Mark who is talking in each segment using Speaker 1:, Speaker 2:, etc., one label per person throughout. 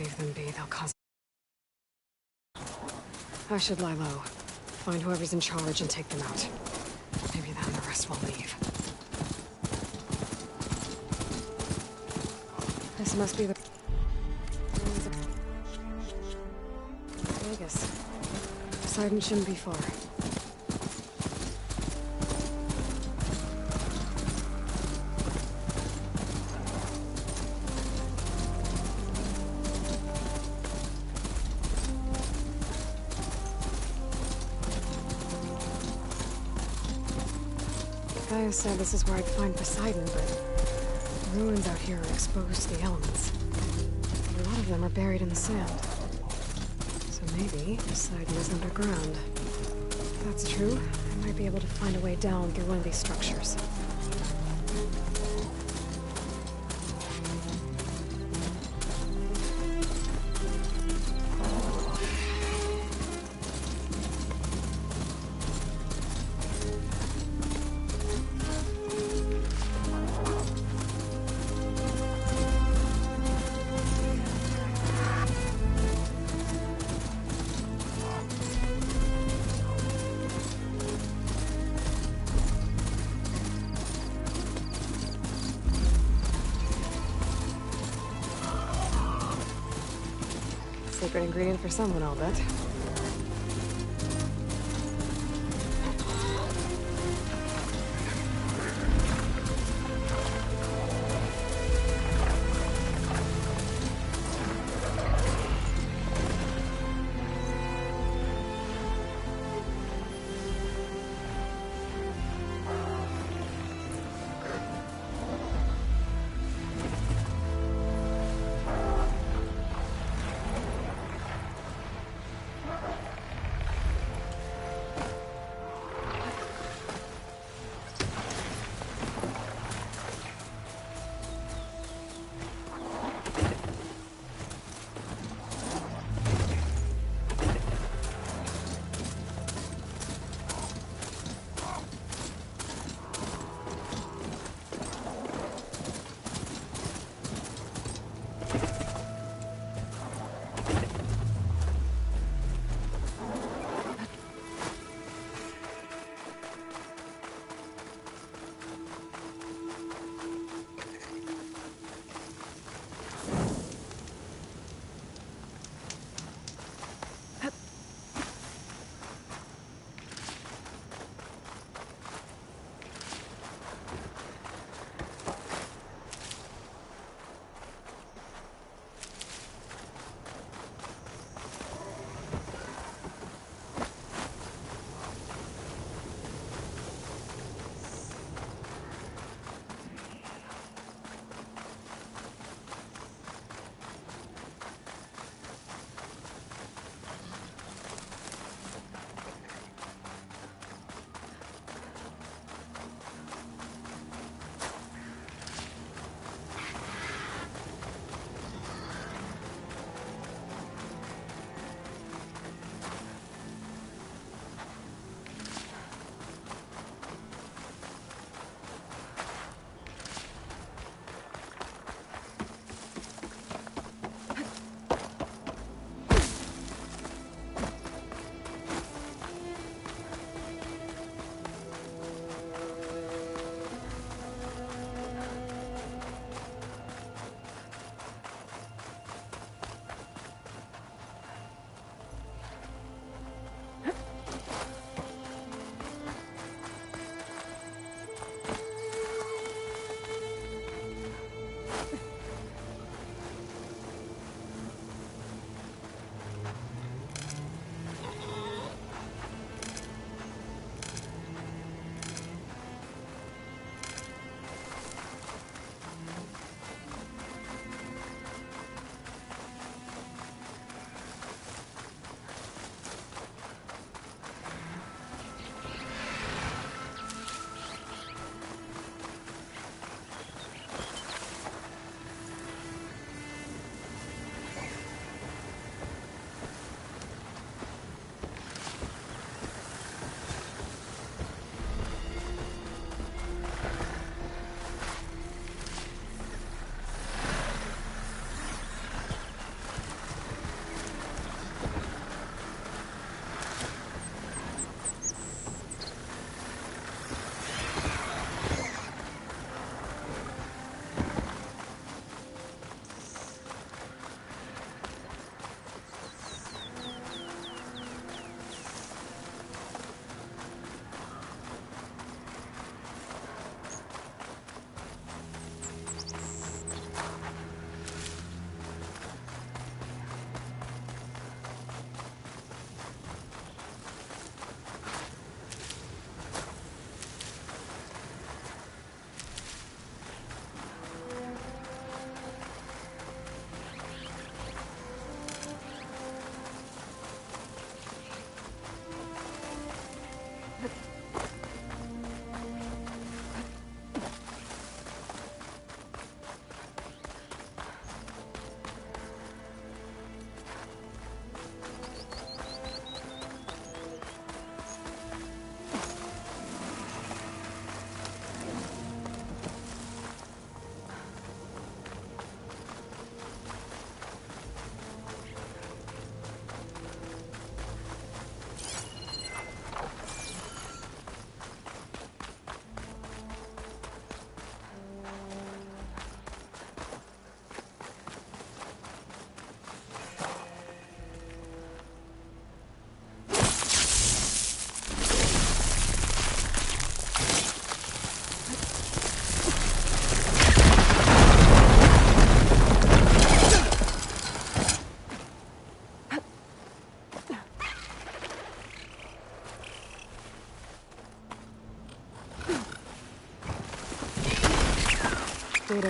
Speaker 1: leave them be, they'll cause... I should lie low. Find whoever's in charge and take them out. Maybe then the rest will leave. This must be the... Vegas. Poseidon shouldn't be far. Gaia said this is where I'd find Poseidon, but the ruins out here are exposed to the elements. A lot of them are buried in the sand. So maybe Poseidon is underground. If that's true, I might be able to find a way down through one of these structures. Secret ingredient for someone, I'll bet.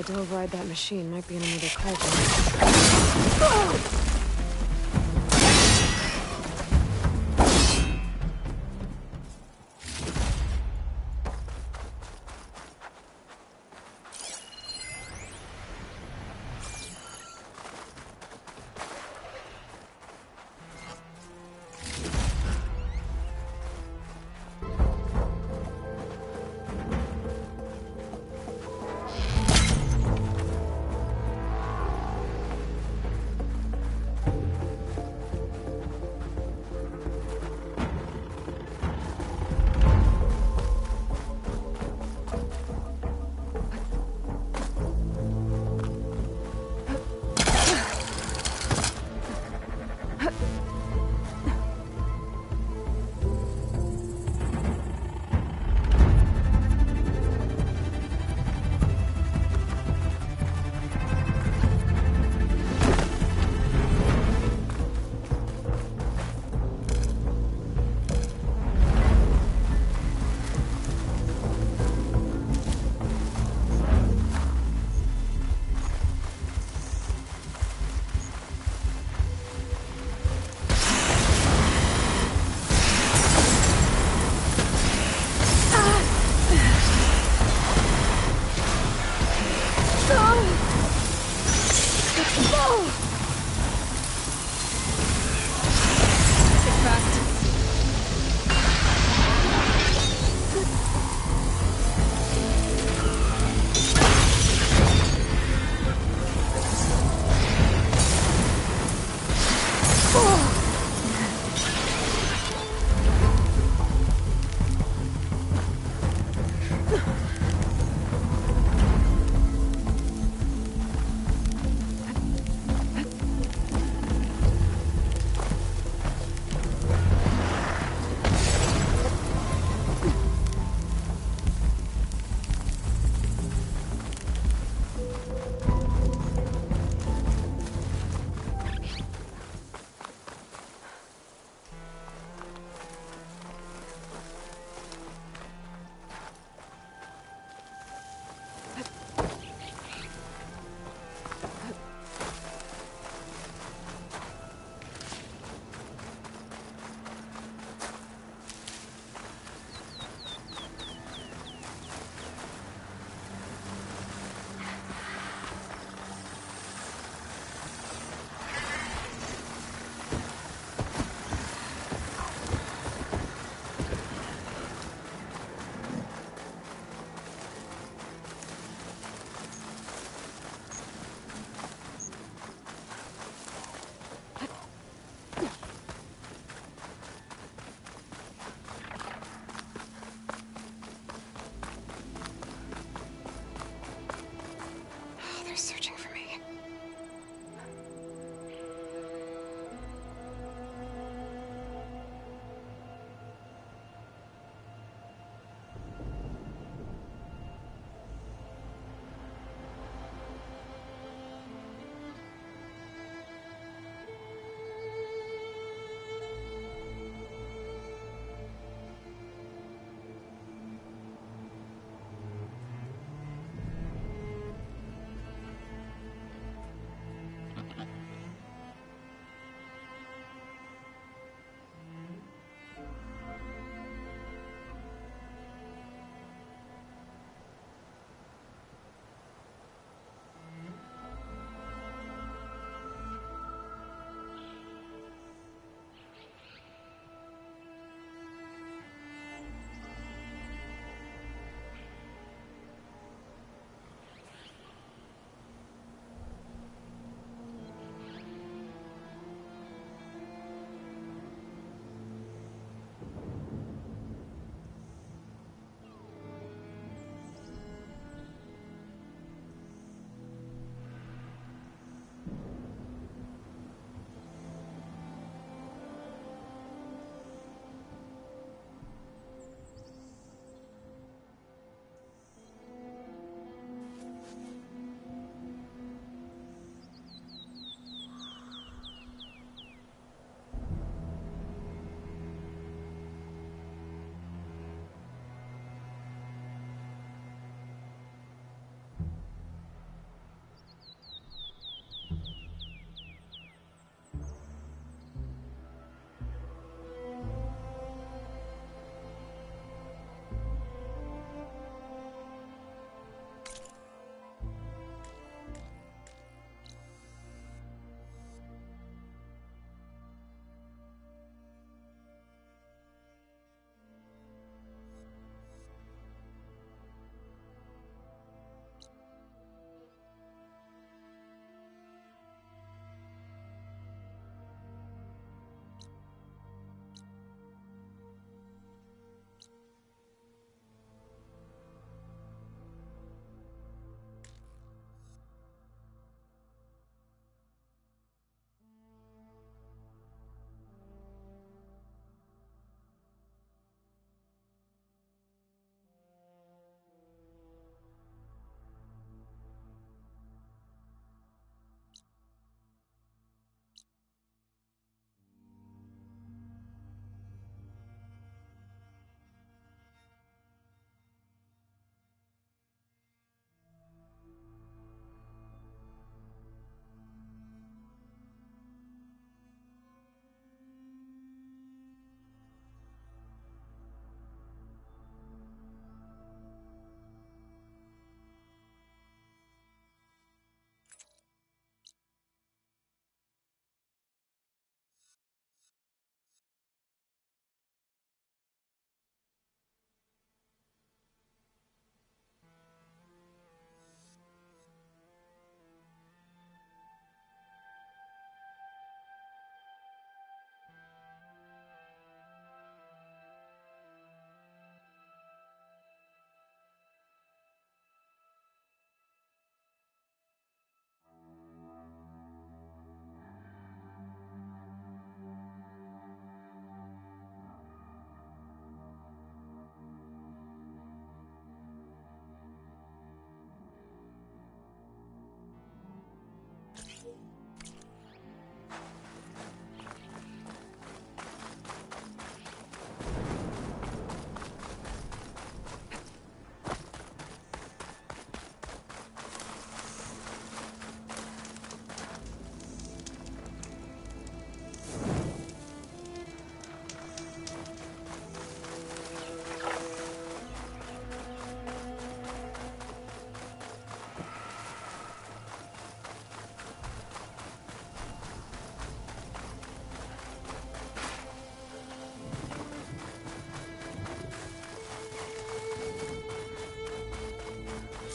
Speaker 1: tried to override that machine might be in another cauldron.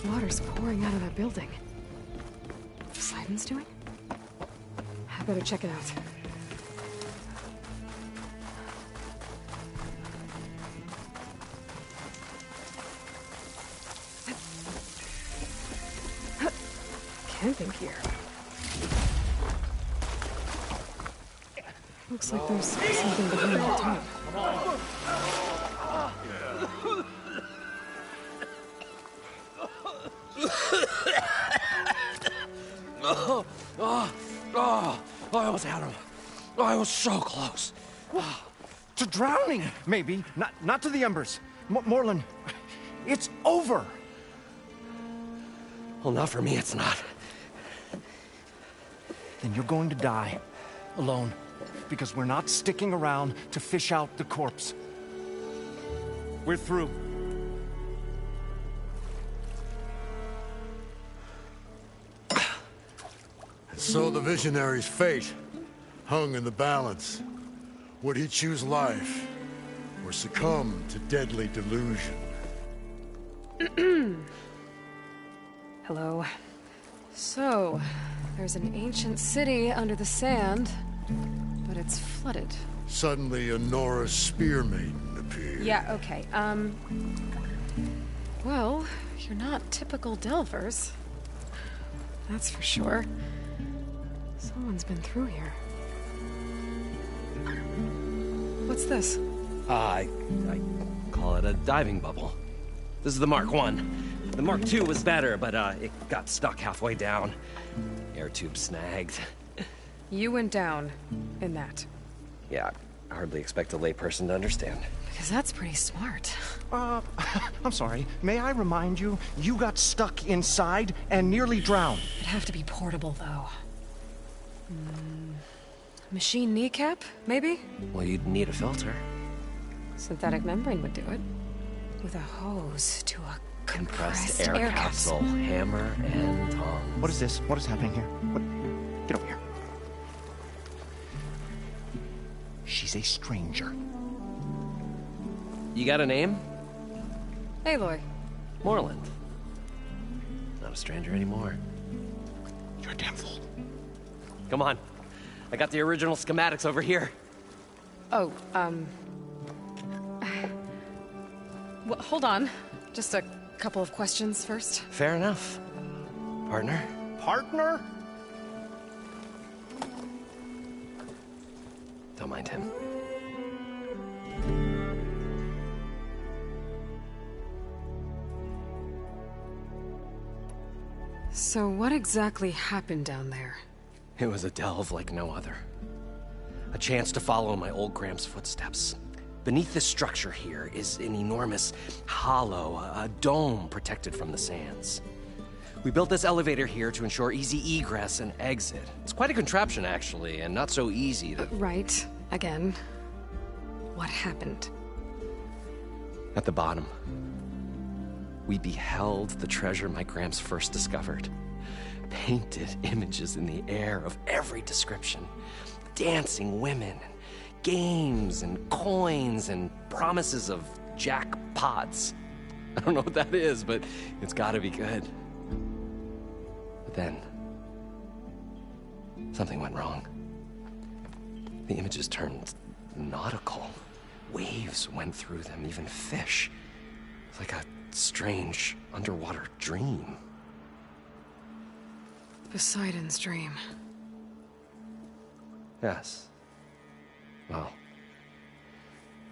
Speaker 1: water's pouring out of that building. Poseidon's doing? I better check it out. Camping gear. Looks like there's something behind the top.
Speaker 2: I almost had him. I was so close.
Speaker 3: To drowning, maybe. Not to the embers. Moreland, it's over.
Speaker 2: Well, not for me, it's not.
Speaker 3: Then you're going to die. Alone. Because we're not sticking around to fish out the corpse. We're through.
Speaker 4: So the visionary's fate hung in the balance. Would he choose life or succumb to deadly delusion?
Speaker 1: Hello. So, there's an ancient city under the sand, but it's flooded.
Speaker 4: Suddenly, a Norse spear maiden appeared.
Speaker 1: Yeah, okay. Well, you're not typical Delvers. That's for sure. Someone's been through here. What's this?
Speaker 2: I call it a diving bubble. This is the Mark I. The Mark II was better, but it got stuck halfway down. Air tube snagged.
Speaker 1: You went down in that.
Speaker 2: Yeah, I hardly expect a layperson to understand.
Speaker 1: Because that's pretty smart.
Speaker 3: I'm sorry. May I remind you, you got stuck inside and nearly drowned.
Speaker 1: It'd have to be portable, though. Machine kneecap, maybe?
Speaker 2: Well, you'd need a filter.
Speaker 1: Synthetic membrane would do it. With a hose to a compressed
Speaker 2: air capsule. Hammer and tongs.
Speaker 3: What is this? What is happening here? What? Get over here. She's a stranger.
Speaker 2: You got a name?
Speaker 1: Aloy.
Speaker 2: Moreland. Not a stranger anymore.
Speaker 3: You're a damn fool.
Speaker 2: Come on. I got the original schematics over here.
Speaker 1: Oh, well, hold on. Just a couple of questions first.
Speaker 2: Fair enough. Partner?
Speaker 3: Partner?
Speaker 2: Don't mind him.
Speaker 1: So what exactly happened down there?
Speaker 2: It was a delve like no other. A chance to follow in my old Gram's footsteps. Beneath this structure here is an enormous hollow, a dome protected from the sands. We built this elevator here to ensure easy egress and exit. It's quite a contraption, actually, and not so easy to...
Speaker 1: Right. Again. What happened?
Speaker 2: At the bottom, we beheld the treasure my Gramps first discovered. Painted images in the air of every description. Dancing women, and games, and coins, and promises of jackpots. I don't know what that is, but it's gotta be good. But then, something went wrong. The images turned nautical. Waves went through them, even fish. It's like a strange underwater dream.
Speaker 1: Poseidon's dream.
Speaker 2: Yes. Well,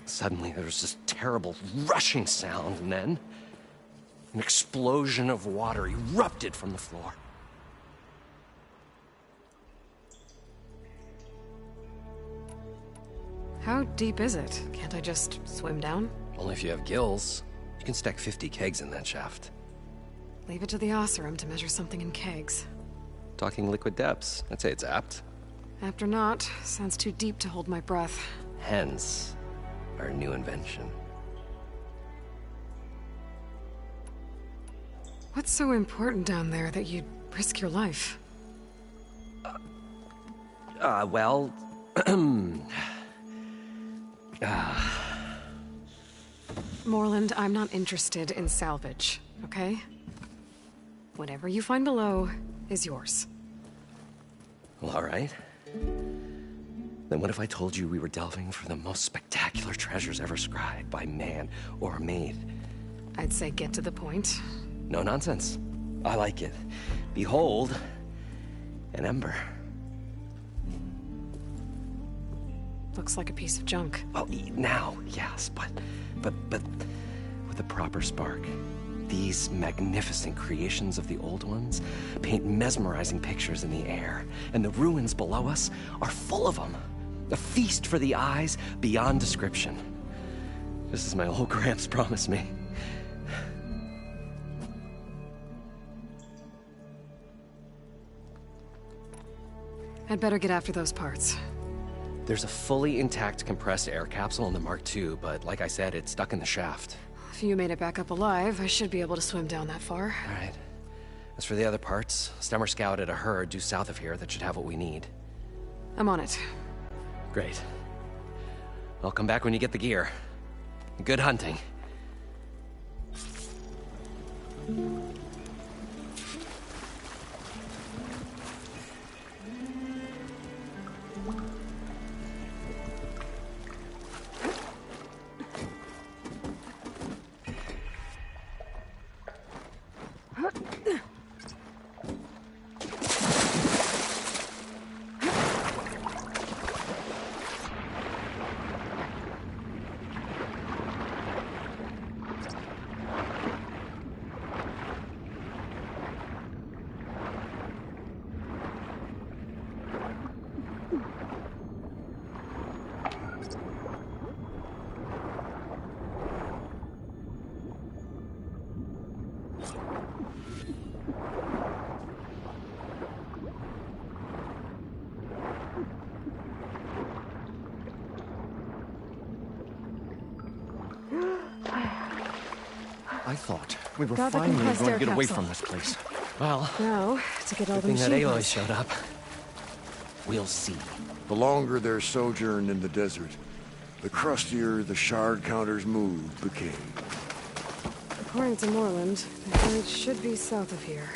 Speaker 2: suddenly there was this terrible rushing sound, and then an explosion of water erupted from the floor.
Speaker 1: How deep is it? Can't I just swim down?
Speaker 2: Only if you have gills. You can stack 50 kegs in that shaft.
Speaker 1: Leave it to the Oseram to measure something in kegs.
Speaker 2: Talking liquid depths, I'd say it's apt.
Speaker 1: Apt or not, sounds too deep to hold my breath.
Speaker 2: Hence, our new invention.
Speaker 1: What's so important down there that you'd risk your life?
Speaker 2: Well...
Speaker 1: Moreland, I'm not interested in salvage, okay? Whatever you find below is yours.
Speaker 2: Well, all right. Then what if I told you we were delving for the most spectacular treasures ever scribed by man or maid?
Speaker 1: I'd say get to the point.
Speaker 2: No nonsense. I like it. Behold, an ember.
Speaker 1: Looks like a piece of junk.
Speaker 2: Well, now, yes, but with a proper spark. These magnificent creations of the old ones paint mesmerizing pictures in the air, and the ruins below us are full of them. A feast for the eyes beyond description. Just as my old Gramps promised me.
Speaker 1: I'd better get after those parts.
Speaker 2: There's a fully intact compressed air capsule in the Mark II, but like I said, it's stuck in the shaft.
Speaker 1: If you made it back up alive, I should be able to swim down that far.
Speaker 2: All right. As for the other parts, Stemmer scouted a herd due south of here that should have what we need.
Speaker 1: I'm on it.
Speaker 2: Great. I'll come back when you get the gear. Good hunting.
Speaker 3: I thought we were
Speaker 1: Got the
Speaker 3: finally
Speaker 1: compressed
Speaker 3: going
Speaker 1: air
Speaker 3: to get away
Speaker 1: capsule.
Speaker 3: from this place.
Speaker 2: Well,
Speaker 1: Now, to get all
Speaker 2: good
Speaker 1: the
Speaker 2: thing that
Speaker 1: machine
Speaker 2: Aloy
Speaker 1: parts.
Speaker 2: showed up. We'll see.
Speaker 4: The longer their sojourn in the desert, the crustier the shard counter's mood became.
Speaker 1: According to Moreland, the village should be south of here.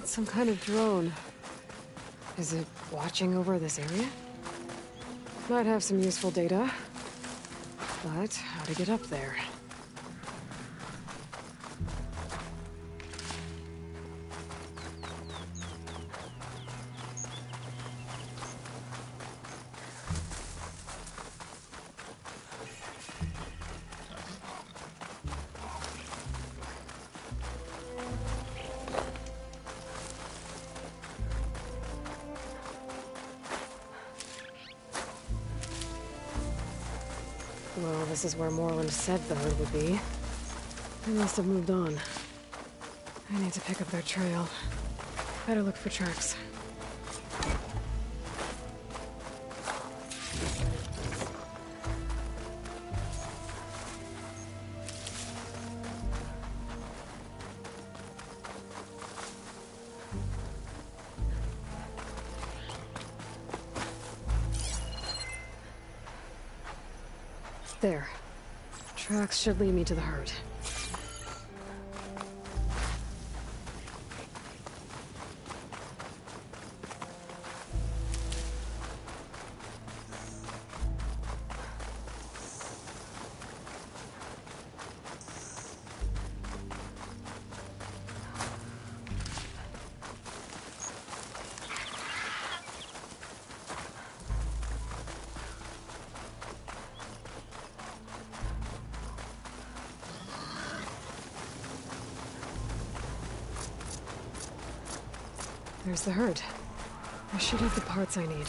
Speaker 1: Some kind of drone. Is it watching over this area? Might have some useful data. But how to get up there? Well, this is where Moreland said the herd would be. They must have moved on. I need to pick up their trail. Better look for tracks. There. Tracks should lead me to the herd. There's the herd. I should have the parts I need.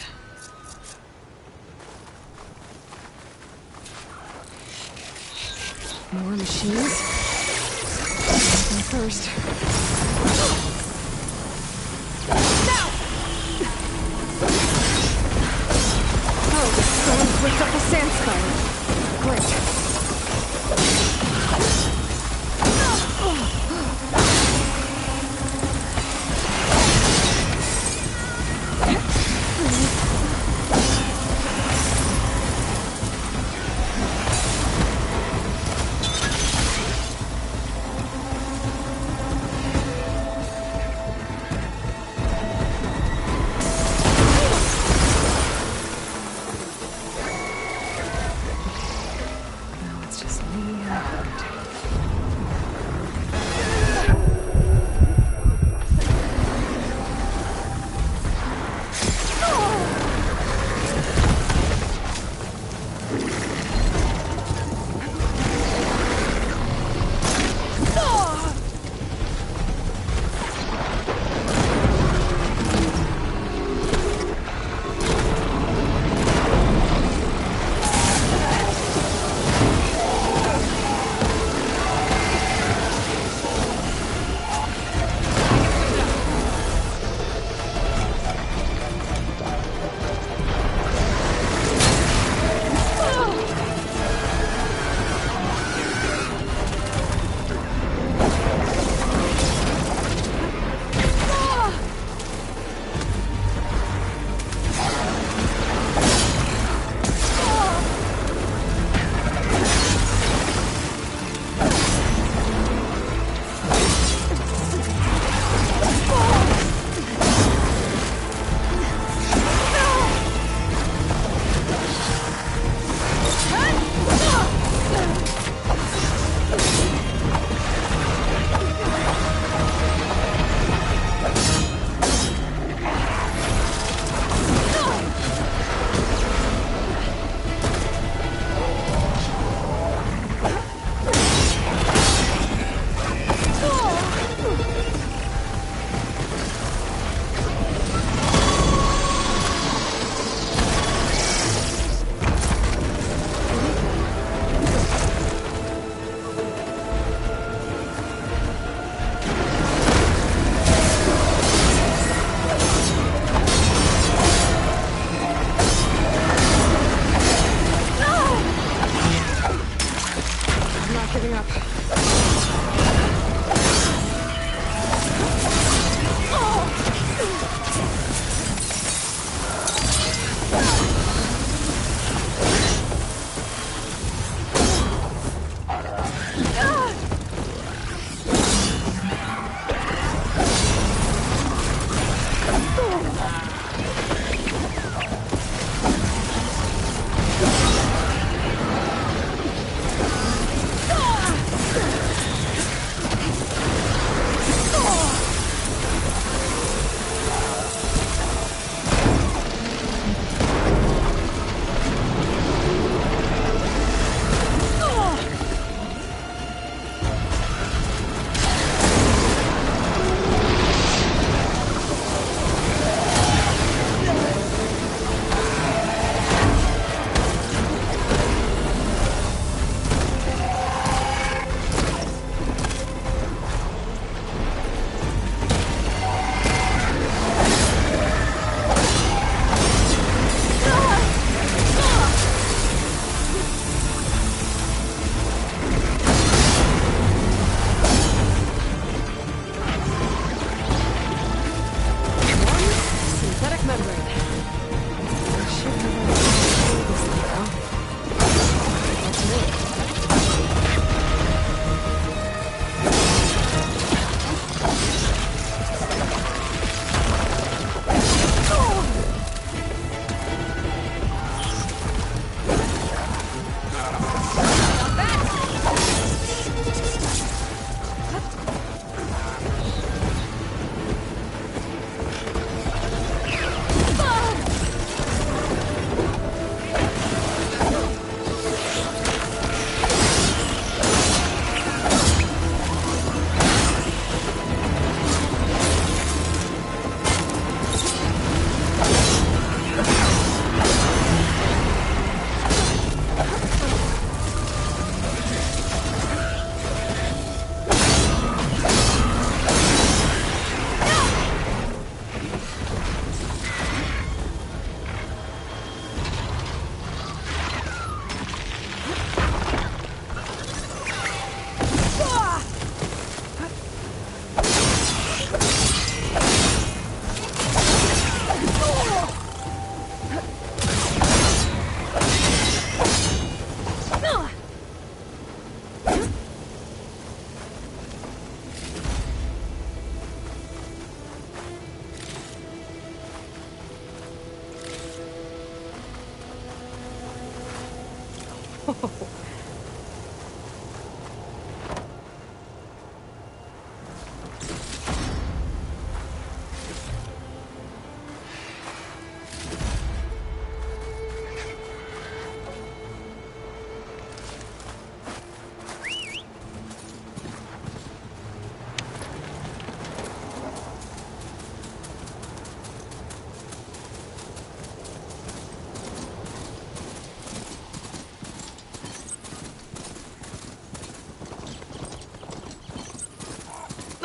Speaker 1: More machines? Nothing first. Oh. Lift up the sand spiral. Great.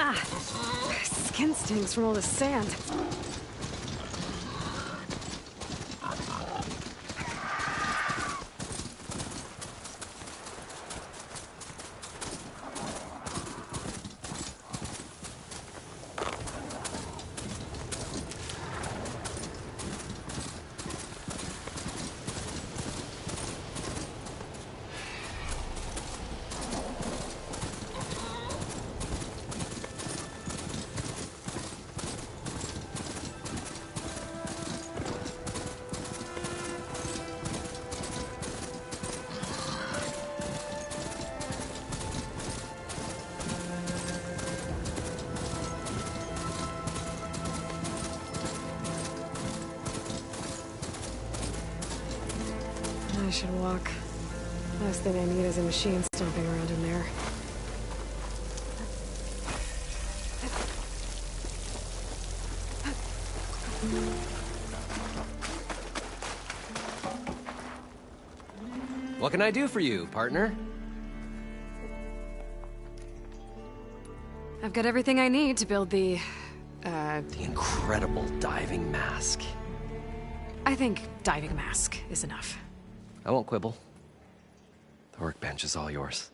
Speaker 1: Ah, skin stings from all the sand. I should walk. Last thing I need is a machine stomping around in there.
Speaker 2: What can I do for you, partner?
Speaker 1: I've got everything I need to build the
Speaker 2: incredible diving mask.
Speaker 1: I think diving mask is enough.
Speaker 2: I won't quibble. The workbench is all yours.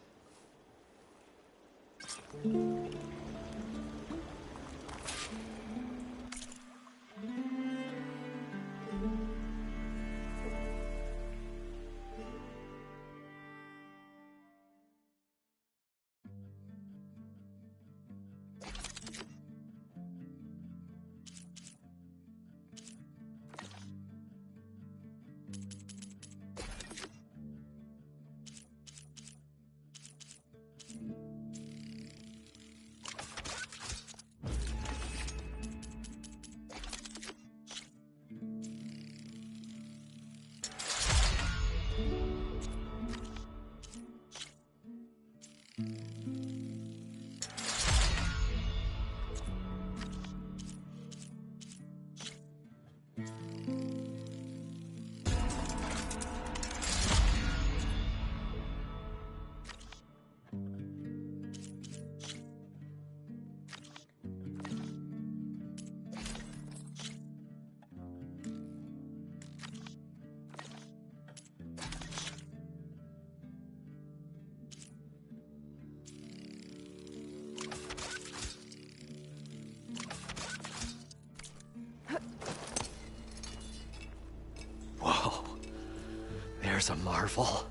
Speaker 2: There's a marvel.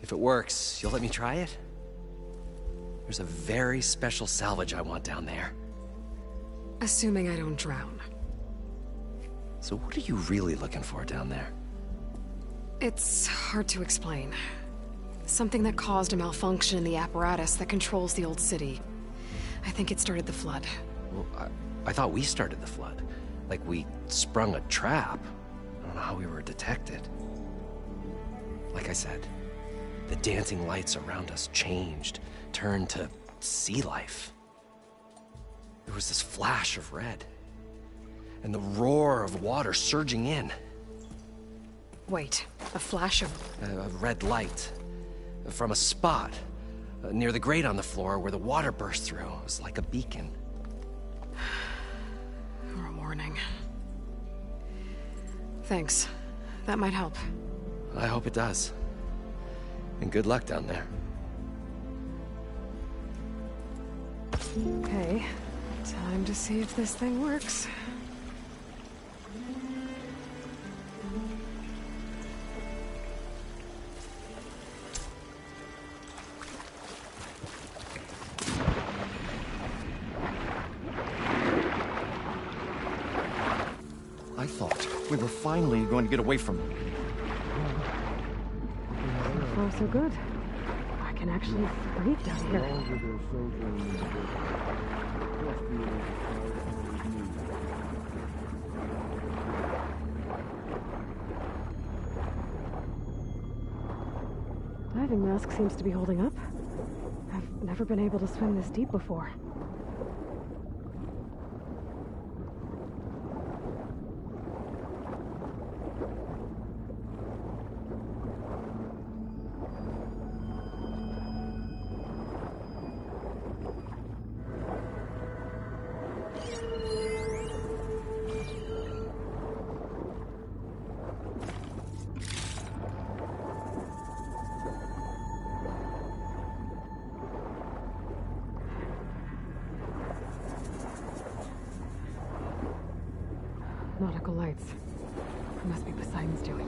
Speaker 2: If it works, you'll let me try it? There's a very special salvage I want down there.
Speaker 1: Assuming I don't drown.
Speaker 2: So what are you really looking for down there?
Speaker 1: It's hard to explain. Something that caused a malfunction in the apparatus that controls the old city. I think it started the flood.
Speaker 2: Well, I thought we started the flood. Like we sprung a trap. I don't know how we were detected. Like I said, the dancing lights around us changed, turned to sea life. There was this flash of red, and the roar of water surging in.
Speaker 1: Wait, a flash of...
Speaker 2: A red light from a spot near the grate on the floor where the water burst through. It was like a beacon.
Speaker 1: Or a warning. Thanks. That might help.
Speaker 2: I hope it does. And good luck down there.
Speaker 1: Okay, time to see if this thing works.
Speaker 3: I thought we were finally going to get away from them.
Speaker 1: so good. I can actually breathe down here. Diving mask seems to be holding up. I've never been able to swim this deep before. Nautical lights. It must be Poseidon's doing.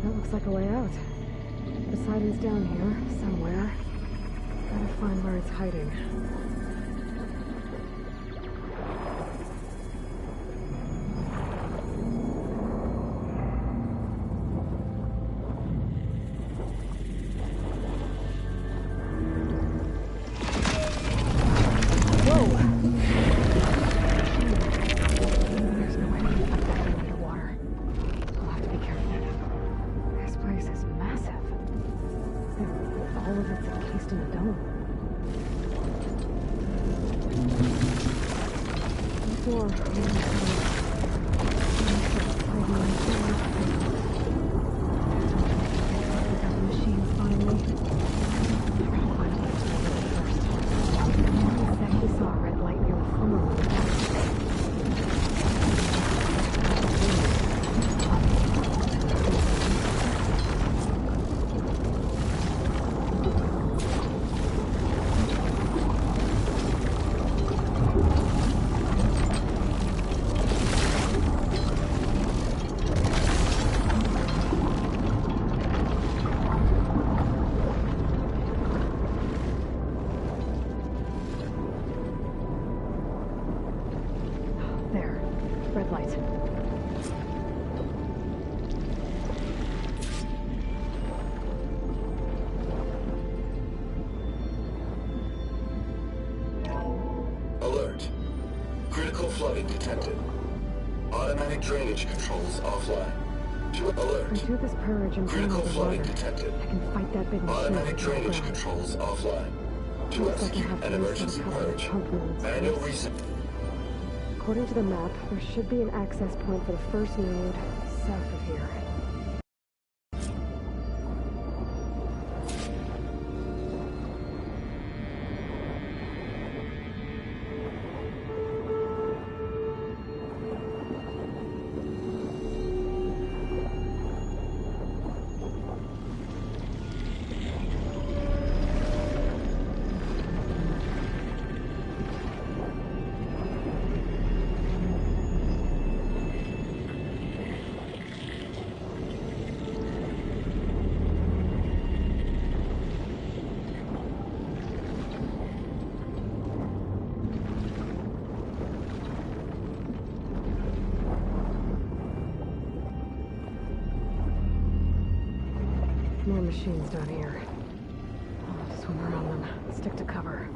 Speaker 1: That looks like a way out. Poseidon's down here, somewhere. Gotta find where it's hiding.
Speaker 5: Flooding detected. Automatic drainage controls offline. To alert.
Speaker 1: I do this purge and
Speaker 5: critical flooding detected.
Speaker 1: I can fight that big machine.
Speaker 5: Automatic drainage controls offline. To execute an emergency purge. Manual reset.
Speaker 1: According to the map, there should be an access point for the first node south of here. More machines down here. I'll swim around them. Stick to cover.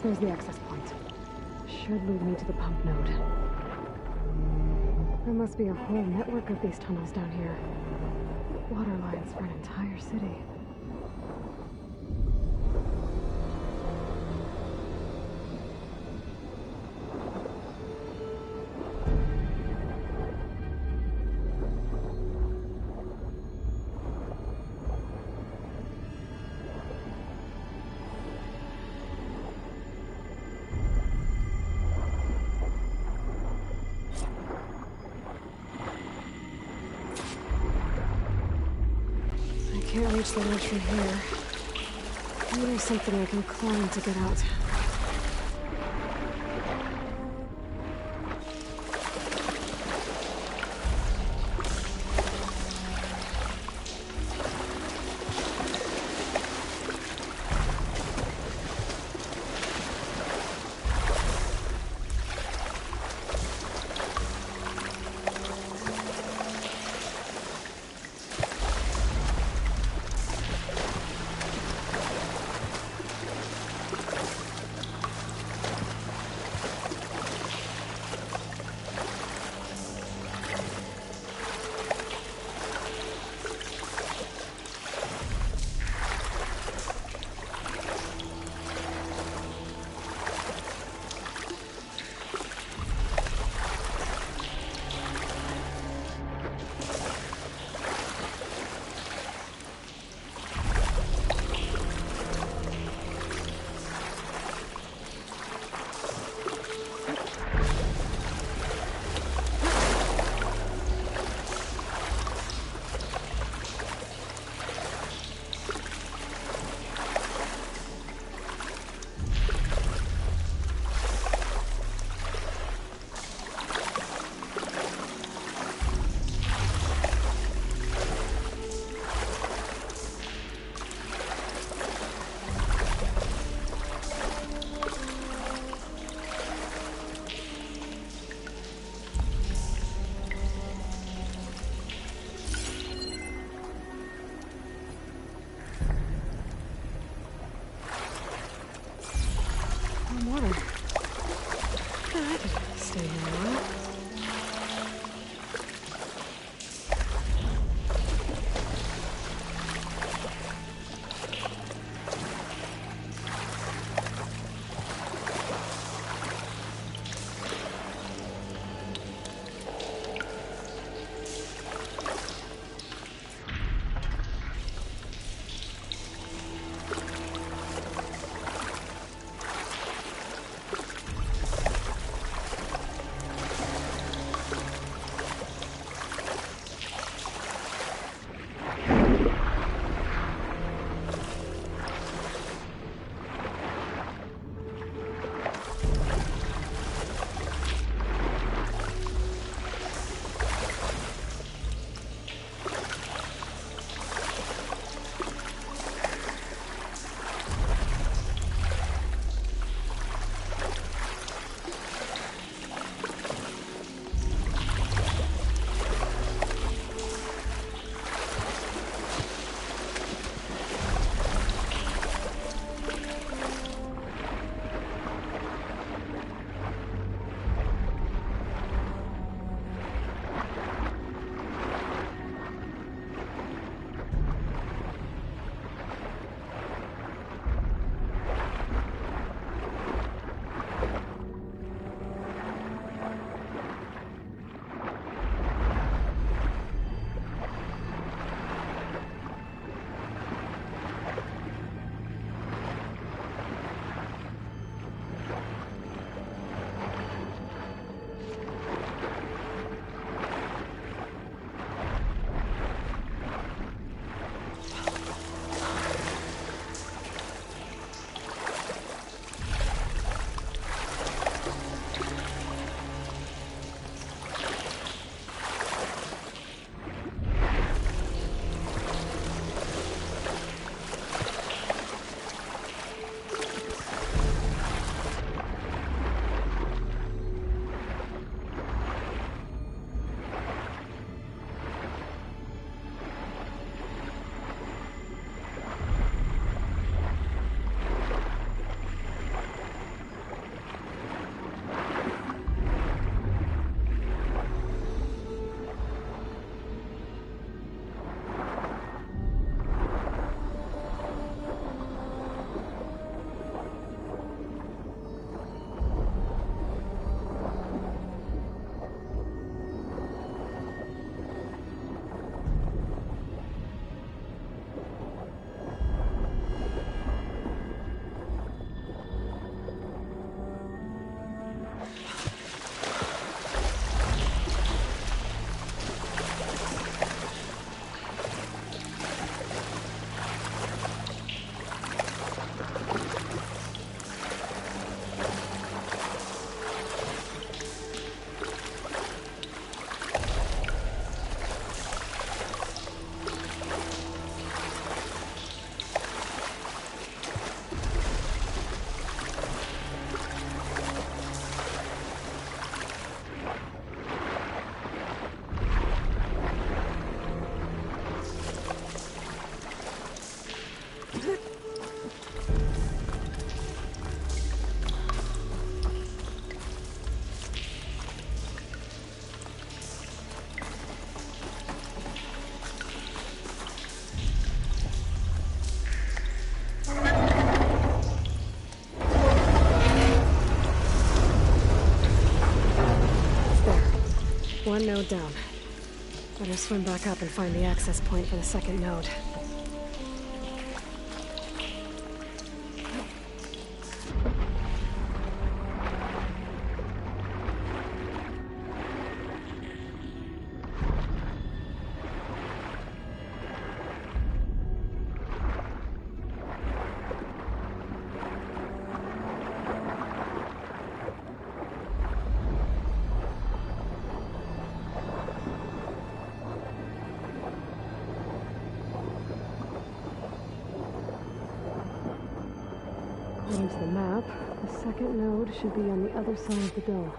Speaker 1: There's the access point. Should lead me to the pump node. There must be a whole network of these tunnels down here. Water lines for an entire city. can't reach the ledge from here. Maybe there's something I can climb to get out. One node down. Better swim back up and find the access point for the second node. According to the map, the second node should be on the other side of the dome.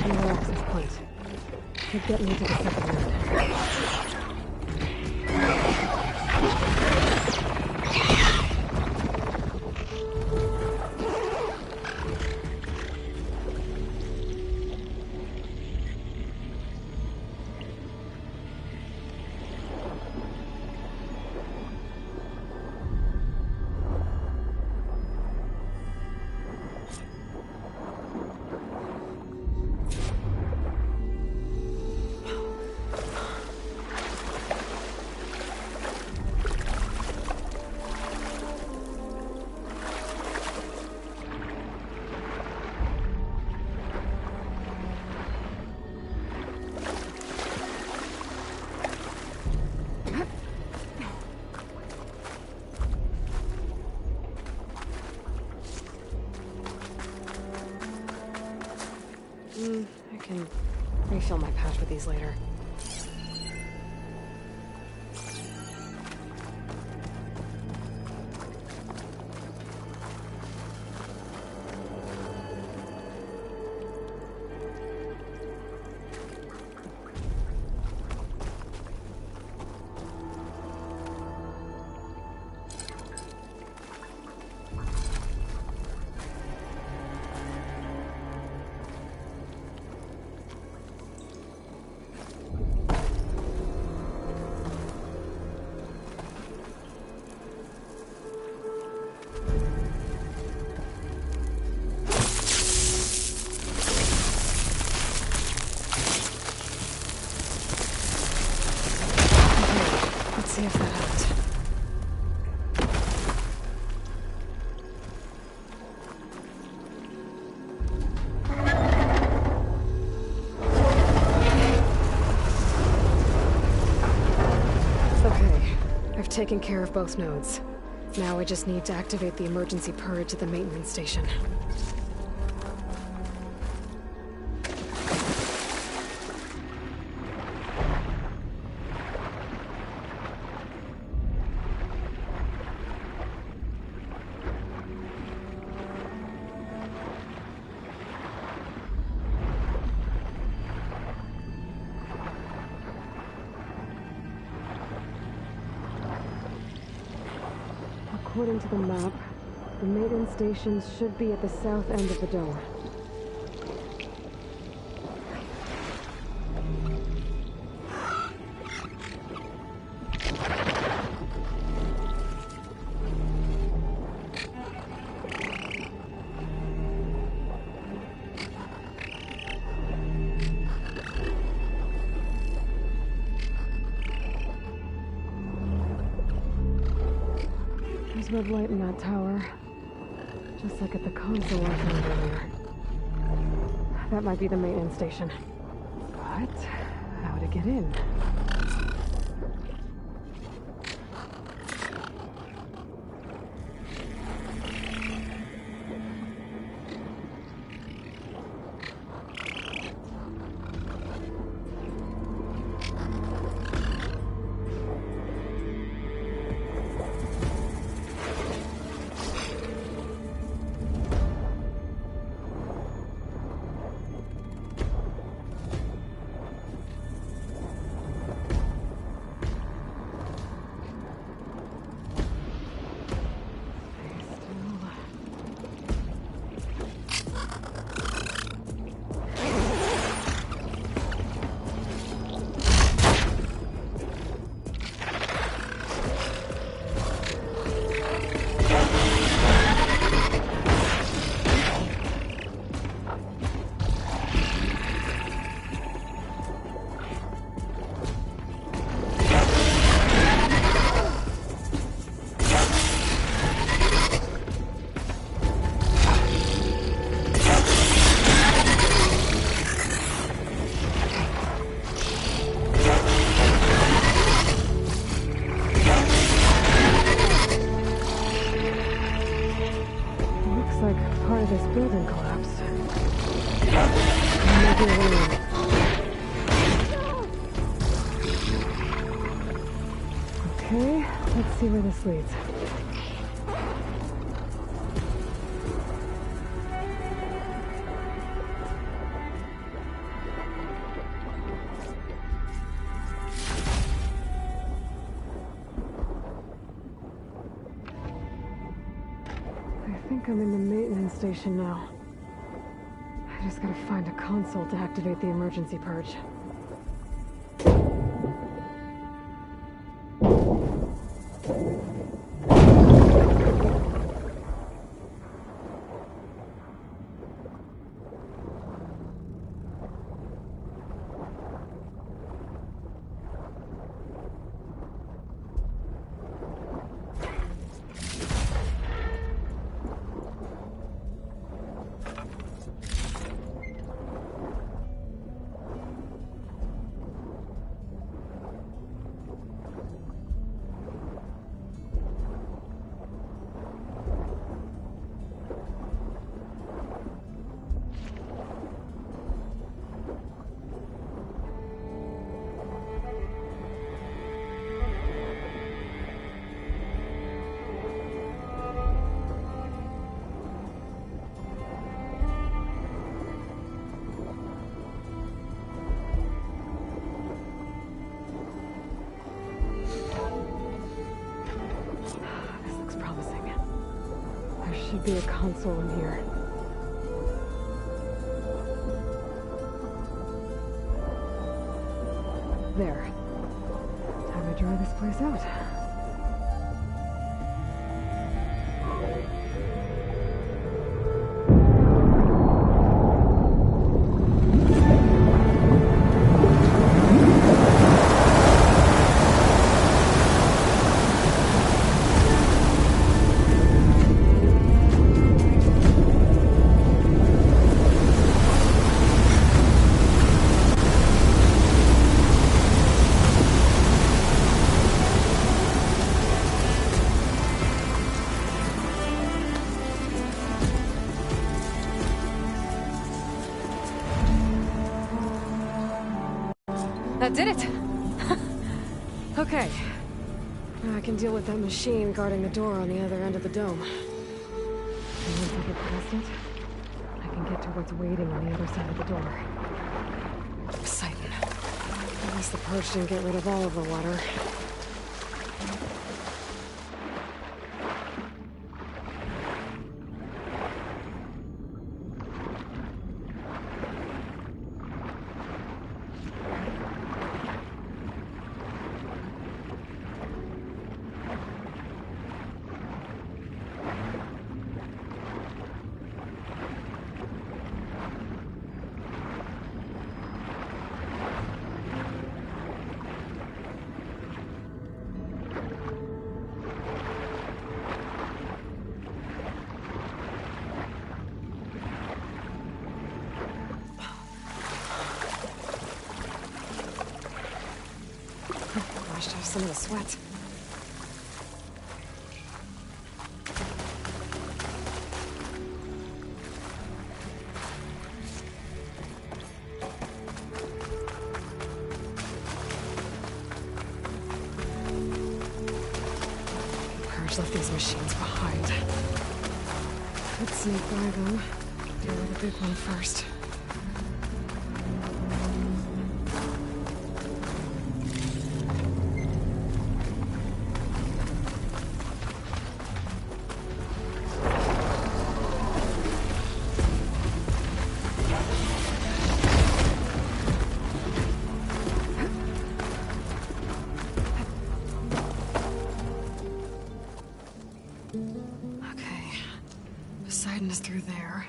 Speaker 1: Another access point. Should get me to the second node. I can refill my pouch with these later. See if that helped. Okay, I've taken care of both nodes. Now I just need to activate the emergency purge at the maintenance station. According to the map, the maintenance stations should be at the south end of the dome. There's red light in that tower, just like at the console I found earlier. That might be the maintenance station. But how to get in? Okay, let's see where this leads. I think I'm in the maintenance station now. I just gotta find a console to activate the emergency purge. Should be a console in here. There. Time to dry this place out. That did it! Okay. Now I can deal with that machine guarding the door on the other end of the dome. And once I get past it, I can get to what's waiting on the other side of the door. Poseidon. At least the purge didn't get rid of all of the water. Washed off some of the sweat. Purge left these machines behind. Let's sneak by them. Deal with the big one first. Poseidon is through there.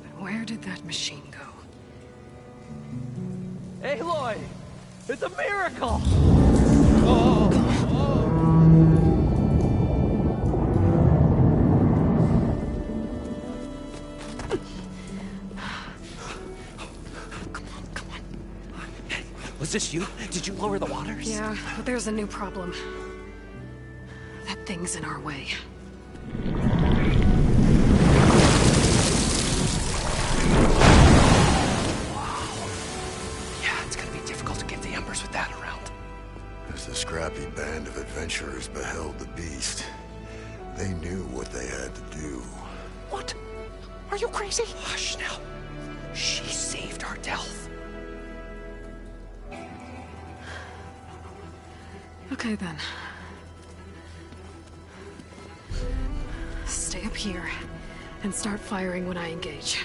Speaker 1: But where did that machine go?
Speaker 2: Aloy! It's a miracle!
Speaker 1: Come on.
Speaker 2: Was this you? Did you lower the waters?
Speaker 1: Yeah, but there's a new problem. That thing's in our way.
Speaker 4: As the scrappy band of adventurers beheld the beast, they knew what they had to do.
Speaker 2: What? Are you crazy? Hush now. She saved our Delph.
Speaker 1: Okay then. Stay up here and start firing when I engage.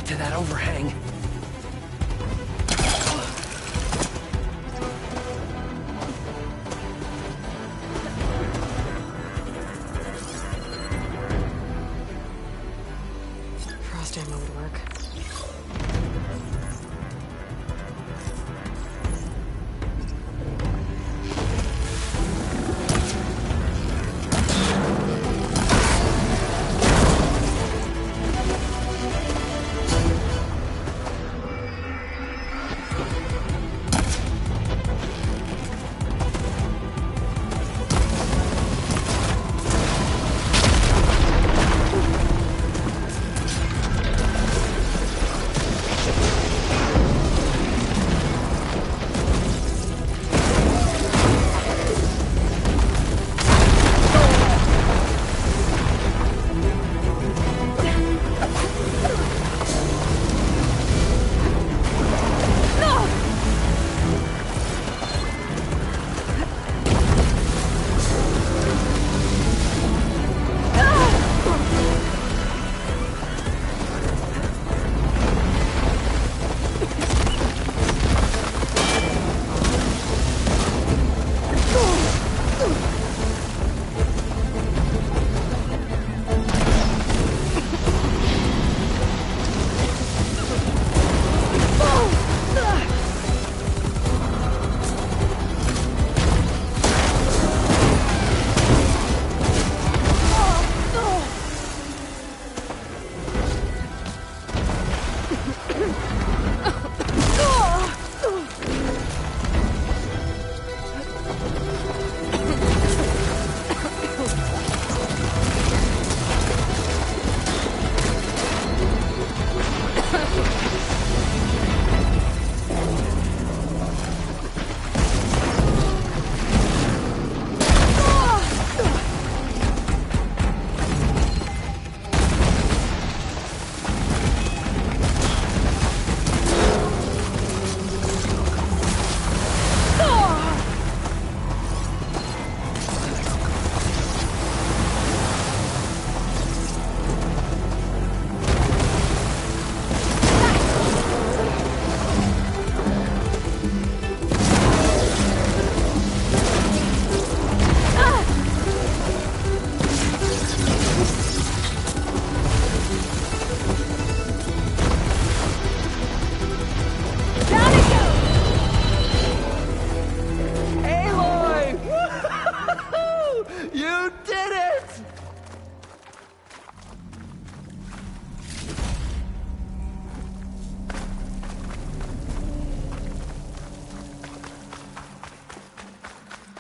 Speaker 2: To that overhang.
Speaker 1: Frost ammo would work.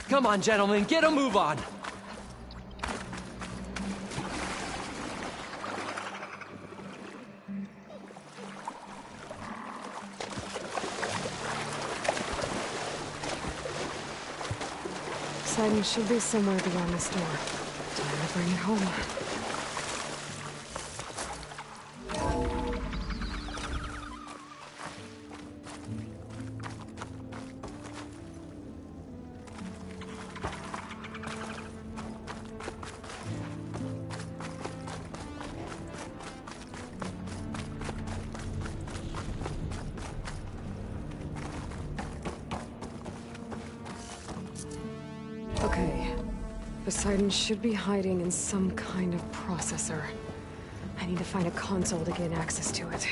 Speaker 2: Come on, gentlemen, get a move on.
Speaker 1: Poseidon should be somewhere beyond this door. Time to bring it home. Okay. Poseidon should be hiding in some kind of processor. I need to find a console to gain access to it.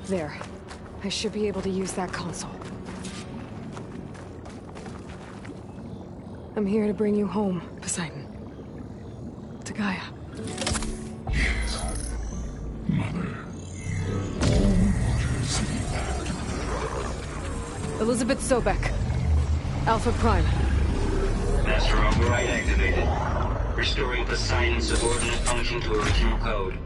Speaker 1: There. I should be able to use that console. I'm here to bring you home, Poseidon. To Gaia.
Speaker 6: Mother.
Speaker 1: Elizabeth Sobek. Alpha Prime.
Speaker 7: Master override activated. Restoring Poseidon's subordinate function to original code.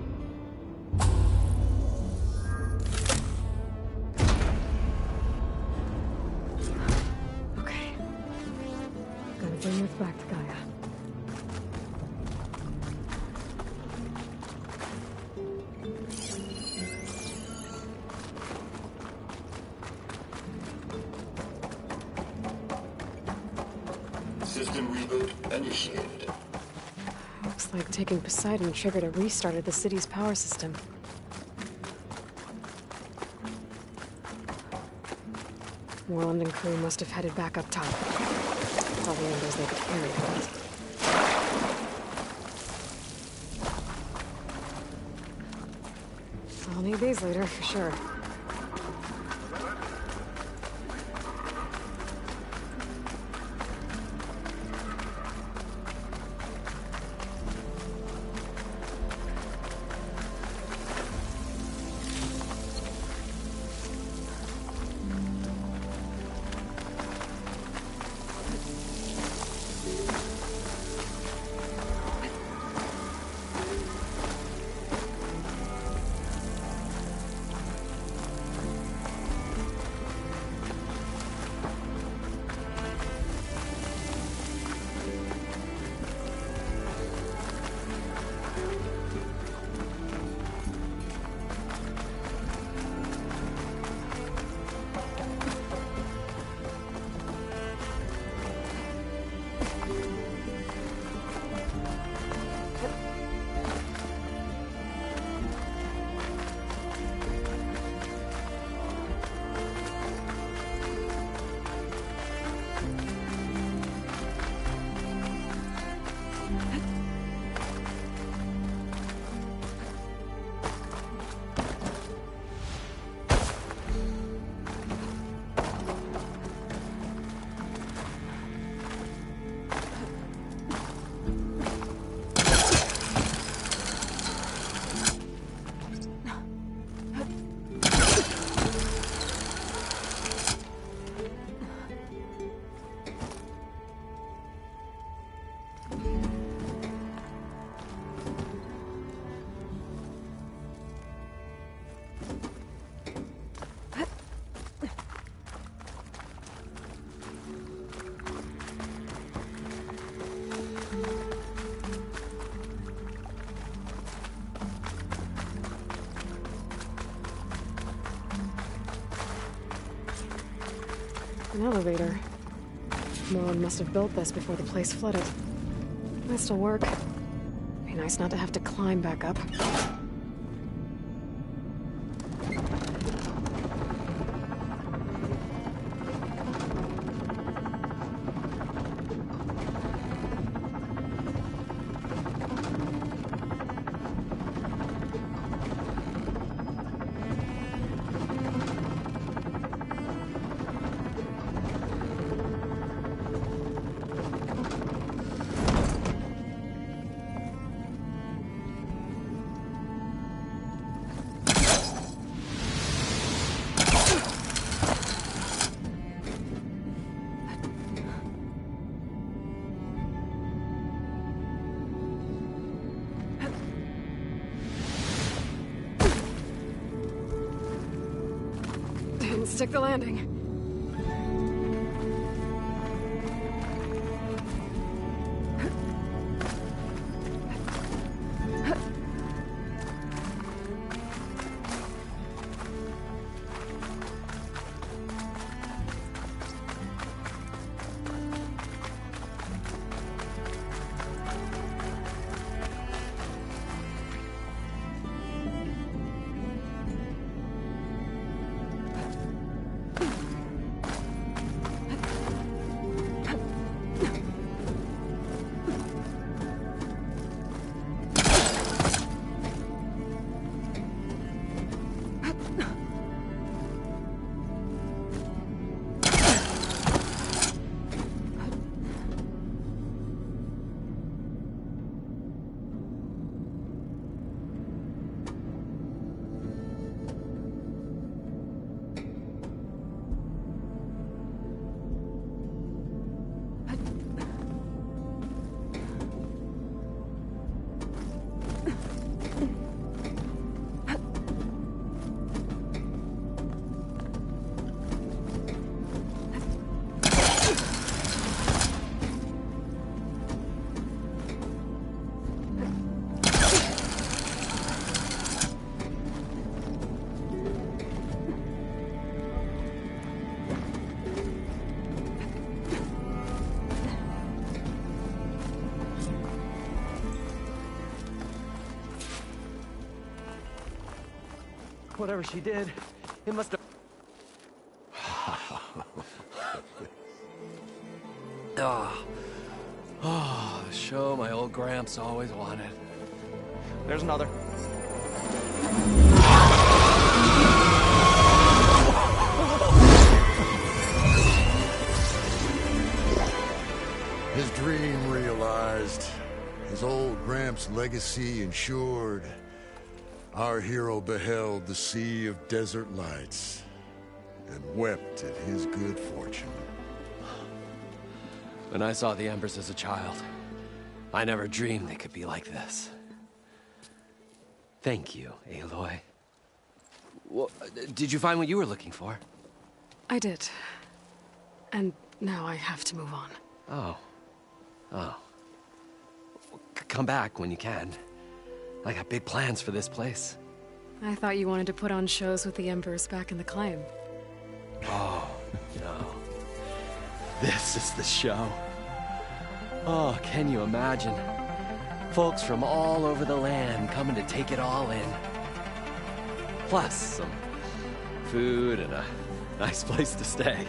Speaker 1: Okay. Gotta bring this back to Gaia.
Speaker 5: System reboot initiated.
Speaker 1: Looks like taking Poseidon triggered a restart of the city's power system. Moreland and crew must have headed back up top. Probably embers they could carry it. I'll need these later, for sure. An elevator. Moreland must have built this before the place flooded. Might still work. Be nice not to have to climb back up. Didn't stick the landing.
Speaker 2: Whatever she did, it must have... The show my old Gramps always wanted.
Speaker 3: There's another.
Speaker 4: His dream realized. His old Gramps' legacy ensured. Our hero beheld the sea of desert lights and wept at his good fortune.
Speaker 2: When I saw the Embers as a child, I never dreamed they could be like this. Thank you, Aloy. Well, did you find what you were looking for?
Speaker 1: I did. And now I have to move on.
Speaker 2: Oh. Come back when you can. I got big plans for this place.
Speaker 1: I thought you wanted to put on shows with the Embers back in the Claim.
Speaker 2: Oh, no. This is the show. Oh, can you imagine? Folks from all over the land coming to take it all in. Plus some food and a nice place to stay.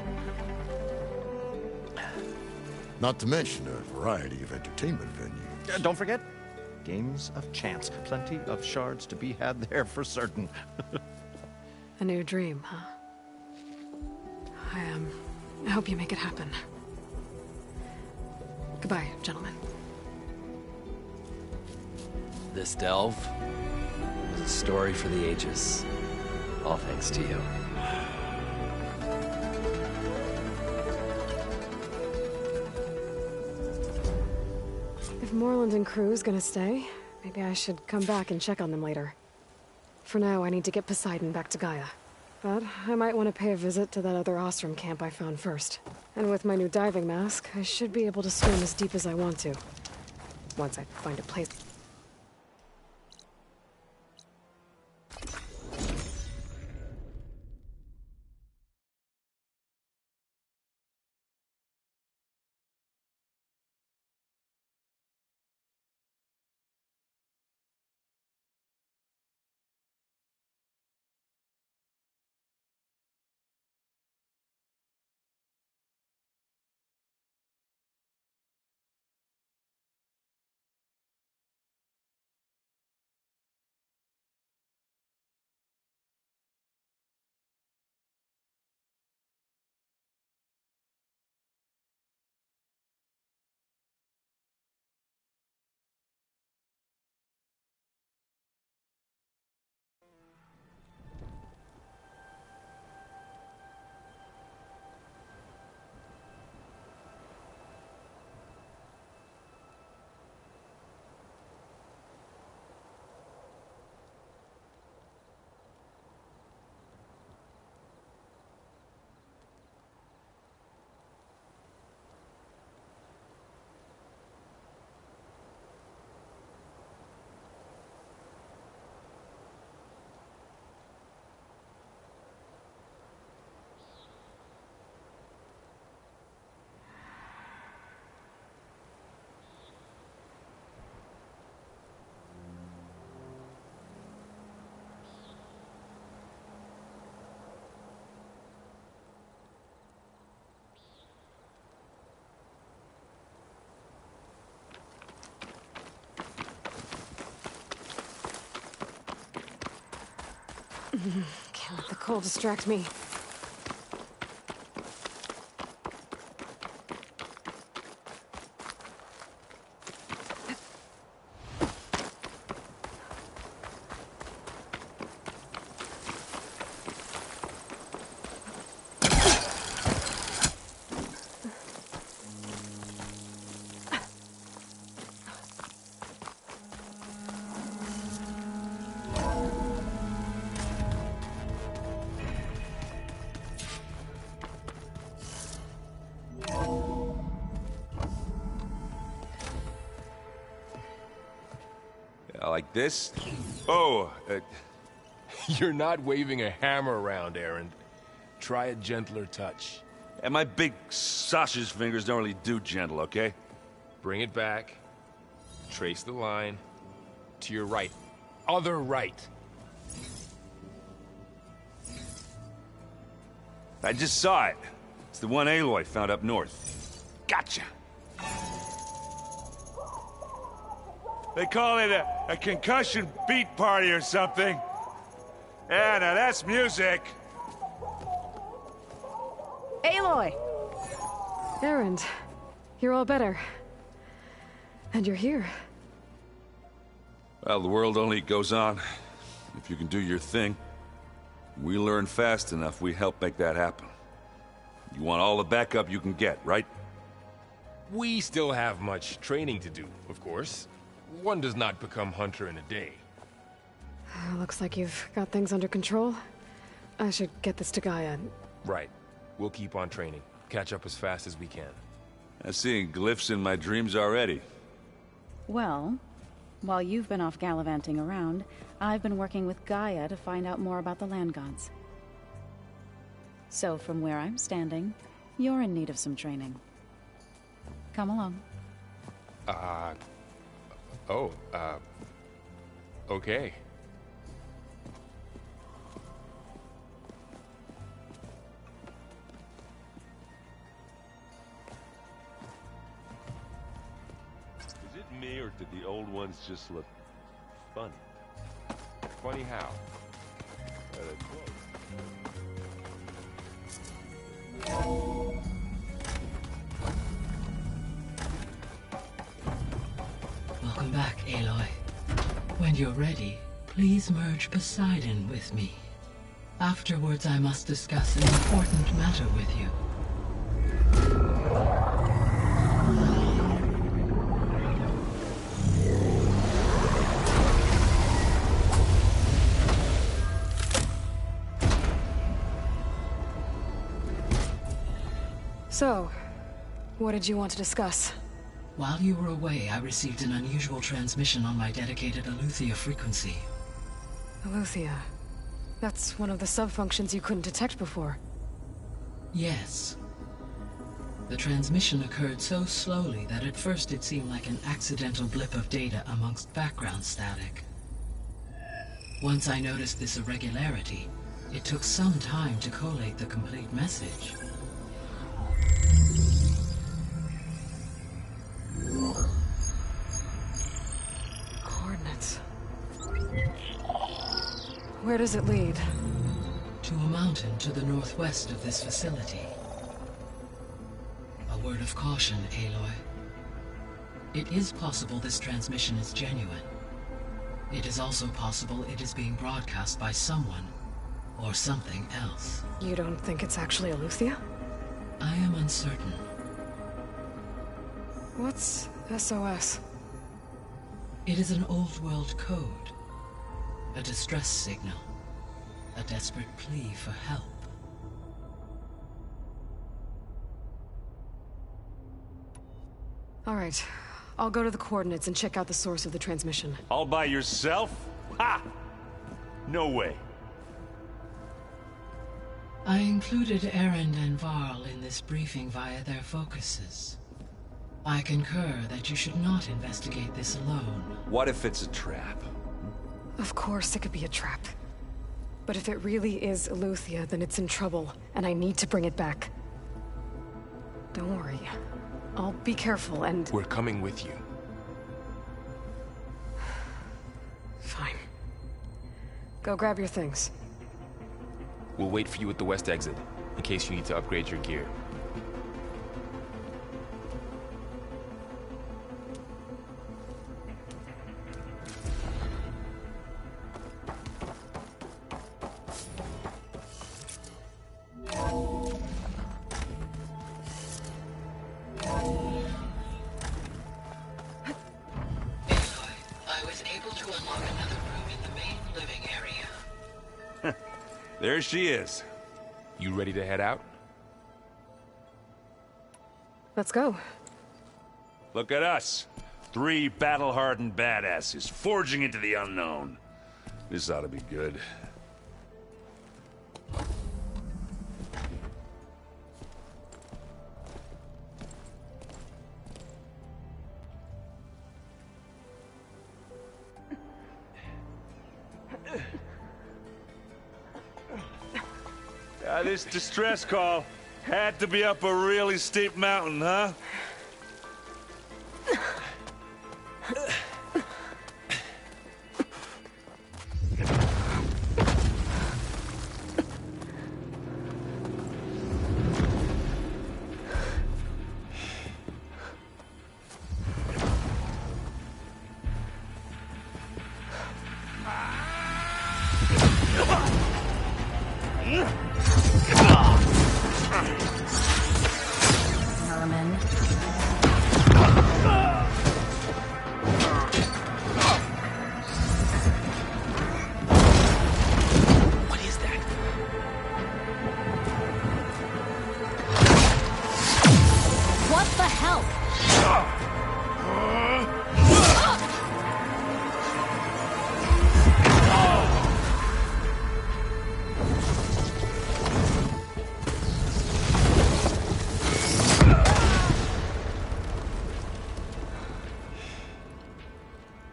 Speaker 4: Not to mention a variety of entertainment venues.
Speaker 3: Don't forget, games of chance. Plenty of shards to be had there for certain.
Speaker 1: A new dream, huh? I hope you make it happen. Goodbye, gentlemen.
Speaker 2: This delve was a story for the ages. All thanks to you.
Speaker 1: If Moreland and crew's gonna stay, maybe I should come back and check on them later. For now, I need to get Poseidon back to Gaia. But I might want to pay a visit to that other Ostrom camp I found first. And with my new diving mask, I should be able to swim as deep as I want to. Once I find a place... Can't let the cold distract me.
Speaker 6: Like this? Oh, you're not waving a hammer around, Aaron. Try a gentler touch.
Speaker 8: And my big sausage fingers don't really do gentle, okay?
Speaker 6: Bring it back. Trace the line. To your right. Other right.
Speaker 8: I just saw it. It's the one Aloy found up north. Gotcha. They call it a concussion beat party or something. Yeah, now that's music.
Speaker 1: Aloy! Erend, you're all better. And you're here.
Speaker 8: Well, the world only goes on if you can do your thing. We learn fast enough, we help make that happen. You want all the backup you can get, right?
Speaker 6: We still have much training to do, of course. One does not become hunter in a day.
Speaker 1: Looks like you've got things under control. I should get this to Gaia.
Speaker 6: Right. We'll keep on training. Catch up as fast as we can.
Speaker 8: I'm seeing glyphs in my dreams already.
Speaker 9: Well, while you've been off gallivanting around, I've been working with Gaia to find out more about the land gods. So from where I'm standing, you're in need of some training. Come along.
Speaker 6: Okay.
Speaker 10: Is it me, or did the old ones just look funny?
Speaker 6: Funny how?
Speaker 10: They're close.
Speaker 11: Welcome back, Aloy. When you're ready, please merge Poseidon with me. Afterwards, I must discuss an important matter with you.
Speaker 1: So, what did you want to discuss?
Speaker 11: While you were away, I received an unusual transmission on my dedicated Aletheia frequency.
Speaker 1: Aletheia. That's one of the sub-functions you couldn't detect before.
Speaker 11: Yes. The transmission occurred so slowly that at first it seemed like an accidental blip of data amongst background static. Once I noticed this irregularity, it took some time to collate the complete message.
Speaker 1: Coordinates. Where does it lead?
Speaker 11: To a mountain to the northwest of this facility. A word of caution, Aloy. It is possible this transmission is genuine. It is also possible it is being broadcast by someone or something else.
Speaker 1: You don't think it's actually Aletheia?
Speaker 11: I am uncertain.
Speaker 1: What's SOS?
Speaker 11: It is an old-world code. A distress signal. A desperate plea for help.
Speaker 1: All right. I'll go to the coordinates and check out the source of the transmission.
Speaker 8: All by yourself? Ha! No way.
Speaker 11: I included Erend and Varl in this briefing via their focuses. I concur that you should not investigate this alone.
Speaker 8: What if it's a trap?
Speaker 1: Of course it could be a trap. But if it really is Aletheia, then it's in trouble, and I need to bring it back. Don't worry. I'll be careful and...
Speaker 6: We're coming with you.
Speaker 1: Fine. Go grab your things.
Speaker 6: We'll wait for you at the west exit, in case you need to upgrade your gear.
Speaker 8: There she is.
Speaker 6: You ready to head out?
Speaker 1: Let's go.
Speaker 8: Look at us. 3 battle-hardened badasses forging into the unknown. This ought to be good. This distress call had to be up a really steep mountain, huh?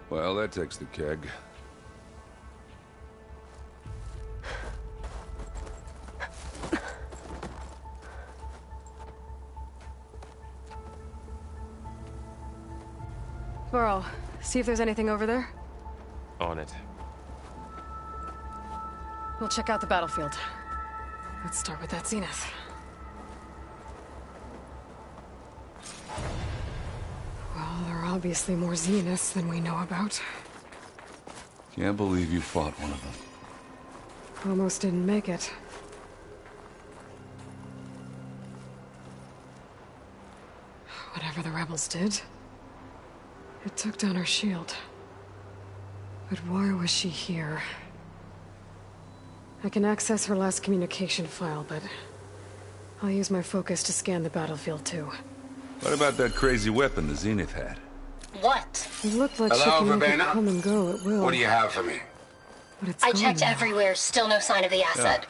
Speaker 8: Well, that takes the keg.
Speaker 1: Burrow, see if there's anything over there.
Speaker 2: On it.
Speaker 1: We'll check out the battlefield. Let's start with that zenith. Well, there are obviously more zeniths than we know about.
Speaker 8: Can't believe you fought one of them.
Speaker 1: Almost didn't make it. Whatever the rebels did, it took down her shield. But why was she here? I can access her last communication file, but I'll use my focus to scan the battlefield too.
Speaker 8: What about that crazy weapon the Zenith had?
Speaker 12: What?
Speaker 1: It looked like she
Speaker 12: Hello,
Speaker 1: can make it
Speaker 12: Verbena?
Speaker 1: come and go at will.
Speaker 12: What do you have for me?
Speaker 1: But it's
Speaker 12: I
Speaker 1: gone
Speaker 12: checked
Speaker 1: now.
Speaker 12: everywhere, still no sign of the asset.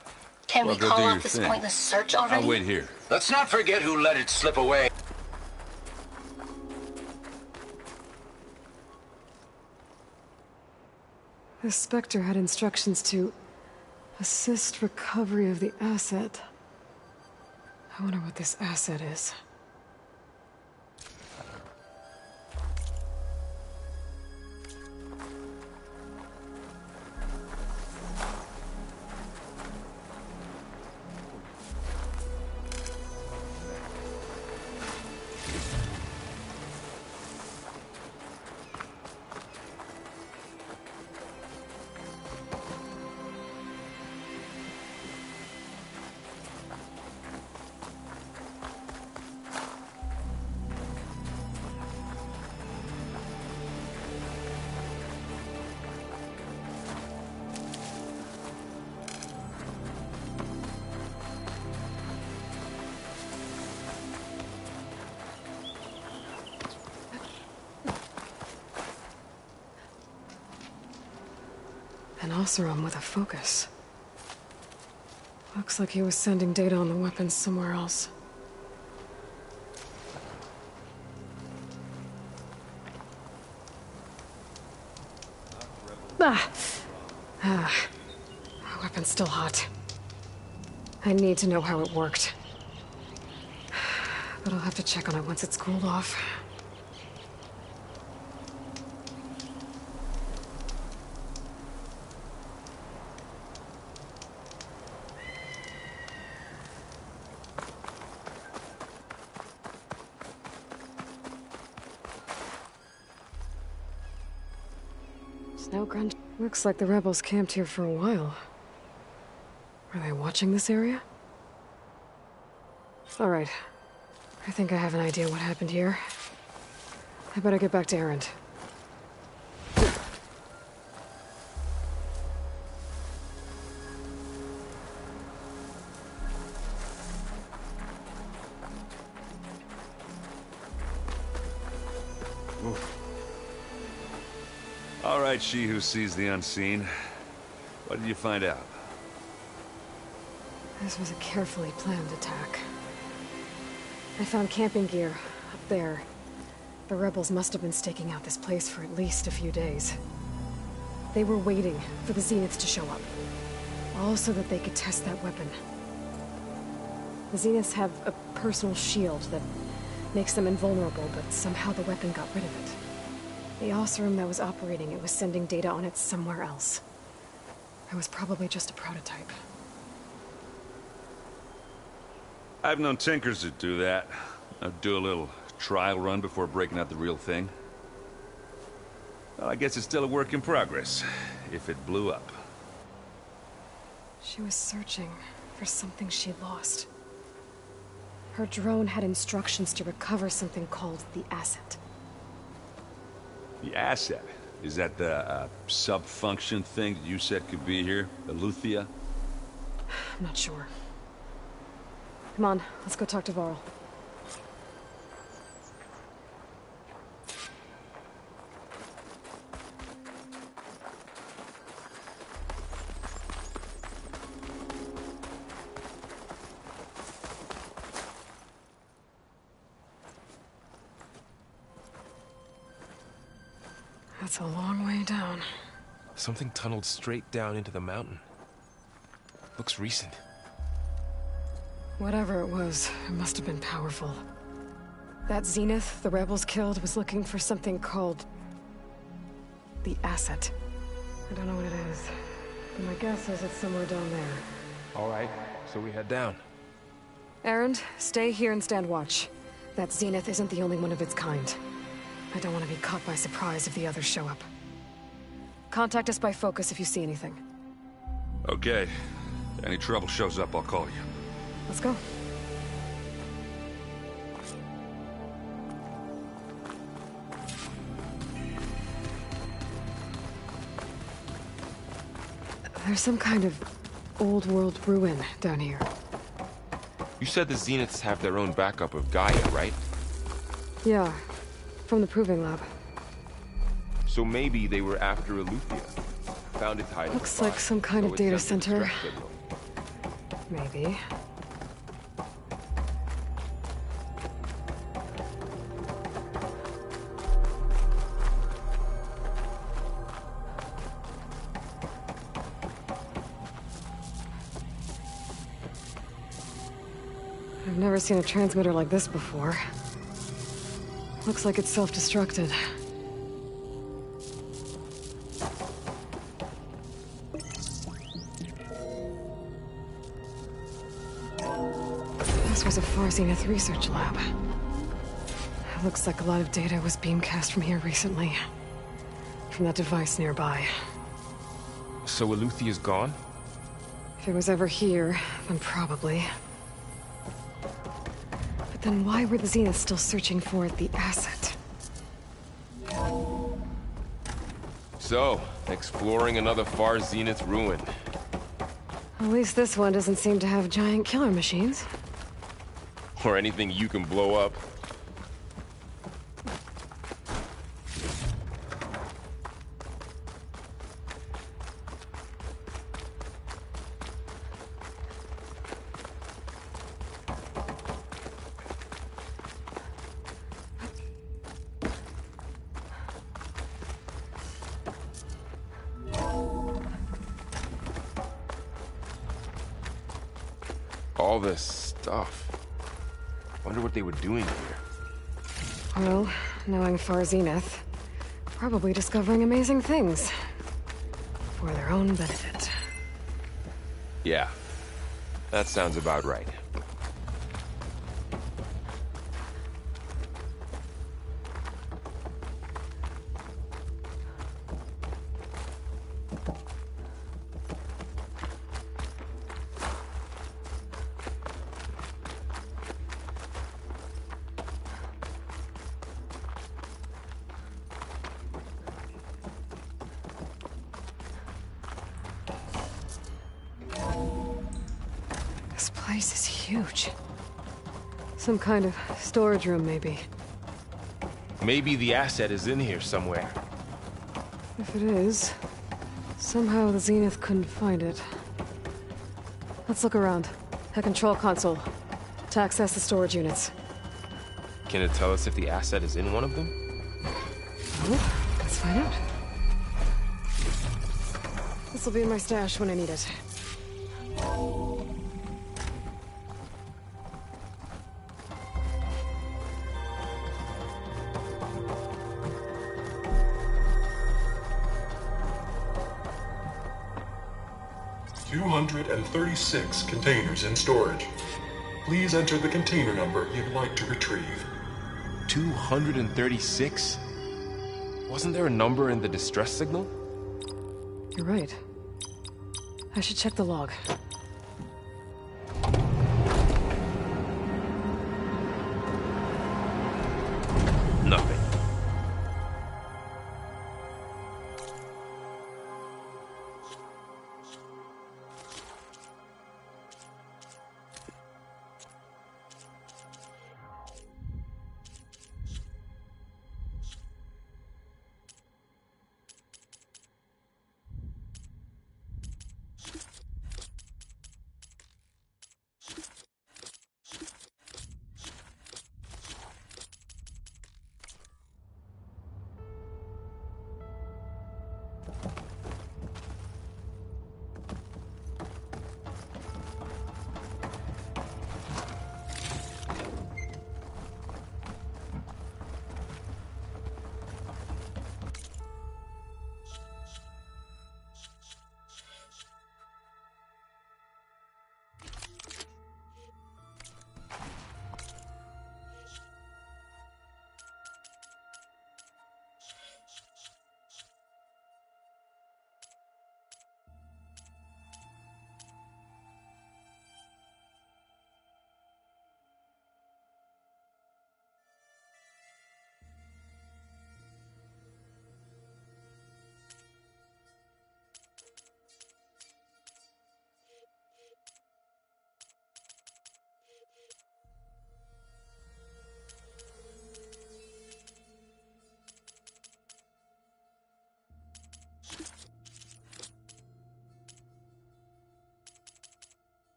Speaker 12: Can
Speaker 8: Well,
Speaker 12: we
Speaker 8: go
Speaker 12: call
Speaker 8: do
Speaker 12: off
Speaker 8: your
Speaker 12: this
Speaker 8: thing.
Speaker 12: pointless search already?
Speaker 8: I'll wait here.
Speaker 12: Let's not forget who let it slip away.
Speaker 1: The Spectre had instructions to assist recovery of the asset. I wonder what this asset is. An Oseram with a focus. Looks like he was sending data on the weapons somewhere else. The weapon's still hot. I need to know how it worked. But I'll have to check on it once it's cooled off. Snow grunge. Looks like the rebels camped here for a while. Are they watching this area? All right. I think I have an idea what happened here. I better get back to Erend.
Speaker 8: All right, she who sees the unseen. What did you find out?
Speaker 1: This was a carefully planned attack. I found camping gear up there. The rebels must have been staking out this place for at least a few days. They were waiting for the Zeniths to show up. All so that they could test that weapon. The Zeniths have a personal shield that makes them invulnerable, but somehow the weapon got rid of it. The Oseram that was operating it was sending data on it somewhere else. It was probably just a prototype.
Speaker 8: I've known tinkers that do that. I'd do a little trial run before breaking out the real thing. Well, I guess it's still a work in progress, if it blew up.
Speaker 1: She was searching for something she lost. Her drone had instructions to recover something called the asset.
Speaker 8: The asset? Is that the sub-function thing that you said could be here? The Luthia?
Speaker 1: I'm not sure. Come on, let's go talk to Varl. That's a long way down.
Speaker 6: Something tunneled straight down into the mountain. Looks recent.
Speaker 1: Whatever it was, it must have been powerful. That Zenith the rebels killed was looking for something called the asset. I don't know what it is, but my guess is it's somewhere down there.
Speaker 6: All right, so we head down.
Speaker 1: Erend, stay here and stand watch. That Zenith isn't the only one of its kind. I don't want to be caught by surprise if the others show up. Contact us by focus if you see anything.
Speaker 8: Okay. Any trouble shows up, I'll call you.
Speaker 1: Let's go. There's some kind of old world ruin down here.
Speaker 6: You said the Zeniths have their own backup of Gaia, right?
Speaker 1: Yeah, from the Proving Lab.
Speaker 6: So maybe they were after Luthia. Found its hiding
Speaker 1: Looks
Speaker 6: spot,
Speaker 1: like some kind
Speaker 6: so
Speaker 1: of
Speaker 6: it
Speaker 1: data
Speaker 6: sent a
Speaker 1: center.
Speaker 6: distress signal.
Speaker 1: Maybe. I've never seen a transmitter like this before. Looks like it's self-destructed. This was a Far Zenith research lab. It looks like a lot of data was beamcast from here recently. From that device nearby.
Speaker 6: So Eluthia's gone?
Speaker 1: If it was ever here, then probably. But then why were the Zeniths still searching for the asset?
Speaker 6: So, exploring another Far Zenith ruin.
Speaker 1: At least this one doesn't seem to have giant killer machines.
Speaker 6: Or anything you can blow up. All this stuff. Wonder what they were doing here.
Speaker 1: Well, knowing Far Zenith, probably discovering amazing things. For their own benefit.
Speaker 6: Yeah, that sounds about right.
Speaker 1: This place is huge. Some kind of storage room, maybe.
Speaker 6: Maybe the asset is in here somewhere.
Speaker 1: If it is, somehow the Zenith couldn't find it. Let's look around. A control console. To access the storage units.
Speaker 6: Can it tell us if the asset is in one of them?
Speaker 1: Well, let's find out. This'll be in my stash when I need it.
Speaker 13: 236 containers in storage. Please enter the container number you'd like to retrieve.
Speaker 6: 236? Wasn't there a number in the distress signal?
Speaker 1: You're right. I should check the log.
Speaker 6: Nothing.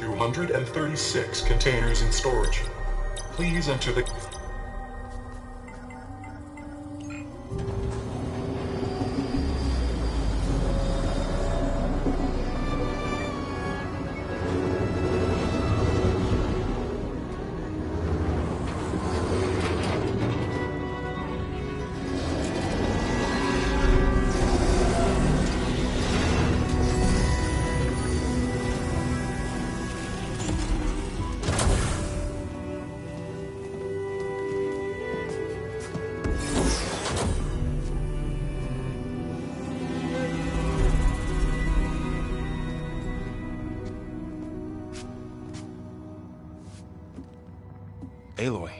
Speaker 13: 236 containers in storage. Please enter the...
Speaker 6: Aloy.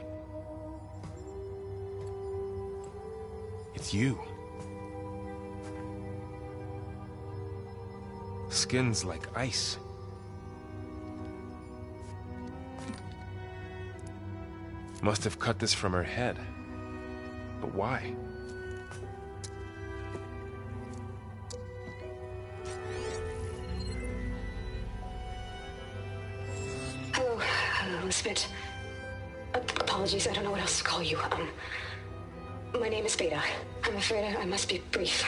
Speaker 6: It's you. Skin's like ice. Must have cut this from her head. But why?
Speaker 1: Hello, Elizabeth. Apologies, I don't know what else to call you. My name is Beta. I'm afraid I must be brief.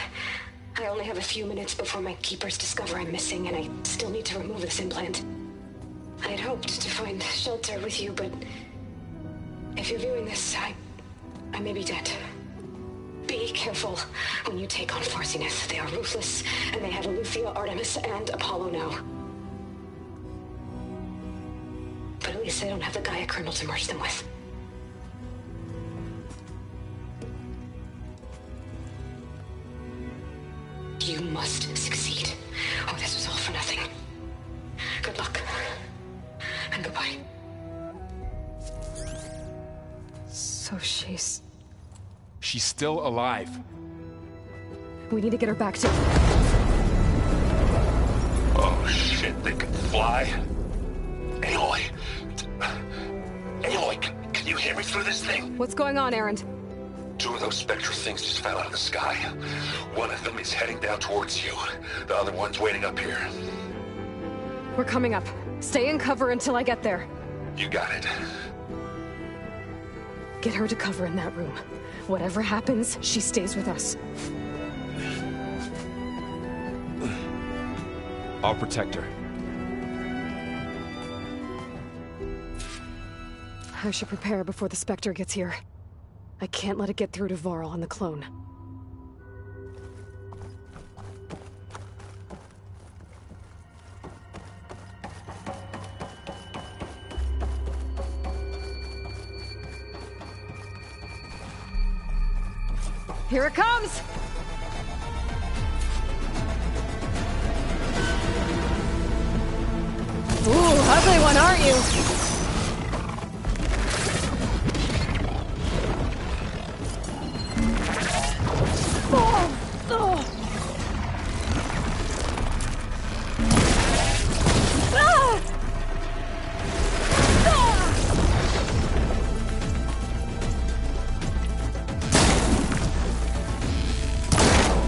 Speaker 1: I only have a few minutes before my keepers discover I'm missing, and I still need to remove this implant. I had hoped to find shelter with you, but if you're viewing this, I may be dead. Be careful when you take on Farsiness. They are ruthless, and they have Eleuthia, Artemis, and Apollo now. But at least they don't have the Gaia kernel to merge them with. You must succeed. Oh, this was all for nothing. Good luck. And goodbye. So she's
Speaker 6: still alive.
Speaker 1: We need to get her back to...
Speaker 12: Oh shit, they can fly? Aloy! Aloy, can you hear me through this thing?
Speaker 1: What's going on, Erend?
Speaker 12: 2 of those spectral things just fell out of the sky. One of them is heading down towards you. The other one's waiting up here.
Speaker 1: We're coming up. Stay in cover until I get there.
Speaker 12: You got it.
Speaker 1: Get her to cover in that room. Whatever happens, she stays with us.
Speaker 6: I'll protect her.
Speaker 1: I should prepare before the Spectre gets here. I can't let it get through to Varl and the clone. Here it comes! Ooh, ugly one, aren't you?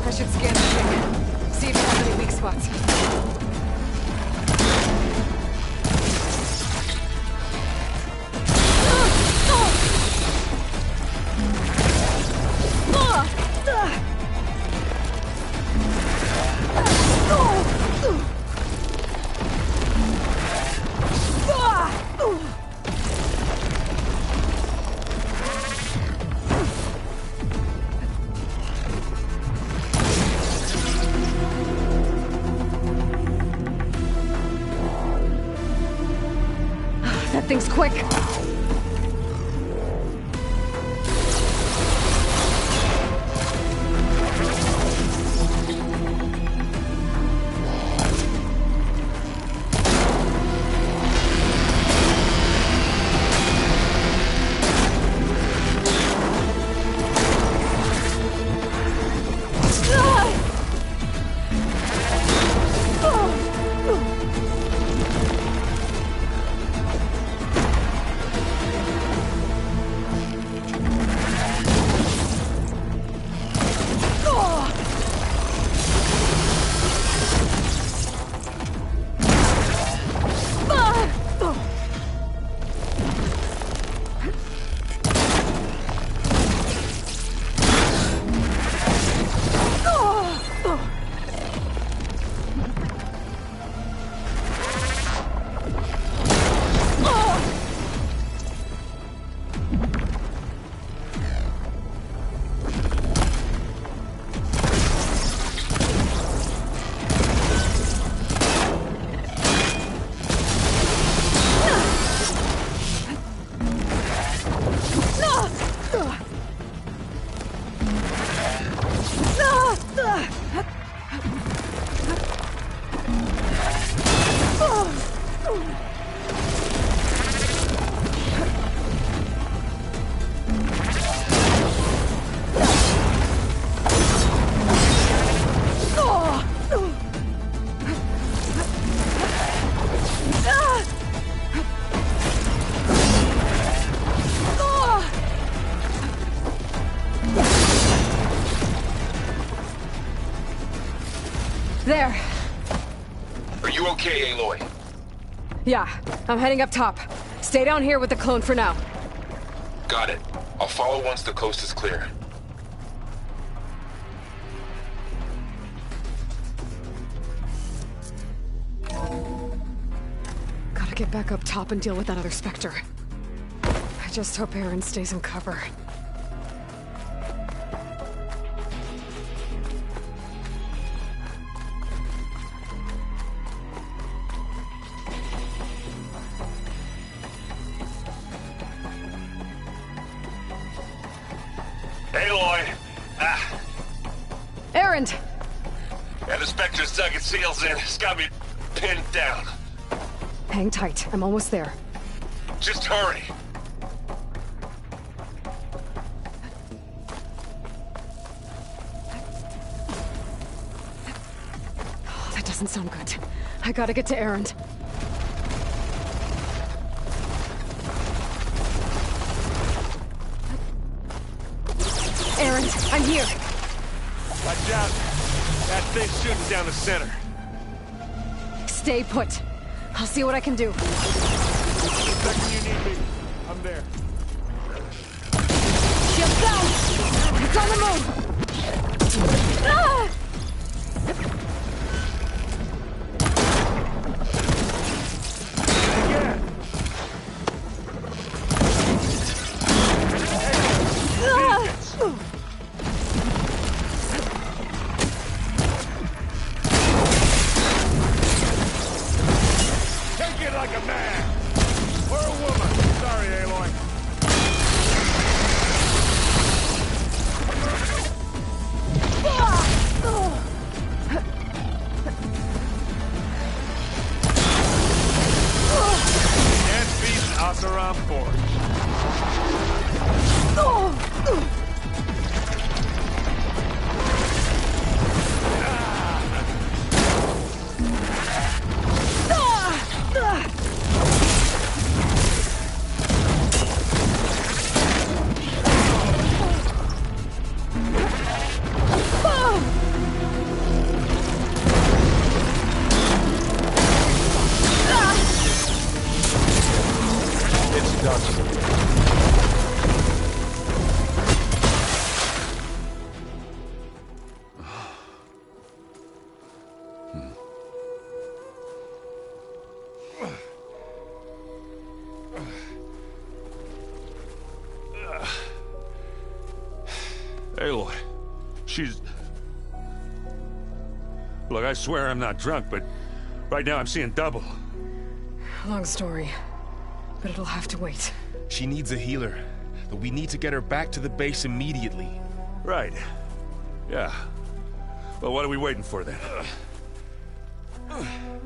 Speaker 1: I should scan the thing. See if it has any weak spots. That thing's quick.
Speaker 12: You okay, Aloy?
Speaker 1: Yeah, I'm heading up top. Stay down here with the clone for now.
Speaker 12: Got it. I'll follow once the coast is clear.
Speaker 1: Gotta get back up top and deal with that other Spectre. I just hope Aaron stays in cover.
Speaker 12: Aloy!
Speaker 1: Aaron!
Speaker 12: Yeah, the Spectre's dug its heels in. It's got me pinned down.
Speaker 1: Hang tight. I'm almost there.
Speaker 12: Just hurry.
Speaker 1: Oh, that doesn't sound good. I gotta get to Aaron. Aaron, I'm here.
Speaker 6: Watch out. That thing's shooting down the center.
Speaker 1: Stay put. I'll see what I can do.
Speaker 6: The second you need me, I'm there.
Speaker 1: Shield down! It's on the move! Ah!
Speaker 6: Again! Take it like a man! Or a woman! Sorry, Aloy. Can't beat Asaram Forge. It's done. Aloy, she's... Look, I swear I'm not drunk, but right now I'm seeing double.
Speaker 1: Long story, but it'll have to wait.
Speaker 6: She needs a healer, but we need to get her back to the base immediately. Right. Yeah. Well, what are we waiting for then?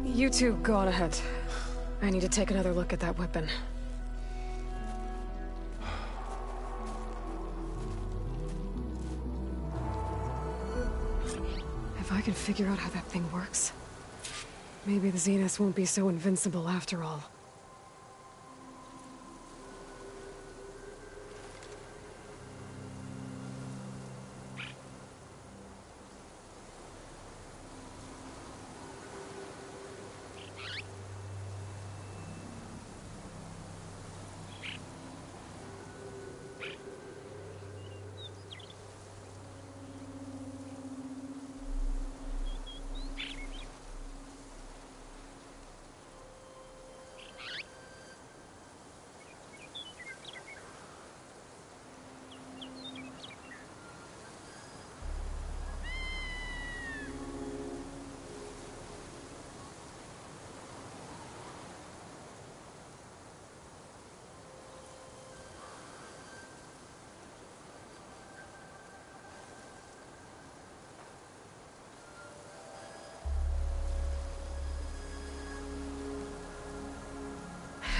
Speaker 1: You two go on ahead. I need to take another look at that weapon. If I can figure out how that thing works, maybe the Zeniths won't be so invincible after all.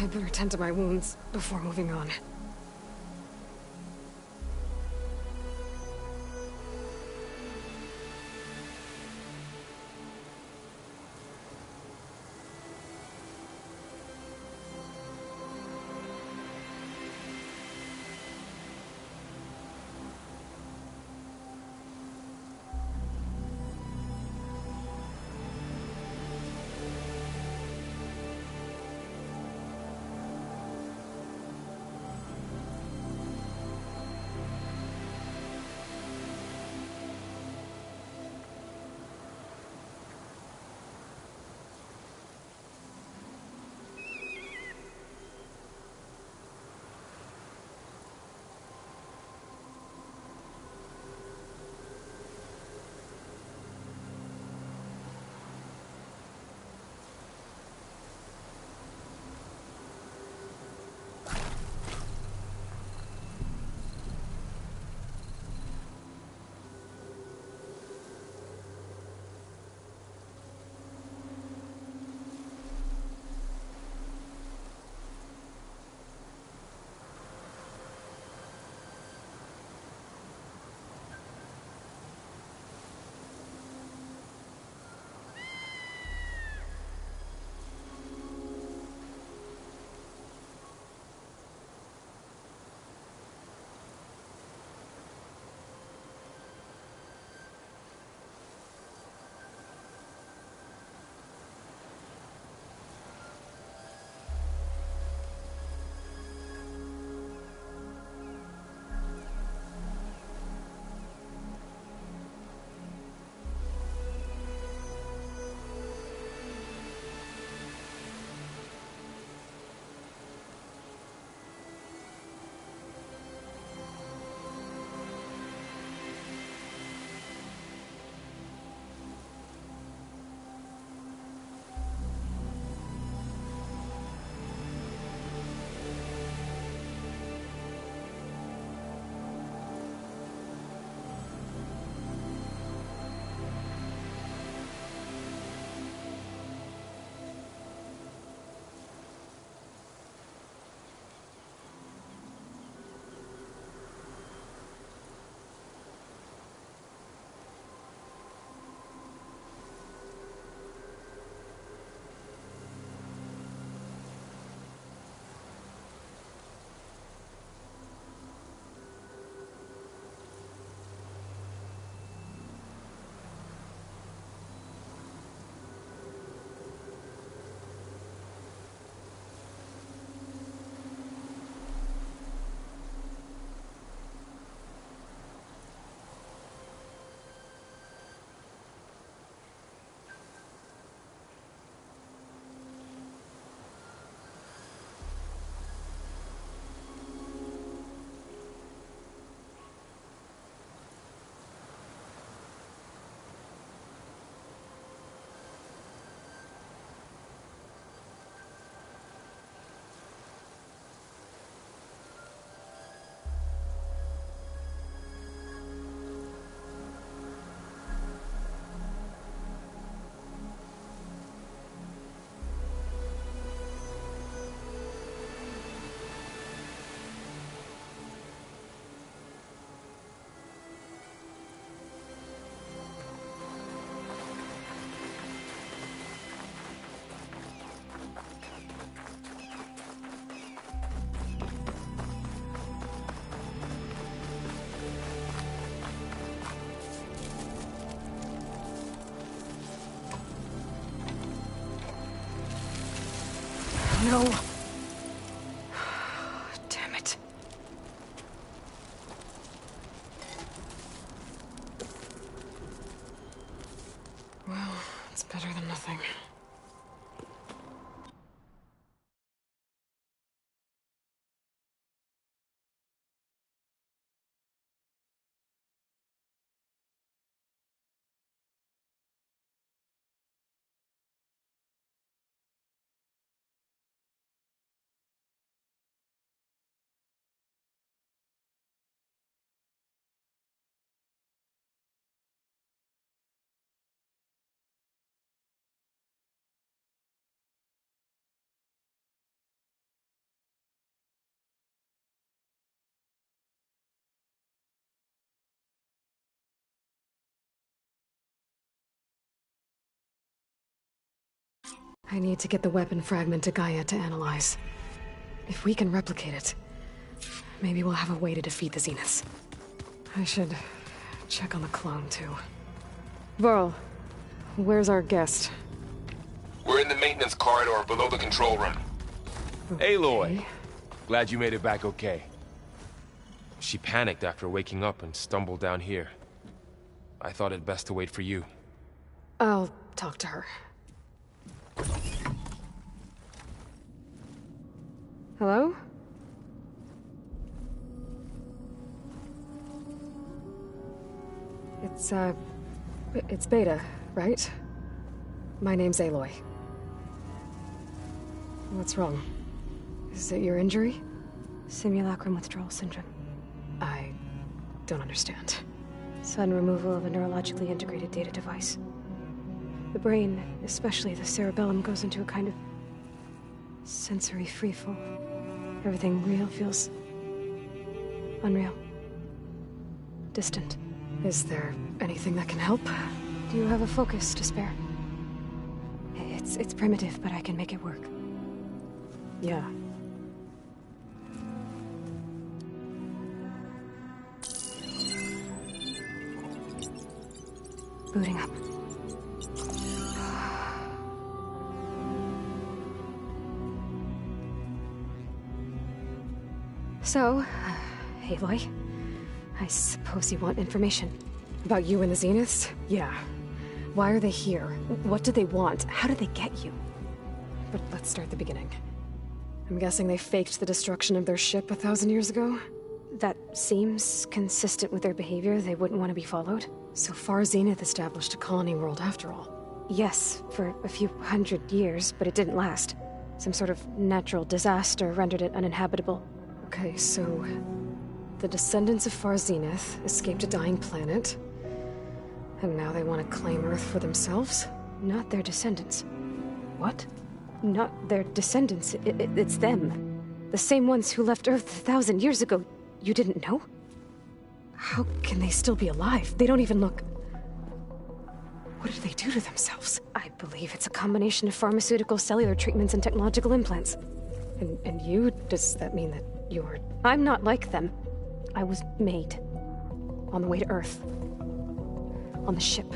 Speaker 1: I'd better tend to my wounds before moving on. No. Damn it. Well, it's better than nothing. I need to get the weapon fragment to Gaia to analyze. If we can replicate it, maybe we'll have a way to defeat the Zeniths. I should check on the clone, too. Varl, where's our guest?
Speaker 6: We're in the maintenance corridor below the control room.
Speaker 1: Okay.
Speaker 6: Aloy. Glad you made it back okay. She panicked after waking up and stumbled down here. I thought it best to wait for you.
Speaker 1: I'll talk to her. Hello? It's Beta, right? My name's Aloy. What's wrong? Is it your injury?
Speaker 14: Simulacrum withdrawal syndrome.
Speaker 1: I don't understand.
Speaker 14: Sudden removal of a neurologically integrated data device. The brain, especially the cerebellum, goes into a kind of sensory freefall. Everything real feels unreal. Distant.
Speaker 1: Is there anything that can help?
Speaker 14: Do you have a focus to spare? It's primitive, but I can make it work.
Speaker 1: Yeah.
Speaker 14: Booting up.
Speaker 1: So, Aloy, I suppose you want information. About you and the Zeniths? Yeah. Why are they here? What do they want? How did they get you? But let's start at the beginning. I'm guessing they faked the destruction of their ship 1,000 years ago?
Speaker 14: That seems consistent with their behavior. They wouldn't want to be followed.
Speaker 1: So far, Zenith established a colony world after all.
Speaker 14: Yes, for a few hundred years, but it didn't last. Some sort of natural disaster rendered it uninhabitable.
Speaker 1: Okay, so the descendants of Far Zenith escaped a dying planet, and now they want to claim Earth for themselves?
Speaker 14: Not their descendants.
Speaker 1: What?
Speaker 14: Not their descendants. It's them. The same ones who left Earth 1,000 years ago. You didn't know?
Speaker 1: How can they still be alive? They don't even look... What did they do to themselves?
Speaker 14: I believe it's a combination of pharmaceutical, cellular treatments, and technological implants.
Speaker 1: And you? Does that mean that you're...
Speaker 14: I'm not like them. I was made.
Speaker 1: On the way to Earth.
Speaker 14: On the ship.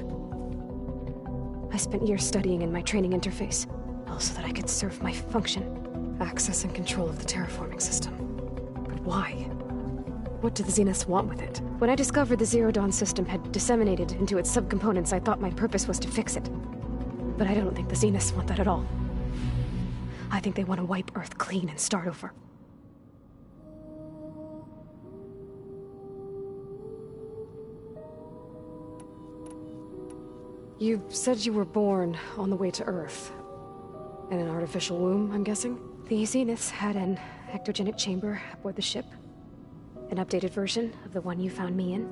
Speaker 14: I spent years studying in my training interface, all so that I could serve my function.
Speaker 1: Access and control of the terraforming system. But why? What do the Zeniths want with it?
Speaker 14: When I discovered the Zero Dawn system had disseminated into its subcomponents, I thought my purpose was to fix it. But I don't think the Zeniths want that at all. I think they want to wipe Earth clean and start over.
Speaker 1: You said you were born on the way to Earth. In an artificial womb, I'm guessing?
Speaker 14: The Zeniths had an ectogenic chamber aboard the ship. An updated version of the one you found me in.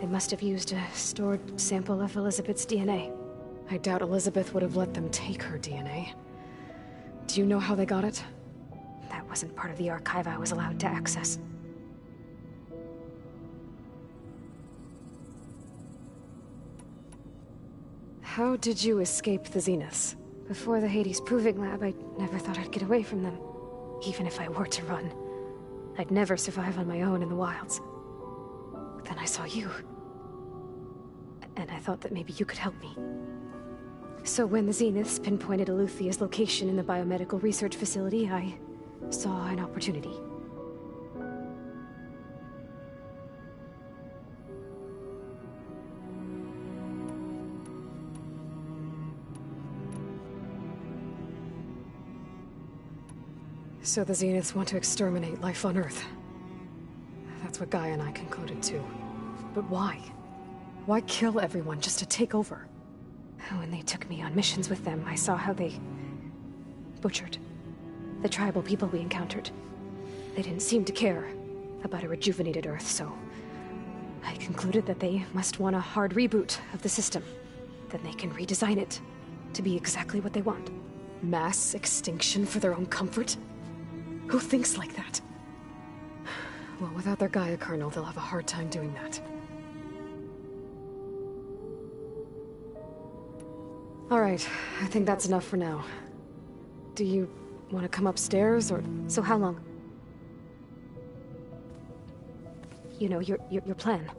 Speaker 14: They must have used a stored sample of Elizabeth's DNA.
Speaker 1: I doubt Elizabeth would have let them take her DNA. Do you know how they got it?
Speaker 14: That wasn't part of the archive I was allowed to access.
Speaker 1: How did you escape the Zeniths?
Speaker 14: Before the Hades Proving Lab, I never thought I'd get away from them. Even if I were to run. I'd never survive on my own in the wilds. Then I saw you. And I thought that maybe you could help me. So when the Zeniths pinpointed Aluthia's location in the biomedical research facility, I saw an opportunity.
Speaker 1: So the Zeniths want to exterminate life on Earth. That's what Gaia and I concluded too. But why? Why kill everyone just to take over?
Speaker 14: When they took me on missions with them, I saw how they butchered the tribal people we encountered. They didn't seem to care about a rejuvenated Earth, so I concluded that they must want a hard reboot of the system. Then they can redesign it to be exactly what they want.
Speaker 1: Mass extinction for their own comfort? Who thinks like that? Well, without their Gaia kernel, they'll have a hard time doing that. Alright, I think that's enough for now. Do you want to come upstairs, or...?
Speaker 14: So how long? You know, your plan.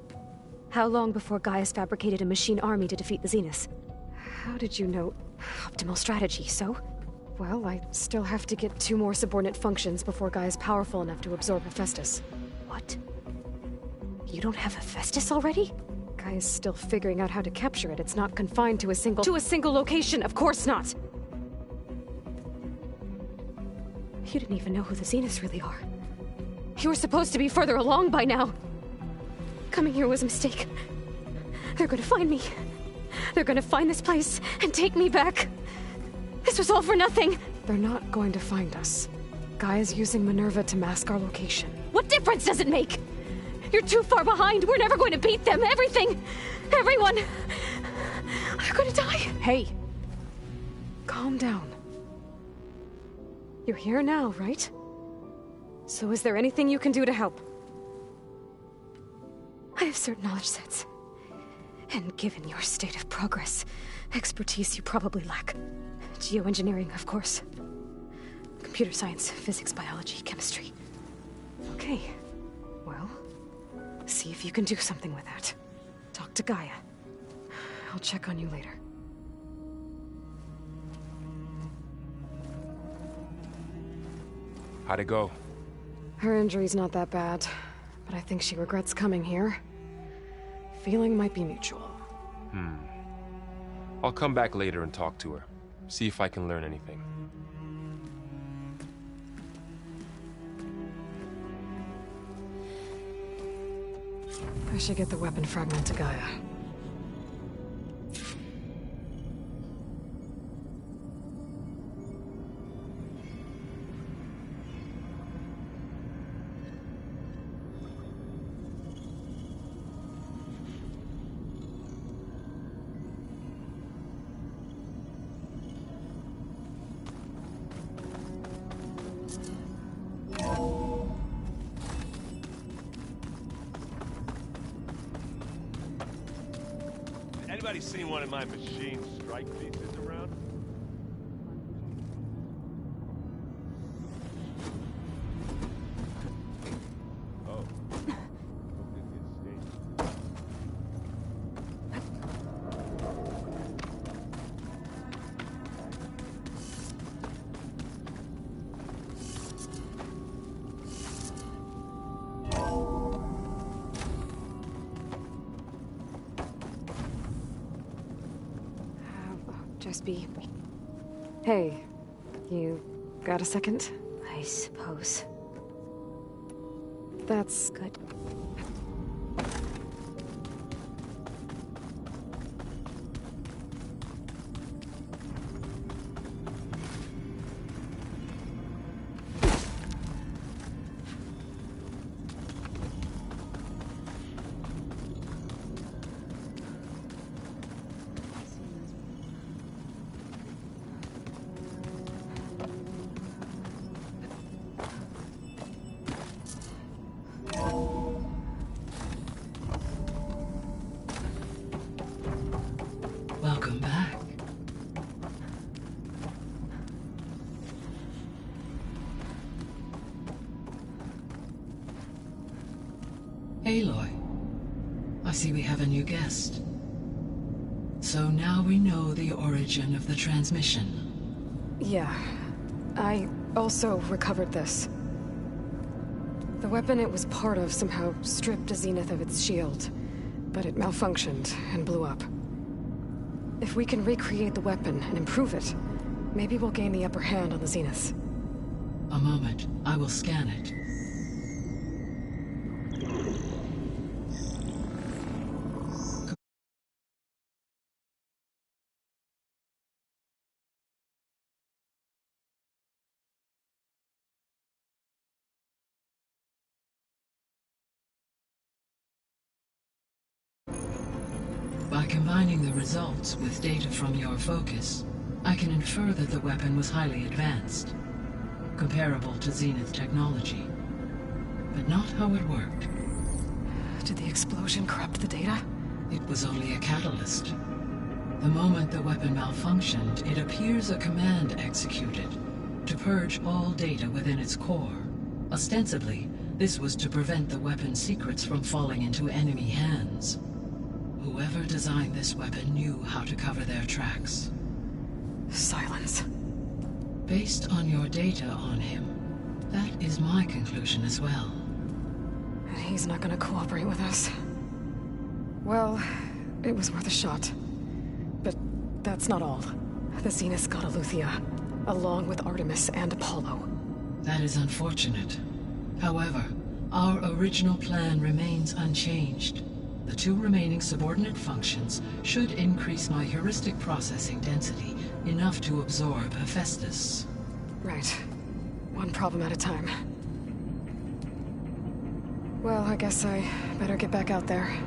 Speaker 14: How long before Gaia's fabricated a machine army to defeat the Zeniths?
Speaker 1: How did you know?
Speaker 14: Optimal strategy, so?
Speaker 1: Well, I still have to get 2 more subordinate functions before Gaia's powerful enough to absorb Hephaestus.
Speaker 14: What? You don't have Hephaestus already?
Speaker 1: Gaia's still figuring out how to capture it. It's not confined to a single location, of course not!
Speaker 14: You didn't even know who the Zeniths really are. You were supposed to be further along by now. Coming here was a mistake. They're gonna find me. They're gonna find this place and take me back. This was all for nothing.
Speaker 1: They're not going to find us. Gaia's using Minerva to mask our location.
Speaker 14: What difference does it make? You're too far behind. We're never going to beat them. Everything, everyone, are gonna die.
Speaker 1: Hey, calm down. You're here now, right? So is there anything you can do to help?
Speaker 14: I have certain knowledge sets. And given your state of progress, expertise you probably lack. Geoengineering, of course. Computer science, physics, biology, chemistry.
Speaker 1: Okay. Well, see if you can do something with that. Talk to Gaia. I'll check on you later.
Speaker 6: How'd it go?
Speaker 1: Her injury's not that bad, but I think she regrets coming here. Feeling might be mutual.
Speaker 6: I'll come back later and talk to her. See if I can learn anything.
Speaker 1: I should get the weapon fragment to Gaia.
Speaker 10: Anybody seen one of my machine strike pieces around? Oh.
Speaker 1: Just be... Hey, you got a second?
Speaker 14: I suppose.
Speaker 1: That's
Speaker 14: good.
Speaker 11: Welcome back. Aloy, I see we have a new guest. So now we know the origin of the transmission.
Speaker 1: Yeah. I also recovered this. The weapon it was part of somehow stripped Zenith of its shield, but it malfunctioned and blew up. If we can recreate the weapon and improve it, maybe we'll gain the upper hand on the Zeniths.
Speaker 11: A moment. I will scan it. By combining the results with data from your focus, I can infer that the weapon was highly advanced, comparable to Zenith technology, but not how it worked.
Speaker 1: Did the explosion corrupt the data?
Speaker 11: It was only a catalyst. The moment the weapon malfunctioned, it appears a command executed to purge all data within its core. Ostensibly, this was to prevent the weapon's secrets from falling into enemy hands. Whoever designed this weapon knew how to cover their tracks.
Speaker 1: Silence.
Speaker 11: Based on your data on him, that is my conclusion as well.
Speaker 1: And he's not gonna cooperate with us. Well, it was worth a shot. But that's not all. The Zeniths got Aletheia, along with Artemis and Apollo.
Speaker 11: That is unfortunate. However, our original plan remains unchanged. The 2 remaining subordinate functions should increase my heuristic processing density enough to absorb Hephaestus.
Speaker 1: Right. One problem at a time. Well, I guess I better get back out there.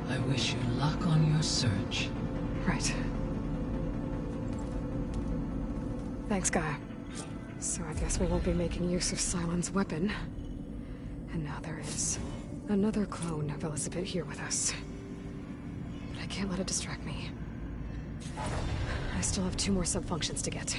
Speaker 11: I wish you luck on your search.
Speaker 1: Right. Thanks, Gaia. So I guess we won't be making use of Cylon's weapon. And now there is another clone of Elizabeth here with us. But I can't let it distract me. I still have 2 more sub-functions to get.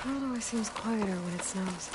Speaker 1: World always seems quieter when it snows.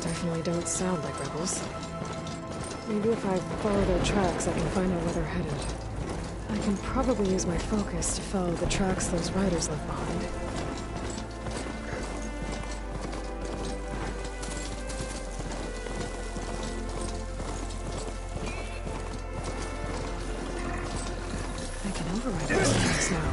Speaker 1: Definitely don't sound like rebels. Maybe if I follow their tracks, I can find out where they're headed. I can probably use my focus to follow the tracks those riders left behind. I can override those tracks now.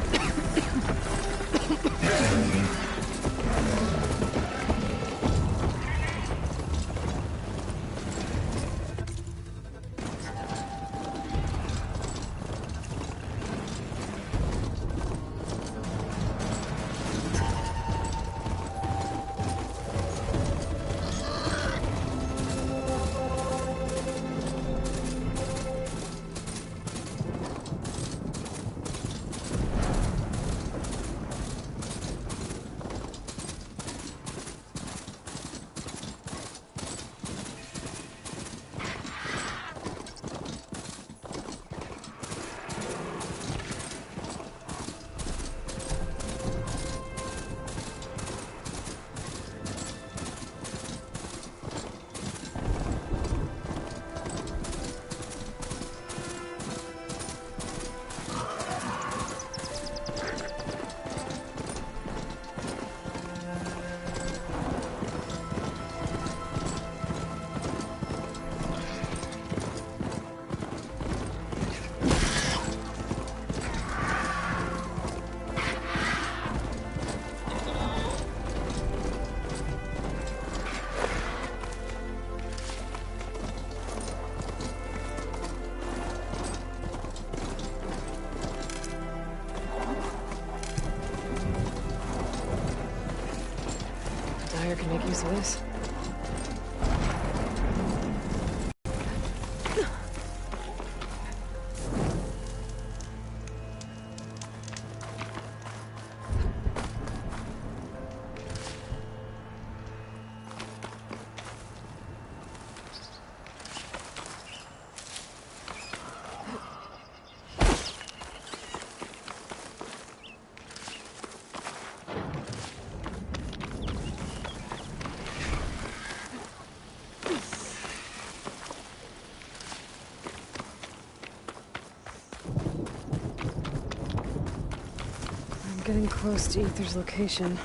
Speaker 1: Dyer can make use of this. Getting close to Ether's location.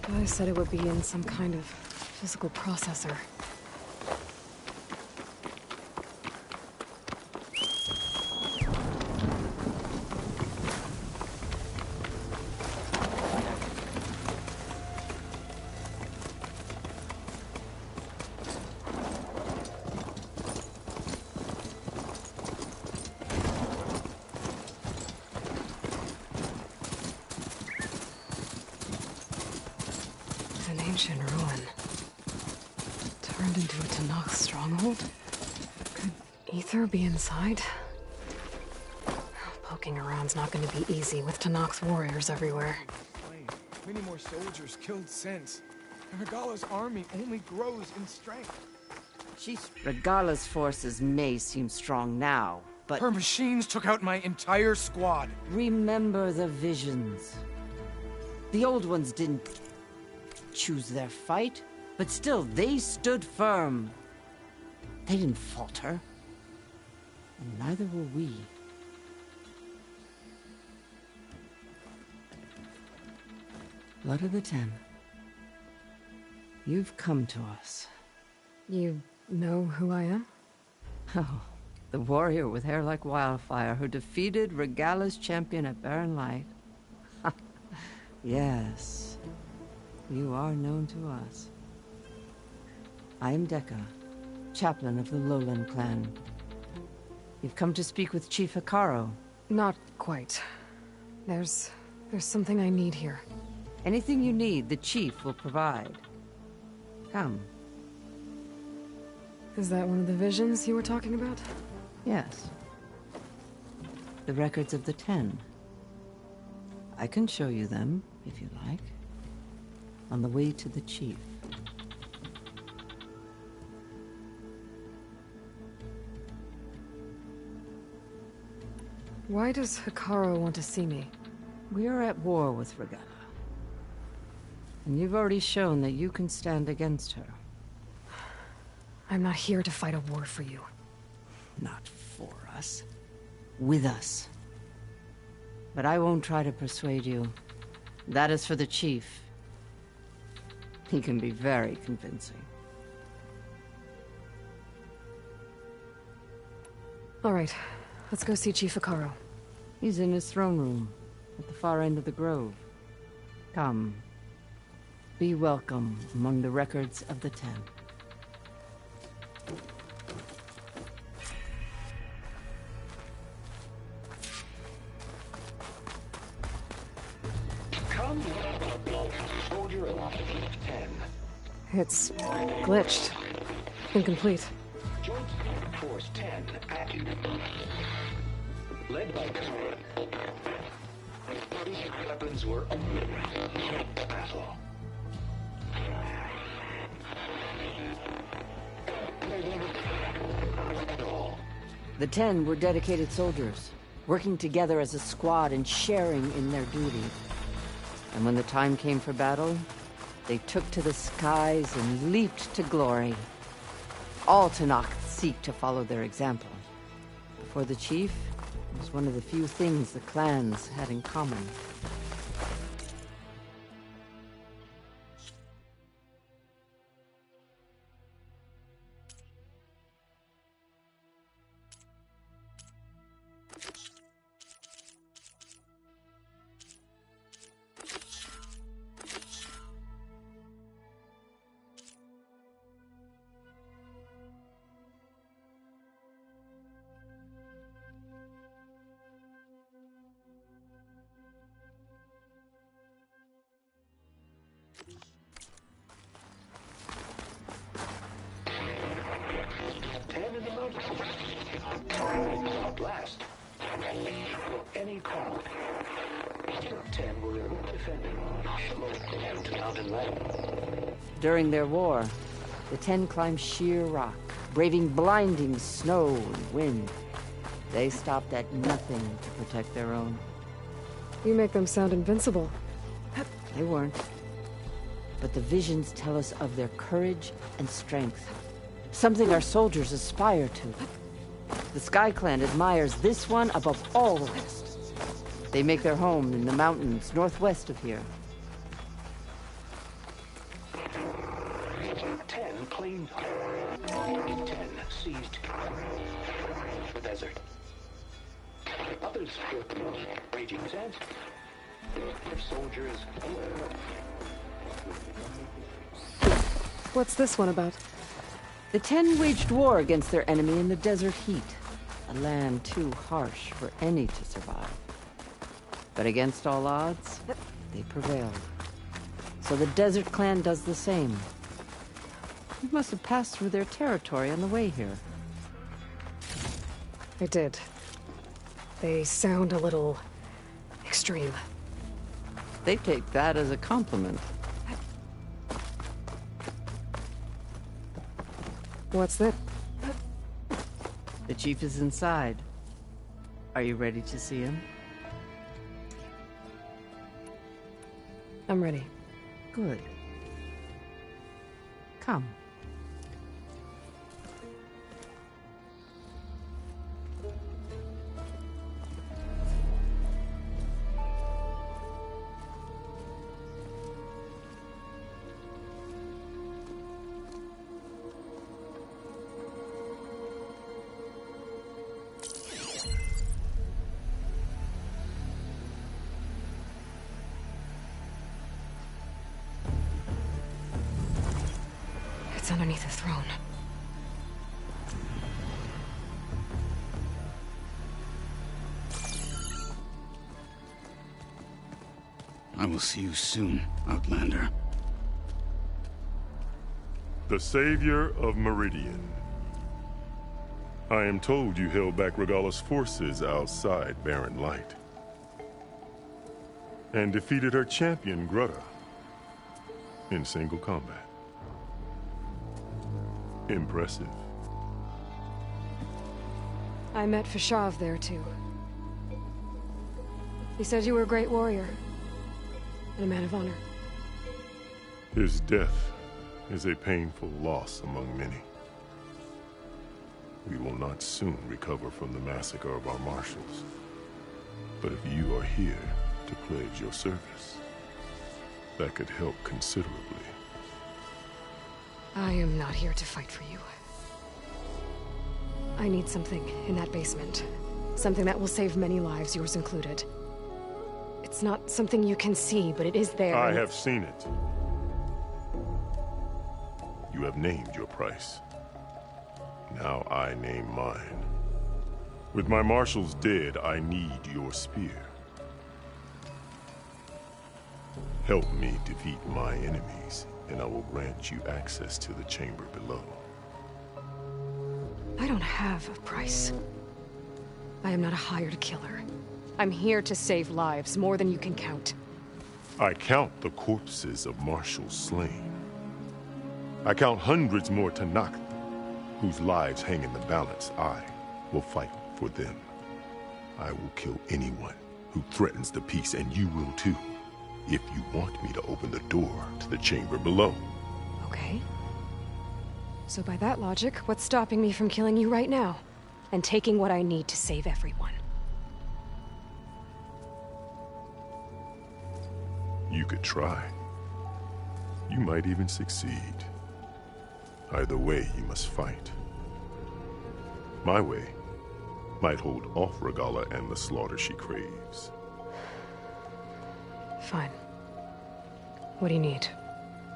Speaker 1: Guy said it would be in some kind of physical processor. An ancient ruin. Turned into a Tanakh stronghold? Could Ether be inside? I'll poke Walking around's not gonna be easy with Tanak's warriors everywhere.
Speaker 15: Many more soldiers killed since. And Regala's army only grows in strength.
Speaker 16: Regala's forces may seem strong now, but...
Speaker 15: Her machines took out my entire squad.
Speaker 16: Remember the visions. The old ones didn't choose their fight, but still, they stood firm. They didn't falter. And neither will we. Blood of the Ten. You've come to us.
Speaker 1: You know who I am?
Speaker 16: Oh, the warrior with hair like wildfire who defeated Regala's champion at Barren Light. Yes, you are known to us. I am Dekka, chaplain of the Lowland clan. You've come to speak with Chief Hikaru.
Speaker 1: Not quite. There's something I need here.
Speaker 16: Anything you need, the chief will provide. Come.
Speaker 1: Is that one of the visions you were talking about?
Speaker 16: Yes. The records of the 10. I can show you them, if you like. On the way to the chief.
Speaker 1: Why does Hikaru want to see me?
Speaker 16: We are at war with Regala. And you've already shown that you can stand against her.
Speaker 1: I'm not here to fight a war for you.
Speaker 16: Not for us. With us. But I won't try to persuade you. That is for the chief. He can be very convincing.
Speaker 1: All right, let's go see Chief Hikaru.
Speaker 16: He's in his throne room, at the far end of the grove. Come. Be welcome among the records of the 10.
Speaker 12: Come, soldier of 10.
Speaker 1: It's glitched. Incomplete.
Speaker 12: Joint Force 10 active. Led by these weapons were battle.
Speaker 16: The 10 were dedicated soldiers, working together as a squad and sharing in their duty. And when the time came for battle, they took to the skies and leaped to glory. All Tanak seek to follow their example. Before the chief, it was one of the few things the clans had in common.
Speaker 12: Blast. Any crowd. 10 were defending to mountain land.
Speaker 16: During their war, the 10 climbed sheer rock, braving blinding snow and wind. They stopped at nothing to protect their own.
Speaker 1: You make them sound invincible.
Speaker 16: They weren't. But the visions tell us of their courage and strength. Something our soldiers aspire to. The Sky Clan admires this one above all the rest. They make their home in the mountains northwest of here.
Speaker 12: 10 claimed. 10 seized the desert. Others fought the raging sands. Their soldiers.
Speaker 1: What's this one about?
Speaker 16: The 10 waged war against their enemy in the desert heat. A land too harsh for any to survive. But against all odds, they prevailed. So the Desert Clan does the same. You must have passed through their territory on the way here.
Speaker 1: I did. They sound a little extreme.
Speaker 16: They take that as a compliment.
Speaker 1: What's that?
Speaker 16: The chief is inside. Are you ready to see him?
Speaker 1: I'm ready.
Speaker 16: Good. Come.
Speaker 1: It's underneath the throne.
Speaker 17: I will see you soon, Outlander.
Speaker 18: The Savior of Meridian. I am told you held back Regalla's forces outside Barren Light. And defeated her champion, Grutta, in single combat. Impressive.
Speaker 1: I met Fashav there, too. He said you were a great warrior. And a man of honor.
Speaker 18: His death is a painful loss among many. We will not soon recover from the massacre of our marshals. But if you are here to pledge your service, that could help considerably.
Speaker 1: I am not here to fight for you. I need something in that basement. Something that will save many lives, yours included. It's not something you can see, but it is there.
Speaker 18: I have seen it. You have named your price. Now I name mine. With my marshals dead, I need your spear. Help me defeat my enemies, and I will grant you access to the chamber below.
Speaker 1: I don't have a price. I am not a hired killer. I'm here to save lives, more than you can count.
Speaker 18: I count the corpses of marshals slain. I count hundreds more Tanakh, whose lives hang in the balance. I will fight for them. I will kill anyone who threatens the peace, and you will too, if you want me to open the door to the chamber below.
Speaker 1: Okay. So by that logic, what's stopping me from killing you right now? And taking what I need to save everyone?
Speaker 18: You could try. You might even succeed. Either way, you must fight. My way might hold off Regalla and the slaughter she craves.
Speaker 1: Fine. What do you need?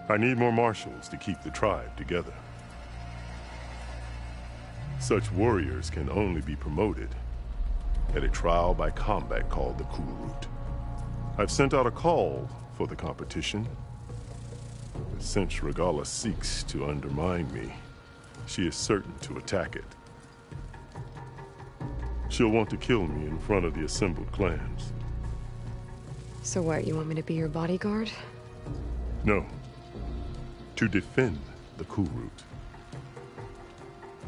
Speaker 18: I need more marshals to keep the tribe together. Such warriors can only be promoted at a trial by combat called the Kulrut. I've sent out a call for the competition. But since Regalla seeks to undermine me, she is certain to attack it. She'll want to kill me in front of the assembled clans.
Speaker 1: So what, you want me to be your bodyguard?
Speaker 18: No. To defend the Kulrut.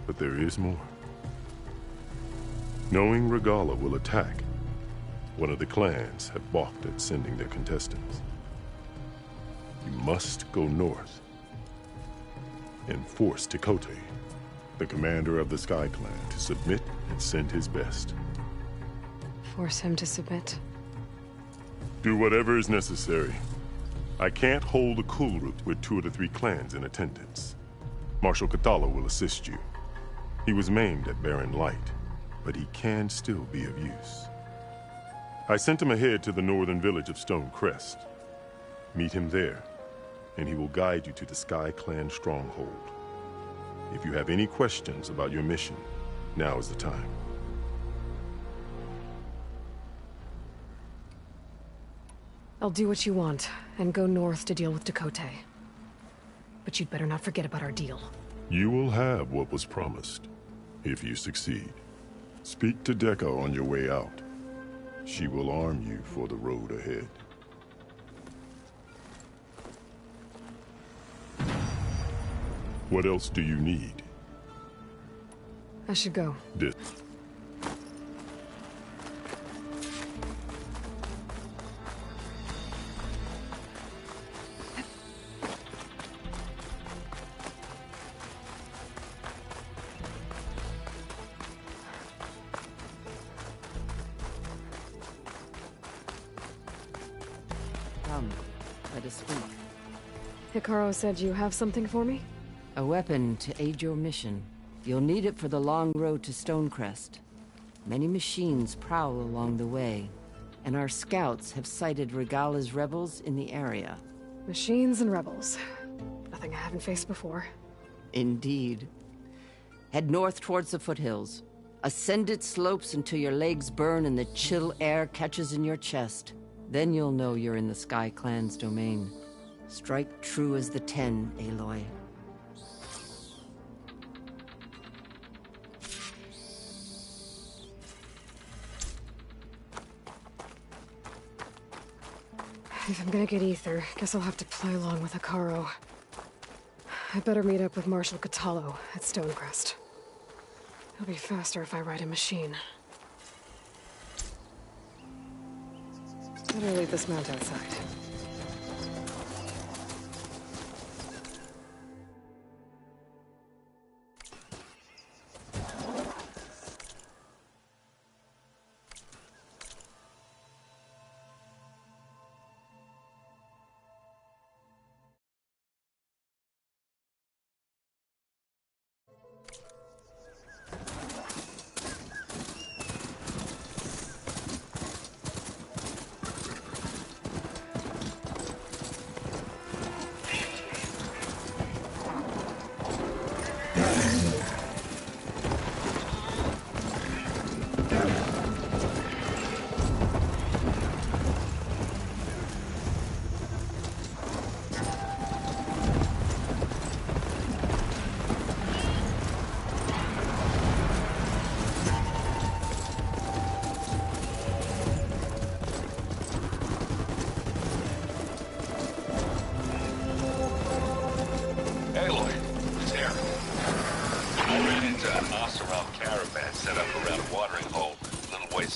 Speaker 18: But there is more. Knowing Regalla will attack, one of the clans have balked at sending their contestants. You must go north and force Tekote, the commander of the Sky Clan, to submit and send his best.
Speaker 1: Force him to submit?
Speaker 18: Do whatever is necessary. I can't hold a Kulrut with 2 of the 3 clans in attendance. Marshal Kathala will assist you. He was maimed at Barren Light, but he can still be of use. I sent him ahead to the northern village of Stone Crest. Meet him there, and he will guide you to the Sky Clan stronghold. If you have any questions about your mission, now is the time.
Speaker 1: I'll do what you want, and go north to deal with Tekote. But you'd better not forget about our deal.
Speaker 18: You will have what was promised, if you succeed. Speak to Deco on your way out. She will arm you for the road ahead. What else do you need?
Speaker 1: I should go.
Speaker 18: This.
Speaker 16: Come, let us speak.
Speaker 1: Hikaru said you have something for me?
Speaker 16: A weapon to aid your mission. You'll need it for the long road to Stonecrest. Many machines prowl along the way, and our scouts have sighted Regala's rebels in the area.
Speaker 1: Machines and rebels. Nothing I haven't faced before.
Speaker 16: Indeed. Head north towards the foothills. Ascend its slopes until your legs burn and the chill air catches in your chest. Then you'll know you're in the Sky Clan's domain. Strike true as the 10, Aloy.
Speaker 1: If I'm gonna get ether, guess I'll have to play along with Hikaru. I better meet up with Marshal Catallo at Stonecrest. It'll be faster if I ride a machine. Better leave this mount outside.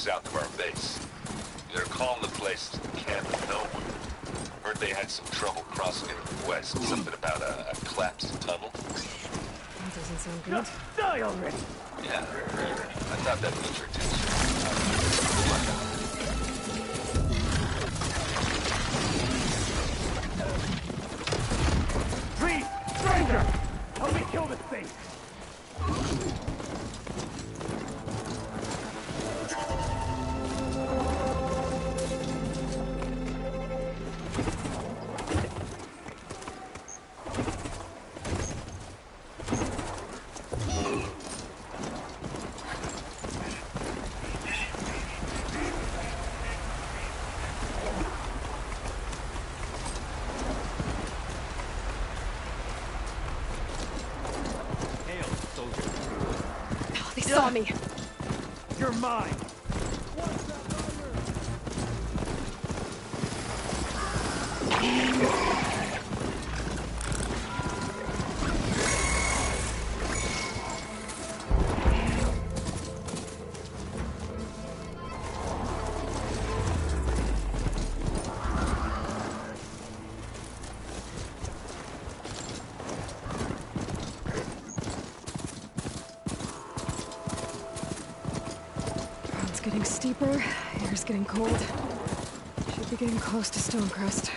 Speaker 12: south of our base. They're calling the place Camp Nowhere. Heard they had some trouble crossing it from the west. Something about a collapsed tunnel.
Speaker 1: That doesn't sound good.
Speaker 15: Die already!
Speaker 12: Yeah, I thought that was your attention.
Speaker 15: Please, stranger! Help me kill this thing!
Speaker 1: They saw me.
Speaker 15: You're mine.
Speaker 1: Ground's getting steeper, air's getting cold. Should be getting close to Stonecrest.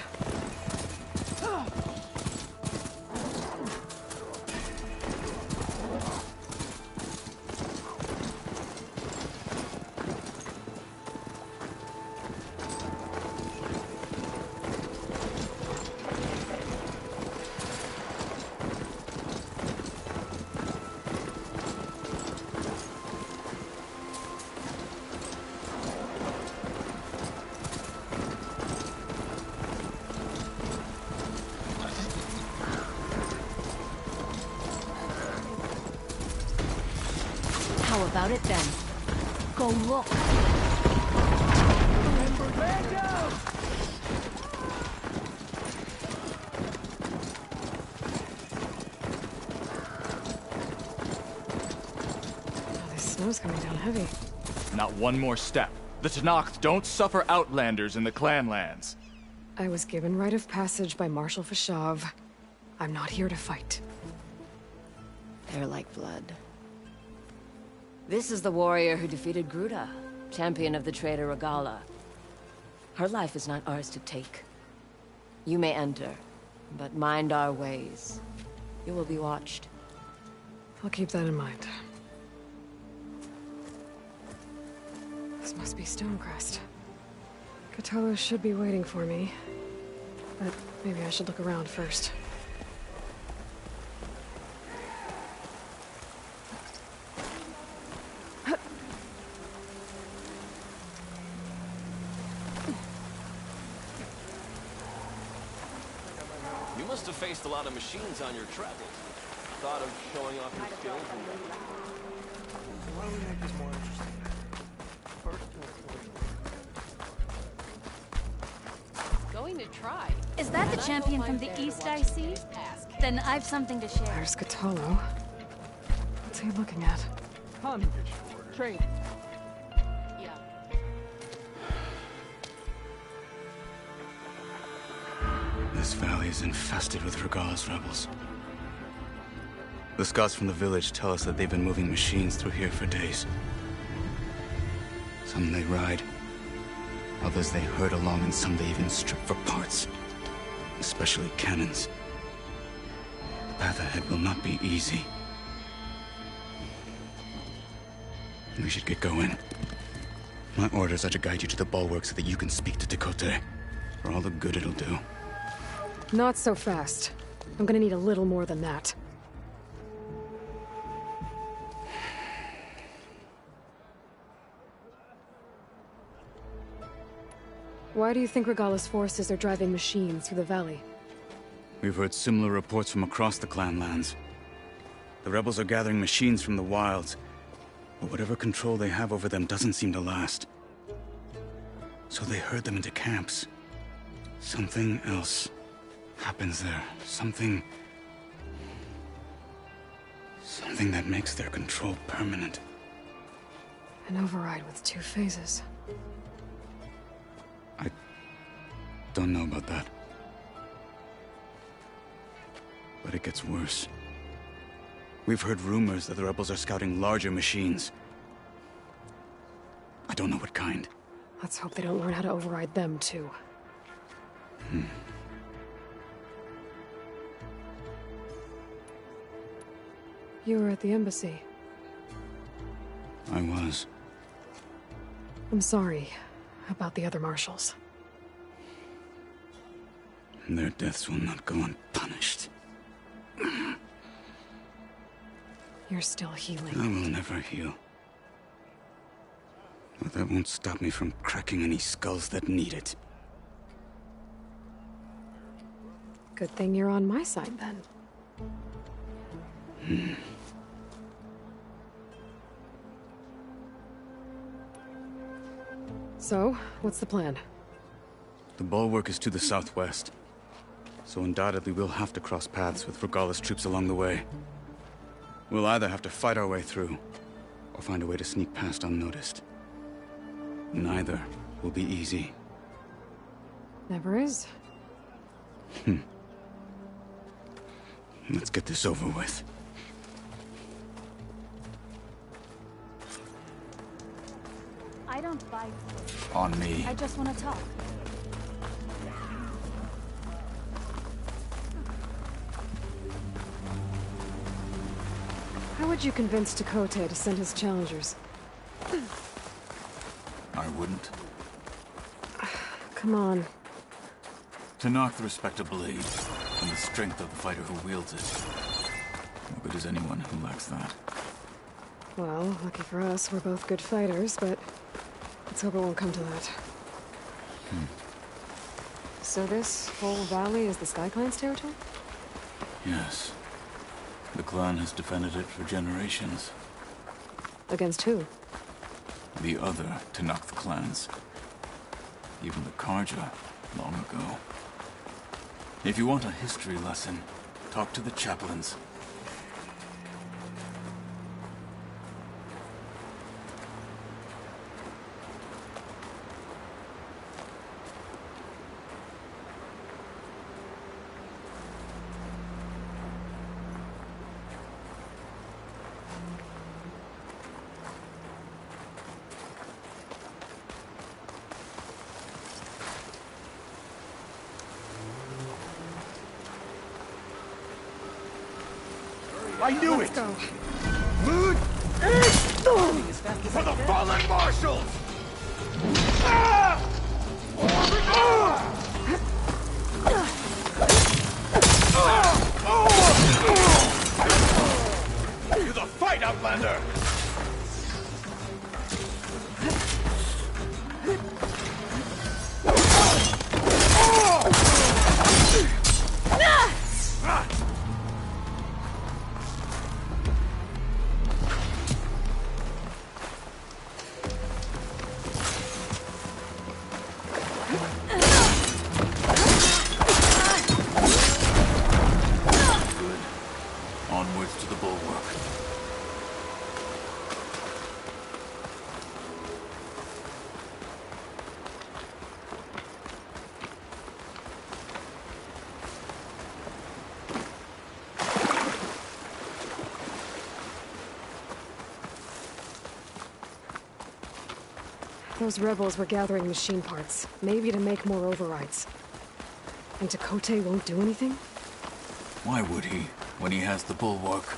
Speaker 19: How about it then? Go look.
Speaker 1: is coming down heavy.
Speaker 3: Not one more step. The Tenakth don't suffer outlanders in the clan lands.
Speaker 1: I was given rite of passage by Marshal Fashav. I'm not here to fight.
Speaker 16: They're like blood. This is the warrior who defeated Gruda, champion of the traitor Regala. Her life is not ours to take. You may enter, but mind our ways. You will be watched.
Speaker 1: I'll keep that in mind. This must be Stonecrest. Cthulhu should be waiting for me, but maybe I should look around first.
Speaker 2: You must have faced a lot of machines on your travels. Thought of showing off your skills and...
Speaker 15: Why don't we make this more interesting?
Speaker 19: Going to try. Is that the champion from the east I see? Then I've something to share.
Speaker 1: There's Cthulhu. What's he looking at?
Speaker 15: Come, trade.
Speaker 19: Yeah.
Speaker 17: This valley is infested with Regala's rebels. The scouts from the village tell us that they've been moving machines through here for days. Some they ride, others they herd along, and some they even strip for parts. Especially cannons. The path ahead will not be easy. We should get going. My orders are to guide you to the bulwark so that you can speak to Tekote. For all the good it'll do.
Speaker 1: Not so fast. I'm gonna need a little more than that. Why do you think Regala's forces are driving machines through the valley?
Speaker 17: We've heard similar reports from across the clan lands. The rebels are gathering machines from the wilds, but whatever control they have over them doesn't seem to last. So they herd them into camps. Something else happens there. Something that makes their control permanent.
Speaker 1: An override with 2 phases.
Speaker 17: I don't know about that. But it gets worse. We've heard rumors that the rebels are scouting larger machines. I don't know what kind.
Speaker 1: Let's hope they don't learn how to override them, too. You were at the embassy.
Speaker 17: I was.
Speaker 1: I'm sorry about the other marshals.
Speaker 17: Their deaths will not go unpunished.
Speaker 1: You're still healing.
Speaker 17: I will never heal. But that won't stop me from cracking any skulls that need it.
Speaker 1: Good thing you're on my side, then. So, what's the plan?
Speaker 17: The bulwark is to the southwest. So undoubtedly we'll have to cross paths with Regala's troops along the way. We'll either have to fight our way through, or find a way to sneak past unnoticed. Neither will be easy.
Speaker 1: Never is.
Speaker 17: Let's get this over with.
Speaker 19: I don't bite.
Speaker 17: On me.
Speaker 19: I just want to talk.
Speaker 1: How would you convince Tekote to send his challengers?
Speaker 17: I wouldn't.
Speaker 1: Come on.
Speaker 17: To knock the respect of blade, and the strength of the fighter who wields it. No good is anyone who lacks that.
Speaker 1: Well, lucky for us, we're both good fighters, but let's hope it won't come to that. So this whole valley is the Sky Clan's territory?
Speaker 17: Yes. The clan has defended it for generations.
Speaker 1: Against who?
Speaker 17: The other Tenakth clans. Even the Karja, long ago. If you want a history lesson, talk to the chaplains.
Speaker 3: I knew
Speaker 1: Let's
Speaker 3: it!
Speaker 1: Go.
Speaker 3: Mood for the fallen marshals! To the fight, Outlander!
Speaker 20: Onwards to the bulwark.
Speaker 1: Those rebels were gathering machine parts, maybe to make more overrides. And Chakotay won't do anything?
Speaker 20: Why would he, when he has the bulwark?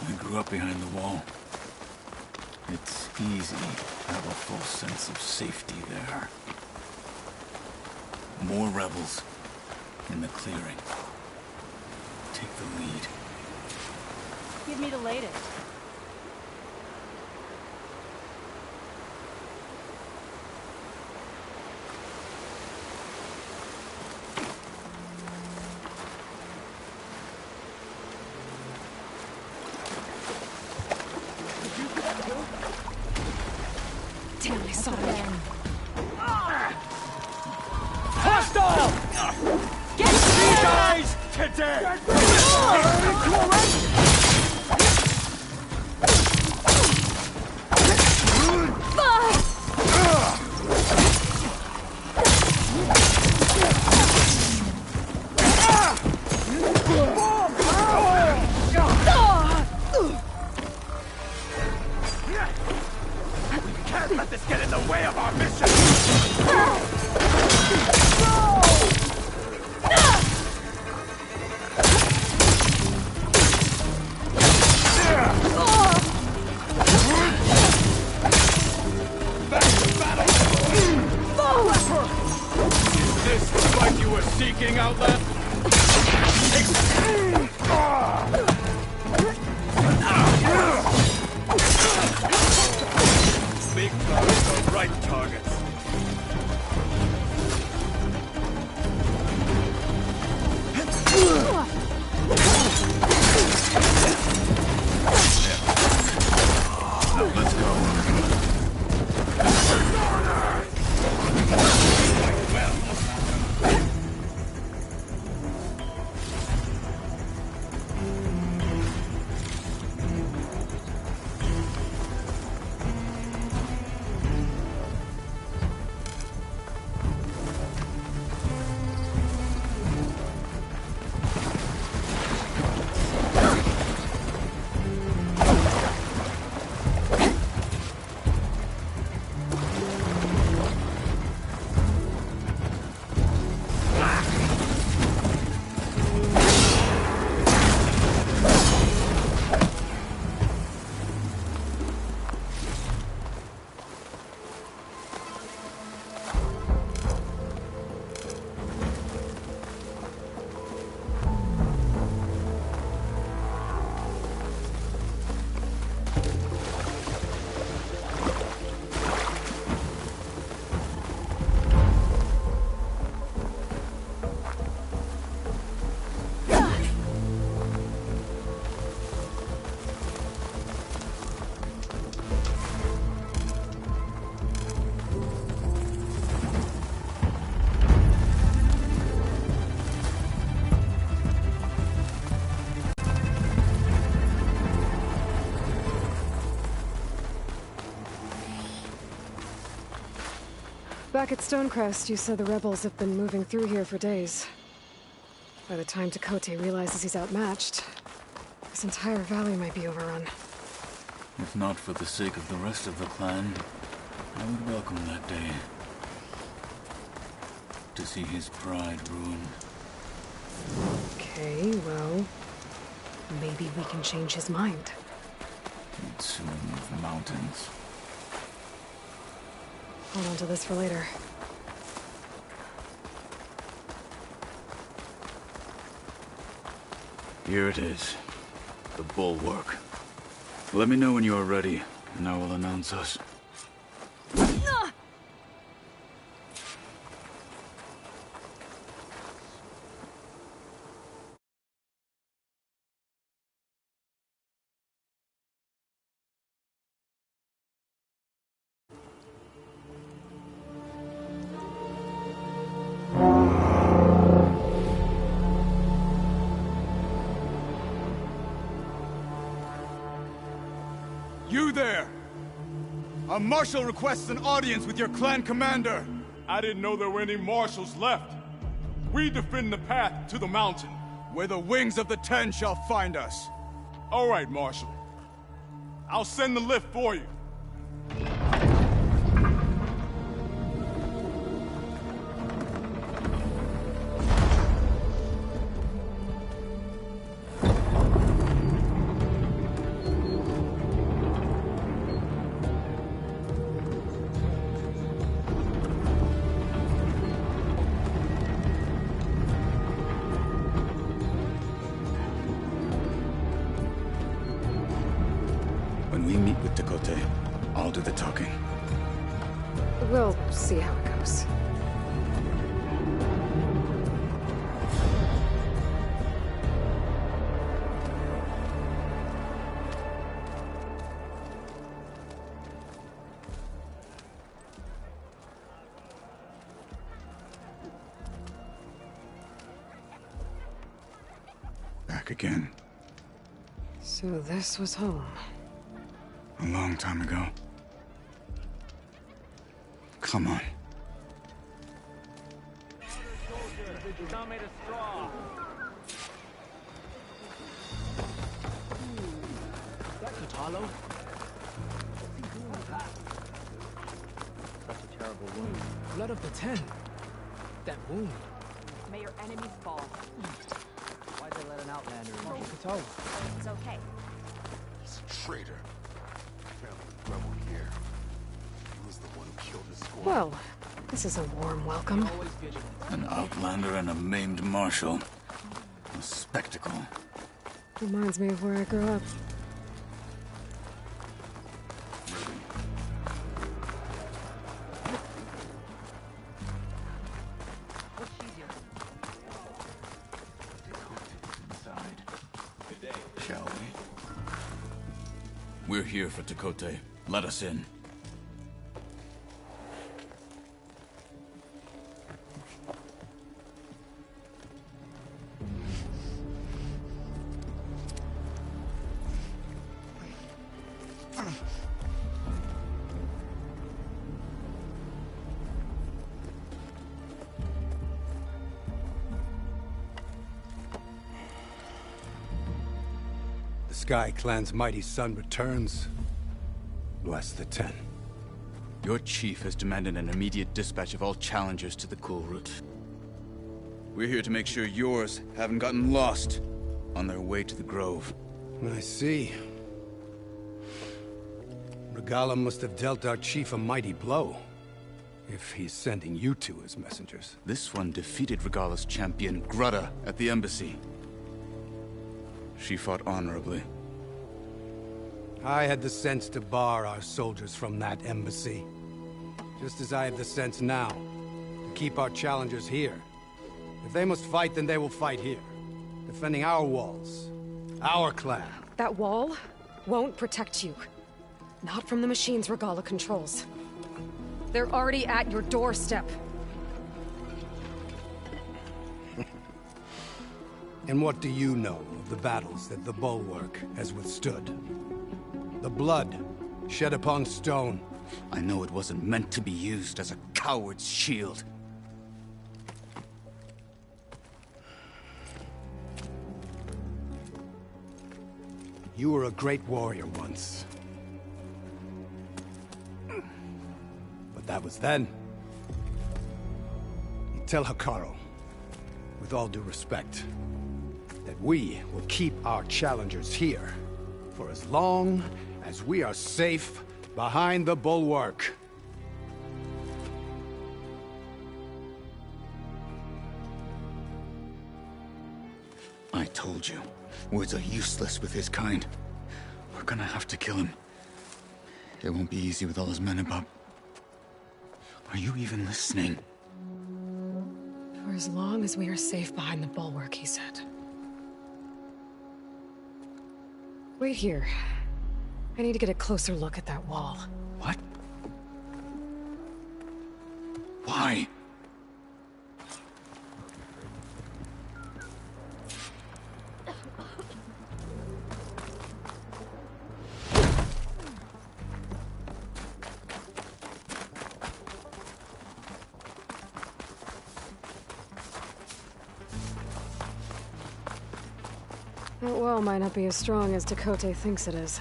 Speaker 20: I grew up behind the wall. It's easy to have a false sense of safety there. More rebels in the clearing. Take the lead.
Speaker 19: Give me the latest.
Speaker 1: Damn, I saw it.
Speaker 3: Hostile!
Speaker 19: Get
Speaker 3: these guys today! Can't let this get in the way of our mission! Back to battle! Is this the fight you were seeking, Outlander? Big targets are right targets.
Speaker 20: Now let's go.
Speaker 1: Back at Stonecrest, you said the rebels have been moving through here for days. By the time Chakotay realizes he's outmatched, this entire valley might be overrun.
Speaker 20: If not for the sake of the rest of the clan, I would welcome that day. To see his pride ruined.
Speaker 1: Okay, well... Maybe we can change his mind.
Speaker 20: He'd soon move mountains.
Speaker 1: Hold on to this for later.
Speaker 17: Here it is. The bulwark. Let me know when you are ready, and I will announce us.
Speaker 3: You there! A marshal requests an audience with your clan commander!
Speaker 6: I didn't know there were any marshals left. We defend the path to the mountain.
Speaker 3: Where the wings of the Ten shall find us.
Speaker 6: All right, Marshal. I'll send the lift for you.
Speaker 17: When we meet with Tekote, I'll do the talking.
Speaker 1: We'll see how it goes.
Speaker 17: Back again.
Speaker 1: So this was home.
Speaker 17: A long time ago. Come on.
Speaker 3: That Katalo?
Speaker 15: Such a terrible wound. Blood of the Ten. That wound.
Speaker 21: May your enemies fall.
Speaker 15: Why'd they let an outlander in? Marshal Katalo.
Speaker 21: It's okay.
Speaker 4: He's a traitor. Family rebel here. He was the one who killed his squad.
Speaker 1: Well, this is a warm welcome.
Speaker 20: An outlander and a maimed marshal. A spectacle.
Speaker 1: Reminds me of where I grew up.
Speaker 20: Shall we? We're here for Tekote. Let us in.
Speaker 22: The Sky Clan's mighty son returns. Bless the Ten.
Speaker 17: Your chief has demanded an immediate dispatch of all challengers to the Cool Route. We're here to make sure yours haven't gotten lost on their way to the Grove.
Speaker 22: I see. Regala must have dealt our chief a mighty blow, if he's sending you two as messengers.
Speaker 17: This one defeated Regala's champion, Grudda, at the embassy. She fought honorably.
Speaker 22: I had the sense to bar our soldiers from that embassy. Just as I have the sense now, to keep our challengers here. If they must fight, then they will fight here. Defending our walls. Our clan.
Speaker 1: That wall won't protect you. Not from the machines Regala controls. They're already at your doorstep.
Speaker 22: And what do you know of the battles that the Bulwark has withstood? The blood shed upon stone.
Speaker 17: I know it wasn't meant to be used as a coward's shield.
Speaker 22: You were a great warrior once. But that was then. You tell Hikaru, with all due respect, that we will keep our challengers here for as long as we are safe behind the bulwark.
Speaker 17: I told you, words are useless with his kind. We're gonna have to kill him. It won't be easy with all his men about. Are you even listening?
Speaker 1: For as long as we are safe behind the bulwark, he said. Wait here. I need to get a closer look at that wall.
Speaker 17: What? Why?
Speaker 1: That wall might not be as strong as Dakota thinks it is.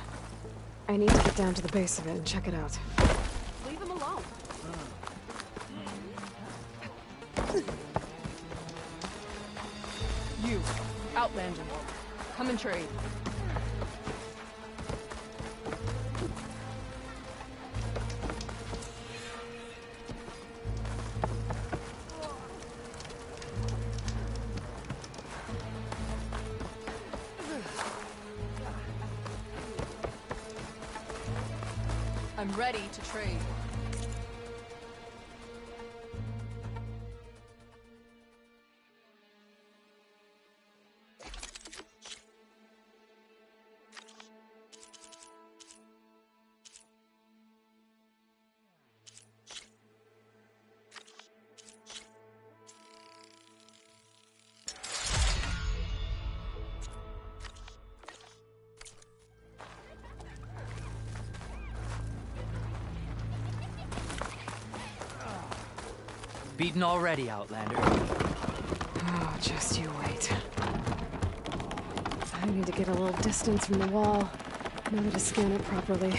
Speaker 1: I need to get down to the base of it and check it out.
Speaker 19: Leave him alone.
Speaker 5: You, Outlander, come and trade. I'm ready to trade.
Speaker 7: Beaten already, Outlander.
Speaker 1: Oh, just you wait. I need to get a little distance from the wall in order to scan it properly.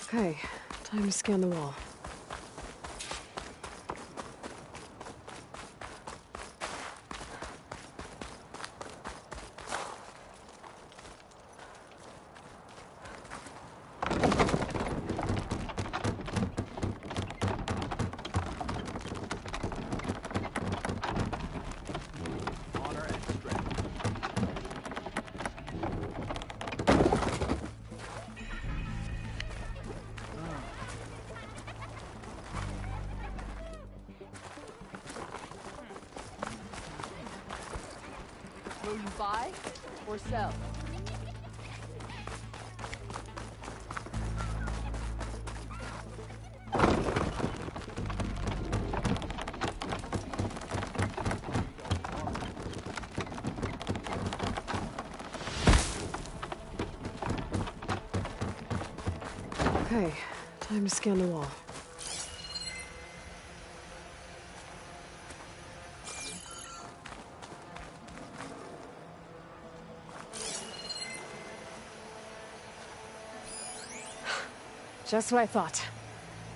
Speaker 1: Okay, time to scan the wall.
Speaker 5: Will you buy or sell?
Speaker 1: Okay, time to scan the wall. Just what I thought.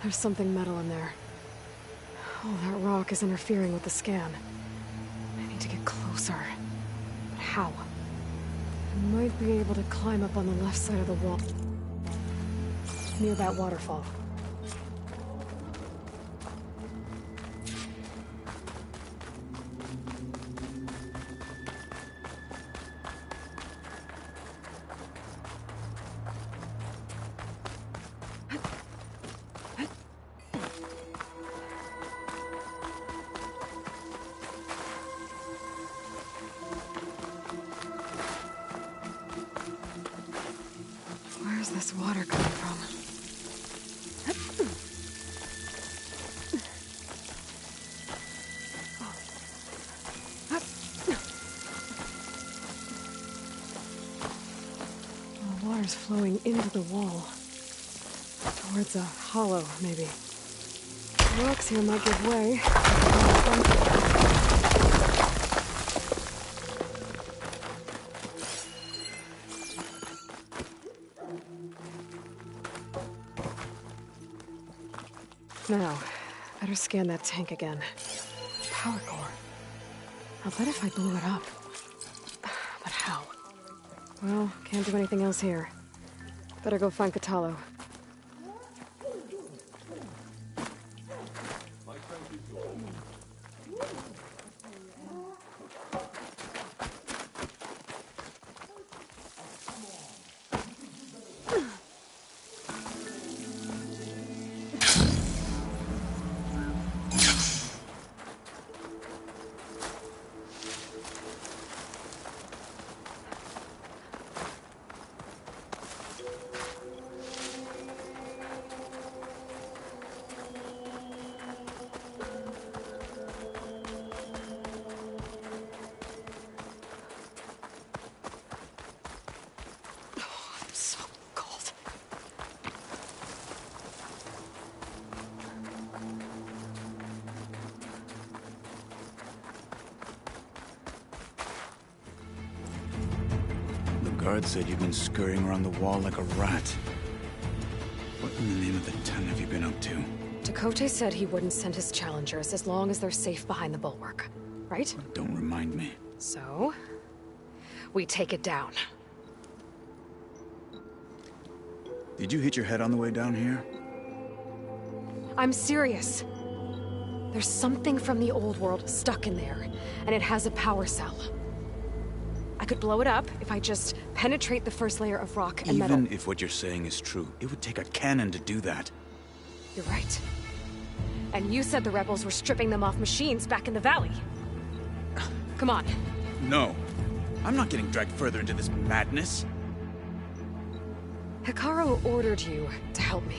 Speaker 1: There's something metal in there. Oh, that rock is interfering with the scan. I need to get closer. But how? I might be able to climb up on the left side of the wall. Near that waterfall. Where's this water coming from? The water's flowing into the wall. Towards a hollow, maybe. The rocks here might give way. Now, better scan that tank again. Power core. I'll bet if I blew it up. But how? Well, can't do anything else here. Better go find Catalo.
Speaker 17: Guard said you've been scurrying around the wall like a rat. What in the name of the Ten have you been up to?
Speaker 1: Tekote said he wouldn't send his challengers as long as they're safe behind the bulwark, right?
Speaker 17: Don't remind me.
Speaker 1: So, we take it down.
Speaker 17: Did you hit your head on the way down here?
Speaker 1: I'm serious. There's something from the old world stuck in there, and it has a power cell. I could blow it up if I just penetrate the first layer of rock and metal.
Speaker 17: Even if what you're saying is true, it would take a cannon to do that.
Speaker 1: You're right. And you said the rebels were stripping them off machines back in the valley. Come on.
Speaker 17: No. I'm not getting dragged further into this madness.
Speaker 1: Hikaru ordered you to help me.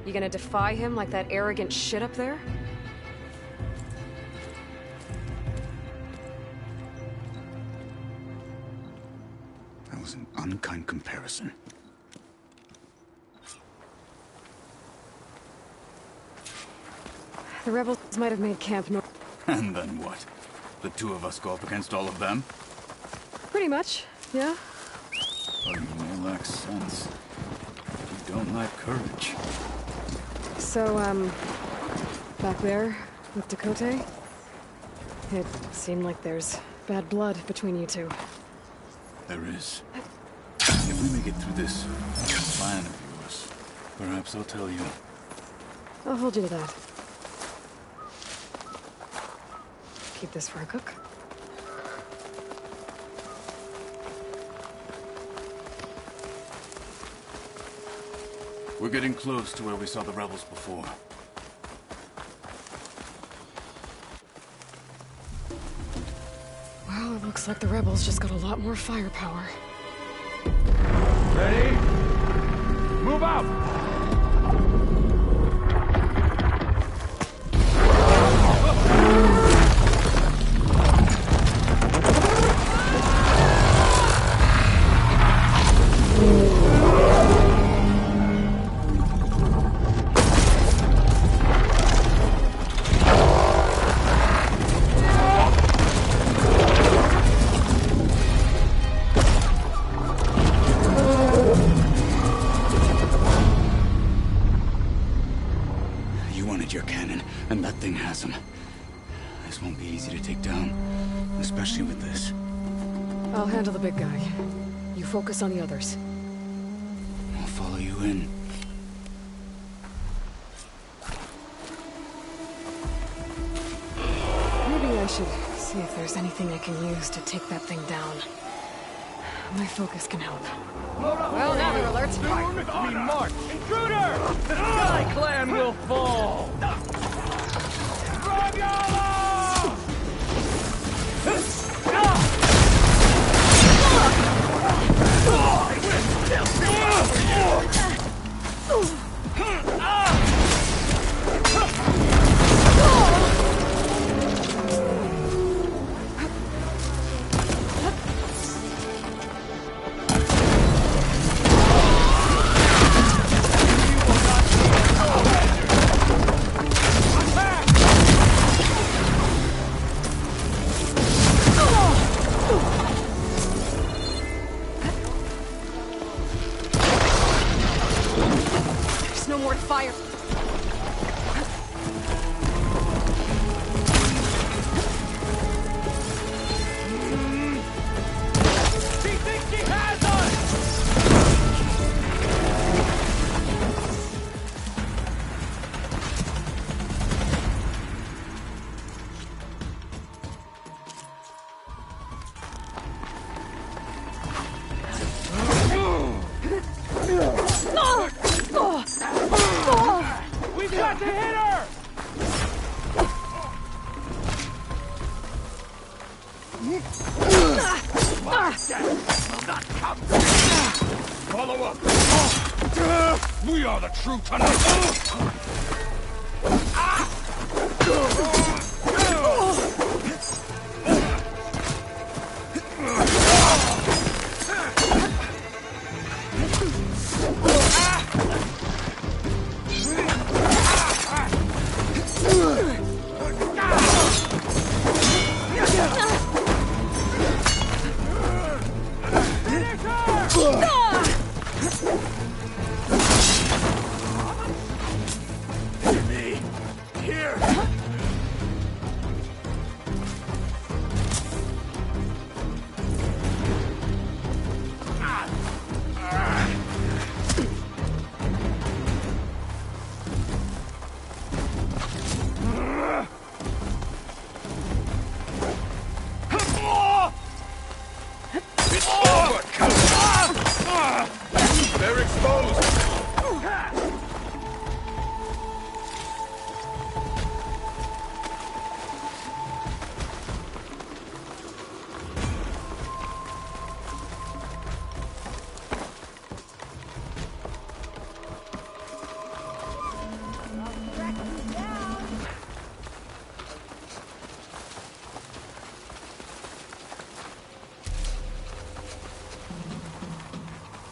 Speaker 1: You gonna defy him like that arrogant shit up there?
Speaker 17: That was an unkind comparison.
Speaker 1: The rebels might have made camp north.
Speaker 17: And then what? The two of us go up against all of them?
Speaker 1: Pretty much, yeah.
Speaker 17: Oh, you may lack sense. You don't lack courage.
Speaker 1: So, back there with Tekote, it seemed like there's bad blood between you two.
Speaker 17: There is. If we make it through this plan of yours, perhaps I'll tell you.
Speaker 1: I'll hold you to that. Keep this for a cook.
Speaker 17: We're getting close to where we saw the rebels before.
Speaker 1: Well, it looks like the rebels just got a lot more firepower.
Speaker 6: Ready? Move out!
Speaker 17: Your cannon, and that thing has him. This won't be easy to take down, especially with this.
Speaker 1: I'll handle the big guy. You focus on the others.
Speaker 17: I'll follow you in.
Speaker 1: Maybe I should see if there's anything I can use to take that thing down. My focus can help. Well, now they're alert.
Speaker 3: Soon we march. Intruder! The Sky Clan will fall! got to hit her!
Speaker 6: Follow up! We are the true tonight! They're exposed!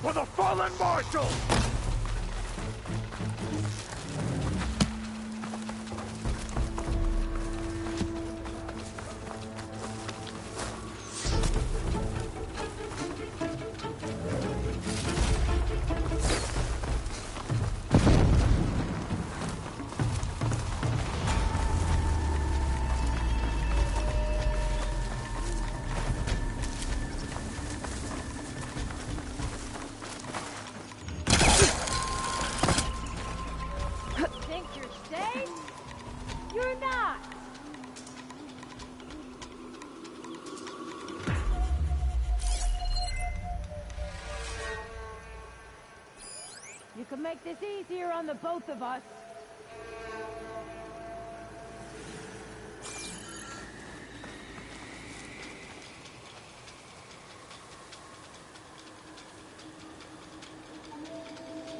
Speaker 6: For the fallen marshal!
Speaker 21: Think you're safe? You're not! You can make this easier on the both of us.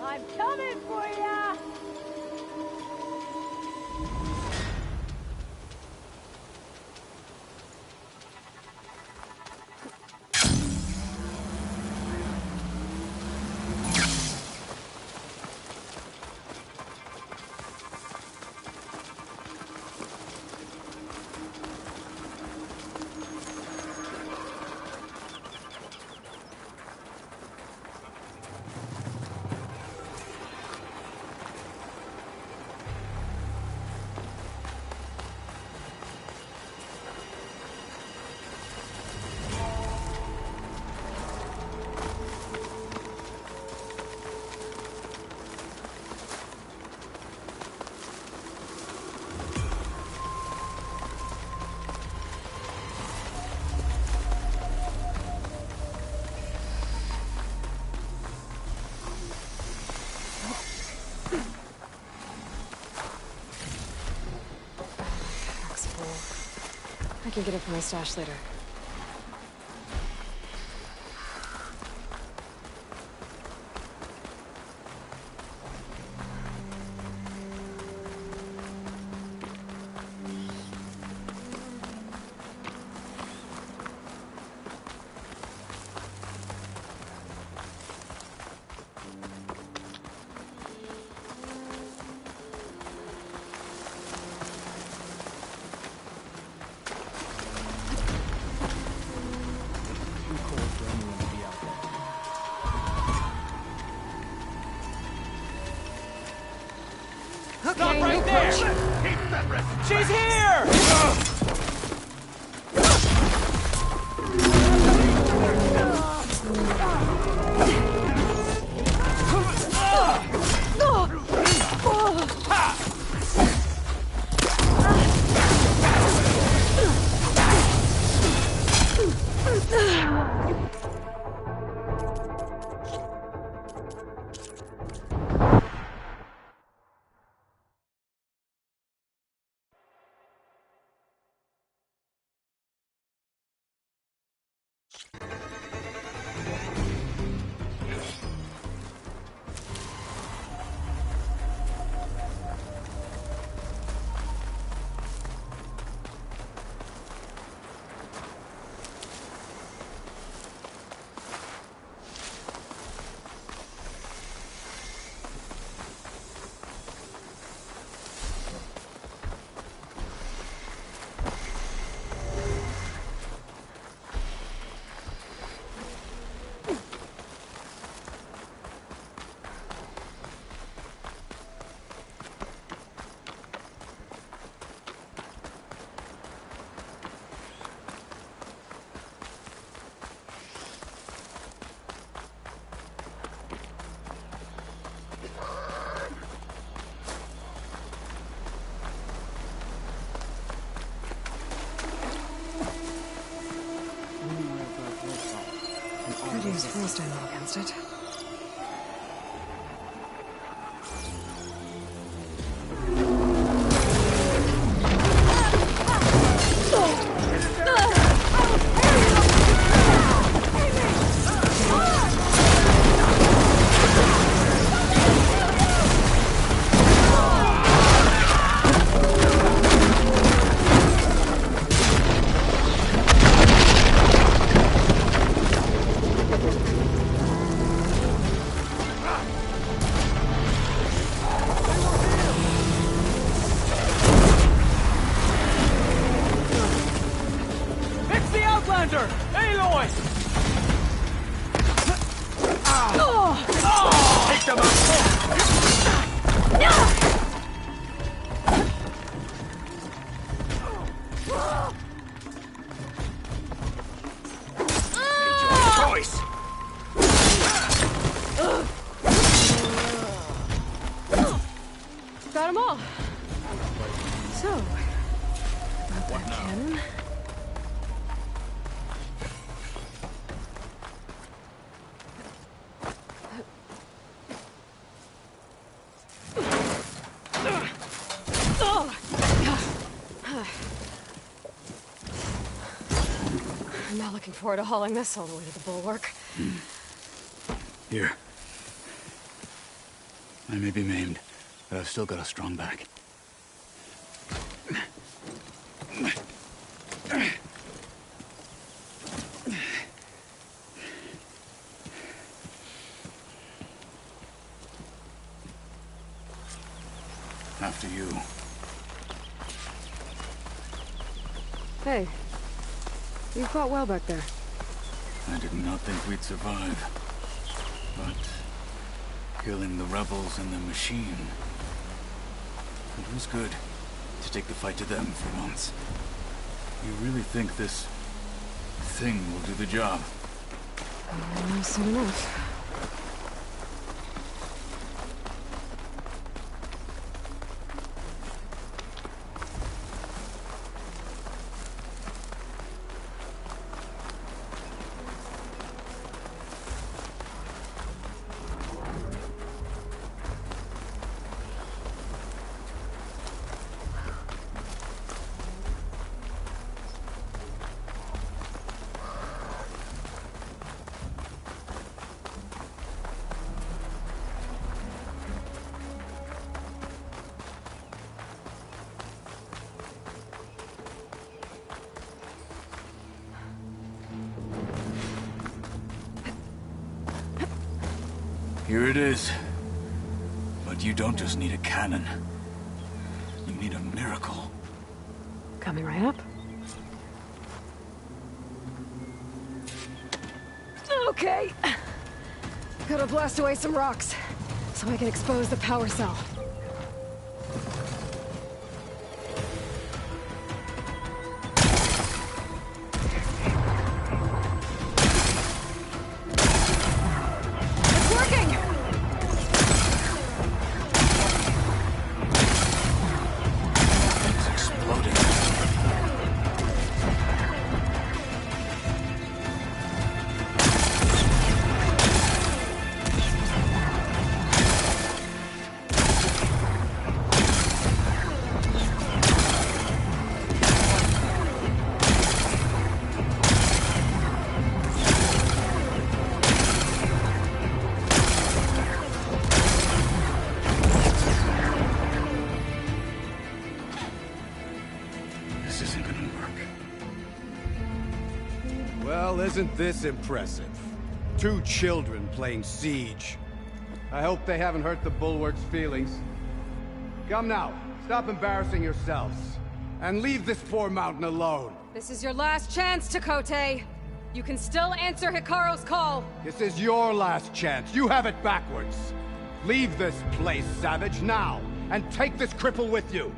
Speaker 21: I'm coming for ya!
Speaker 1: I can get it from my stash later.
Speaker 3: Stop right there!
Speaker 6: Keep separate!
Speaker 3: She's here!
Speaker 1: Could use frost ammo against it.
Speaker 3: It's the Outlander! Aloy! Take them choice!
Speaker 1: Got them all. So, about that cannon. I'm not looking forward to hauling this all the way to the bulwark.
Speaker 17: Here. I may be maimed, but I've still got a strong back. After you.
Speaker 1: Hey, you fought well back there.
Speaker 20: I did not think we'd survive. But killing the rebels and the machine, it was good to take the fight to them for once. You really think this thing will do the job?
Speaker 1: I'll know soon enough.
Speaker 20: Here it is. But you don't just need a cannon. You need a miracle.
Speaker 1: Coming right up. Okay. Gotta blast away some rocks, so I can expose the power cell.
Speaker 22: Well, isn't this impressive? 2 children playing siege. I hope they haven't hurt the Bulwark's feelings. Come now, stop embarrassing yourselves. And leave this poor mountain alone.
Speaker 1: This is your last chance, Chakotay. You can still answer Hikaru's call.
Speaker 22: This is your last chance. You have it backwards. Leave this place, Savage, now. And take this cripple with you.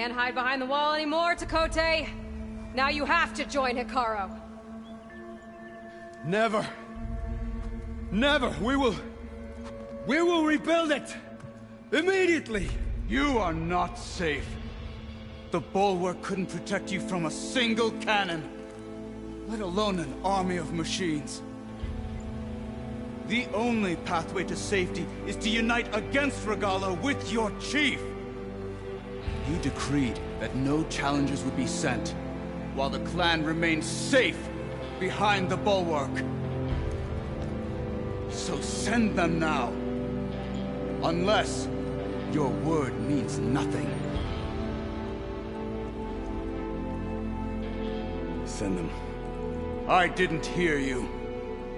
Speaker 1: Can't hide behind the wall anymore, Takote. Now you have to join Hikaru.
Speaker 22: Never. Never. We will rebuild it. Immediately.
Speaker 17: You are not safe. The bulwark couldn't protect you from a single cannon, let alone an army of machines. The only pathway to safety is to unite against Regalo with your chief. You decreed that no challengers would be sent, while the clan remained safe behind the bulwark. So send them now. Unless your word means nothing.
Speaker 22: Send them.
Speaker 17: I didn't hear you.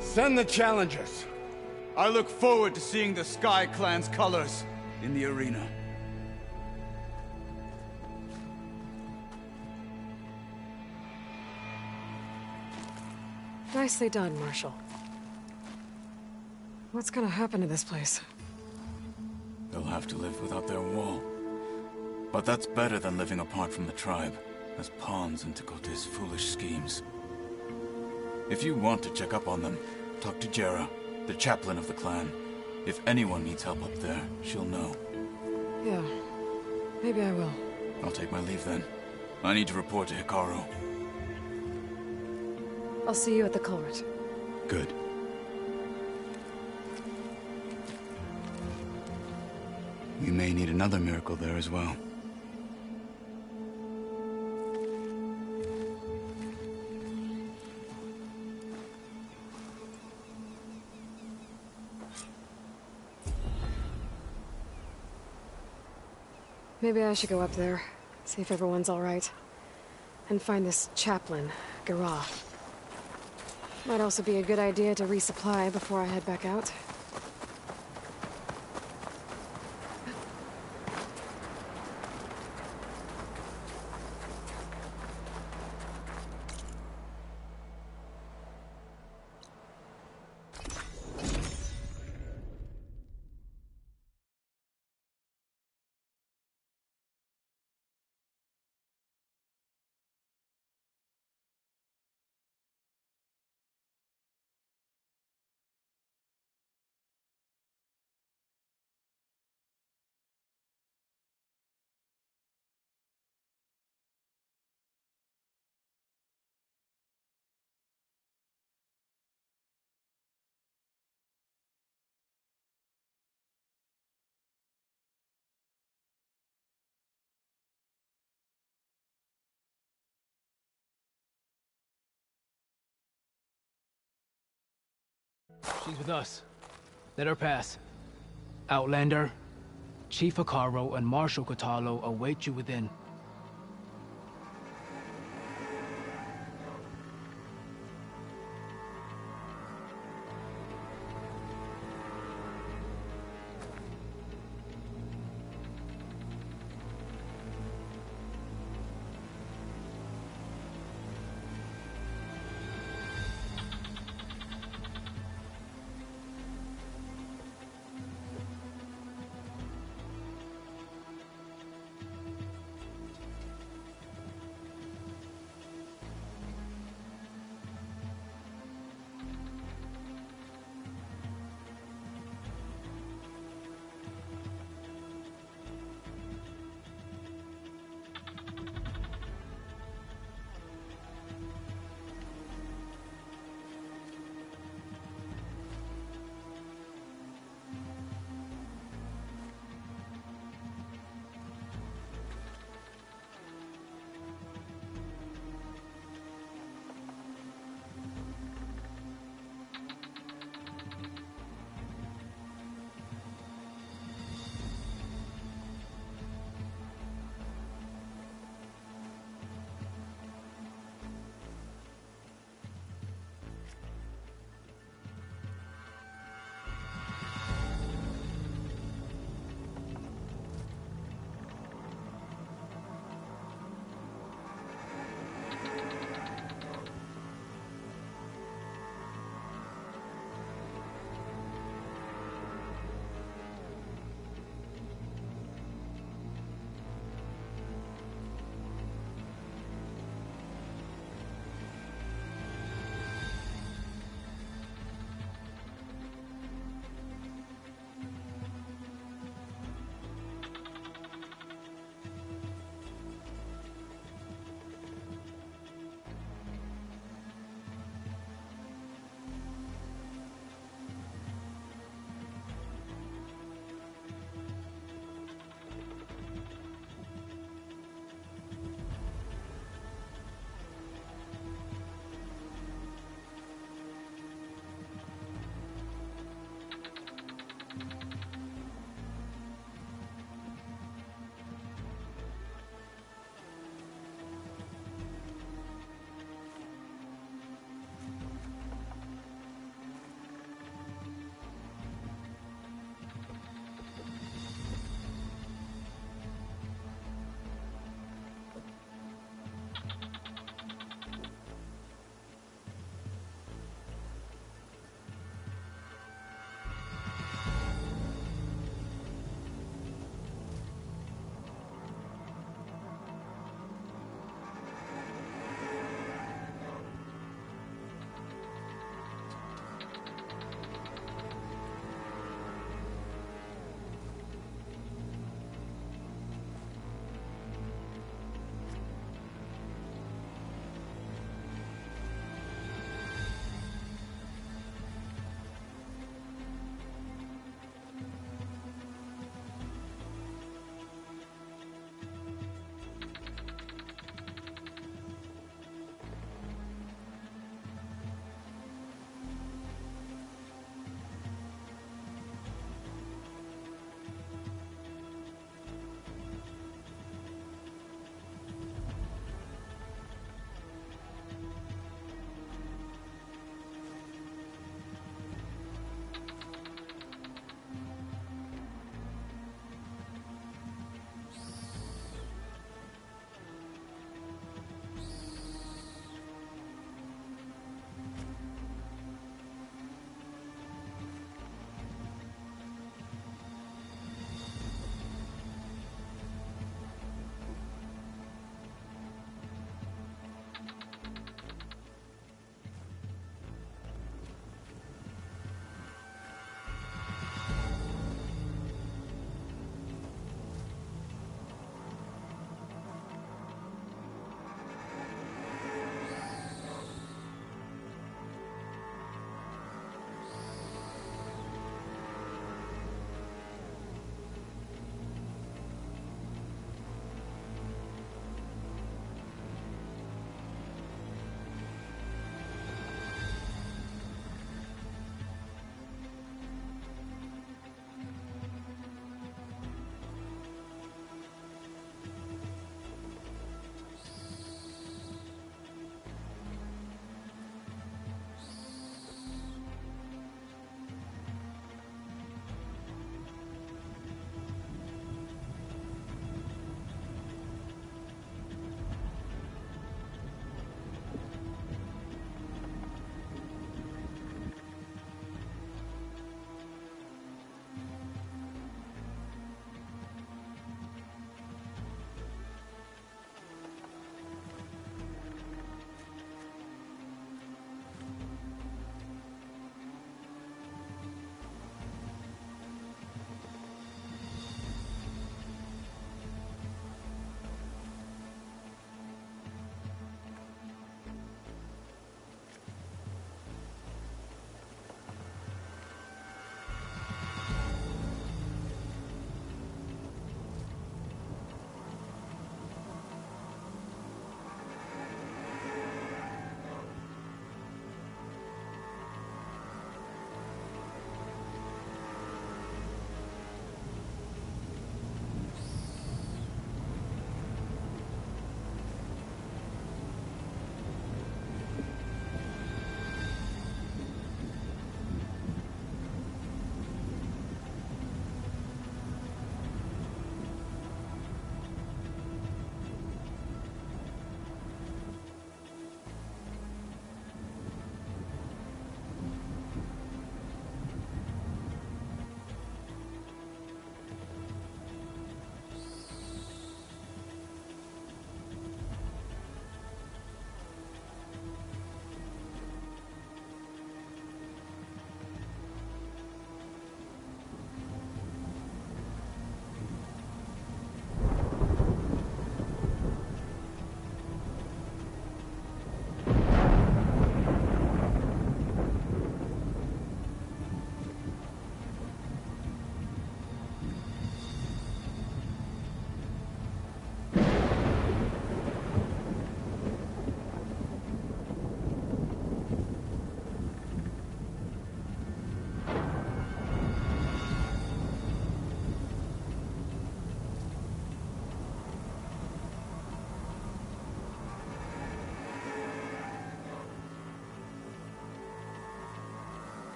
Speaker 22: Send the challengers.
Speaker 17: I look forward to seeing the Sky Clan's colors in the arena.
Speaker 1: Nicely done, Marshal. What's gonna happen to this place?
Speaker 20: They'll have to live without their wall. But that's better than living apart from the tribe, as pawns in Takote's foolish schemes. If you want to check up on them, talk to Jera, the chaplain of the clan. If anyone needs help up there, she'll know.
Speaker 1: Yeah, maybe I will.
Speaker 20: I'll take my leave then. I need to report to Hikaru.
Speaker 1: I'll see you at the culvert.
Speaker 17: Good. We may need another miracle there as well.
Speaker 1: Maybe I should go up there, see if everyone's all right, and find this chaplain, Garah. Might also be a good idea to resupply before I head back out.
Speaker 8: She's with us. Let her pass. Outlander, Chief Hikaru and Marshal Katalo await you within.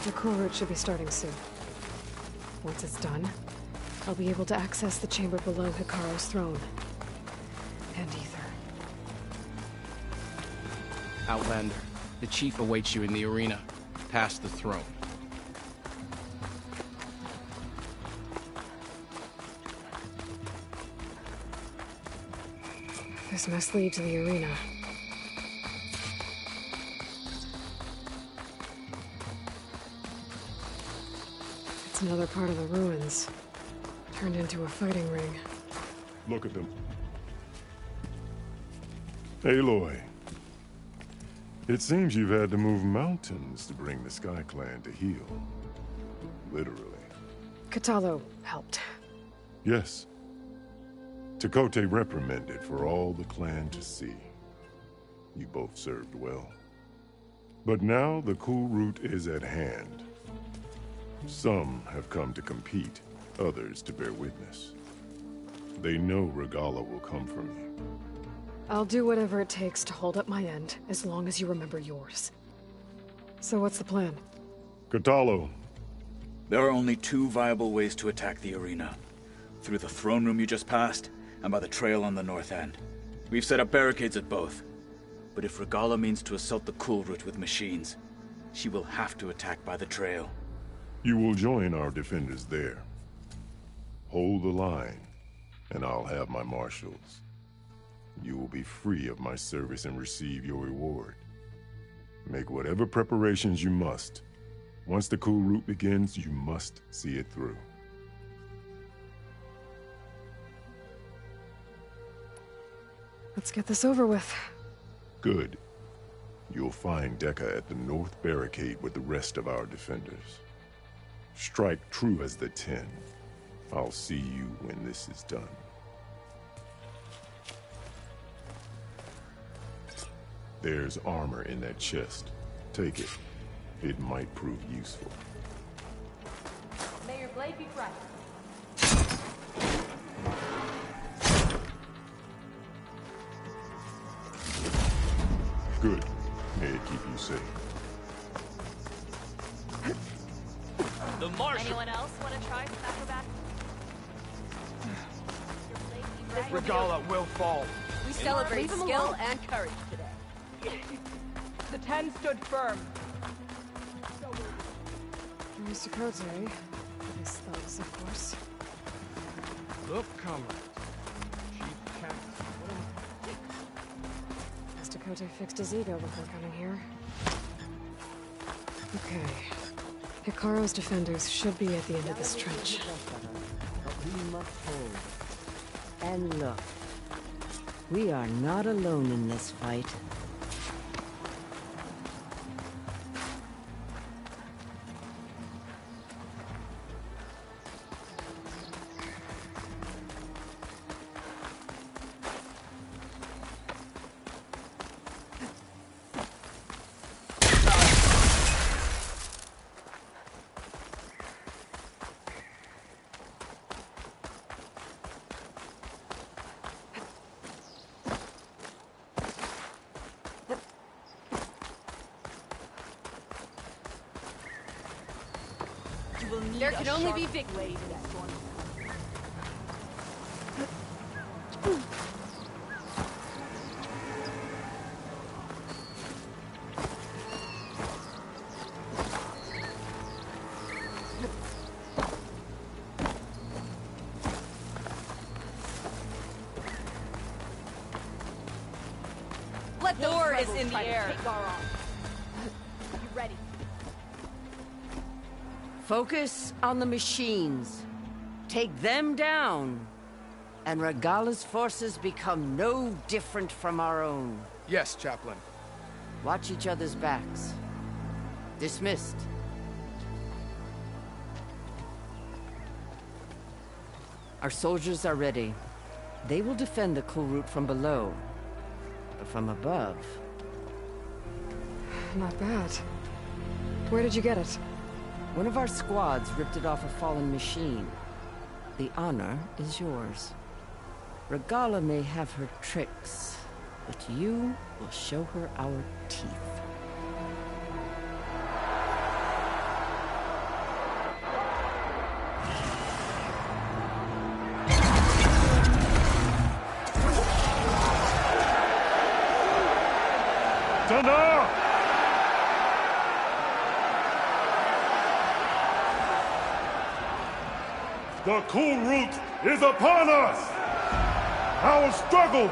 Speaker 1: The core route should be starting soon. Once it's done, I'll be able to access the chamber below Hikaru's throne. And Ether.
Speaker 9: Outlander, the chief awaits you in the arena, past the throne.
Speaker 1: This must lead to the arena. It's another part of the ruins, turned into a fighting ring.
Speaker 18: Look at them. Aloy. It seems you've had to move mountains to bring the Sky Clan to heel. Literally.
Speaker 1: Kotallo helped.
Speaker 18: Yes. Tekote reprimanded for all the clan to see. You both served well. But now the cool route is at hand. Some have come to compete, others to bear witness. They know Regalla will come from you.
Speaker 1: I'll do whatever it takes to hold up my end, as long as you remember yours. So what's the plan?
Speaker 18: Kotallo.
Speaker 20: There are only two viable ways to attack the arena. Through the throne room you just passed, and by the trail on the north end. We've set up barricades at both. But if Regalla means to assault the cool route with machines, she will have to attack by the trail.
Speaker 18: You will join our defenders there. Hold the line, and I'll have my marshals. You will be free of my service and receive your reward. Make whatever preparations you must. Once the cool route begins, you must see it through.
Speaker 1: Let's get this over with.
Speaker 18: Good. You'll find Dekka at the north barricade with the rest of our defenders. Strike true as the 10. I'll see you when this is done. There's armor in that chest. Take it. It might prove useful.
Speaker 5: May your blade be bright.
Speaker 18: Good. May it keep you safe.
Speaker 5: The Marshal. Anyone else want to try some acrobatics?
Speaker 15: Regalla will fall.
Speaker 5: We celebrate skill and courage today. The 10 stood firm.
Speaker 1: Mr. Kote, his thugs, of course.
Speaker 15: Look, comrade.
Speaker 1: Mr. Kote fixed his ego before coming here. Okay. Hikaru's defenders should be at the end of this trench.
Speaker 16: But we must hold. And look, we are not alone in this fight.
Speaker 5: There can only be victory. Let the war is in the air. Take our arms. You ready?
Speaker 16: Focus on the machines. Take them down. And Regalla's forces become no different from our own.
Speaker 15: Yes, Chaplain.
Speaker 16: Watch each other's backs. Dismissed. Our soldiers are ready. They will defend the cool route from below. But from above...
Speaker 1: Not bad. Where did you get it?
Speaker 16: One of our squads ripped it off a fallen machine. The honor is yours. Regalla may have her tricks, but you will show her our teeth.
Speaker 18: That's enough! The cool route is upon us! Our struggle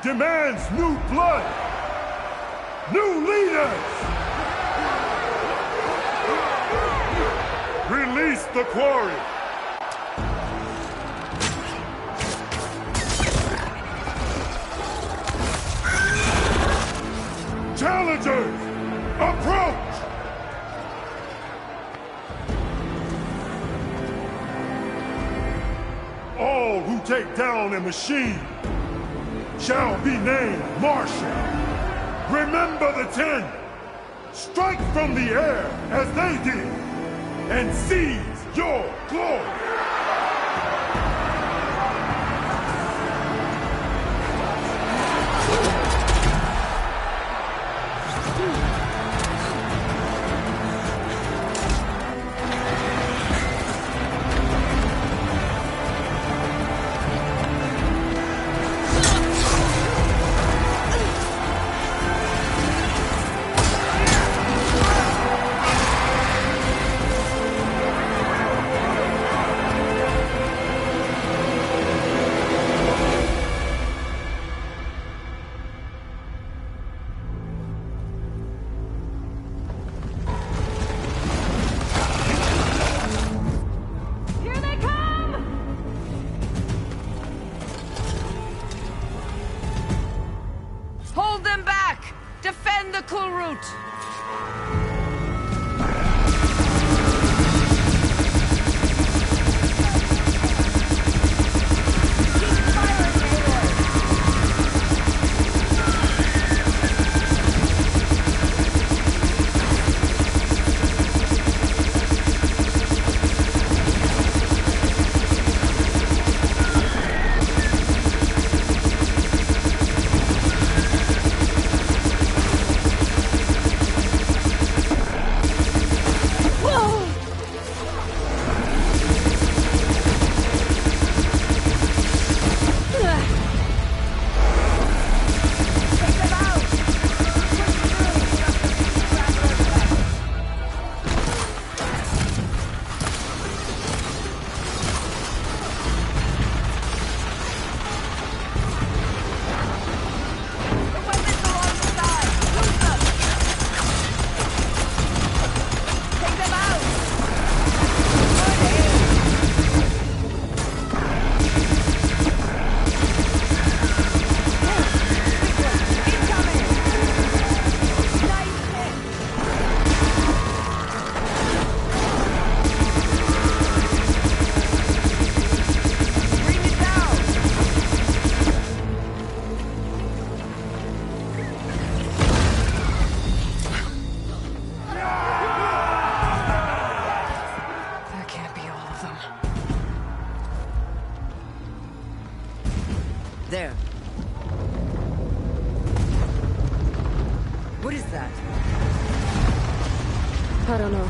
Speaker 18: demands new blood! New leaders! Release the quarry! Challengers, approach! All who take down a machine shall be named Marshal. Remember the 10. Strike from the air as they did, and seize your glory.
Speaker 5: Hold them back! Defend the cool route!
Speaker 16: There. What is that?
Speaker 14: I don't know.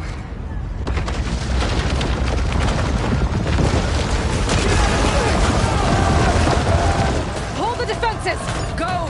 Speaker 5: Hold the defenses! Go!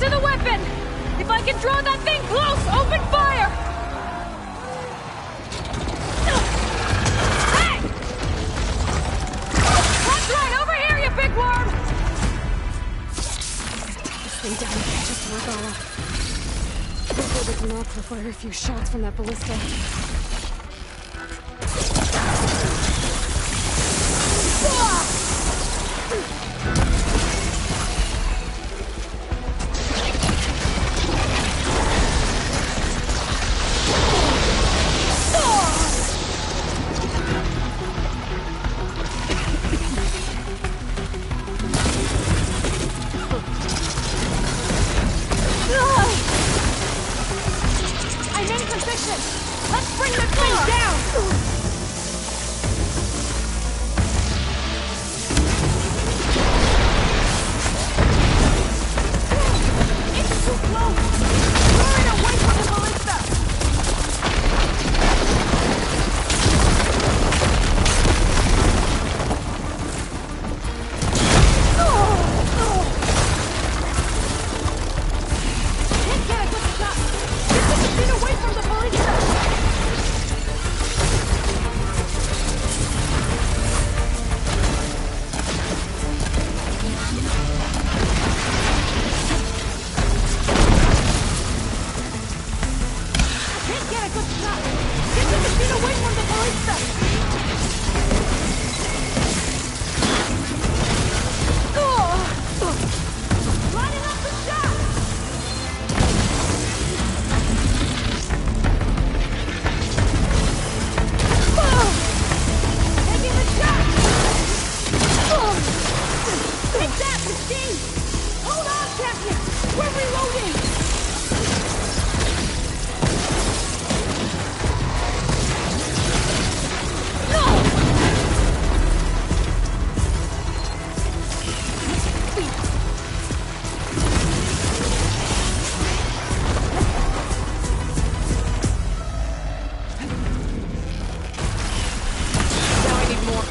Speaker 19: to the weapon! If I can draw that thing close, open fire! Hey! That's right, over here, you big worm!
Speaker 1: Take this thing down and catch up to Regala. Hopefully they can knock fire a few shots from that ballista.
Speaker 19: I'm in position! Let's bring this thing down! It's too close! Lure it away from the ballista! Can't get a good shot! Get the machine away from the ballista! Can't get a good shot! Get the machine away from the ballista! Lining up the shot! Taking the shot! Take that, machine! Hold on, Champion! We're reloading! Now I need more.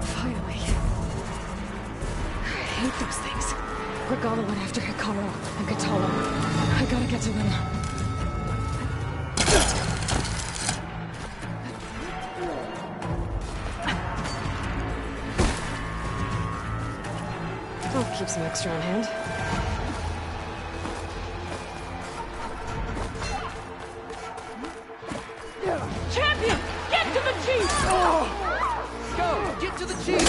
Speaker 1: Finally. I hate those things. Regala went after Hikaru and Katalo. I gotta get to them. I'll keep some extra on hand.
Speaker 19: Champion! Get to the chief!
Speaker 8: Go! Get to the chief!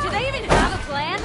Speaker 19: Do they even have a plan?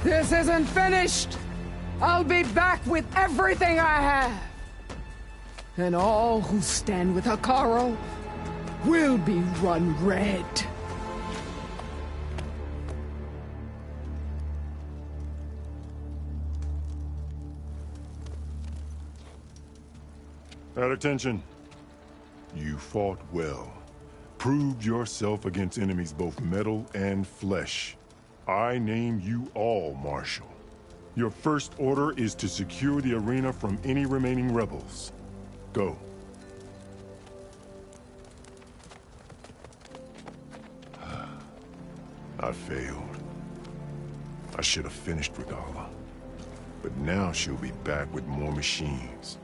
Speaker 10: This isn't finished! I'll be back with everything I have! And all who stand with Hekarro will be run red.
Speaker 18: At attention. You fought well. Proved yourself against enemies both metal and flesh. I name you all Marshal. Your first order is to secure the arena from any remaining rebels. Go. I failed. I should have finished Regala. But now she'll be back with more machines.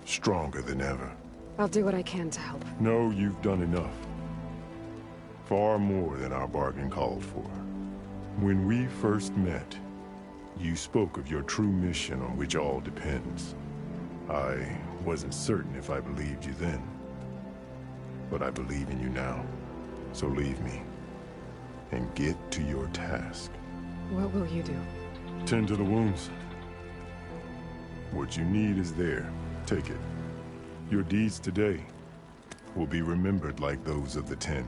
Speaker 18: Stronger than ever.
Speaker 1: I'll do what I can to help.
Speaker 18: No, you've done enough. Far more than our bargain called for. When we first met, you spoke of your true mission on which all depends. I wasn't certain if I believed you then. But I believe in you now. So leave me. And get to your task.
Speaker 1: What will you do?
Speaker 18: Tend to the wounds. What you need is there. Take it. Your deeds today will be remembered like those of the 10.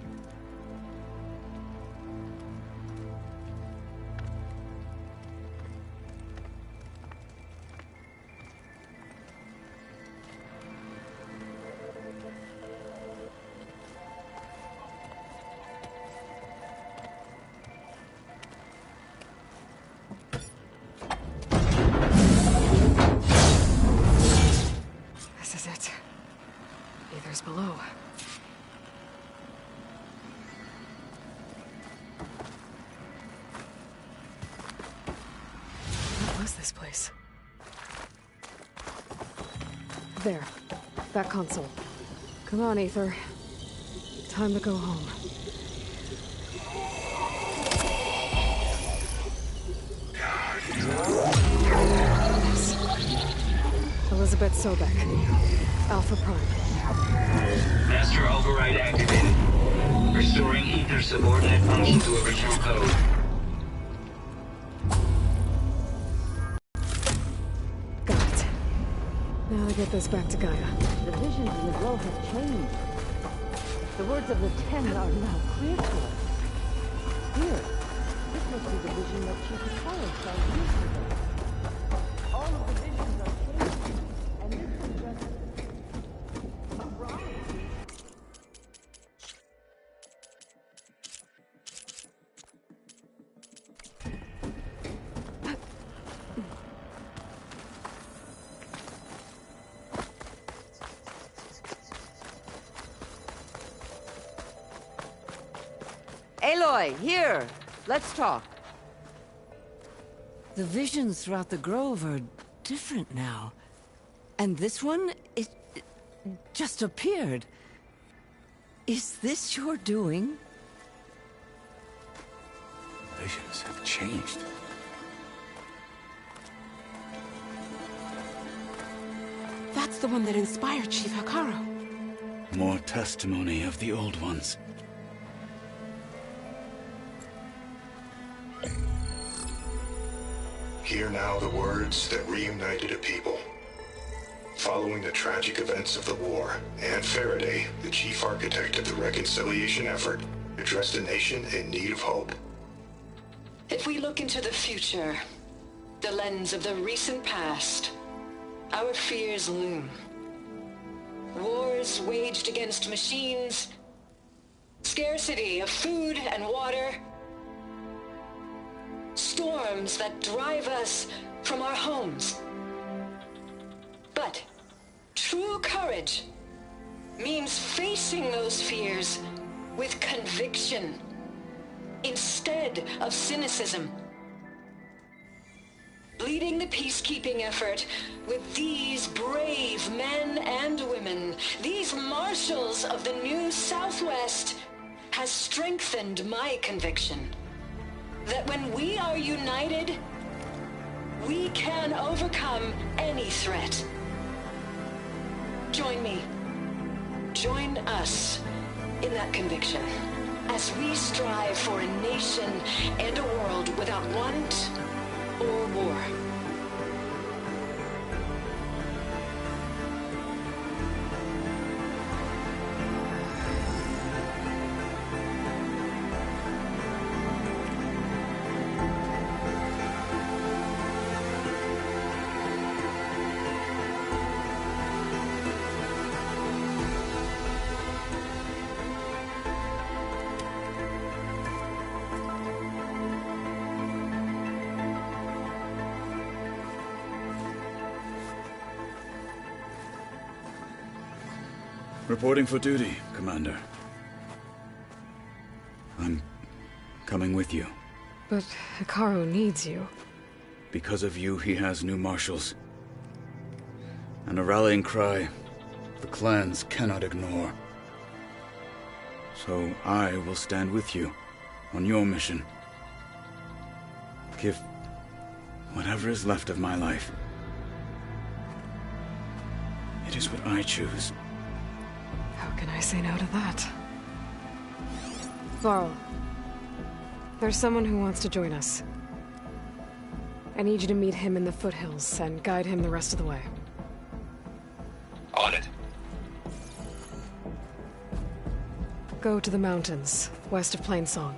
Speaker 1: This is it. Aether's below. What was this place? There. That console. Come on, Aether. Time to go home. Elizabeth Sobek. Alpha Prime.
Speaker 13: Master override activated. Restoring Aether subordinate function to original code.
Speaker 1: Got it. Now to get this back to Gaia.
Speaker 16: The visions in the globe have changed. The words of the 10 are now clear to us. Here, this must be the vision that Chief Hekarro saw years ago. All of the visions are changing, and this is just a wrong. Aloy, here! Let's talk. The visions throughout the grove are different now. And this one, it just appeared. Is this your doing?
Speaker 17: Visions have changed.
Speaker 23: That's the one that inspired Chief Hekarro.
Speaker 17: More testimony of the old ones.
Speaker 24: Hear now the words that reunited a people. Following the tragic events of the war, Anne Faraday, the chief architect of the reconciliation effort, addressed a nation in need of hope.
Speaker 25: If we look into the future, the lens of the recent past, our fears loom. Wars waged against machines, scarcity of food and water, storms that drive us from our homes. But true courage means facing those fears with conviction instead of cynicism. Leading the peacekeeping effort with these brave men and women, these marshals of the new Southwest, has strengthened my conviction that when we are united, we can overcome any threat. Join me. Join us in that conviction as we strive for a nation and a world without want, or war.
Speaker 17: Reporting for duty, Commander. I'm coming with you.
Speaker 1: But Hikaru needs you.
Speaker 17: Because of you, he has new marshals. And a rallying cry the clans cannot ignore. So I will stand with you on your mission. Give whatever is left of my life. It is what I choose.
Speaker 1: How can I say no to that? Varl, there's someone who wants to join us. I need you to meet him in the foothills and guide him the rest of the way.
Speaker 6: On it.
Speaker 1: Go to the mountains, west of Plainsong.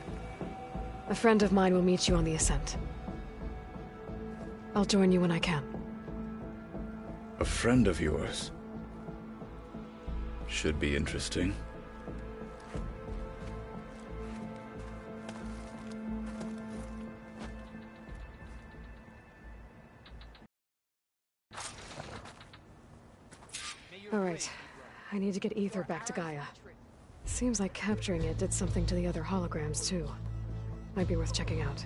Speaker 1: A friend of mine will meet you on the ascent. I'll join you when I can.
Speaker 17: A friend of yours? Should be interesting.
Speaker 1: All right. I need to get Ether back to Gaia. Seems like capturing it did something to the other holograms, too. Might be worth checking out.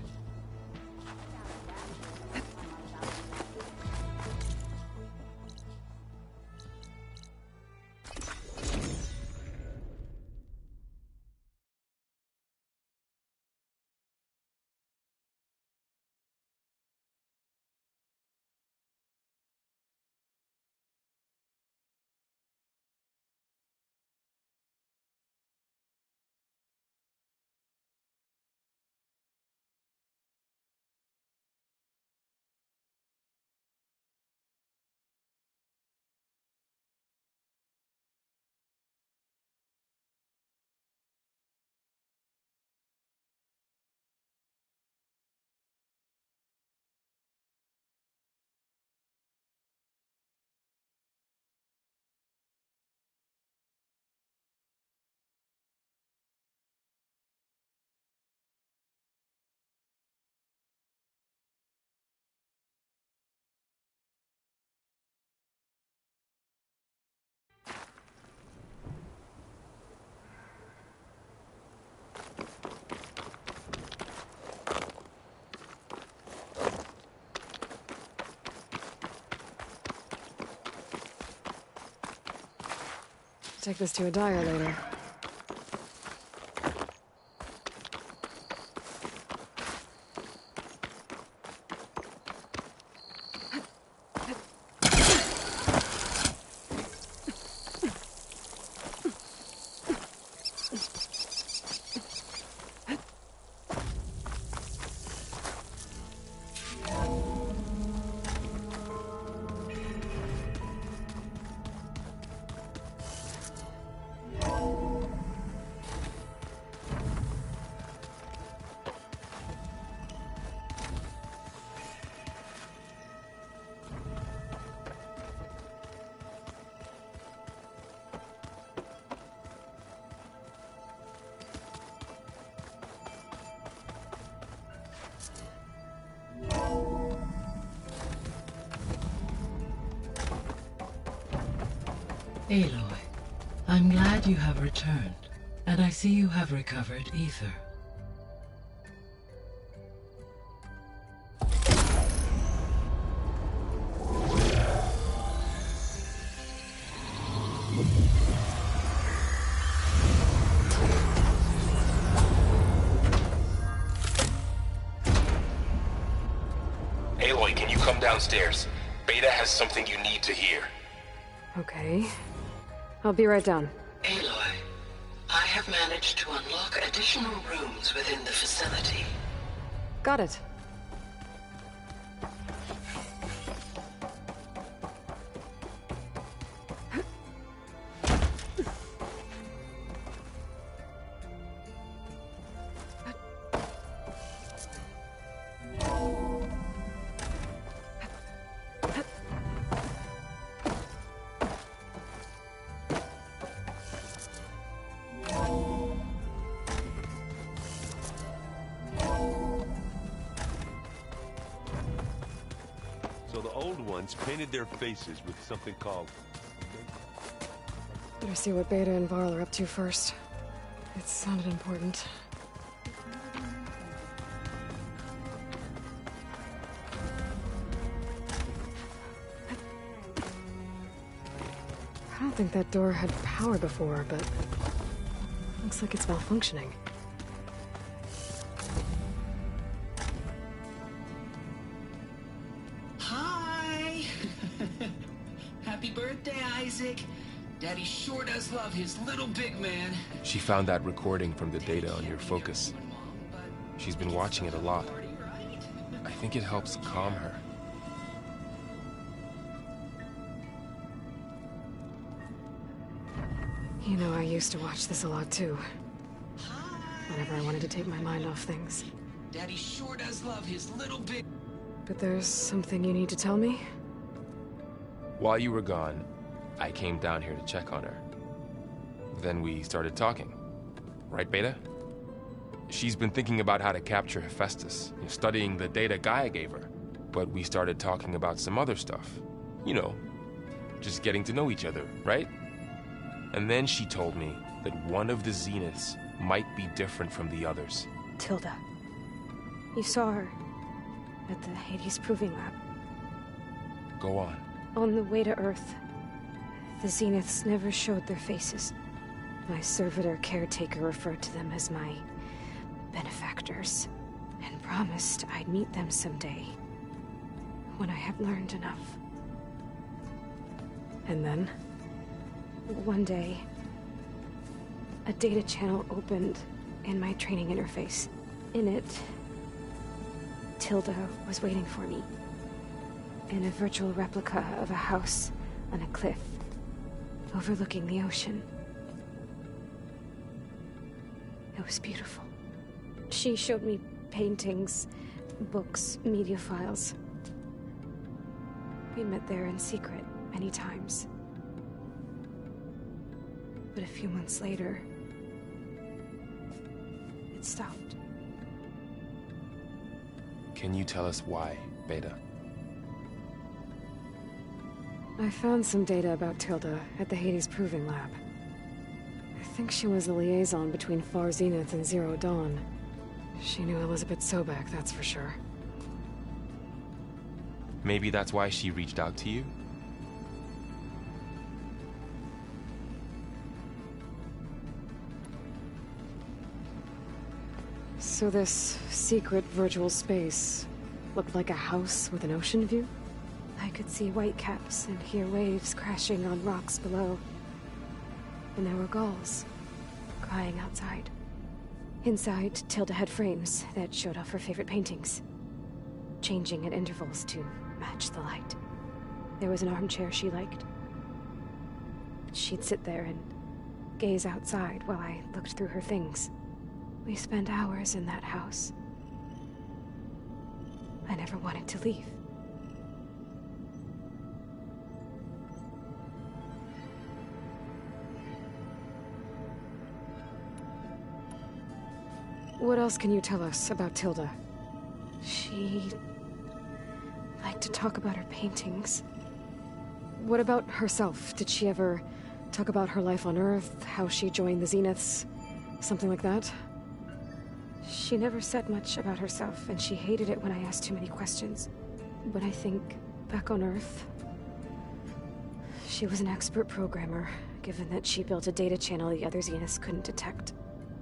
Speaker 1: Take this to a dyer later.
Speaker 2: Aloy, I'm glad you have returned, and I see you have recovered Ether.
Speaker 6: Aloy, can you come downstairs? Beta has something you need to hear.
Speaker 1: Okay. I'll be right down.
Speaker 2: Aloy, I have managed to unlock additional rooms within the facility.
Speaker 1: Got it.
Speaker 6: the old ones painted their faces with something called...
Speaker 1: Better see what Beta and Varl are up to first. It sounded important. I don't think that door had power before, but looks like it's malfunctioning.
Speaker 4: Hi! Happy birthday, Isaac. Daddy sure does love his little big man.
Speaker 6: She found that recording from the data on your focus. She's been watching it a lot. I think it helps calm her.
Speaker 1: You know, I used to watch this a lot too. Whenever I wanted to take my mind off things.
Speaker 4: Daddy sure does love his little big...
Speaker 1: But there's something you need to tell me?
Speaker 6: While you were gone, I came down here to check on her. Then we started talking. Right, Beta? She's been thinking about how to capture Hephaestus, studying the data Gaia gave her. But we started talking about some other stuff. You know, just getting to know each other, right? And then she told me that one of the Zeniths might be different from the others.
Speaker 14: Tilda. You saw her at the Hades Proving Lab.
Speaker 6: Go on.
Speaker 14: On the way to Earth, the Zeniths never showed their faces. My servitor caretaker referred to them as my benefactors, and promised I'd meet them someday, when I had learned enough.
Speaker 1: And then?
Speaker 14: One day, a data channel opened in my training interface. In it, Tilda was waiting for me, in a virtual replica of a house on a cliff, overlooking the ocean. It was beautiful. She showed me paintings, books, media files. We met there in secret many times. But a few months later, it stopped.
Speaker 6: Can you tell us why, Beta?
Speaker 1: I found some data about Tilda at the Hades Proving Lab. I think she was a liaison between Far Zenith and Zero Dawn. She knew Elizabeth Sobek, that's for sure.
Speaker 6: Maybe that's why she reached out to you?
Speaker 1: So this secret virtual space looked like a house with an ocean view?
Speaker 14: I could see whitecaps and hear waves crashing on rocks below. And there were gulls crying outside. Inside, Tilda had frames that showed off her favorite paintings, changing at intervals to match the light. There was an armchair she liked. She'd sit there and gaze outside while I looked through her things. We spent hours in that house. I never wanted to leave.
Speaker 1: What else can you tell us about Tilda?
Speaker 14: She liked to talk about her paintings.
Speaker 1: What about herself? Did she ever talk about her life on Earth, how she joined the Zeniths, something like that?
Speaker 14: She never said much about herself, and she hated it when I asked too many questions. But I think, back on Earth, she was an expert programmer, given that she built a data channel the other Zeniths couldn't detect.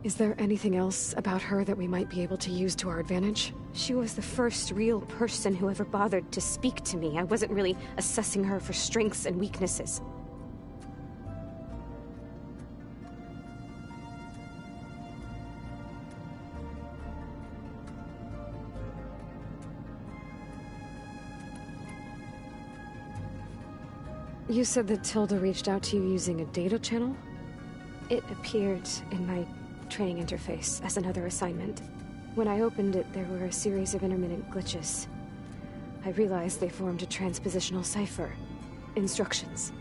Speaker 1: Is there anything else about her that we might be able to use to our advantage?
Speaker 14: She was the first real person who ever bothered to speak to me. I wasn't really assessing her for strengths and weaknesses.
Speaker 1: You said that Tilda reached out to you using a data channel?
Speaker 14: It appeared in my training interface as another assignment. When I opened it, there were a series of intermittent glitches. I realized they formed a transpositional cipher. Instructions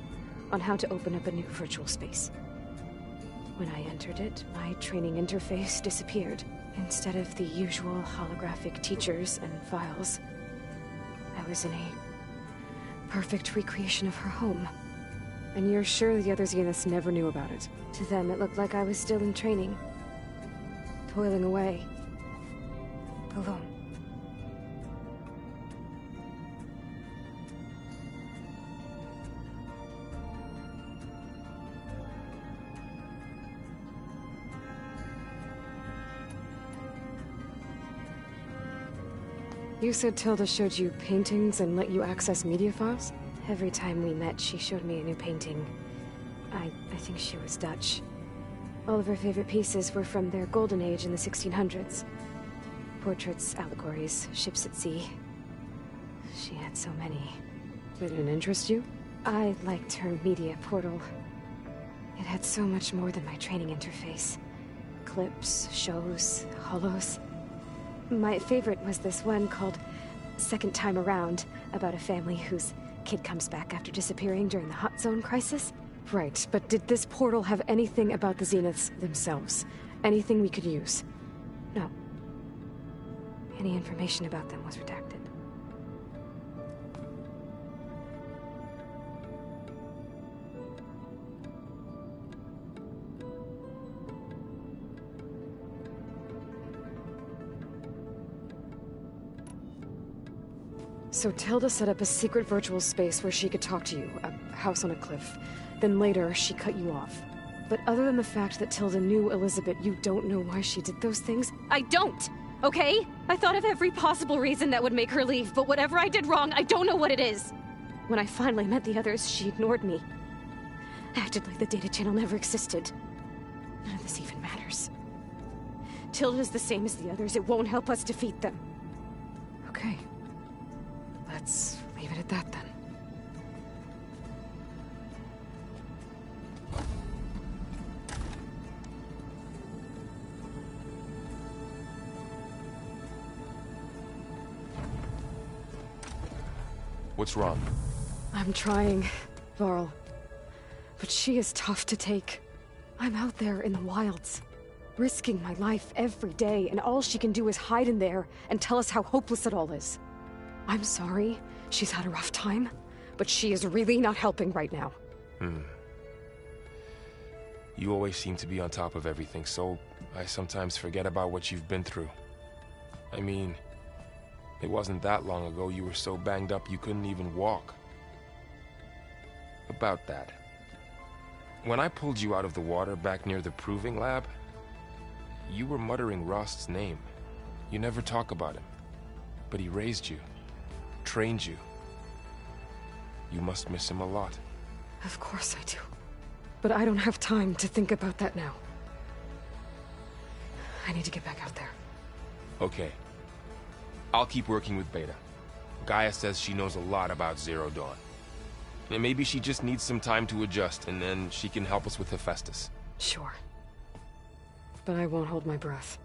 Speaker 14: on how to open up a new virtual space. When I entered it, my training interface disappeared. Instead of the usual holographic teachers and files, I was in a
Speaker 1: perfect recreation of her home. And you're sure the other Zeniths never knew about it? To them, it looked like I was still in training. Toiling away. Alone. You said Tilda showed you paintings and let you access media files? Every time we met, she showed me a new painting. I think she was Dutch. All of her favorite pieces were from their golden age in the 1600s. Portraits, allegories, ships at sea. She had so many. It didn't interest you? I liked her media portal. It had so much more than my training interface. Clips, shows, holos. My favorite was this one called Second Time Around, about a family whose kid comes back after disappearing during the Hot Zone crisis. Right, but did this portal have anything about the Zeniths themselves? Anything we could use? No. Any information about them was redacted. So Tilda set up a secret virtual space where she could talk to you, a house on a cliff. Then later, she cut you off. But other than the fact that Tilda knew Elizabeth, you don't know why she did those things?
Speaker 14: I don't! Okay? I thought of every possible reason that would make her leave, but whatever I did wrong, I don't know what it is! When I finally met the others, she ignored me. Acted like the data channel never existed. None of this even matters. Tilda's the same as the others. It won't help us defeat them.
Speaker 1: Okay. Let's leave it at that, then.
Speaker 6: What's wrong?
Speaker 1: I'm trying, Varl. But she is tough to take. I'm out there in the wilds, risking my life every day, and all she can do is hide in there and tell us how hopeless it all is. I'm sorry, she's had a rough time, but she is really not helping right now.
Speaker 6: You always seem to be on top of everything, so I sometimes forget about what you've been through. I mean, it wasn't that long ago you were so banged up you couldn't even walk. About that. When I pulled you out of the water back near the proving lab, you were muttering Rost's name. You never talk about him. But he raised you. Trained you. You must miss him a lot.
Speaker 1: Of course I do. But I don't have time to think about that now. I need to get back out there.
Speaker 6: Okay. I'll keep working with Beta. Gaia says she knows a lot about Zero Dawn. And maybe she just needs some time to adjust, and then she can help us with Hephaestus.
Speaker 1: Sure. But I won't hold my breath.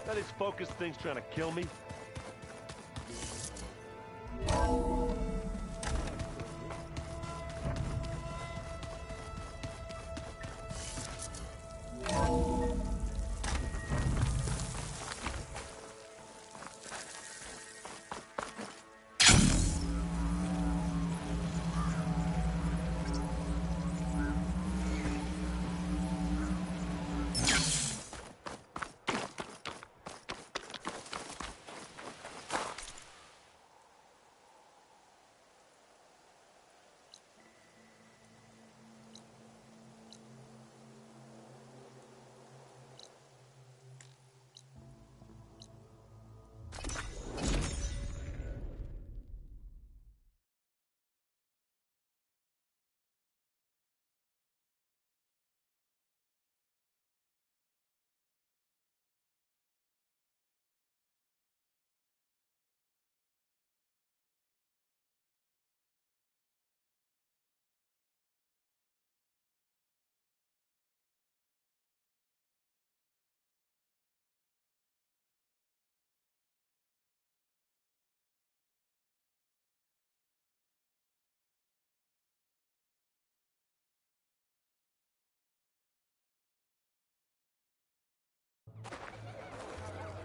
Speaker 3: That this focus thing's trying to kill me?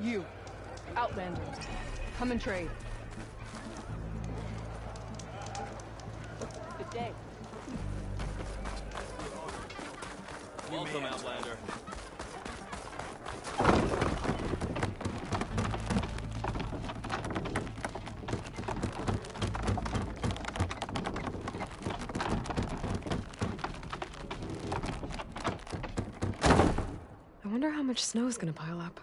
Speaker 5: You, Outlander, come and trade. Good day.
Speaker 3: Welcome, Outlander.
Speaker 1: I wonder how much snow is gonna pile up.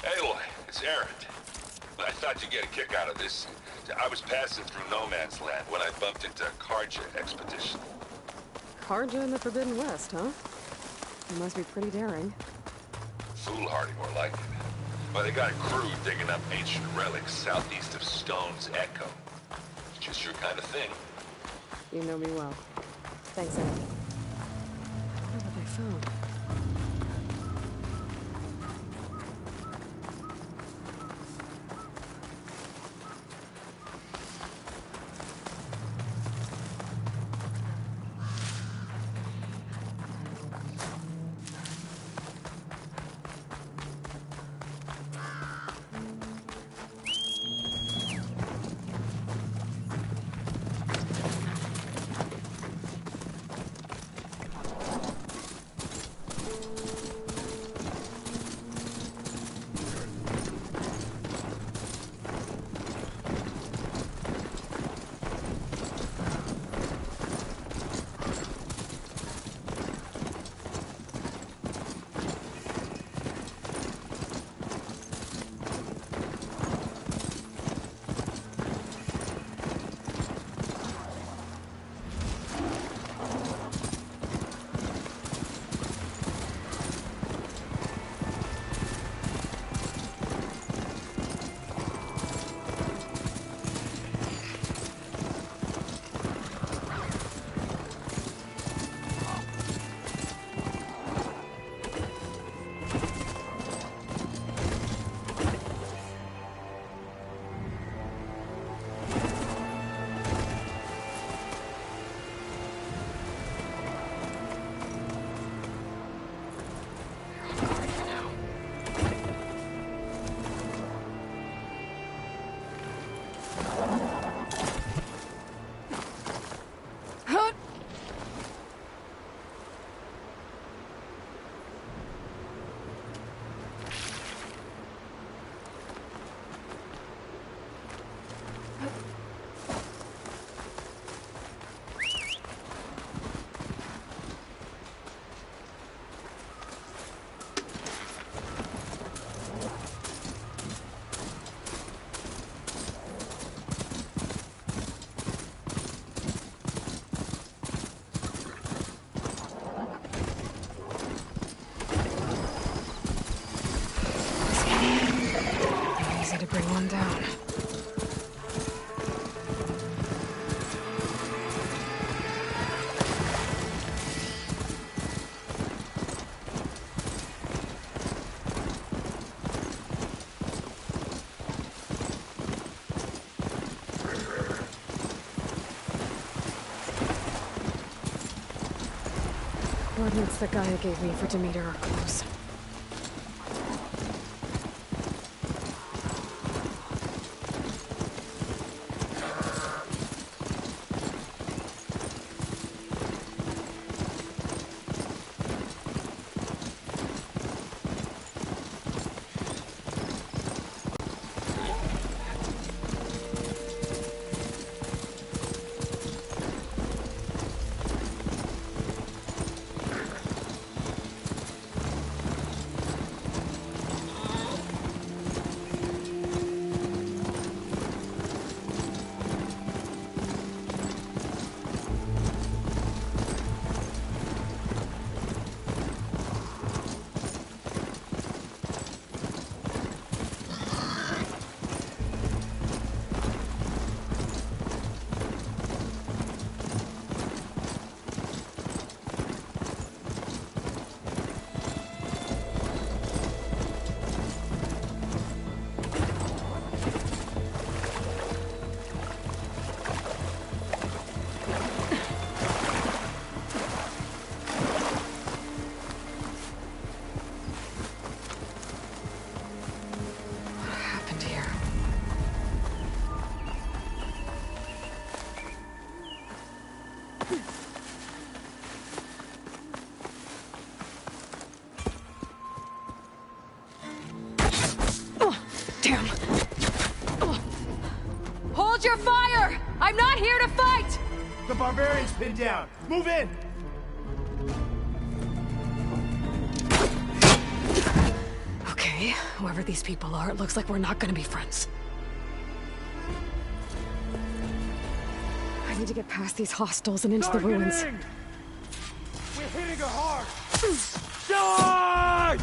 Speaker 7: Aloy, it's Aaron. I thought you'd get a kick out of this. I was passing through no man's land when I bumped into a Karja expedition.
Speaker 1: Karja in the Forbidden West, huh? You must be pretty daring.
Speaker 7: Foolhardy, more like it. Well, they got a crew digging up ancient relics southeast of Stone's Echo. Just your kind of thing.
Speaker 1: You know me well. Thanks, Aaron. I wonder what they found. one down. Coordinates that Gaia gave me for Demeter are close. Damn.
Speaker 5: Hold your fire! I'm not here to fight!
Speaker 9: The barbarian's pinned down. Move in!
Speaker 1: Okay, whoever these people are, it looks like we're not gonna be friends. I need to get past these hostels and into the ruins.
Speaker 9: We're hitting her hard! Charge!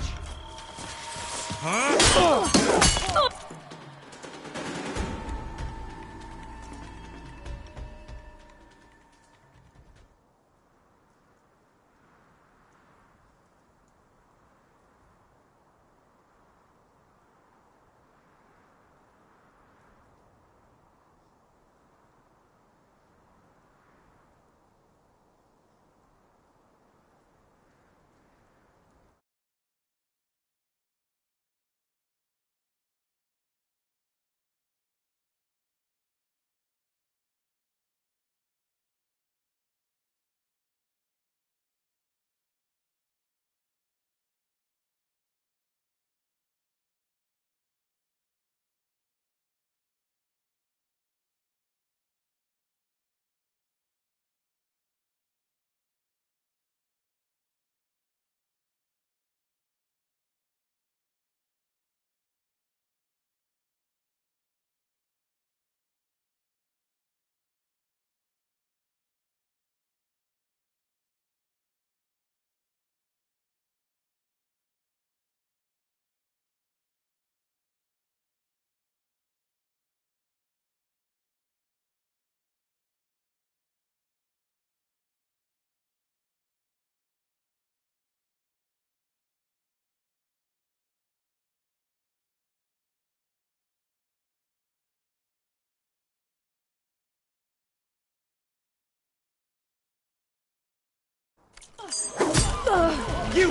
Speaker 9: You!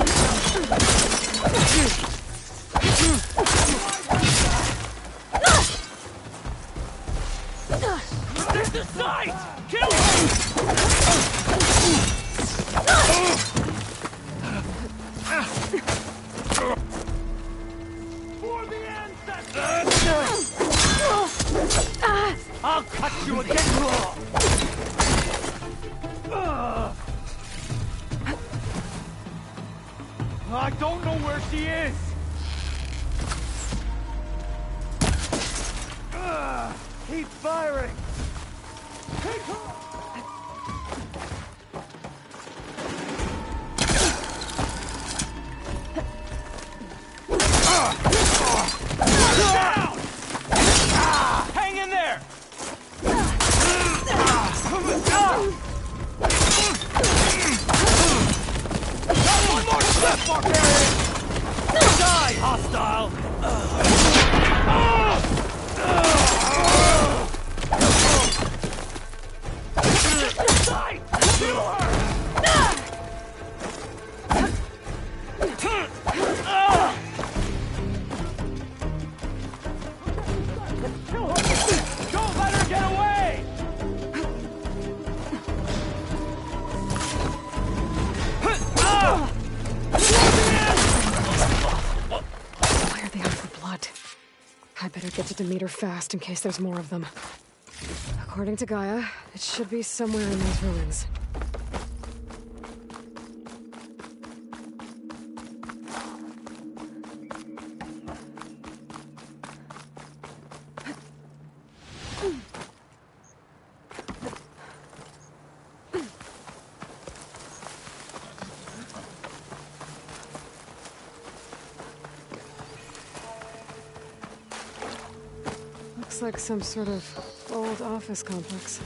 Speaker 9: Protect the side! Kill him! For the ancestors! I'll cut you again raw! I don't know where she is! Keep firing! Take her! Down! One more step, barbarian! Die, hostile! Die! Kill her! Don't let her get away!
Speaker 1: Why are they out of blood? I better get to Demeter fast in case there's more of them. According to Gaia, it should be somewhere in those ruins. Looks like some sort of old office complex.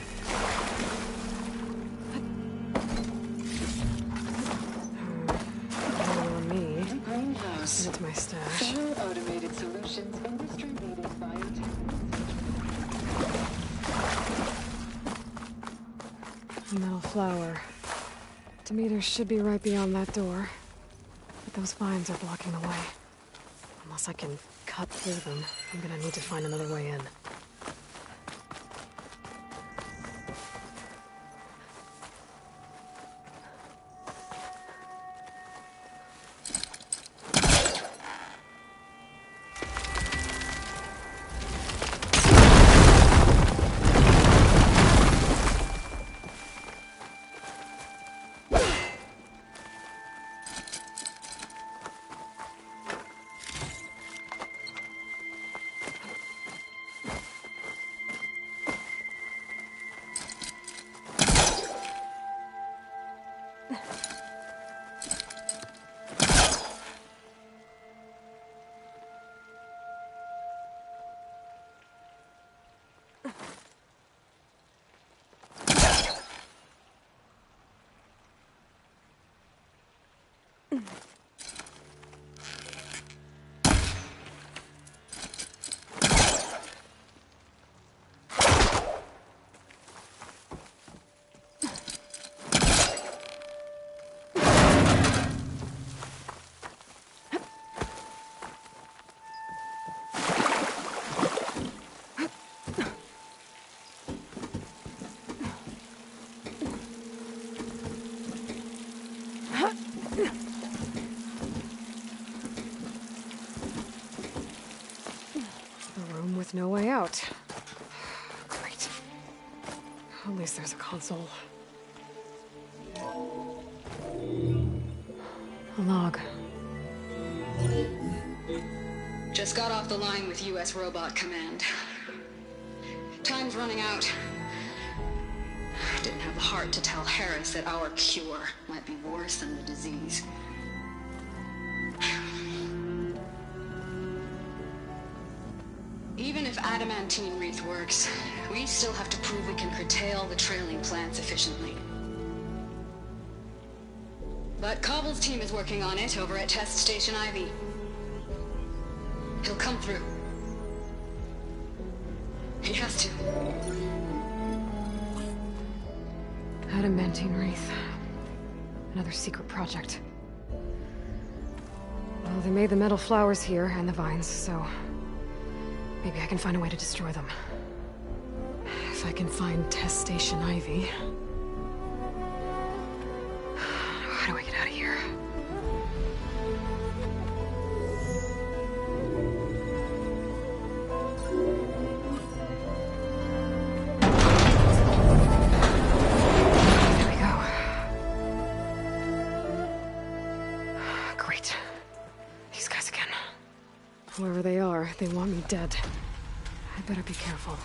Speaker 1: On me.
Speaker 25: Greenhouse.
Speaker 1: That's my stash.
Speaker 25: Automated solutions, industry-leading biotech.
Speaker 1: A metal flower. Demeter should be right beyond that door. But those vines are blocking the way. Unless I can cut through them, I'm gonna need to find another way in. A room with no way out. Great. At least there's a console. A log.
Speaker 25: Just got off the line with U.S. Robot Command. Time's running out. Didn't have the heart to tell Harris that our cure might be worse than the disease. Even if adamantine wreath works, we still have to prove we can curtail the trailing plants efficiently. But Cobble's team is working on it over at Test Station Ivy. He'll come through. He has to.
Speaker 1: Adamantine wreath. Another secret project. Well, they made the metal flowers here and the vines, so maybe I can find a way to destroy them. If I can find Test Station Ivy. How do I get out of here? There we go. Great. These guys again. Whoever they are, they want me dead. I better be careful.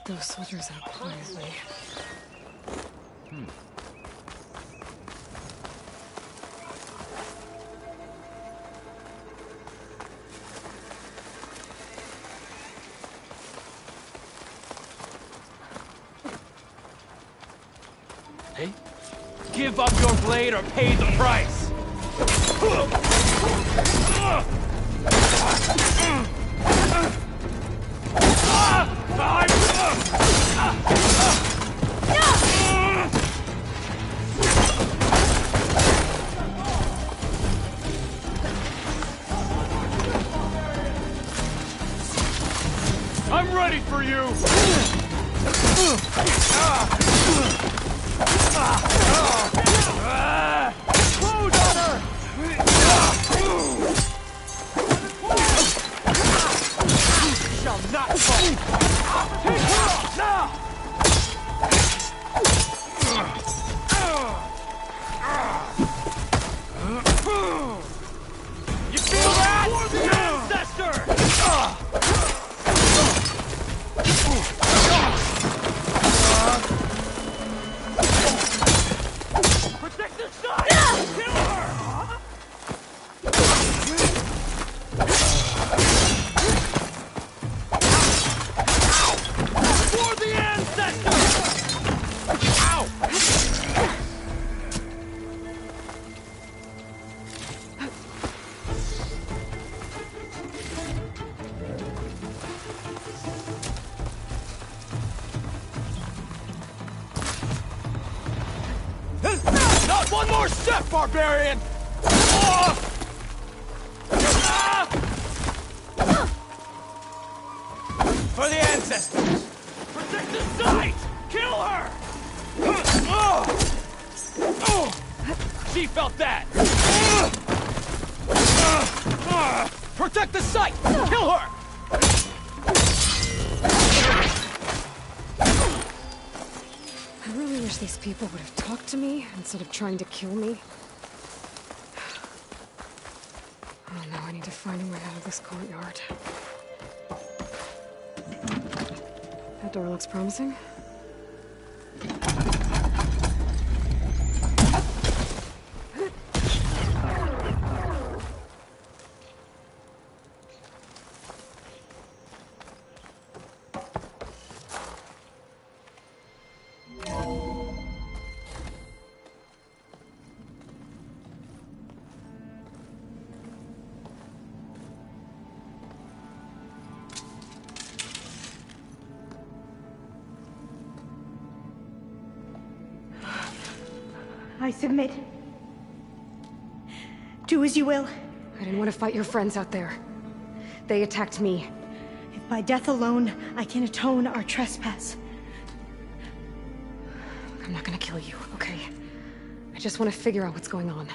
Speaker 1: those soldiers out quietly.
Speaker 9: Hey? Give up your blade or pay the price! I'm ready for you! Close on her! Shall not fall! Take her off now! You feel that? For the ancestor! Protect the side! Kill her! For the ancestors! Ow! Not one more step, barbarian! For the ancestors! Protect the site! Kill her! She felt that! Protect the site! Kill her!
Speaker 1: I really wish these people would have talked to me instead of trying to kill me. Oh no, I need to find a way out of this courtyard. That door looks promising.
Speaker 11: I submit. Do as you will.
Speaker 1: I didn't want to fight your friends out there. They attacked me.
Speaker 11: If by death alone I can atone our trespass.
Speaker 1: I'm not gonna kill you, okay? I just want to figure out what's going on.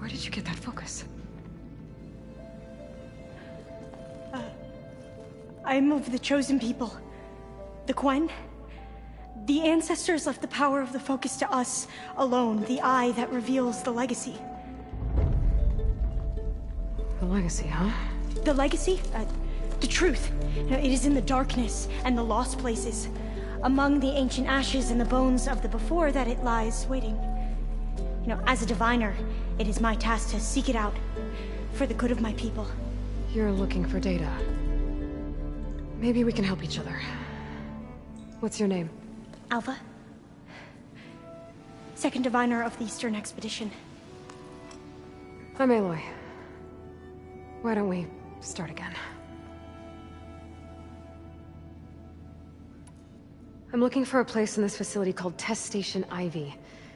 Speaker 1: Where did you get that focus?
Speaker 11: I'm of the chosen people. The Quen. The ancestors left the power of the focus to us alone, the eye that reveals the legacy.
Speaker 1: The legacy, huh?
Speaker 11: The legacy? The truth. It is in the darkness and the lost places. Among the ancient ashes and the bones of the before that it lies waiting. As a diviner, it is my task to seek it out. For the good of my people.
Speaker 1: You're looking for data. Maybe we can help each other. What's your name?
Speaker 11: Alpha. Second diviner of the Eastern Expedition.
Speaker 1: I'm Aloy. Why don't we start again? I'm looking for a place in this facility called Test Station Ivy.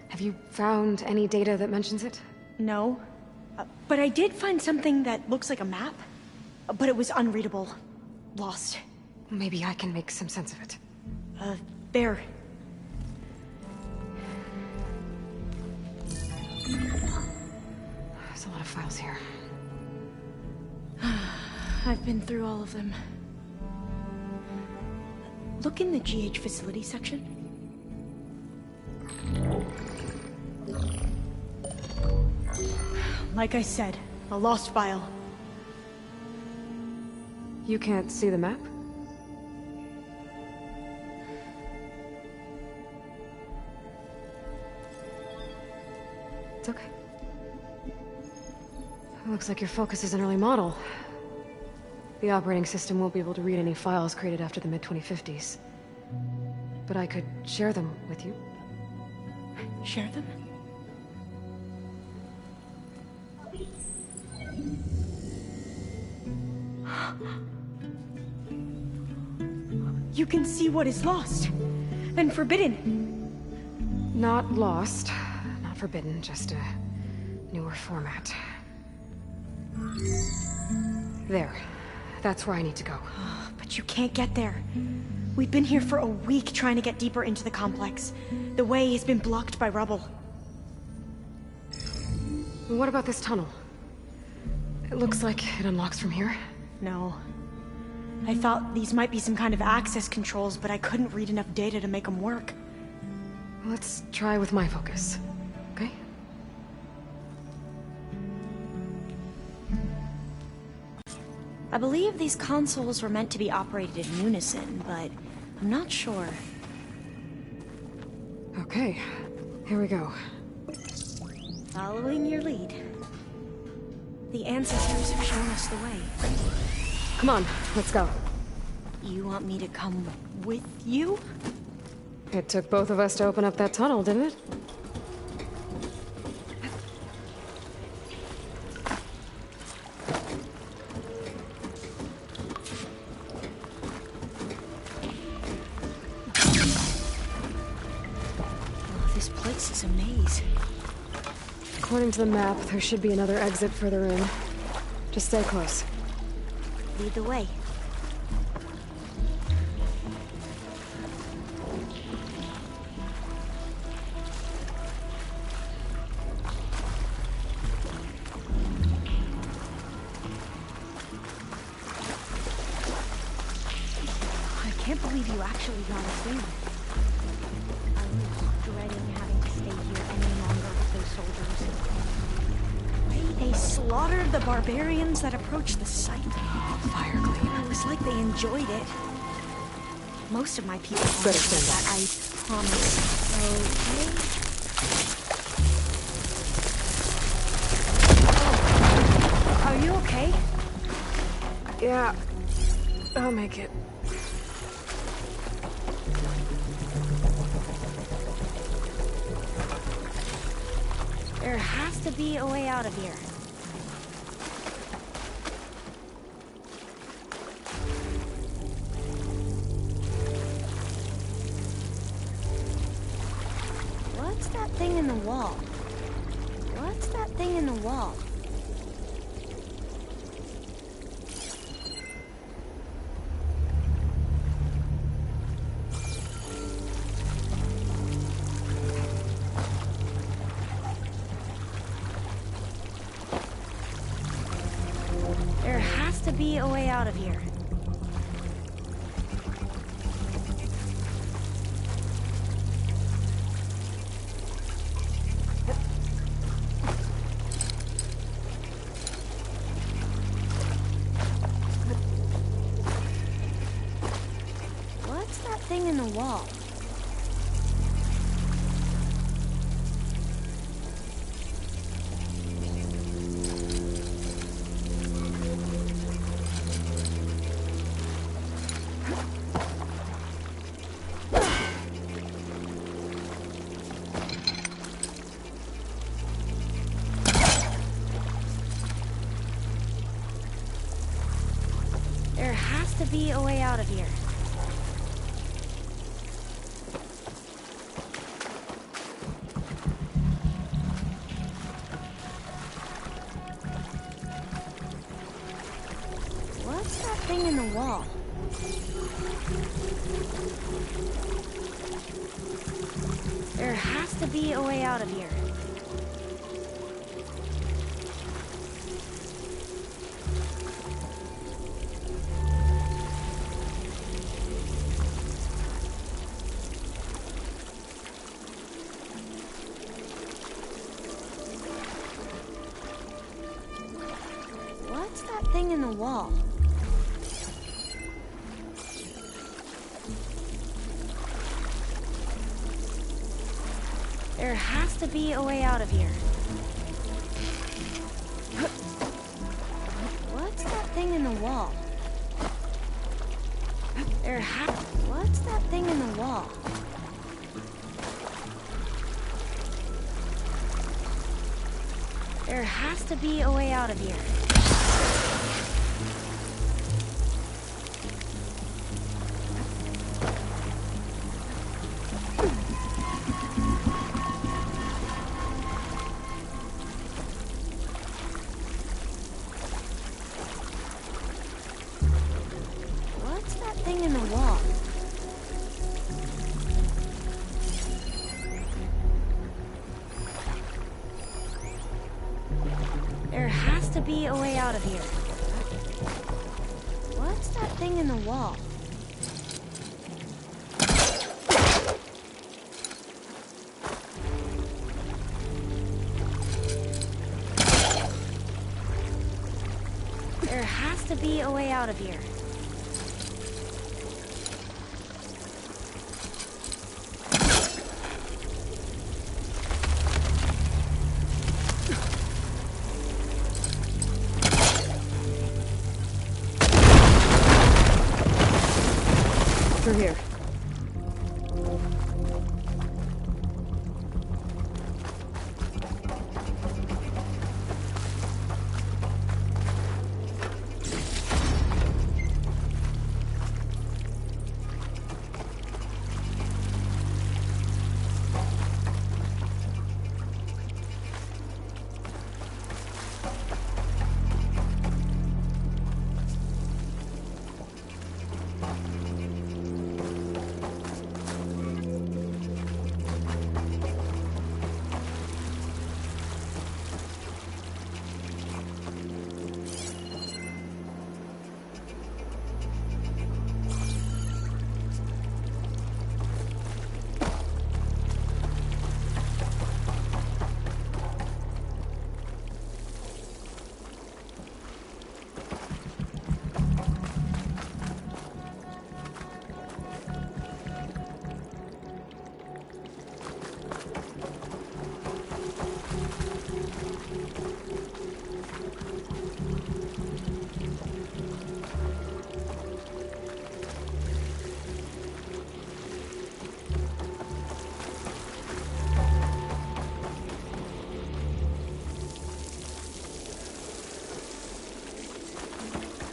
Speaker 1: Have you found any data that mentions it?
Speaker 11: No. But I did find something that looks like a map. But it was unreadable. Lost.
Speaker 1: Maybe I can make some sense of it.
Speaker 11: Bear.
Speaker 1: There's a lot of files here.
Speaker 11: I've been through all of them. Look in the GH facility section. Like I said, a lost file.
Speaker 1: You can't see the map? It's okay. It looks like your focus is an early model. The operating system won't be able to read any files created after the mid-2050s. But I could share them with you.
Speaker 11: Share them? You can see what is lost and forbidden.
Speaker 1: Not lost, not forbidden, just a newer format. There. That's where I need to go.
Speaker 11: But you can't get there. We've been here for a week trying to get deeper into the complex. The way has been blocked by rubble.
Speaker 1: What about this tunnel? It looks like it unlocks from here.
Speaker 11: No. I thought these might be some kind of access controls, but I couldn't read enough data to make them work.
Speaker 1: Let's try with my focus, okay?
Speaker 11: I believe these consoles were meant to be operated in unison, but I'm not sure.
Speaker 1: Okay, here we go.
Speaker 11: Following your lead. The ancestors have shown us the way.
Speaker 1: Come on, let's go.
Speaker 11: You want me to come with you?
Speaker 1: It took both of us to open up that tunnel, didn't it?
Speaker 11: This place is a maze.
Speaker 1: According to the map, there should be another exit further in. Just stay close.
Speaker 11: Lead the way. I can't believe you actually got us in. I was dreading having to stay here any longer with those soldiers. They slaughtered the barbarians that approached the site.
Speaker 1: Fire clean.
Speaker 11: It was like they enjoyed it. Most of my people
Speaker 1: Better stand
Speaker 11: that, I promise. Okay. Oh. Are you okay?
Speaker 1: Yeah, I'll make it.
Speaker 11: There has to be a way out of here. What's that thing in the wall? What's that thing in the wall? be a way out of here. What's that thing in the wall? There has to be a way out of here. What's that thing in the wall? There has to be a way out of here. What's that thing in the wall? There has to be a way out of here. What's that thing in the wall? What's that thing in the wall? There has to be a way out of here. What's that thing in the wall? There has to be a way out of here. What's that thing in the wall? There has to be a way out of here.
Speaker 1: Through here.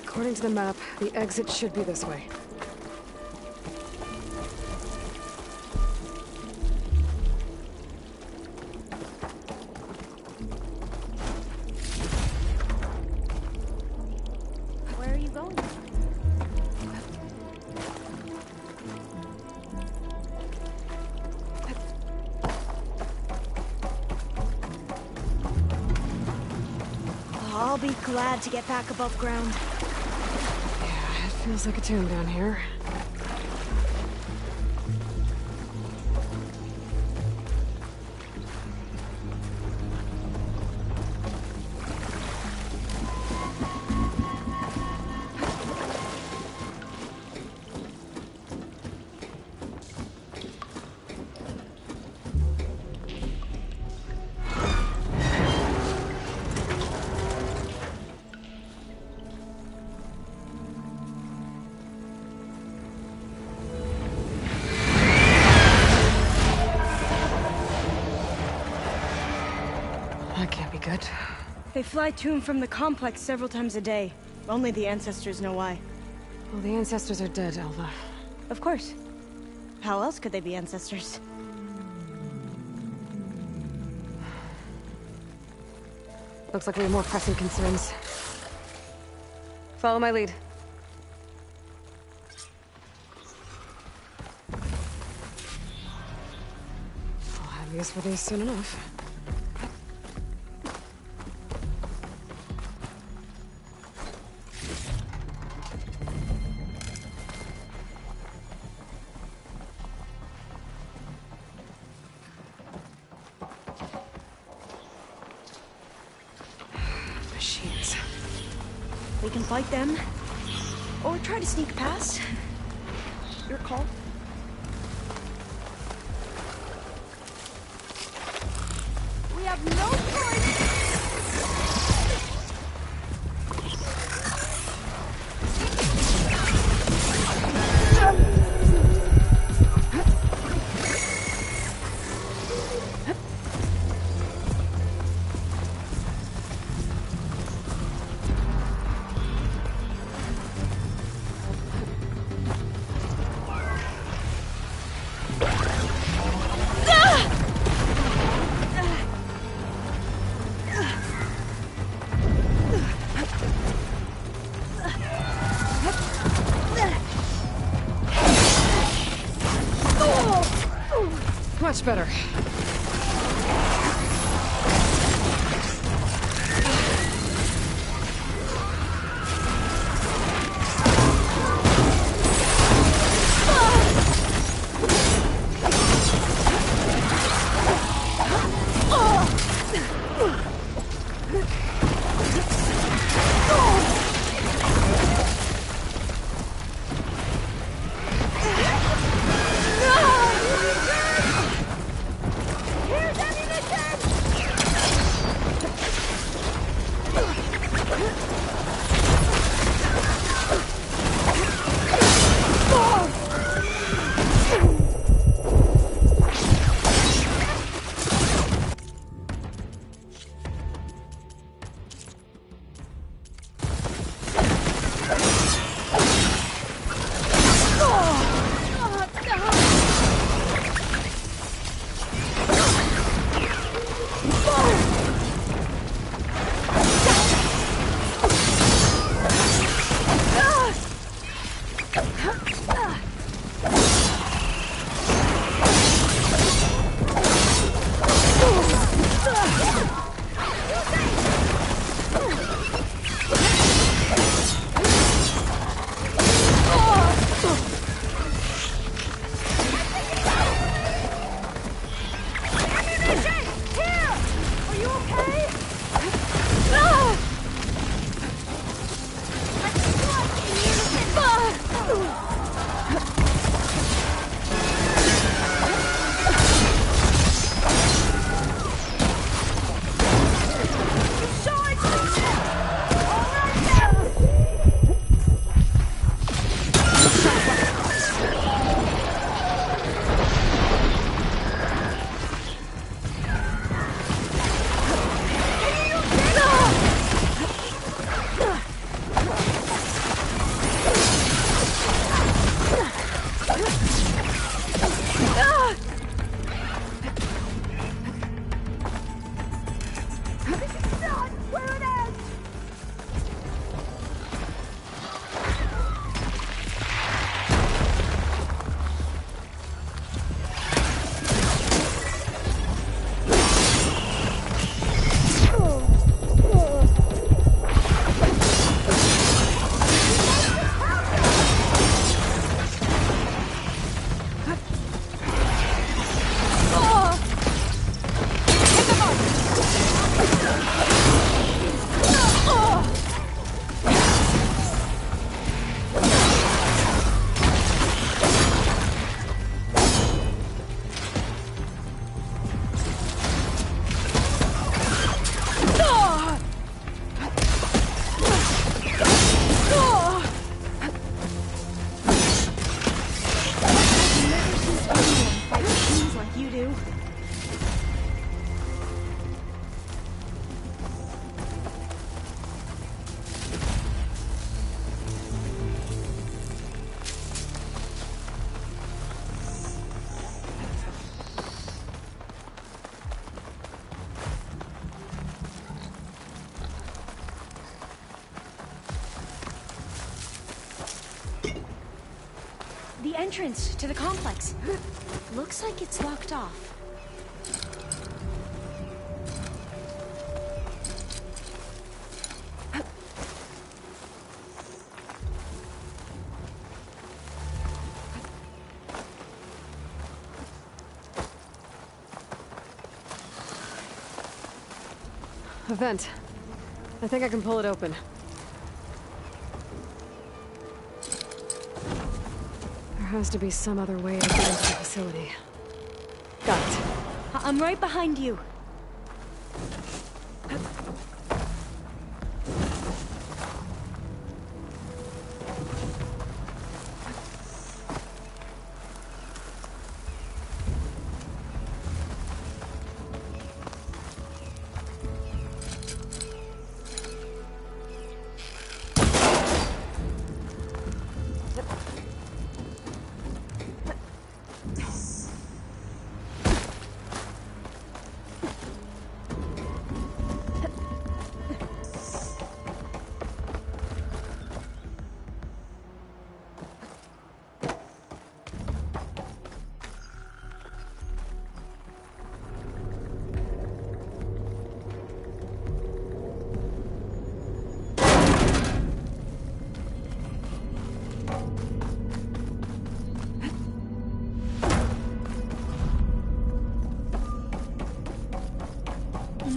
Speaker 1: According to the map, the exit should be this way.
Speaker 11: Where are you going? I'll be glad to get back above ground.
Speaker 1: Feels like a tomb down here. That can't be good.
Speaker 11: They fly to and from the complex several times a day. Only the ancestors know why.
Speaker 1: Well, the ancestors are dead, Alva.
Speaker 11: Of course. How else could they be ancestors?
Speaker 1: Looks like we have more pressing concerns. Follow my lead. I'll have use for these soon enough. Machines.
Speaker 11: We can fight them, or try to sneak past. Your call.
Speaker 5: We have no choice!
Speaker 1: Much better.
Speaker 11: The entrance to the complex. Looks like it's locked off.
Speaker 1: A vent. I think I can pull it open. There has to be some other way to get into the facility. Got it.
Speaker 11: I'm right behind you.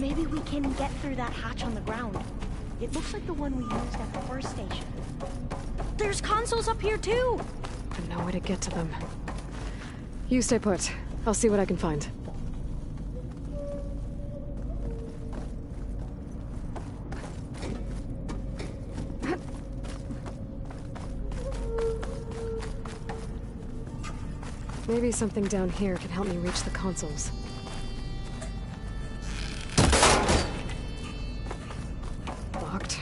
Speaker 11: Maybe we can get through that hatch on the ground. It looks like the one we used at the first station. There's consoles up here too!
Speaker 1: But no way to get to them. You stay put. I'll see what I can find. Maybe something down here can help me reach the consoles. Locked.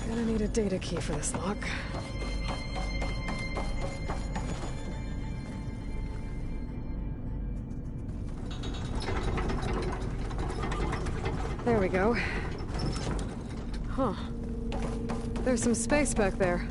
Speaker 1: Gonna need a data key for this lock. There we go. Huh. There's some space back there.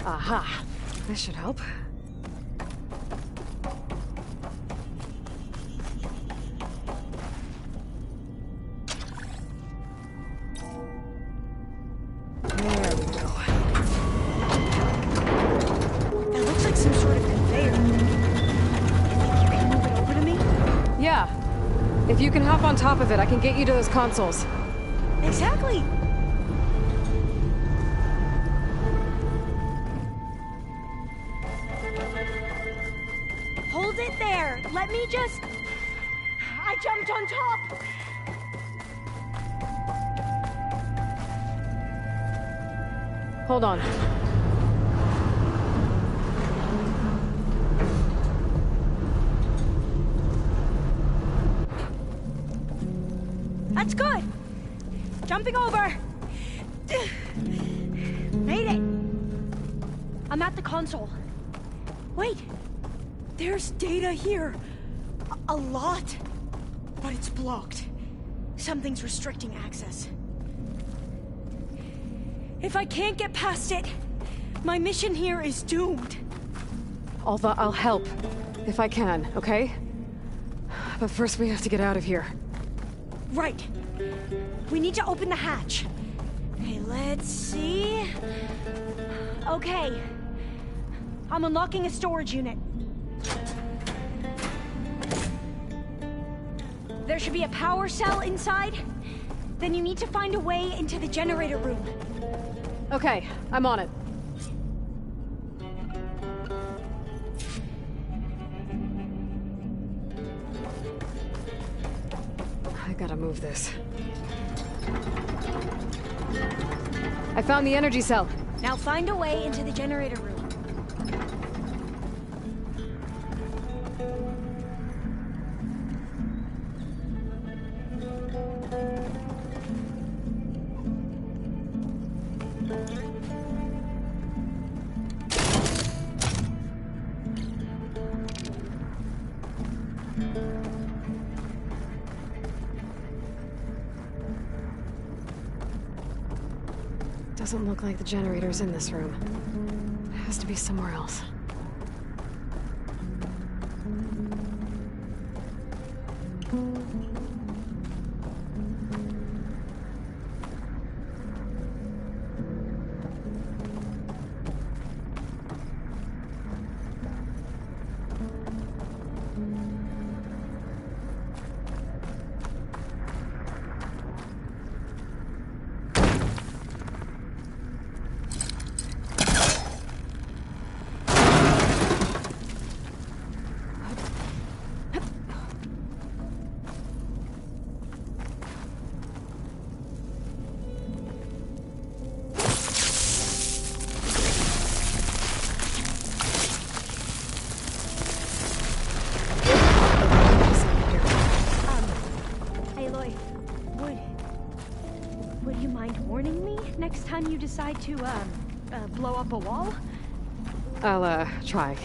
Speaker 1: Aha! This should help. There we go.
Speaker 11: That looks like some sort of conveyor. You think you can move it over to me?
Speaker 1: Yeah. If you can hop on top of it, I can get you to those consoles.
Speaker 11: Exactly! Hold it there! Let me just... I jumped on top!
Speaker 1: Hold on.
Speaker 11: That's good! Jumping over! Made it! I'm at the console. Wait! There's data here. A lot. But it's blocked. Something's restricting access. If I can't get past it, my mission here is doomed.
Speaker 1: Alva, I'll help. If I can, okay? But first we have to get out of here.
Speaker 11: Right. We need to open the hatch. Okay, let's see. Okay. I'm unlocking a storage unit. There should be a power cell inside. Then you need to find a way into the generator room.
Speaker 1: Okay, I'm on it. gotta move this. I found the energy cell.
Speaker 11: Now find a way into the generator room.
Speaker 1: Doesn't look like the generator's in this room. It has to be somewhere else.
Speaker 11: Next time you decide to, blow up a wall?
Speaker 1: I'll, try.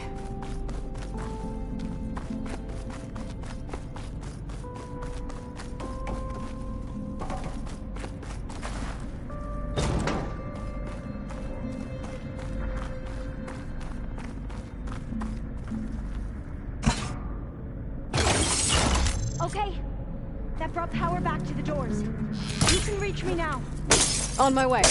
Speaker 11: Okay. That brought power back to the doors. You can reach me now.
Speaker 1: On my way.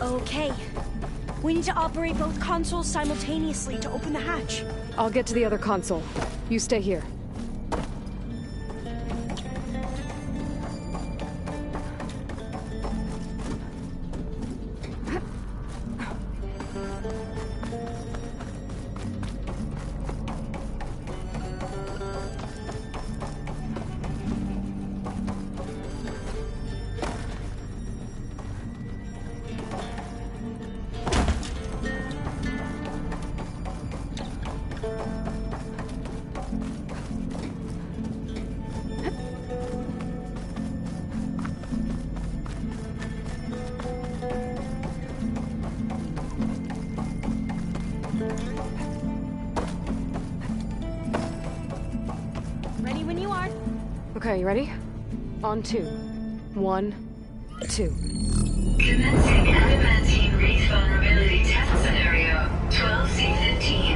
Speaker 11: Okay. We need to operate both consoles simultaneously to open the hatch.
Speaker 1: I'll get to the other console. You stay here.
Speaker 11: Ready when you are.
Speaker 1: Okay, you ready? On 2. 1, 2.
Speaker 13: Commencing adamantine wreath vulnerability test scenario 12C15.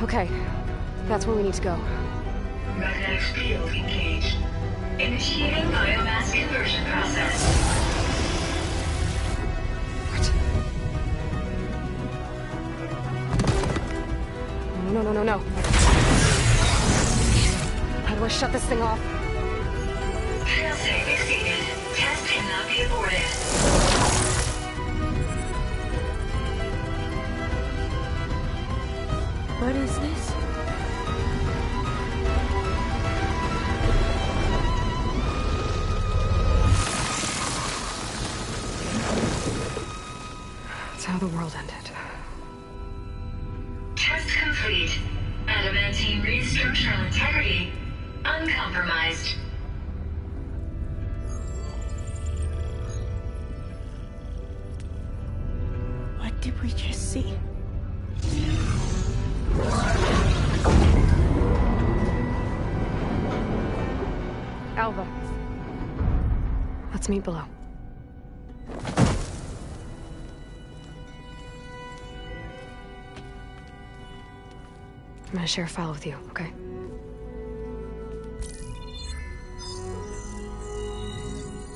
Speaker 1: Okay, that's where we need to go.
Speaker 13: Magnetic field engaged. Initiating biomass conversion process.
Speaker 1: What? No. How do I shut this thing off?
Speaker 13: Failsafe exceeded. Test cannot be aborted.
Speaker 11: What is this?
Speaker 1: That's how the world ended.
Speaker 13: Test complete. Adamantine wreath structural integrity uncompromised.
Speaker 11: What did we just see?
Speaker 1: Alva. Let's meet below. I'm gonna share a file with you, okay?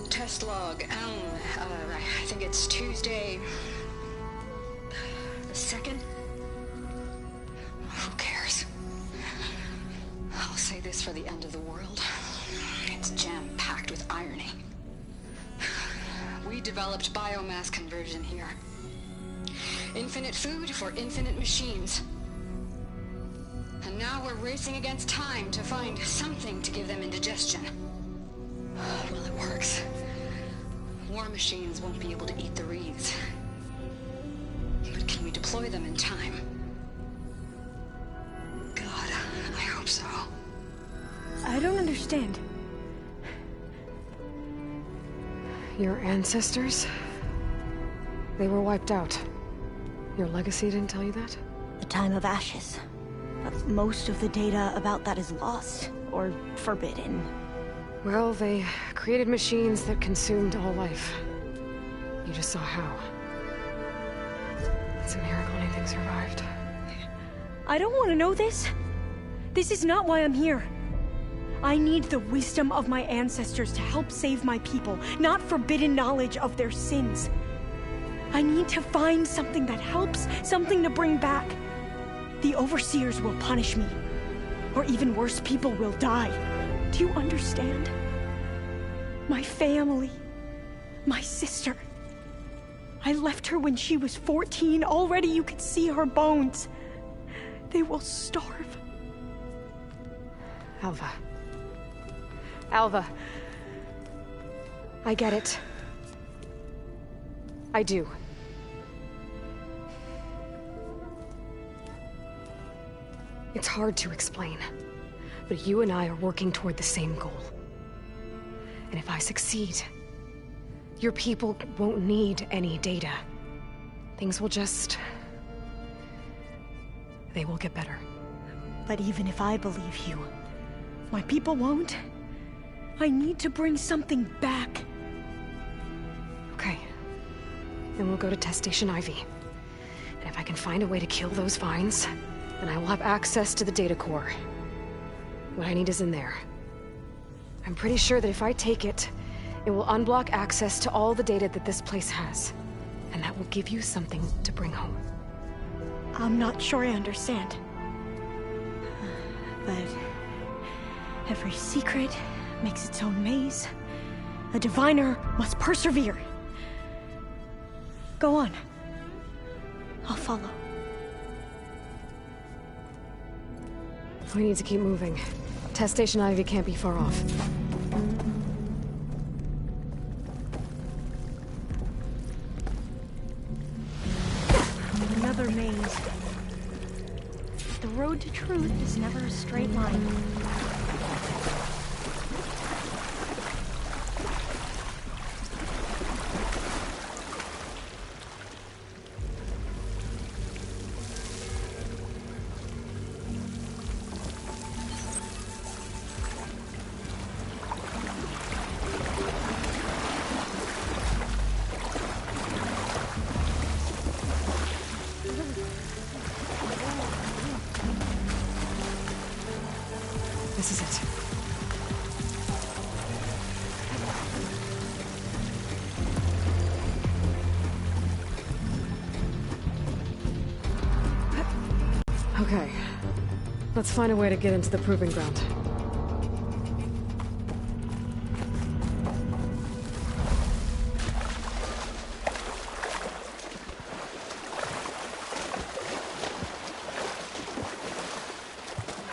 Speaker 25: Test log, I think it's Tuesday the 2nd? Who cares? I'll say this for the end of the world. It's jam-packed with irony. We developed biomass conversion here. Infinite food for infinite machines. And now we're racing against time to find something to give them indigestion. Well, it works. War machines won't be able to eat the wreaths. But can we deploy them in time? God, I hope so.
Speaker 11: I don't understand.
Speaker 1: Your ancestors? They were wiped out. Your legacy didn't tell you that?
Speaker 11: The time of ashes. But most of the data about that is lost, or forbidden.
Speaker 1: Well, they created machines that consumed all life. You just saw how. It's a miracle anything survived.
Speaker 11: I don't want to know this. This is not why I'm here. I need the wisdom of my ancestors to help save my people, not forbidden knowledge of their sins. I need to find something that helps, something to bring back. The overseers will punish me. Or even worse, people will die. Do you understand? My family. My sister. I left her when she was 14. Already you could see her bones. They will starve.
Speaker 1: Alva. Alva. I get it. I do. It's hard to explain, but you and I are working toward the same goal. And if I succeed, your people won't need any data. Things will just... they will get better.
Speaker 11: But even if I believe you, my people won't. I need to bring something back.
Speaker 1: Okay. Then we'll go to Test Station Ivy. And if I can find a way to kill those vines, then I will have access to the data core. What I need is in there. I'm pretty sure that if I take it, it will unblock access to all the data that this place has. And that will give you something to bring home.
Speaker 11: I'm not sure I understand. But every secret makes its own maze. A diviner must persevere. Go on. I'll follow.
Speaker 1: We need to keep moving. Test Station Ivy can't be far off.
Speaker 11: Another maze. The road to truth is never a straight line.
Speaker 1: This is it. Okay. Let's find a way to get into the proving ground.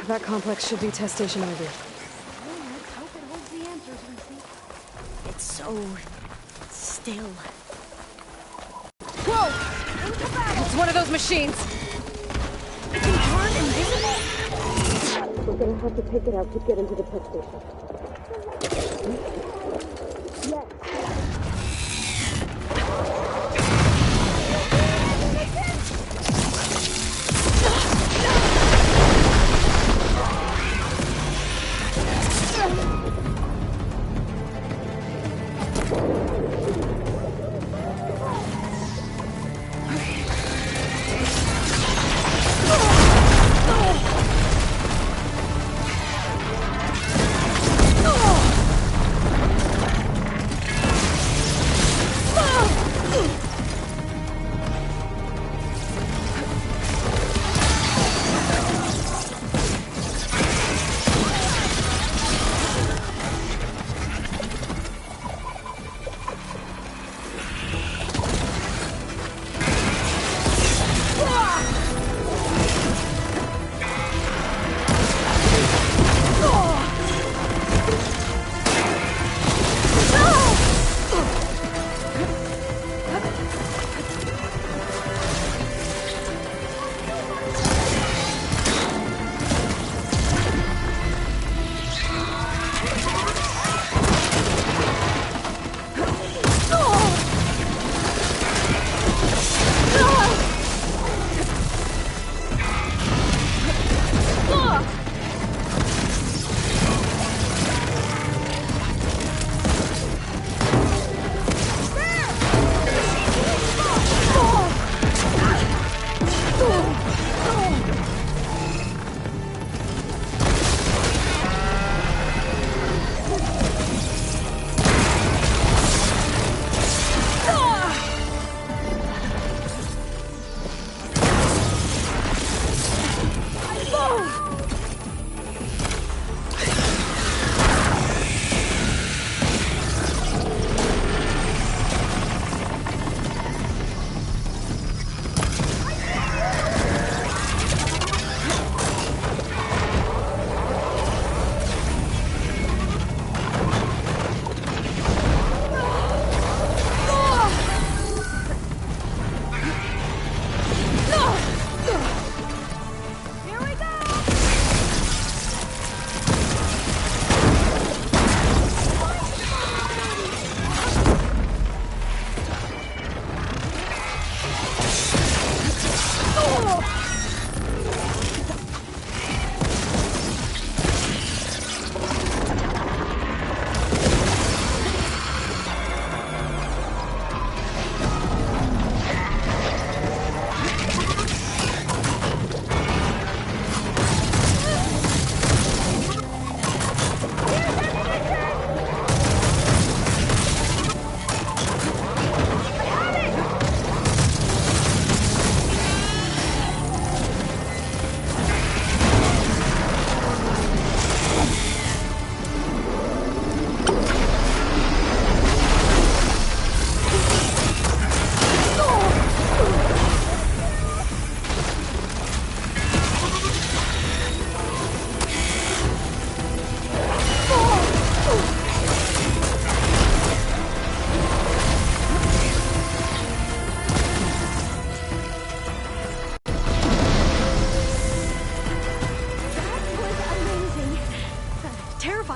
Speaker 1: That complex should be Test Station Ivy.
Speaker 11: Let's hope it holds the answers we seek. It's so... still.
Speaker 1: Whoa! It's one of those machines!
Speaker 11: It can turn invisible?
Speaker 1: We're gonna have to take it out to get into the test station. Yes.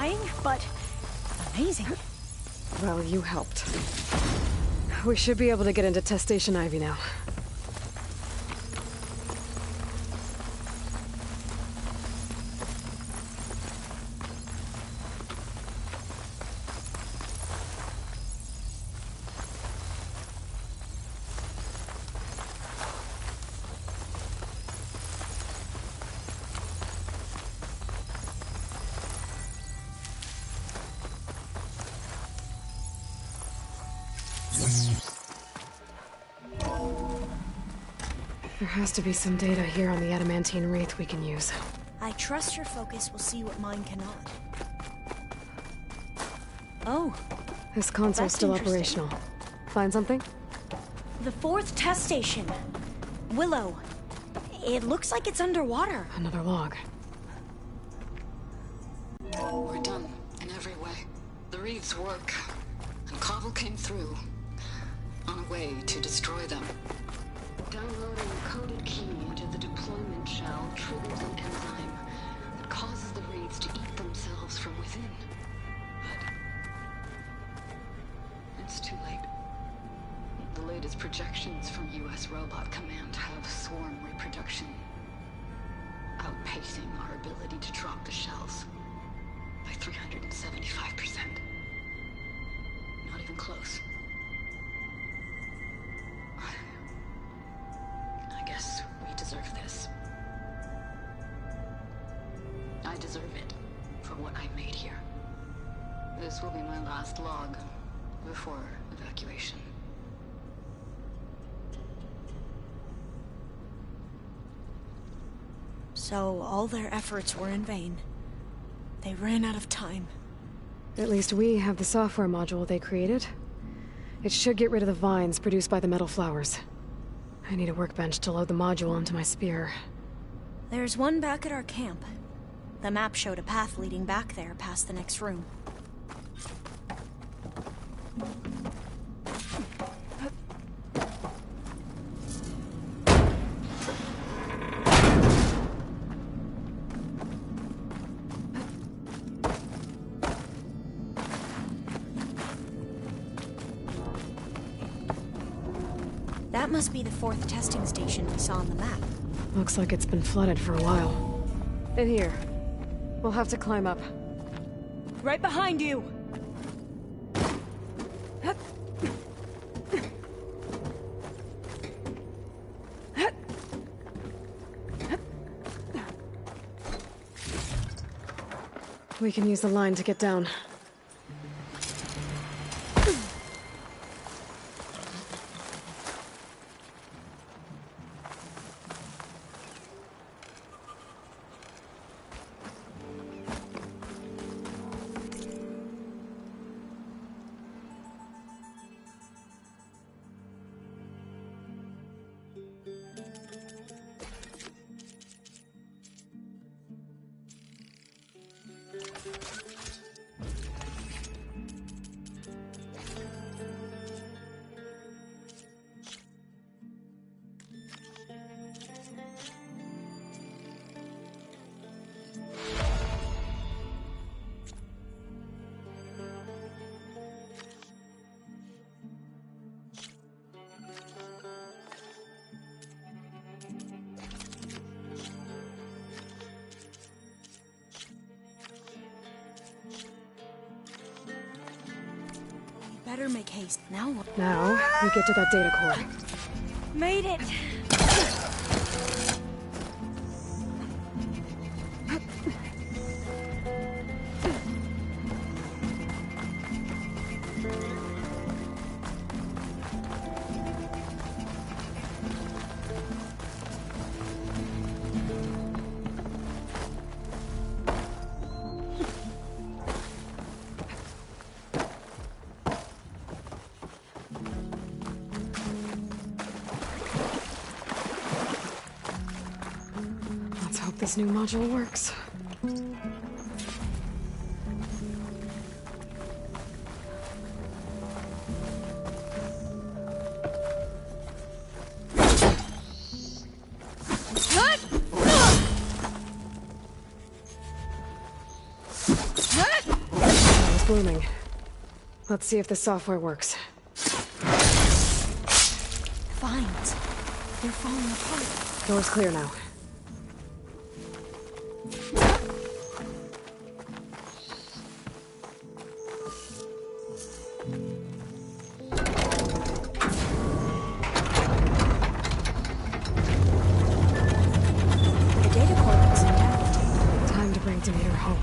Speaker 11: trying, but amazing.
Speaker 1: Well, you helped. We should be able to get into Test Station Ivy now. There has to be some data here on the adamantine wraith we can use.
Speaker 11: I trust your focus will see what mine cannot. Oh.
Speaker 1: This console's still operational. Find something?
Speaker 11: The 4th test station. Willow. It looks like it's underwater.
Speaker 1: Another log.
Speaker 12: We're done in every way. The Reeves work. And Cobble came through. On a way to destroy them. Downloading a coded key into the deployment shell triggers an enzyme that causes the Reeves to eat themselves from within. But it's too late. The latest projections from U.S. Robot Command have swarm reproduction, outpacing our ability to drop the shells by 375%. Not even close. I guess we deserve this. I deserve it for what I made here. This will be my last log before evacuation.
Speaker 11: So all their efforts were in vain. They ran out of time.
Speaker 1: At least we have the software module they created. It should get rid of the vines produced by the metal flowers. I need a workbench to load the module onto my spear.
Speaker 11: There's one back at our camp. The map showed a path leading back there past the next room. That must be the 4th testing station we saw on the map.
Speaker 1: Looks like it's been flooded for a while. In here. We'll have to climb up.
Speaker 11: Right behind you!
Speaker 1: We can use the line to get down.
Speaker 11: Better make haste. Now what?
Speaker 1: Now, we get to that data core.
Speaker 11: Made it! This new module works.
Speaker 1: blooming. Let's see if the software works.
Speaker 11: Vines. They're falling apart.
Speaker 1: Door's clear now.
Speaker 11: The data core looks intact.
Speaker 1: Time to bring Demeter home.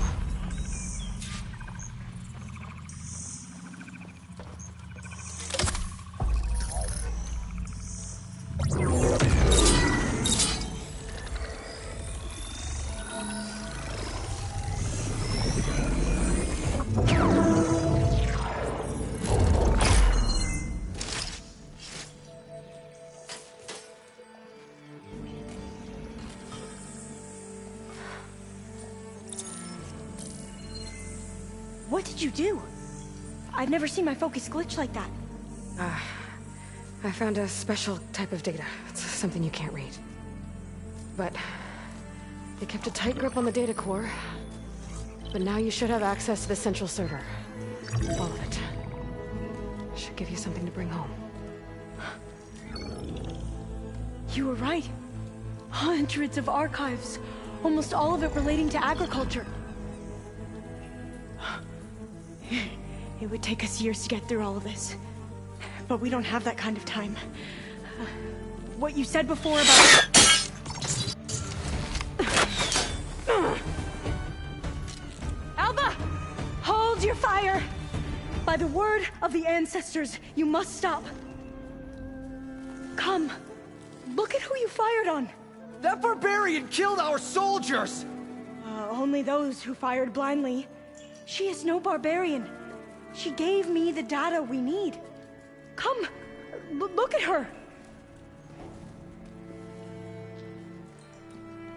Speaker 11: What did you do? I've never seen my focus glitch like that.
Speaker 1: I found a special type of data. It's something you can't read. But it kept a tight grip on the data core. But now you should have access to the central server. All of it. Should give you something to bring home.
Speaker 11: You were right. Hundreds of archives. Almost all of it relating to agriculture. It would take us years to get through all of this. But we don't have that kind of time. What you said before about... Alba! Hold your fire! By the word of the ancestors, you must stop. Come. Look at who you fired on.
Speaker 9: That barbarian killed our soldiers!
Speaker 11: Only those who fired blindly. She is no barbarian. She gave me the data we need. Come, look at her.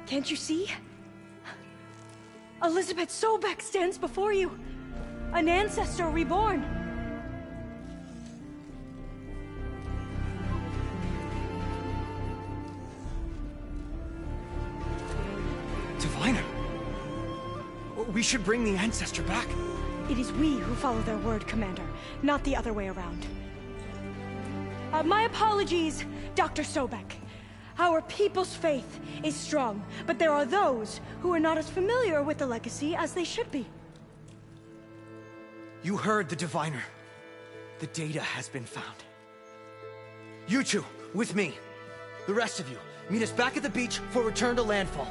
Speaker 11: Can't you see? Elizabeth Sobek stands before you. An ancestor reborn.
Speaker 9: Diviner! We should bring the ancestor back.
Speaker 11: It is we who follow their word, Commander, not the other way around. My apologies, Dr. Sobek. Our people's faith is strong, but there are those who are not as familiar with the legacy as they should be.
Speaker 9: You heard the Diviner. The data has been found. You two, with me. The rest of you, meet us back at the beach for return to landfall.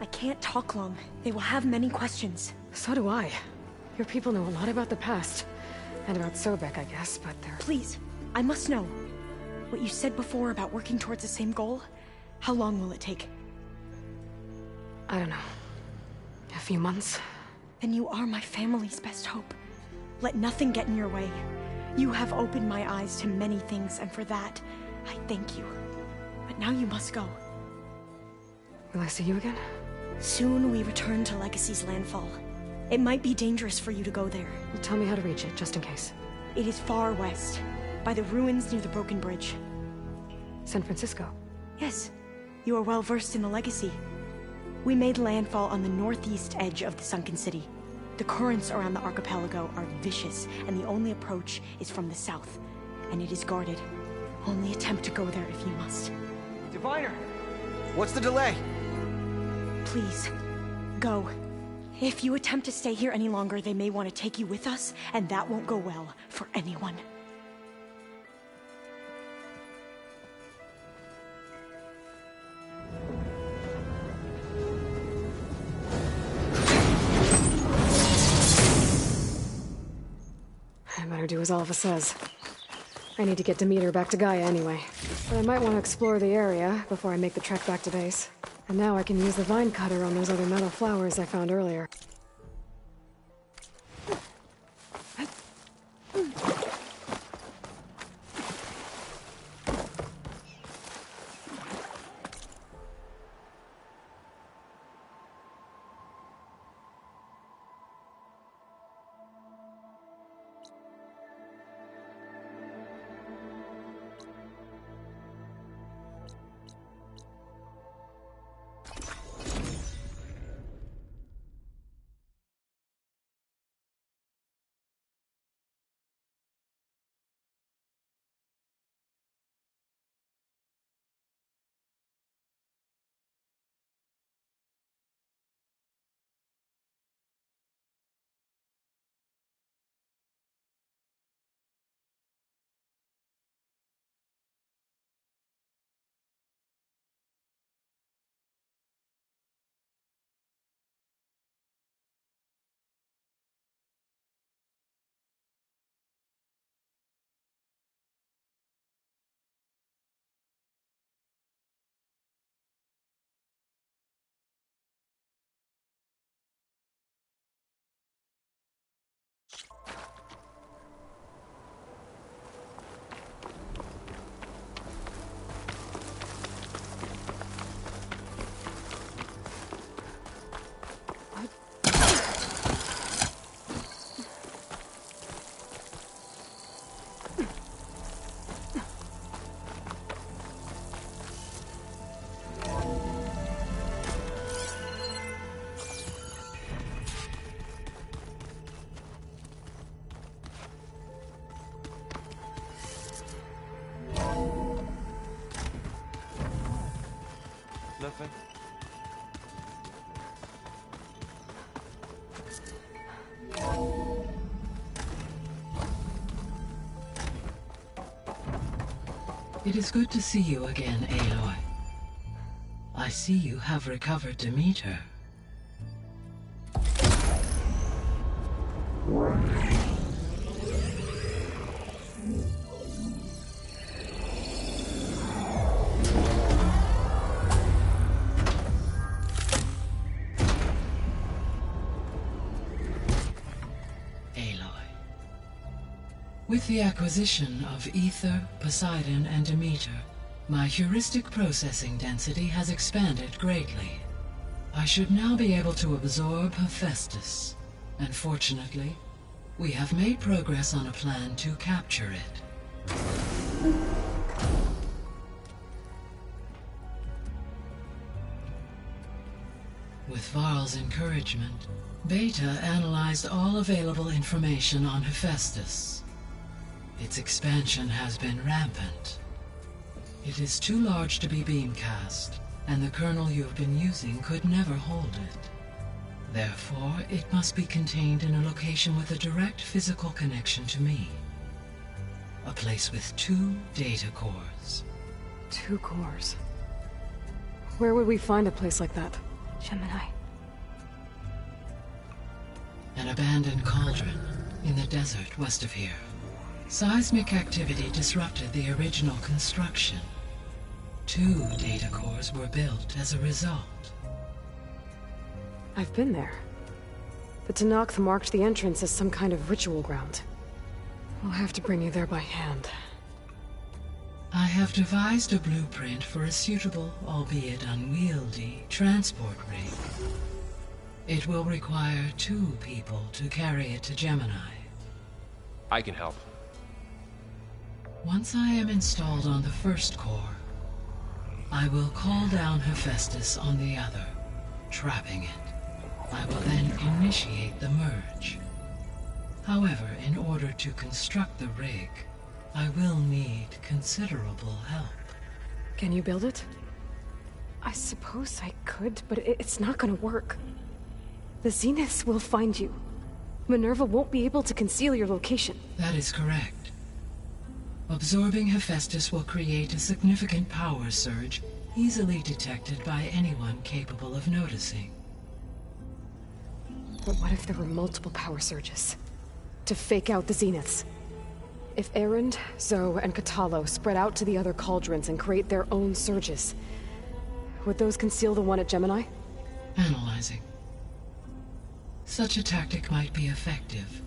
Speaker 11: I can't talk long. They will have many questions.
Speaker 1: So do I. Your people know a lot about the past. And about Sobek, I guess, but they're...
Speaker 11: Please, I must know. What you said before about working towards the same goal, how long will it take?
Speaker 1: I don't know. A few months?
Speaker 11: Then you are my family's best hope. Let nothing get in your way. You have opened my eyes to many things, and for that, I thank you. But now you must go.
Speaker 1: Will I see you again?
Speaker 11: Soon we return to Legacy's landfall. It might be dangerous for you to go there.
Speaker 1: Well, tell me how to reach it, just in case.
Speaker 11: It is far west, by the ruins near the broken bridge.
Speaker 1: San Francisco?
Speaker 11: Yes. You are well versed in the Legacy. We made landfall on the northeast edge of the sunken city. The currents around the archipelago are vicious, and the only approach is from the south. And it is guarded. Only attempt to go there if you must.
Speaker 9: Diviner! What's the delay?
Speaker 11: Please, go. If you attempt to stay here any longer, they may want to take you with us, and that won't go well for anyone.
Speaker 1: I better do as Alva says. I need to get Demeter back to Gaia anyway. But I might want to explore the area before I make the trek back to base. And now I can use the vine cutter on those other metal flowers I found earlier.
Speaker 3: nothing?
Speaker 2: It is good to see you again, Aloy. I see you have recovered Demeter. With the acquisition of Ether, Poseidon, and Demeter, my heuristic processing density has expanded greatly. I should now be able to absorb Hephaestus, and fortunately, we have made progress on a plan to capture it. With Varl's encouragement, Beta analyzed all available information on Hephaestus. Its expansion has been rampant. It is too large to be beamcast, and the kernel you have been using could never hold it. Therefore, it must be contained in a location with a direct physical connection to me. A place with 2 data cores.
Speaker 1: 2 cores? Where would we find a place like that?
Speaker 14: Gemini.
Speaker 2: An abandoned cauldron in the desert west of here. Seismic activity disrupted the original construction. 2 data cores were built as a result.
Speaker 1: I've been there. The Tenakth marked the entrance as some kind of ritual ground. I'll have to bring you there by hand.
Speaker 2: I have devised a blueprint for a suitable, albeit unwieldy, transport rig. It will require 2 people to carry it to Gemini.
Speaker 6: I can help.
Speaker 2: Once I am installed on the first core, I will call down Hephaestus on the other, trapping it. I will then initiate the merge. However, in order to construct the rig, I will need considerable help.
Speaker 1: Can you build it? I suppose I could, but it's not gonna work. The Zeniths will find you. Minerva won't be able to conceal your location.
Speaker 2: That is correct. Absorbing Hephaestus will create a significant power surge, easily detected by anyone capable of noticing.
Speaker 1: But what if there were multiple power surges? To fake out the Zeniths? If Erend, Zoe, and Katalo spread out to the other cauldrons and create their own surges, would those conceal the one at Gemini?
Speaker 2: Analyzing. Such a tactic might be effective.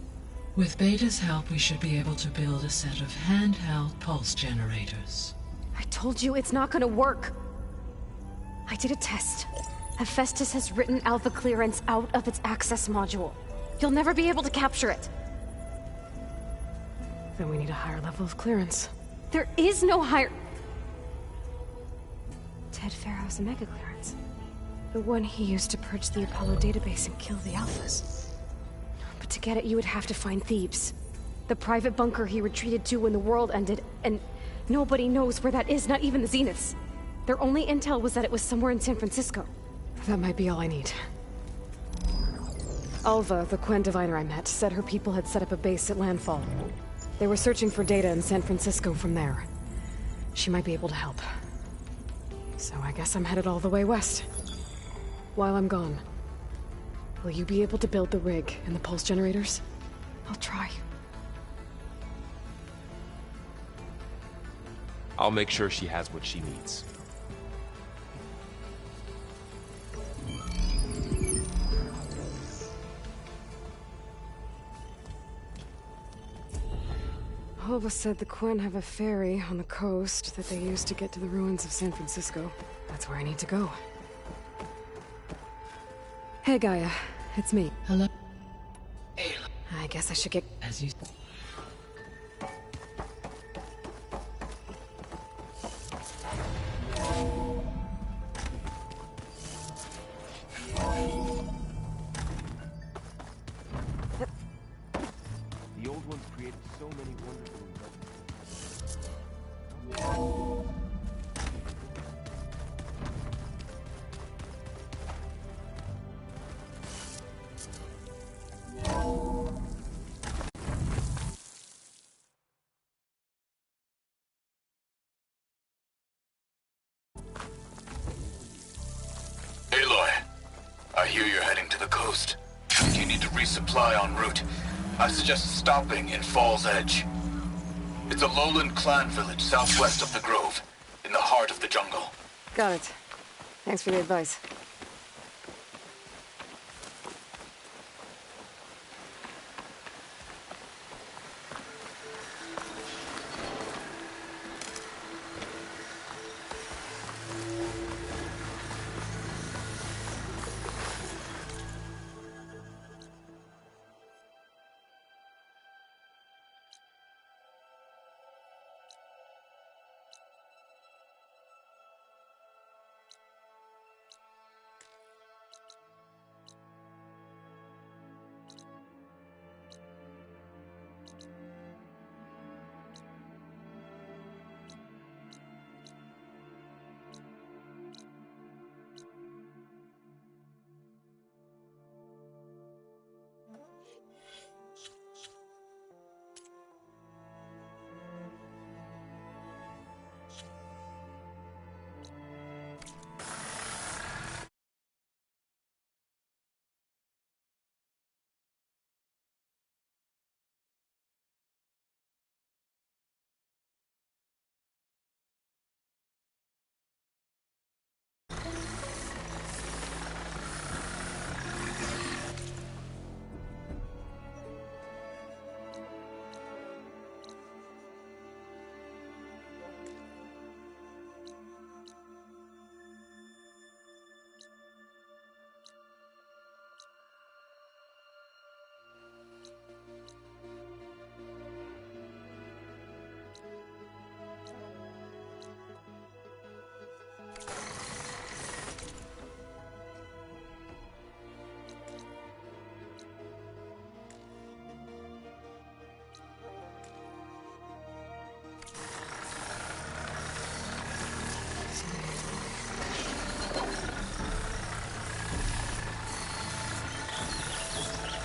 Speaker 2: With Beta's help, we should be able to build a set of handheld pulse generators.
Speaker 1: I told you it's not gonna work. I did a test. Hephaestus has written alpha clearance out of its access module. You'll never be able to capture it. Then we need a higher level of clearance. There is no higher... Ted Farrow's Omega clearance. The one he used to purge the Apollo database and kill the Alphas. But to get it, you would have to find Thebes. The private bunker he retreated to when the world ended, and nobody knows where that is, not even the Zeniths. Their only intel was that it was somewhere in San Francisco. That might be all I need. Alva, the Quen diviner I met, said her people had set up a base at Landfall. They were searching for data in San Francisco from there. She might be able to help. So I guess I'm headed all the way west. While I'm gone, will you be able to build the rig and the pulse generators? I'll try.
Speaker 6: I'll make sure she has what she needs.
Speaker 1: Alva said the Quen have a ferry on the coast that they use to get to the ruins of San Francisco. That's where I need to go. Hey, Gaia. It's me.
Speaker 2: Hello?
Speaker 1: I guess I should get...
Speaker 2: As you...
Speaker 3: The old ones created so many wonderful inventions.
Speaker 8: the coast. If you need to resupply en route, I suggest stopping in Fall's Edge. It's a lowland clan village southwest of the Grove, in the heart of the jungle.
Speaker 14: Got it. Thanks for the advice.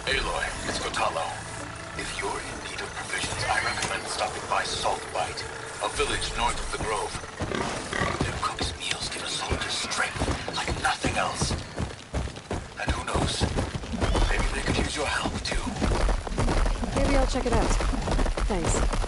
Speaker 8: Aloy, it's Kotalo. If you're in need of provisions, I recommend stopping by Saltbite, a village north of the Grove. Their cook's meals give a soldier strength like nothing else. And who knows, maybe they could use your help too.
Speaker 14: Maybe I'll check it out. Thanks.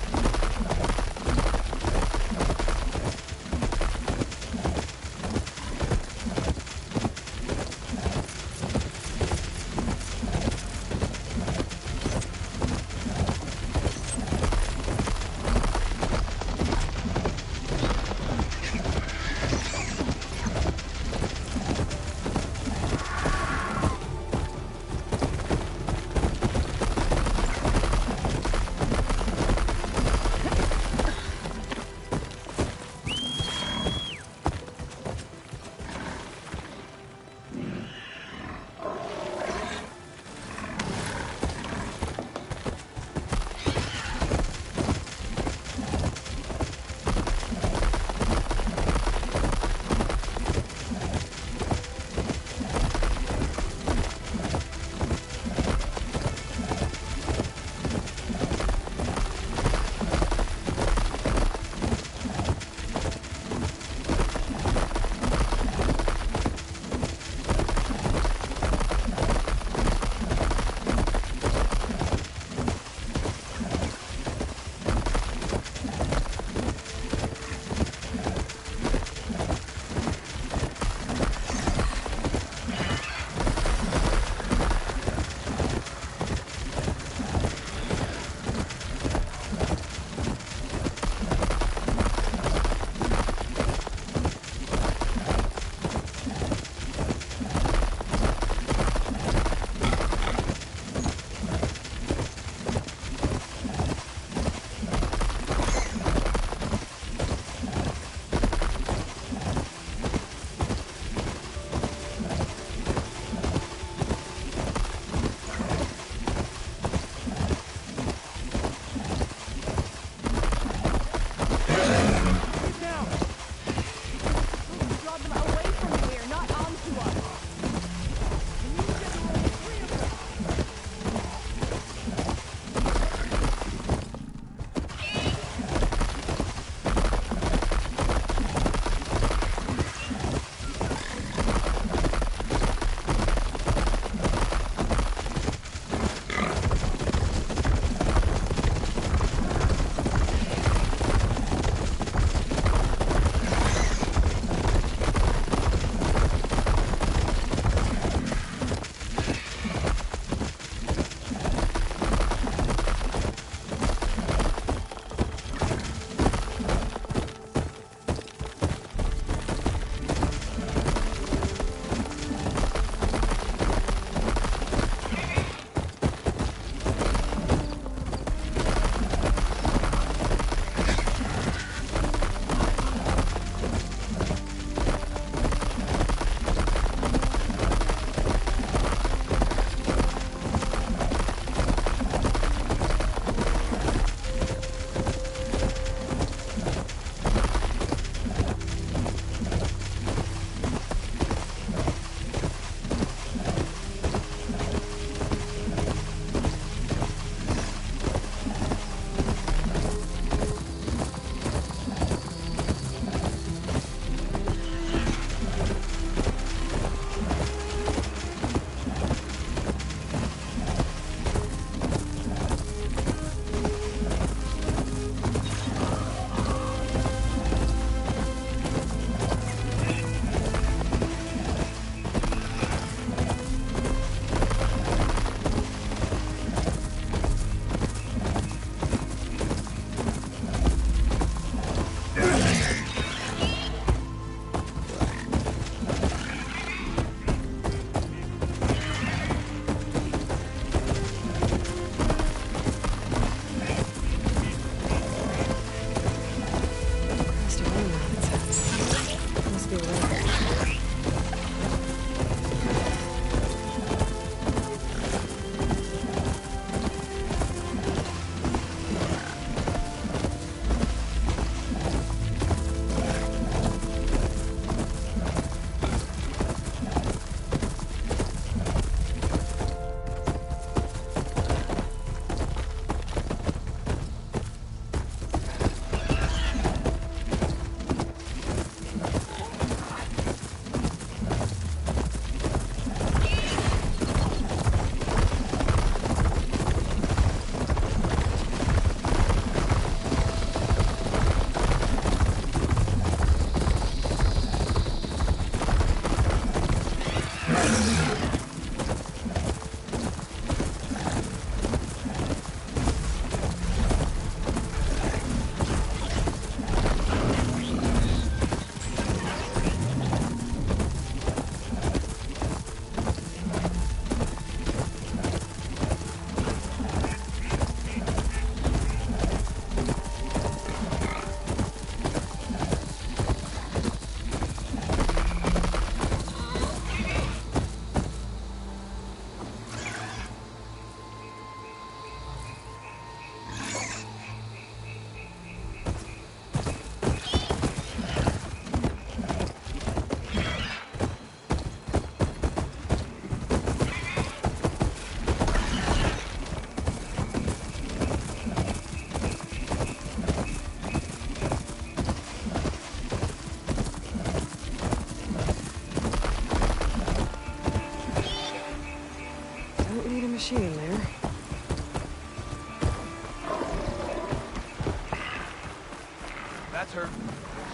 Speaker 9: That's her.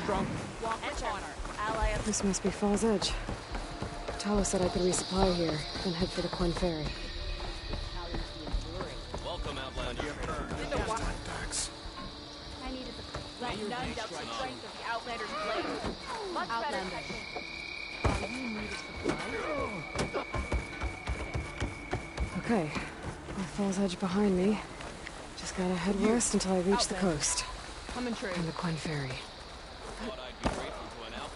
Speaker 9: Strong.
Speaker 1: This must be Fall's Edge. Tala said I could resupply here, then head for the Quan Ferry.
Speaker 3: Welcome, Outlander.
Speaker 9: Packs.
Speaker 5: I needed the let none doubt the strength of the Outlander's blade. Much
Speaker 23: Outlander.
Speaker 1: Okay, with Fall's Edge behind me, just gotta head west until I reach the coast.
Speaker 23: Coming true.
Speaker 1: And the Quan Ferry.
Speaker 3: Thought I'd be grateful to an out.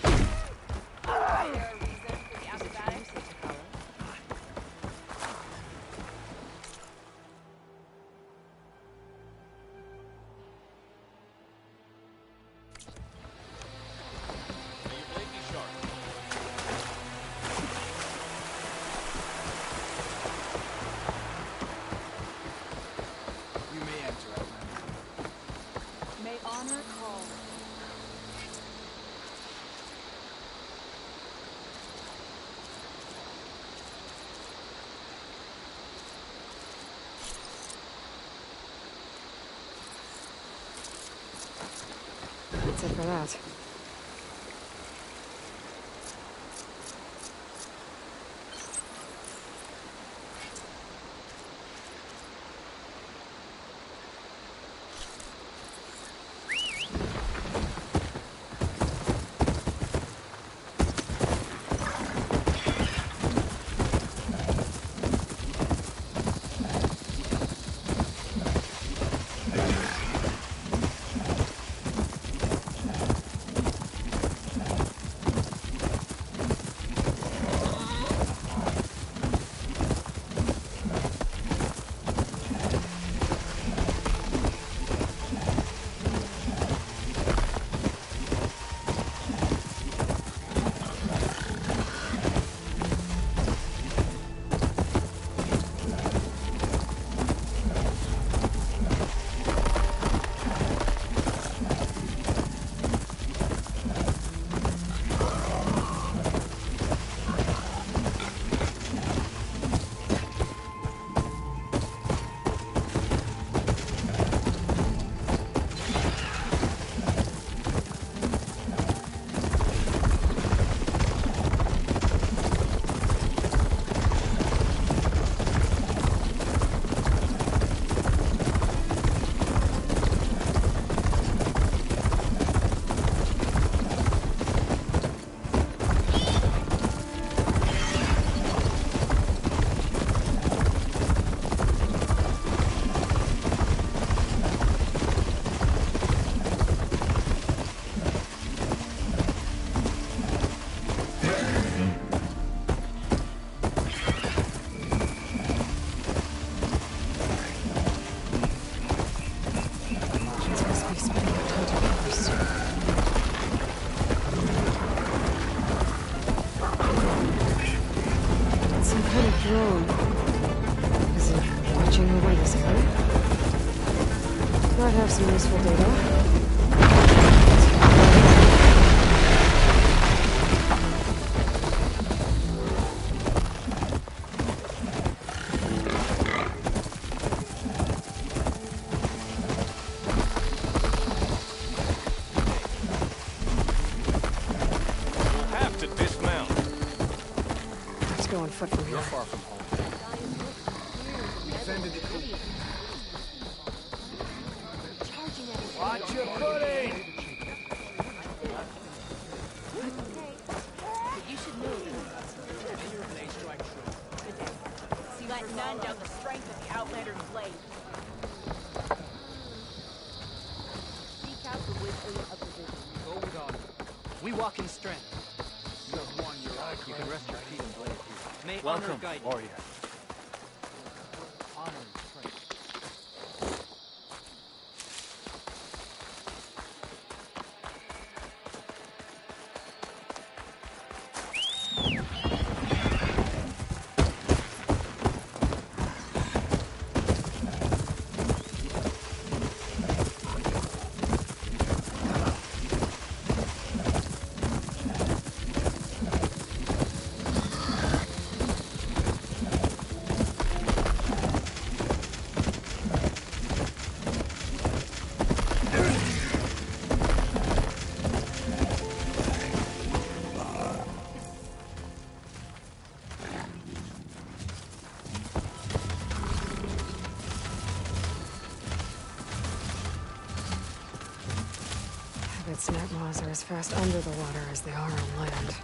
Speaker 5: Is there a reason for the acrobatics?
Speaker 3: May your blade be sharp.
Speaker 9: You may enter, Outlander.
Speaker 5: May honor call.
Speaker 1: That's it for that. drone. Is it watching over the sky? Might have some useful data. Foot from here.
Speaker 9: You're far from home. Defended the coup. Watch your footing!
Speaker 5: You should know this. See, let none doubt the strength of the Outlander's blade. Seek out the wisdom of the vision.
Speaker 9: Go with honor. We walk in strength. You have won your eye. You can rest your feet and blade here. May honor guide you.
Speaker 3: warrior.
Speaker 9: Honor and strength.
Speaker 1: its net laws are as fast under the water as they are on land.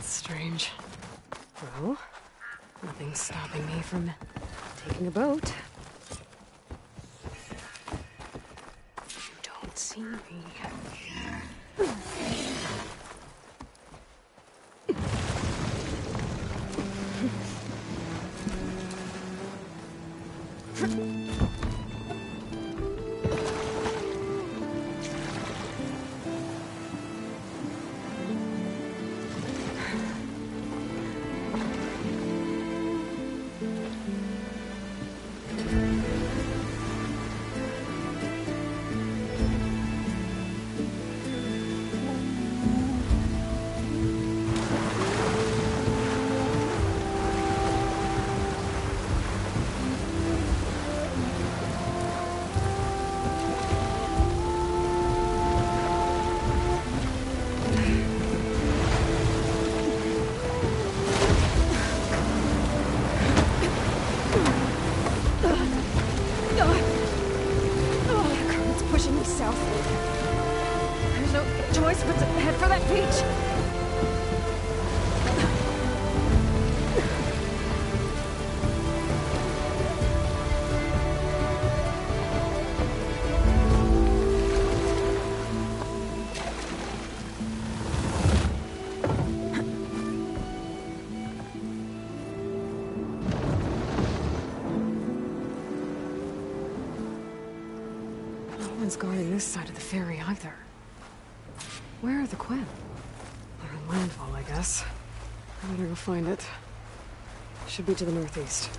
Speaker 1: Strange. Well, nothing's stopping me from taking a boat. You don't see me. Guarding this side of the ferry either. Where are the Quinn? They're in landfall, I guess. I better go find it. Should be to the northeast.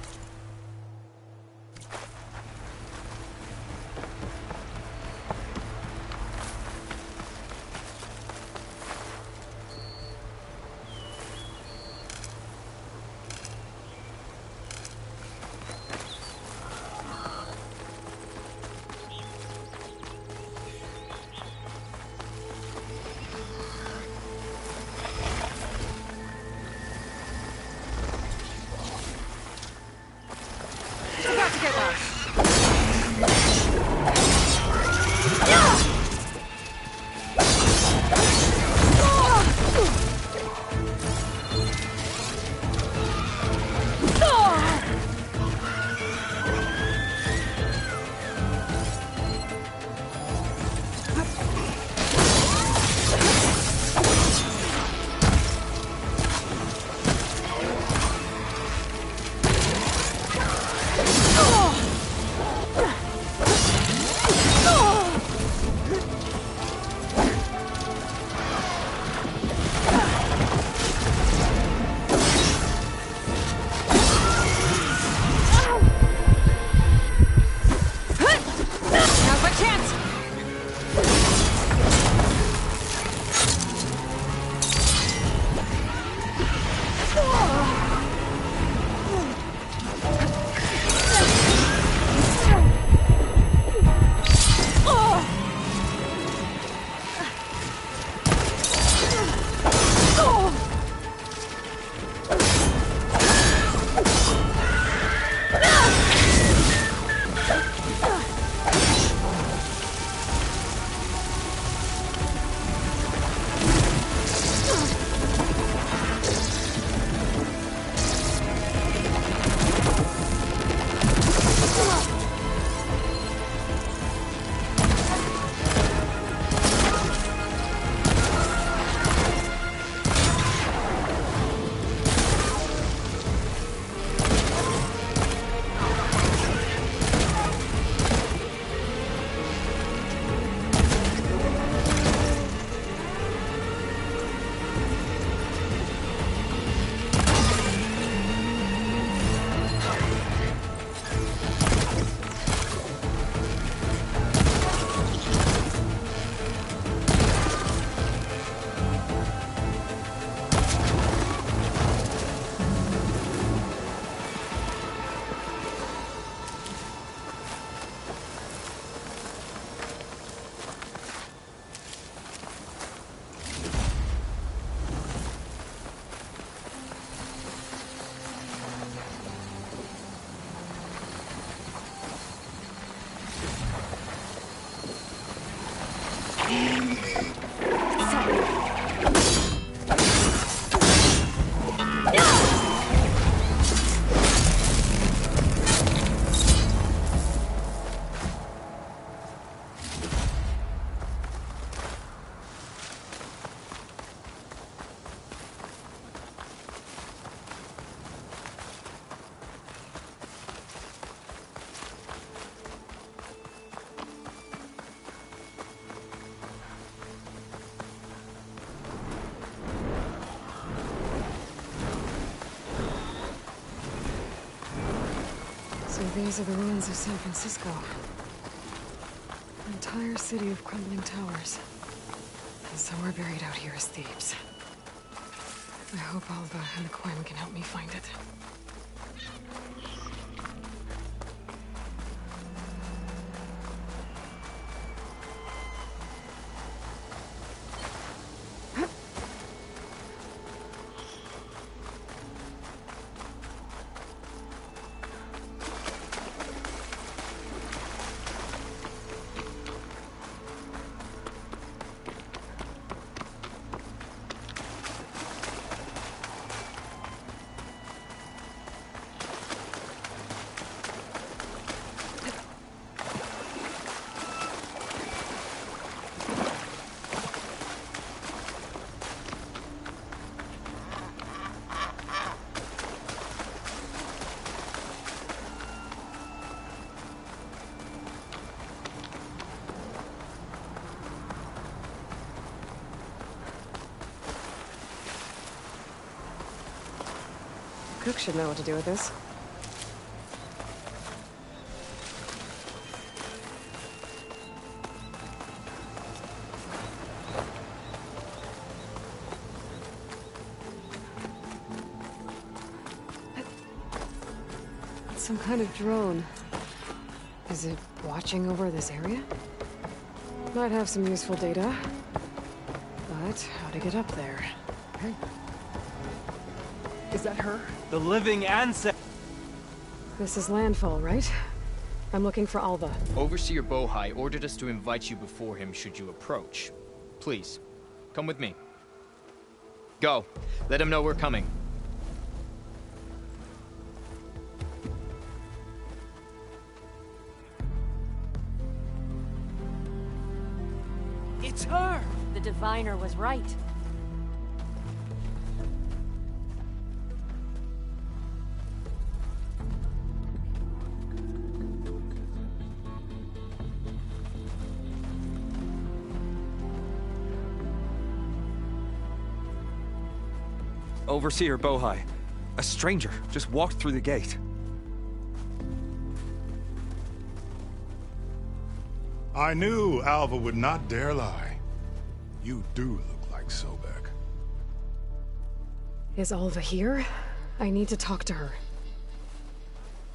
Speaker 1: So these are the ruins of San Francisco. An entire city of crumbling towers. And somewhere buried out here is Thebes. I hope Alva and the Quinn can help me find it. Cook should know what to do with this. It's some kind of drone. Is it watching over this area? Might have some useful data. But how to get up there?
Speaker 9: Hey. Is that her? The living ancestor.
Speaker 1: This is landfall, right? I'm looking for Alva.
Speaker 15: Overseer Bohai ordered us to invite you before him should you approach. Please, come with me. Go. Let him know we're coming.
Speaker 9: It's her!
Speaker 11: The diviner was right.
Speaker 9: Overseer Bohai. A stranger just walked through the gate.
Speaker 18: I knew Alva would not dare lie. You do look like Sobek.
Speaker 1: Is Alva here? I need to talk to her.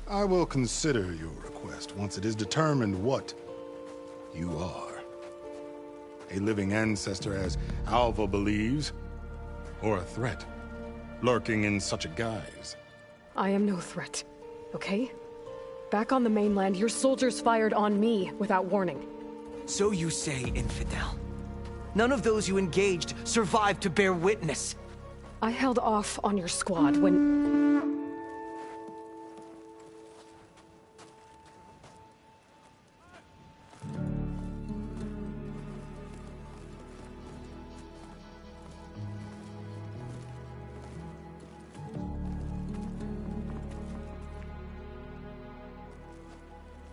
Speaker 18: I will consider your request once it is determined what you are. A living ancestor, as Alva believes, or a threat, lurking in such a guise.
Speaker 1: I am no threat, okay? Back on the mainland, your soldiers fired on me without warning.
Speaker 9: So you say, infidel. None of those you engaged survived to bear witness.
Speaker 1: I held off on your squad when...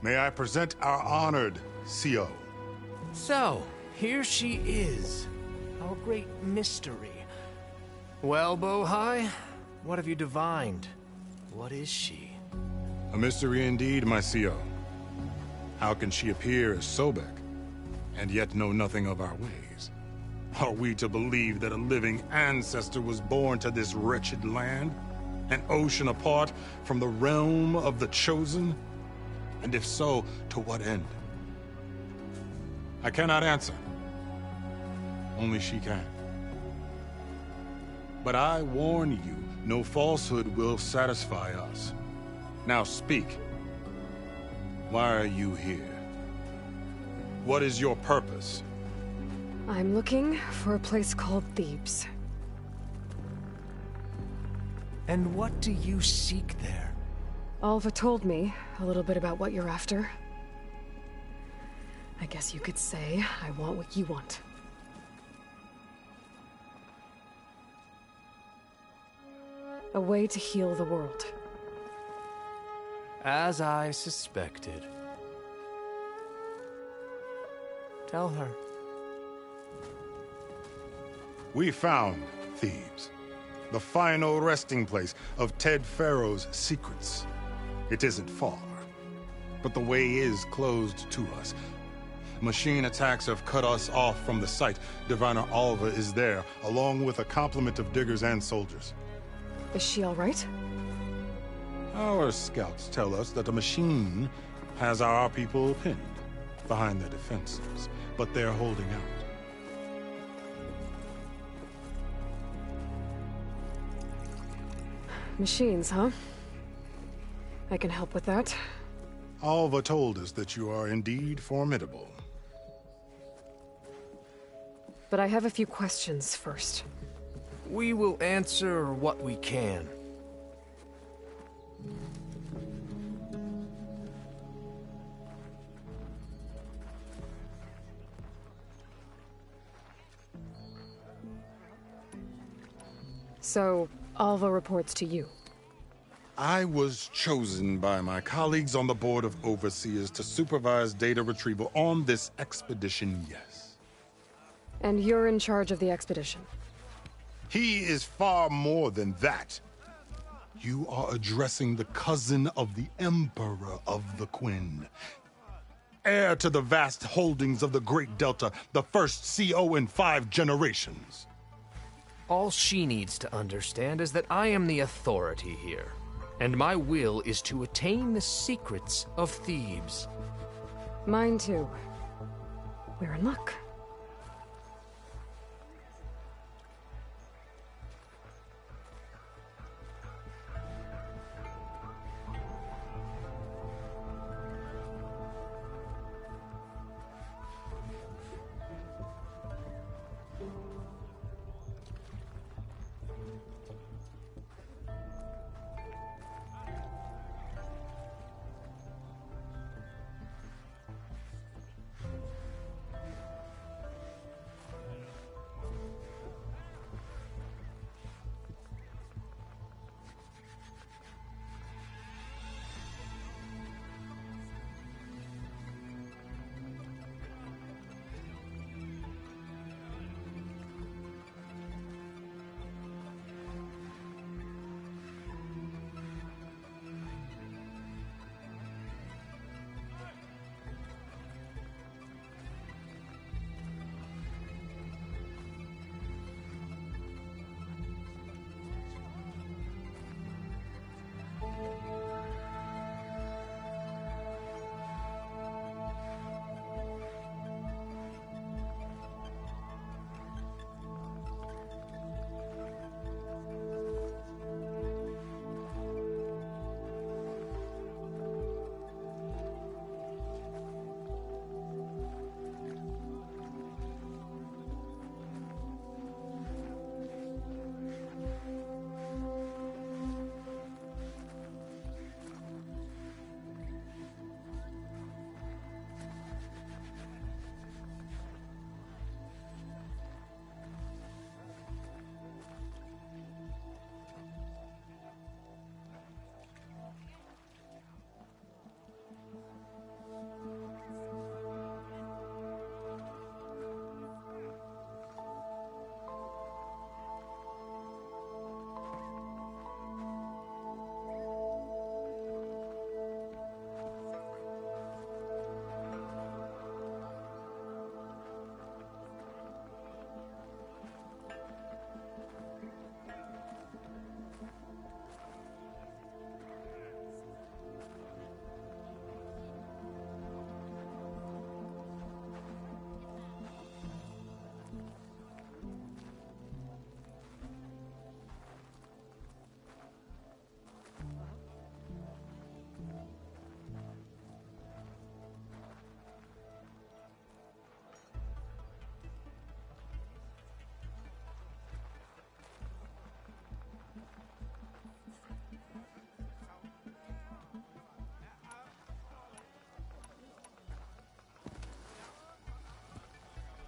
Speaker 18: May I present our honored CO.
Speaker 19: So, here she is. Our great mystery. Well, Bohai, what have you divined? What is she?
Speaker 18: A mystery indeed, my CO. How can she appear as Sobek, and yet know nothing of our ways? Are we to believe that a living ancestor was born to this wretched land? An ocean apart from the realm of the Chosen? And if so, to what end? I cannot answer. Only she can. But I warn you, no falsehood will satisfy us. Now speak. Why are you here? What is your purpose?
Speaker 1: I'm looking for a place called Thebes.
Speaker 19: And what do you seek there?
Speaker 1: Alva told me a little bit about what you're after. I guess you could say I want what you want. A way to heal the world.
Speaker 19: As I suspected. Tell her.
Speaker 18: We found Thebes, the final resting place of Ted Pharaoh's secrets. It isn't far.
Speaker 10: but the way is closed to us. Machine attacks have cut us off from the site. Diviner Alva is there, along with a complement of diggers and soldiers.
Speaker 1: Is she all right?
Speaker 10: Our scouts tell us that a machine has our people pinned behind their defenses, but they're holding out.
Speaker 1: Machines, huh? I can help with that.
Speaker 10: Alva told us that you are indeed formidable.
Speaker 1: But I have a few questions first.
Speaker 19: We will answer what we can.
Speaker 1: So, Alva reports to you.
Speaker 10: I was chosen by my colleagues on the Board of Overseers to supervise data retrieval on this expedition, yes.
Speaker 1: And you're in charge of the expedition?
Speaker 10: He is far more than that. You are addressing the cousin of the Emperor of the Quinn. Heir to the vast holdings of the Great Delta, the first CO in 5 generations.
Speaker 19: All she needs to understand is that I am the authority here, and my will is to attain the secrets of Thebes.
Speaker 1: Mine too. We're in luck.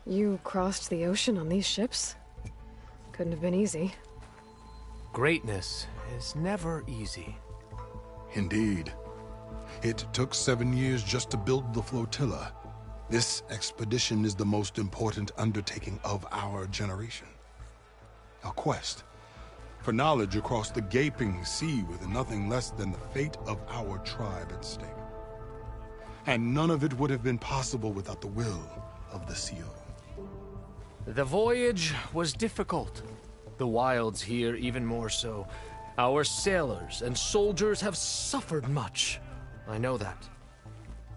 Speaker 1: You crossed the ocean on these ships? Couldn't have been easy.
Speaker 19: Greatness is never easy.
Speaker 10: Indeed. It took 7 years just to build the flotilla. This expedition is the most important undertaking of our generation. A quest for knowledge across the gaping sea with nothing less than the fate of our tribe at stake. And none of it would have been possible without the will of the CO.
Speaker 19: The voyage was difficult. The wilds here even more so. Our sailors and soldiers have suffered much. I know that.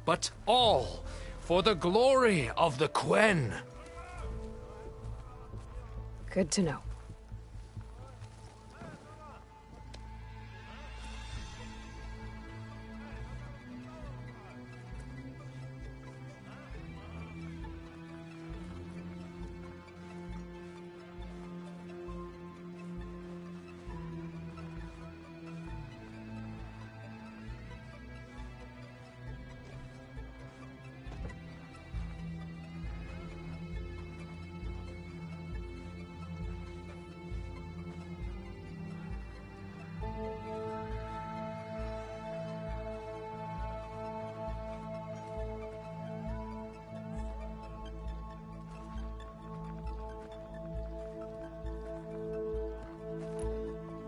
Speaker 19: But all for the glory of the Quen.
Speaker 1: Good to know.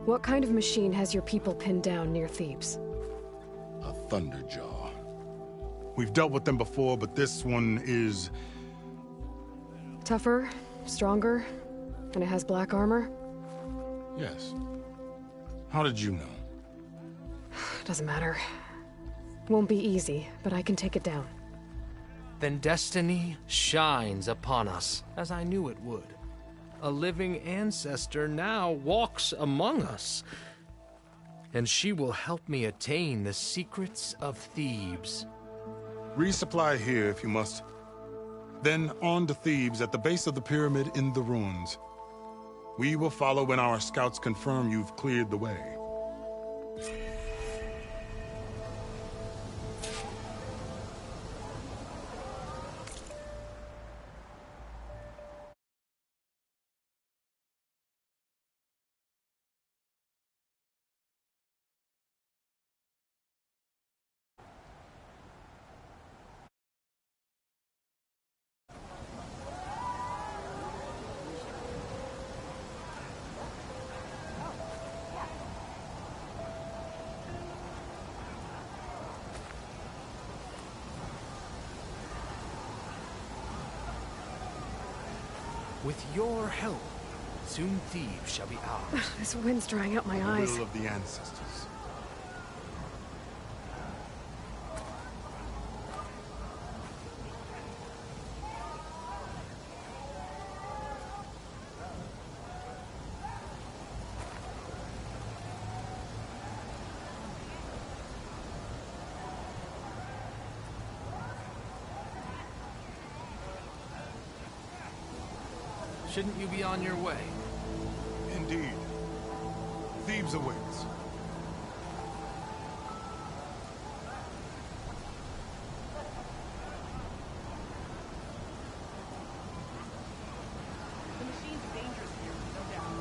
Speaker 1: What kind of machine has your people pinned down near Thebes?
Speaker 10: A Thunderjaw. We've dealt with them before, but this one is...
Speaker 1: Tougher, stronger, and it has black armor?
Speaker 10: Yes. How did you know?
Speaker 1: Doesn't matter. Won't be easy, but I can take it down.
Speaker 19: Then destiny shines upon us, as I knew it would. A living ancestor now walks among us, and she will help me attain the secrets of Thebes.
Speaker 10: Resupply here if you must. Then on to Thebes at the base of the pyramid in the ruins. We will follow when our scouts confirm you've cleared the way.
Speaker 19: With your help, soon Thebes shall be ours.
Speaker 1: This wind's drying out my eyes.
Speaker 10: The will of the ancestors.
Speaker 19: Shouldn't you be on your way?
Speaker 10: Indeed. Thebes awaits.
Speaker 16: The machine's dangerous here, no doubt.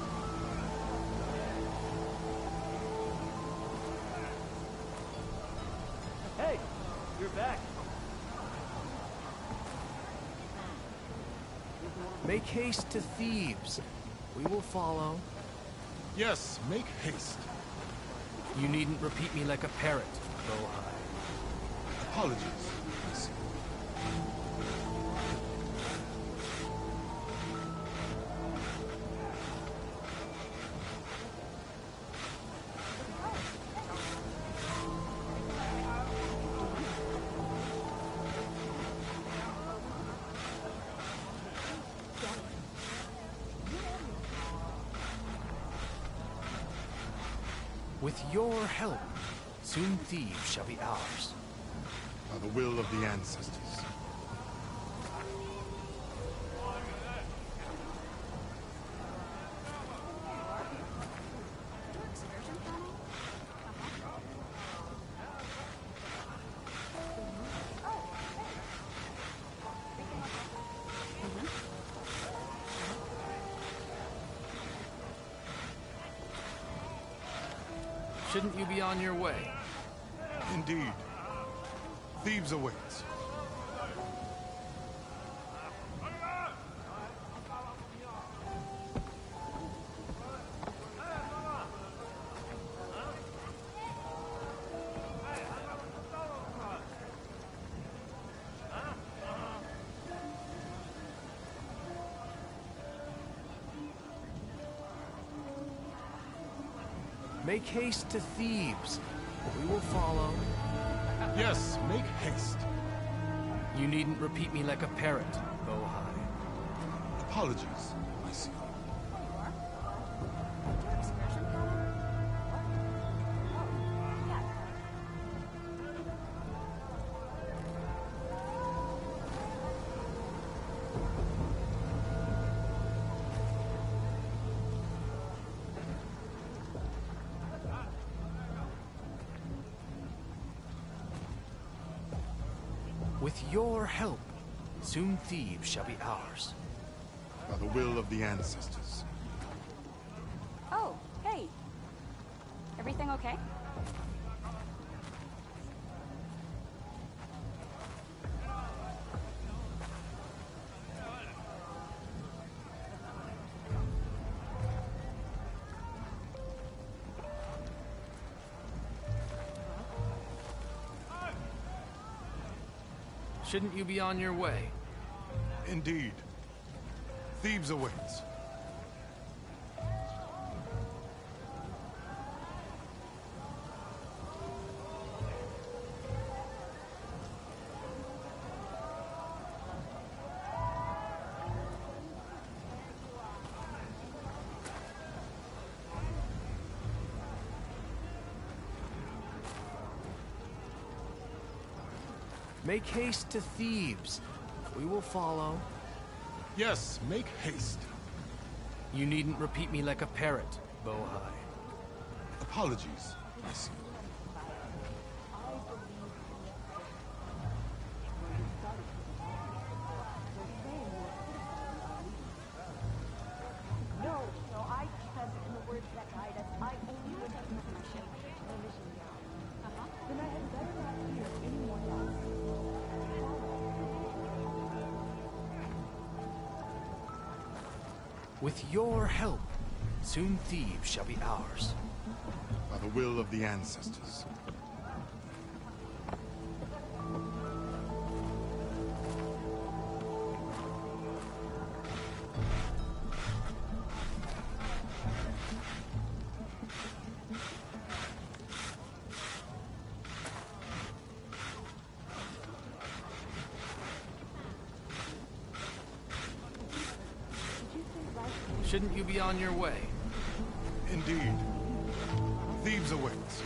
Speaker 16: Hey, you're back.
Speaker 19: Make haste to Thebes. We will follow.
Speaker 10: Yes, make haste.
Speaker 19: You needn't repeat me like a parrot, Bohai.
Speaker 10: Apologies.
Speaker 19: With your help, soon Thebes shall be ours.
Speaker 10: By the will of the ancestors.
Speaker 19: Shouldn't you be on your way?
Speaker 10: Indeed. Thebes awaits.
Speaker 19: Make haste to Thebes. We will follow.
Speaker 10: Yes, make haste.
Speaker 19: You needn't repeat me like a parrot, Bohai.
Speaker 10: Apologies, my seal.
Speaker 19: With your help, soon Thebes shall be ours.
Speaker 10: By the will of the ancestors.
Speaker 17: Oh, hey. Everything okay?
Speaker 19: Shouldn't you be on your way?
Speaker 10: Indeed. Thebes awaits.
Speaker 19: Make haste to Thebes. We will follow.
Speaker 10: Yes, make haste.
Speaker 19: You needn't repeat me like a parrot, Bohai.
Speaker 10: Apologies, my seal.
Speaker 5: No, I said in the words that guide us, I only would have information on the mission now. Then I had better not hear anyone else.
Speaker 19: With your help, soon Thebes shall be ours.
Speaker 10: By the will of the ancestors.
Speaker 19: Shouldn't you be on your way?
Speaker 10: Indeed. Thebes awaits.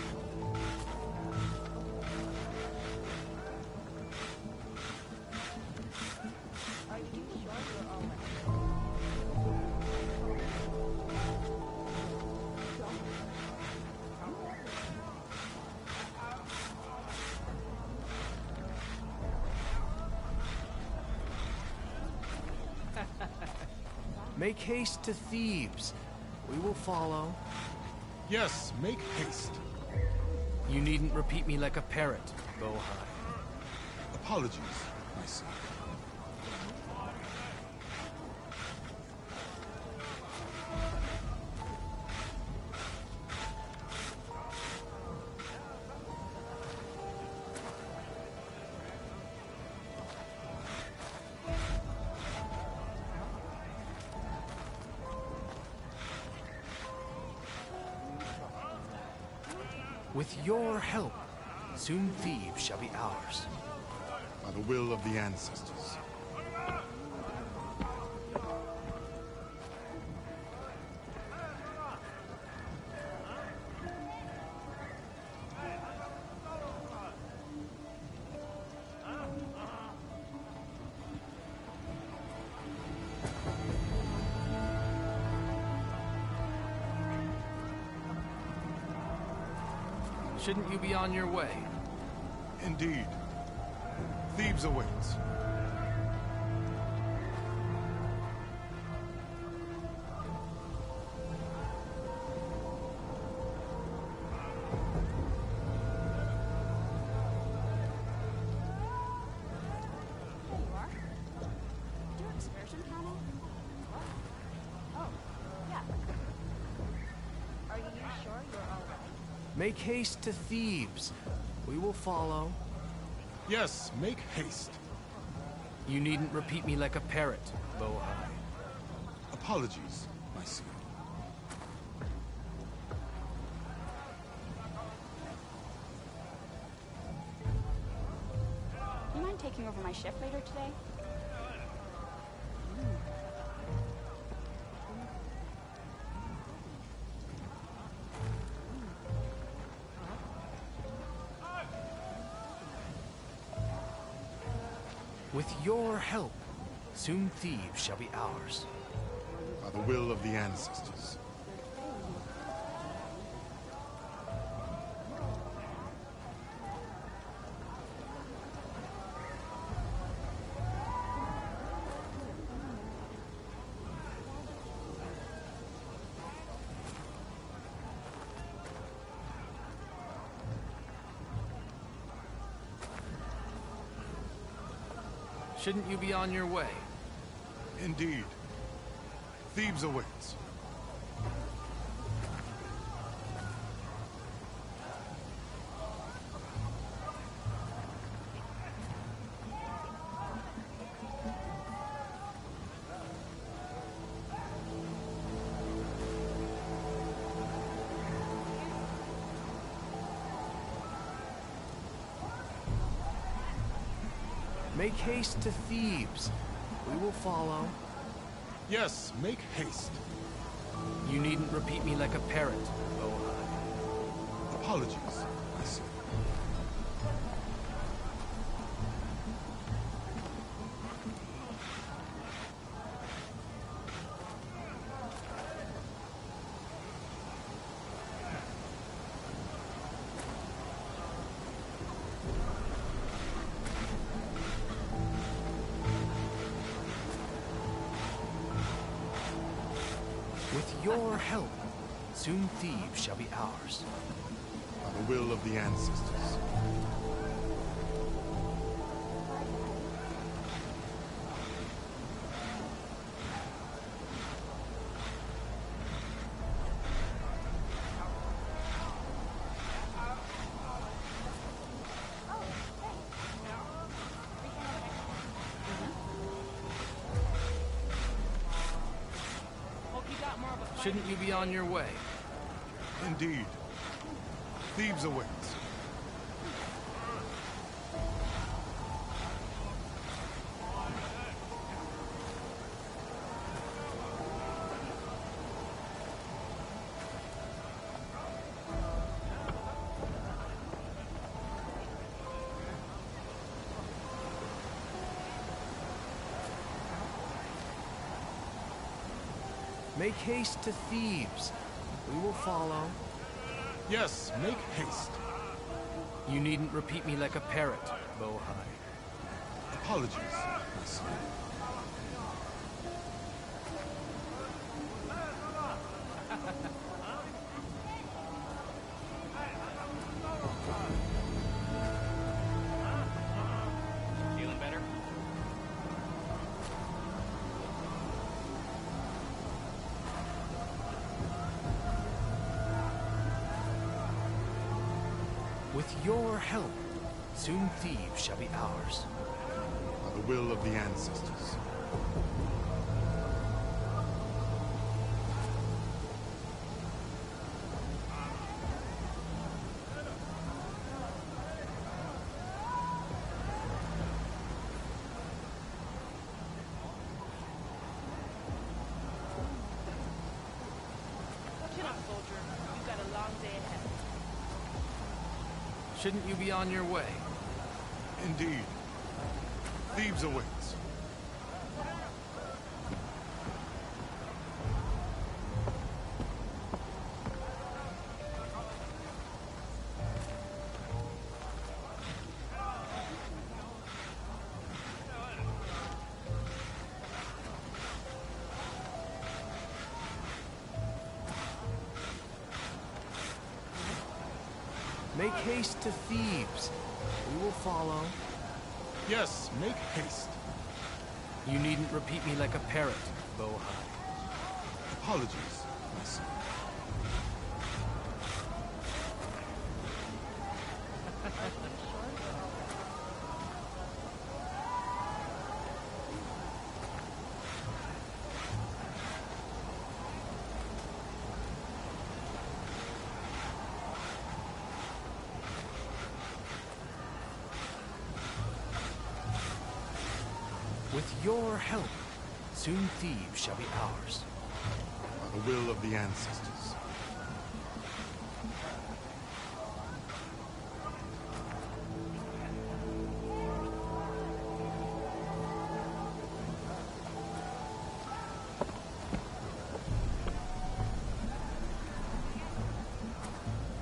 Speaker 19: Make haste to Thebes. We will follow.
Speaker 10: Yes, make haste.
Speaker 19: You needn't repeat me like a parrot, Bohai.
Speaker 10: Apologies, my seal.
Speaker 19: With your help, soon Thebes shall be ours.
Speaker 10: By the will of the ancestors.
Speaker 19: Shouldn't you be on your way?
Speaker 10: Indeed. Thebes awaits.
Speaker 19: Make haste to Thebes. We will follow.
Speaker 10: Yes, make haste.
Speaker 19: You needn't repeat me like a parrot, Bohai.
Speaker 10: Apologies, my seal.
Speaker 17: taking over my shift later today?
Speaker 19: With your help, soon Thebes shall be ours.
Speaker 10: By the will of the ancestors.
Speaker 19: Shouldn't you be on your way?
Speaker 10: Indeed. Thebes awaits.
Speaker 19: Make haste to Thebes. We will follow.
Speaker 10: Yes, make haste.
Speaker 19: You needn't repeat me like a parrot, Bohai.
Speaker 10: Apologies, I see.
Speaker 19: With your help, soon Thebes shall be ours.
Speaker 10: By the will of the ancestors.
Speaker 19: Shouldn't you be on your way?
Speaker 10: Indeed. Thebes awaits.
Speaker 19: Make haste to Thebes. We will follow.
Speaker 10: Yes, make haste.
Speaker 19: You needn't repeat me like a parrot, Bohai.
Speaker 10: Apologies, my son.
Speaker 16: Feeling better?
Speaker 19: With your help, soon Thebes shall be ours.
Speaker 10: By the will of the ancestors.
Speaker 16: Chin up, soldier. You've got a long day ahead.
Speaker 19: Shouldn't you be on your way?
Speaker 10: Indeed. Thebes awaits.
Speaker 19: Make haste to Thebes. We will follow.
Speaker 10: Yes, make haste.
Speaker 19: You needn't repeat me like a parrot, Bohai.
Speaker 10: Apologies, my son.
Speaker 19: With your help, soon Thebes shall be ours.
Speaker 10: By the will of the ancestors.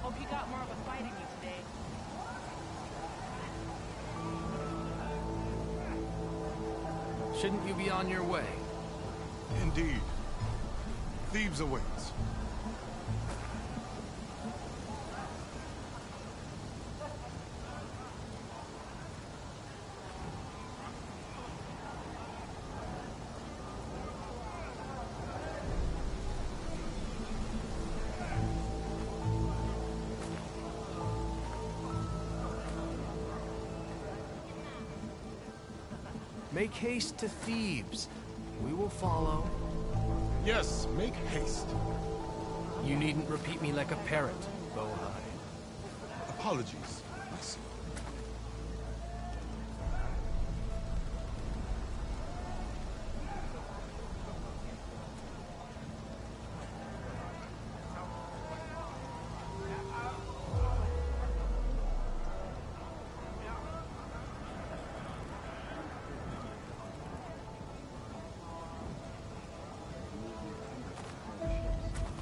Speaker 16: Hope you got more of a fight in you today.
Speaker 19: Shouldn't you be on your way?
Speaker 10: Indeed. Thebes awaits.
Speaker 19: Make haste to Thebes. We will follow.
Speaker 10: Yes, make haste.
Speaker 19: You needn't repeat me like a parrot, Bowhide.
Speaker 10: Apologies, I see.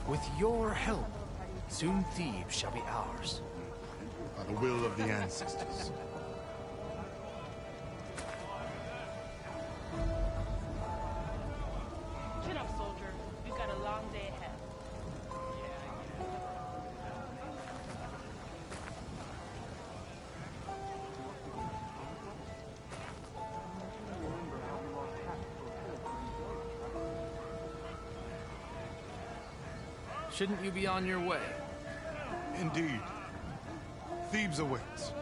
Speaker 19: With your help, soon Thebes shall be ours.
Speaker 10: By the will of the ancestors.
Speaker 16: Chin up, soldier. We've got a long day ahead.
Speaker 19: Shouldn't you be on your way?
Speaker 10: Indeed. Thebes awaits.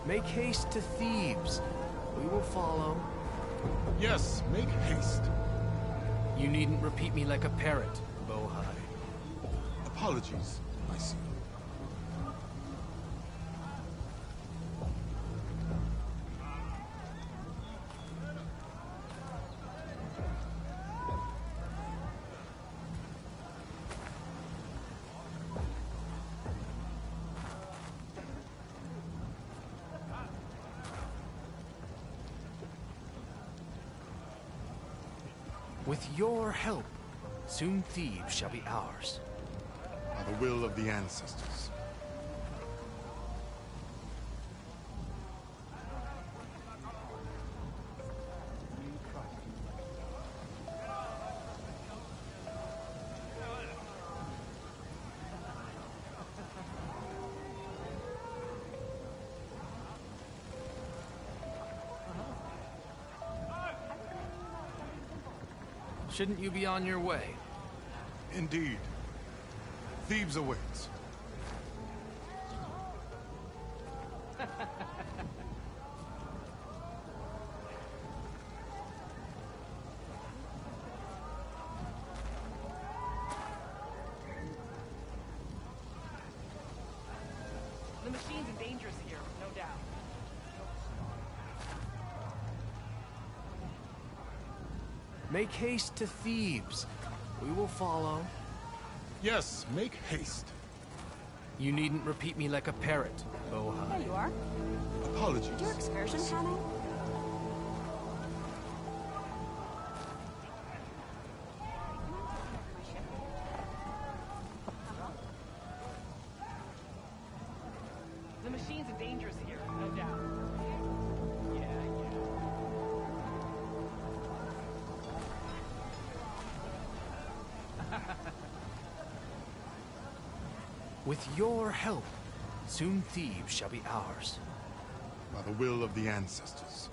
Speaker 19: Make haste to Thebes. We will follow.
Speaker 10: Yes, make haste.
Speaker 19: You needn't repeat me like a parrot, Bowhide.
Speaker 10: Apologies, I see.
Speaker 19: With your help, soon Thebes shall be ours.
Speaker 10: By the will of the ancestors.
Speaker 19: Shouldn't you be on your way?
Speaker 10: Indeed. Thebes awaits.
Speaker 16: The machine's dangerous here, no doubt.
Speaker 19: Make haste to Thebes. We will follow.
Speaker 10: Yes, make haste.
Speaker 19: You needn't repeat me like a parrot, Bowhide.
Speaker 17: There you are.
Speaker 10: Apologies.
Speaker 17: Your excursion planning?
Speaker 16: The machine's dangerous here, no doubt.
Speaker 19: With your help, soon Thebes shall be ours.
Speaker 10: By the will of the ancestors.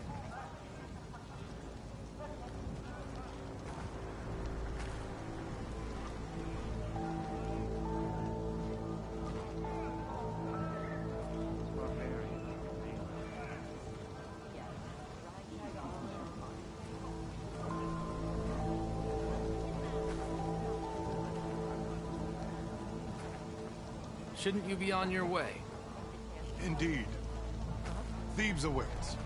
Speaker 19: Shouldn't you be on your way?
Speaker 10: Indeed. Thebes awaits.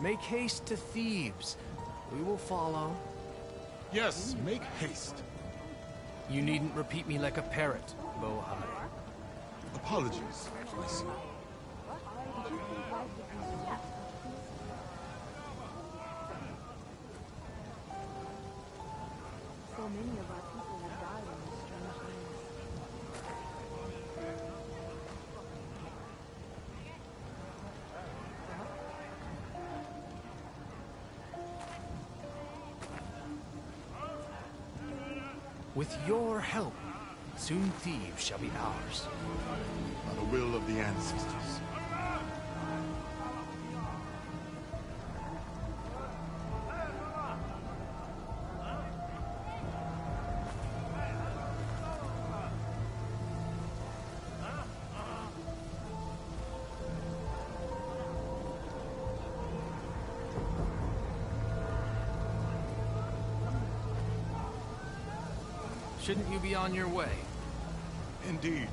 Speaker 19: Make haste to Thebes. We will follow.
Speaker 10: Yes, make haste.
Speaker 19: You needn't repeat me like a parrot, Bohai.
Speaker 10: Apologies, I see.
Speaker 5: So many of our people have died in this strange land.
Speaker 19: With your help, soon Thebes shall be ours.
Speaker 10: By the will of the ancestors.
Speaker 19: Shouldn't you be on your way?
Speaker 10: Indeed.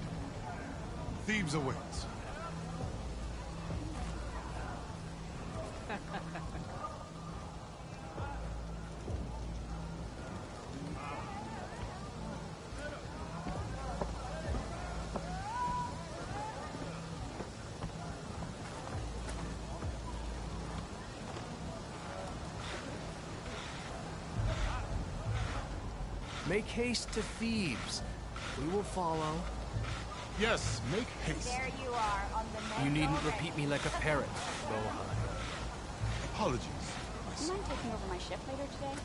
Speaker 10: Thebes awaits.
Speaker 19: Make haste to Thebes. We will follow.
Speaker 10: Yes, make haste.
Speaker 5: There you are, on the
Speaker 19: You needn't repeat me like a parrot, Bohai.
Speaker 10: Apologies.
Speaker 17: Do you mind taking over my shift later today?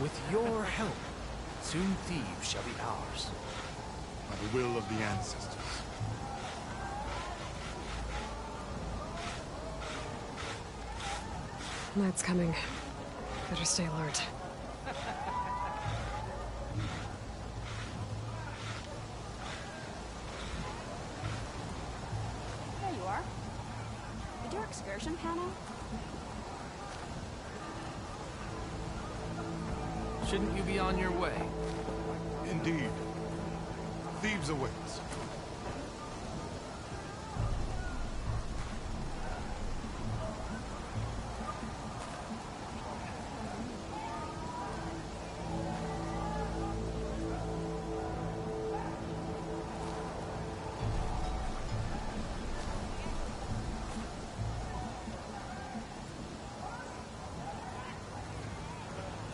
Speaker 19: With your help, soon Thebes shall be ours.
Speaker 10: By the will of the ancestors.
Speaker 1: Night's coming. Better stay alert.
Speaker 17: There you are. Did your excursion pan out?
Speaker 19: Shouldn't you be on your way?
Speaker 10: Indeed. Thebes awaits.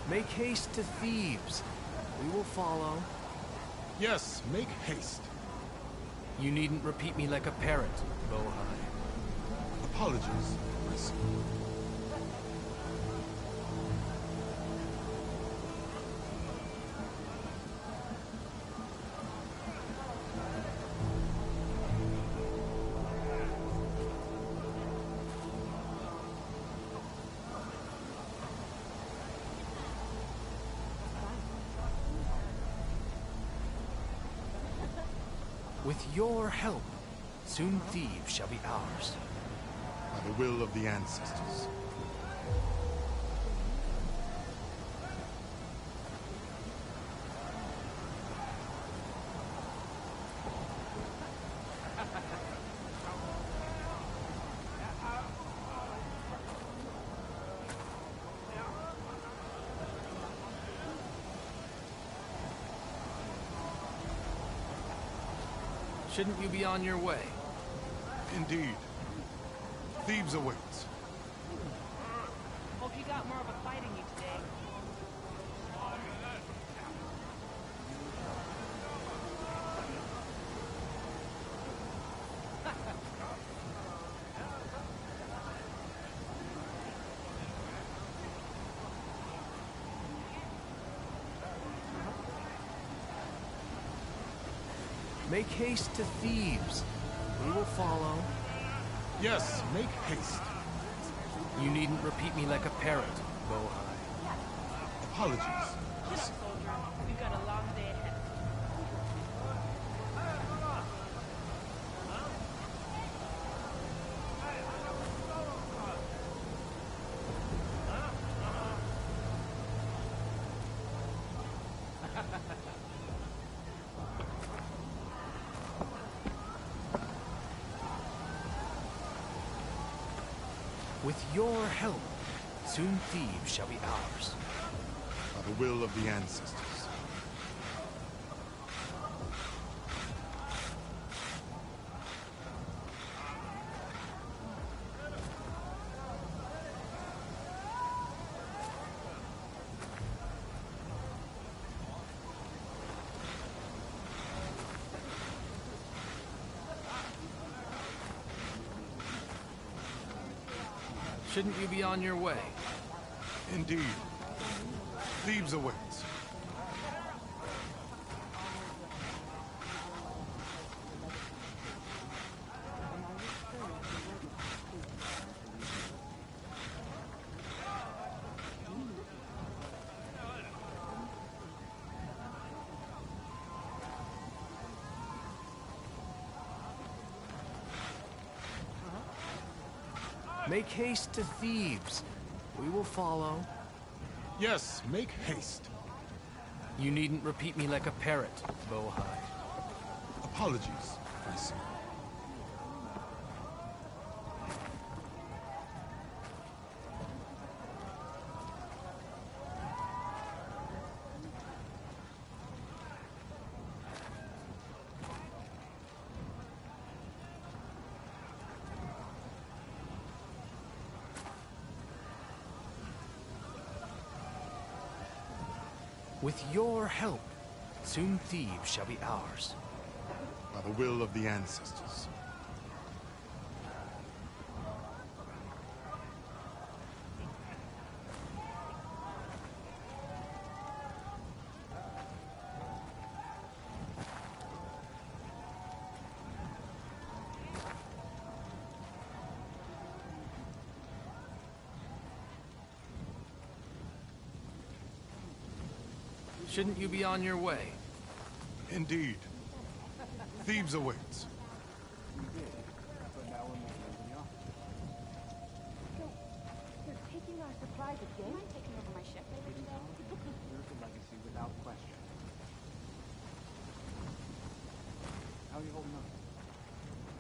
Speaker 19: Make haste to Thebes. We will follow.
Speaker 10: Yes, make haste.
Speaker 19: You needn't repeat me like a parrot, Bohai.
Speaker 10: Apologies, I see.
Speaker 19: With your help, soon Thebes shall be ours.
Speaker 10: By the will of the ancestors.
Speaker 19: Shouldn't you be on your way?
Speaker 10: Indeed. Thebes awaits.
Speaker 16: Hope you got more of a fight in you today.
Speaker 19: Make haste to thieves. We will follow.
Speaker 10: Yes, make haste.
Speaker 19: You needn't repeat me like a parrot, Bohai.
Speaker 10: Apologies.
Speaker 16: Get up, soldier. We've got a long day ahead.
Speaker 19: With your help, soon Thebes shall be ours.
Speaker 10: By the will of the ancestors.
Speaker 19: Shouldn't you be on your way?
Speaker 10: Indeed. Thebes awaits.
Speaker 19: Make haste to Thebes. We will follow.
Speaker 10: Yes, make haste.
Speaker 19: You needn't repeat me like a parrot, Bohai.
Speaker 10: Apologies, I see.
Speaker 19: With your help, soon Thebes shall be ours.
Speaker 10: By the will of the ancestors.
Speaker 19: Shouldn't you be on your way?
Speaker 10: Indeed. Thebes awaits.
Speaker 5: They're taking our supplies again?
Speaker 17: Am I taking over my ship later today?
Speaker 4: Here's the legacy without question. How are you holding up?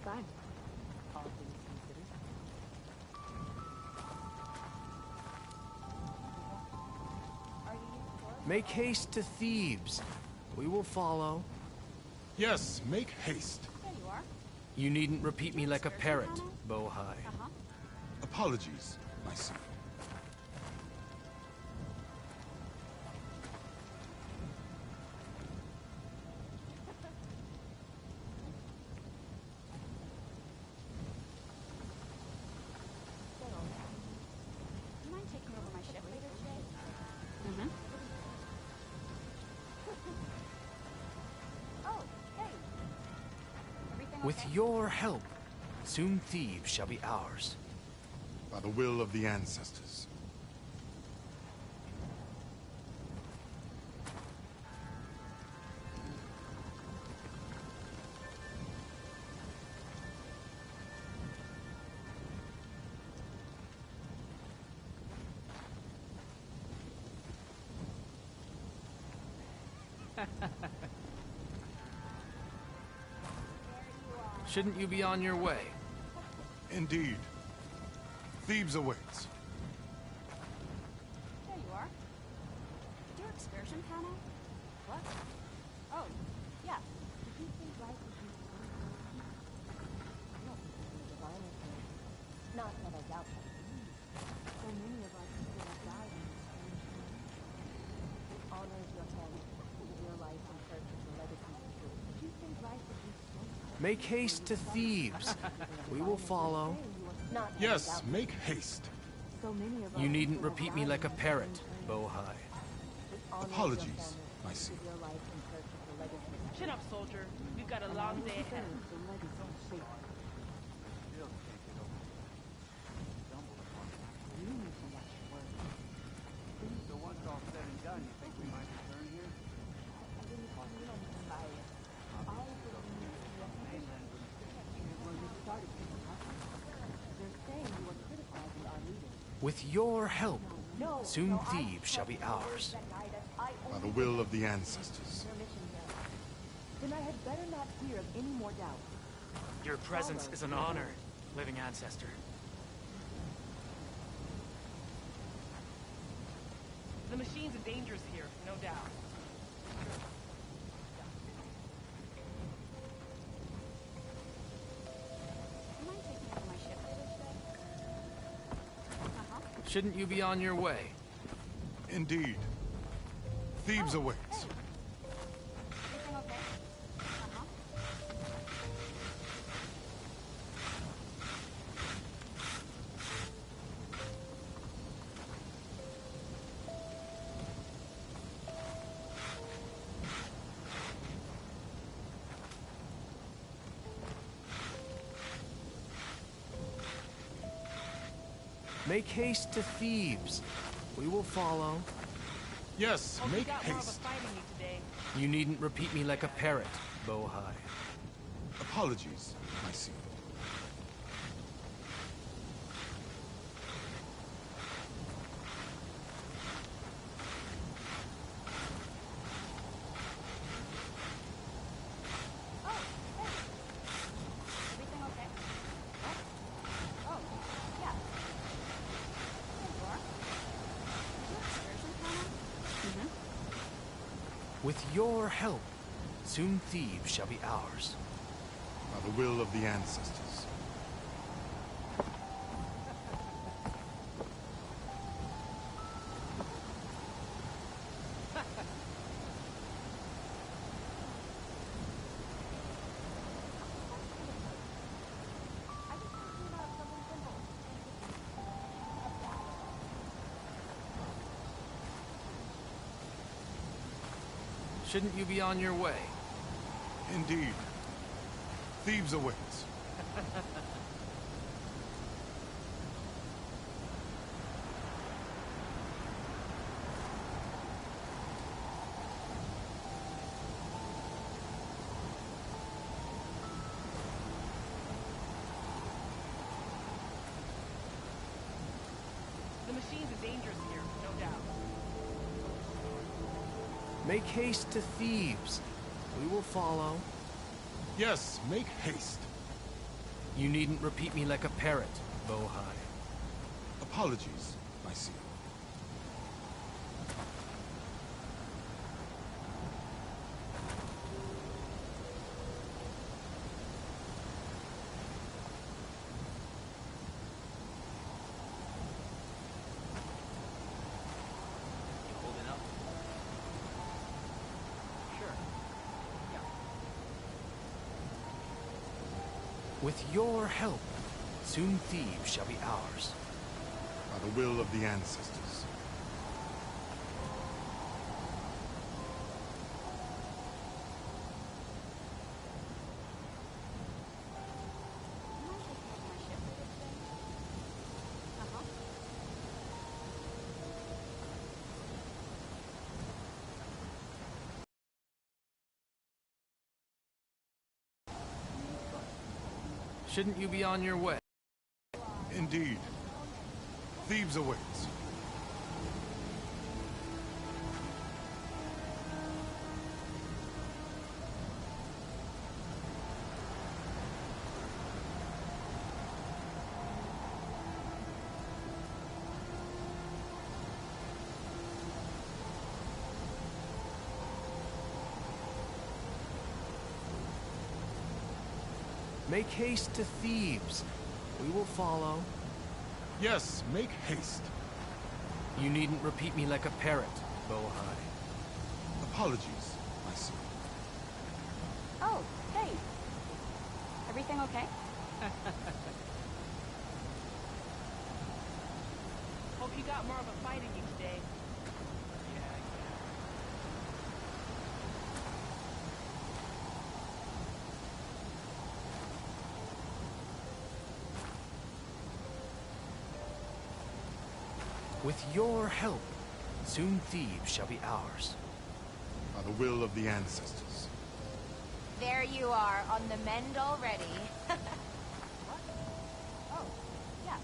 Speaker 1: Fine.
Speaker 4: All things considered.
Speaker 19: Make haste to Thebes. We will follow.
Speaker 10: Yes, make haste.
Speaker 17: There you are.
Speaker 19: You needn't repeat me like a parrot, Bohai.
Speaker 10: Apologies, I see.
Speaker 17: Do you mind taking over my ship later today? Mm-hmm. Oh, hey. Everything
Speaker 19: With
Speaker 17: okay?
Speaker 19: your help, soon Thebes shall be ours.
Speaker 10: By the will of the ancestors.
Speaker 19: Shouldn't you be on your way?
Speaker 10: Indeed. Thebes awaits.
Speaker 17: There you are. Did your excursion pan out? What? Oh, yeah.
Speaker 5: Did you think life would be no, not that I doubt that. So many of our people have died in this strange land. It honors your talent, your life in search of the legacy. Did you think life would be so
Speaker 19: Make haste to Thebes. We will follow.
Speaker 5: not that I
Speaker 10: Yes,
Speaker 5: doubt
Speaker 10: make haste.
Speaker 5: so many of
Speaker 19: You
Speaker 5: our
Speaker 19: needn't
Speaker 5: people have
Speaker 19: repeat me
Speaker 5: died
Speaker 19: like a
Speaker 5: in this
Speaker 19: parrot,
Speaker 5: strange land.
Speaker 19: Bohai.
Speaker 5: It honors your
Speaker 10: Apologies,
Speaker 5: talent,
Speaker 10: I see.
Speaker 5: your life in search of the
Speaker 17: legacy.
Speaker 16: Chin up, soldier. We've got a long day ahead.
Speaker 4: The legacy safe. Still can't get over it. Stumbled upon it. You need to watch your words. So once all said and done, you think we might return here?
Speaker 17: I didn't call you on somebody. I believe the
Speaker 4: Mainland wouldn't protect you. Well, you started picking up. They're saying you were criticizing our leaders.
Speaker 19: With your help, soon Thebes shall be ours.
Speaker 10: By the will of the ancestors.
Speaker 17: Then I had better not hear of any more doubt.
Speaker 7: Your presence is an honor, living ancestor.
Speaker 16: The machines are dangerous here, no doubt.
Speaker 17: Am I taking over my ship for this day?
Speaker 19: Shouldn't you be on your way?
Speaker 10: Indeed. Thebes awaits.
Speaker 17: Everything okay?
Speaker 19: Make haste to Thebes. We will follow.
Speaker 10: Yes,
Speaker 16: Hope
Speaker 10: make
Speaker 16: you got more of a
Speaker 10: haste.
Speaker 16: fight in you today.
Speaker 19: You needn't repeat me like a parrot, Bohai.
Speaker 10: Apologies, I see.
Speaker 17: Everything okay? What? Oh, yeah. There you are. Is your excursion plan on? Mm-hmm.
Speaker 19: With your help, soon Thebes shall be ours.
Speaker 10: By the will of the ancestors.
Speaker 19: Shouldn't you be on your way?
Speaker 10: Indeed. Thebes awaits.
Speaker 16: The machines are dangerous here, no doubt.
Speaker 19: Make haste to Thebes. We will follow.
Speaker 10: Yes, make haste.
Speaker 19: You needn't repeat me like a parrot, Bohai.
Speaker 10: Apologies, I see.
Speaker 15: You holding up?
Speaker 16: Sure.
Speaker 19: With your help, soon Thebes shall be ours.
Speaker 10: By the will of the ancestors.
Speaker 17: Am I taking over my ship for this day? Uh-huh.
Speaker 19: Shouldn't you be on your way?
Speaker 10: Indeed. Thebes awaits.
Speaker 19: Make haste to Thebes. We will follow.
Speaker 10: Yes, make haste.
Speaker 19: You needn't repeat me like a parrot, Bohai.
Speaker 10: Apologies, I see.
Speaker 17: Oh, hey. Everything okay?
Speaker 16: Hope you got more of a fight in you today.
Speaker 19: With your help, soon Thebes shall be ours.
Speaker 10: By the will of the ancestors.
Speaker 17: There you are, on the mend already. Oh, yeah.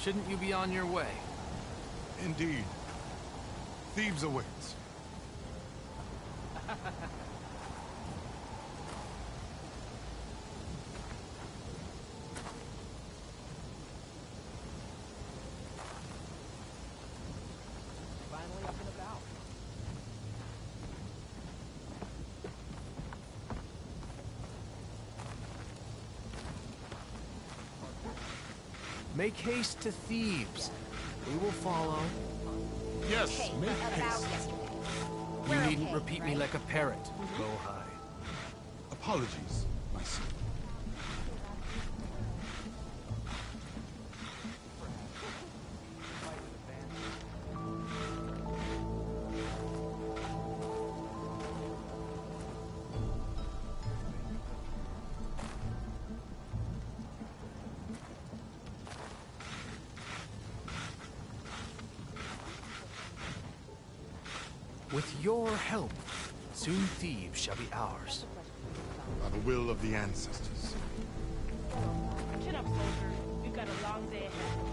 Speaker 19: Shouldn't you be on your way?
Speaker 10: Indeed. Thebes awaits.
Speaker 16: Finally up and about.
Speaker 19: Make haste to Thebes. We will follow.
Speaker 10: Yes,
Speaker 17: Okay,
Speaker 10: make
Speaker 17: about
Speaker 10: haste.
Speaker 17: yesterday.
Speaker 19: You
Speaker 17: We're
Speaker 19: needn't
Speaker 17: okay,
Speaker 19: repeat me
Speaker 17: right?
Speaker 19: like a parrot, Bohai.
Speaker 10: Apologies, my son.
Speaker 19: With your help, soon Thebes shall be ours.
Speaker 10: By the will of the ancestors.
Speaker 16: Chin up, soldier. We've got a long day ahead.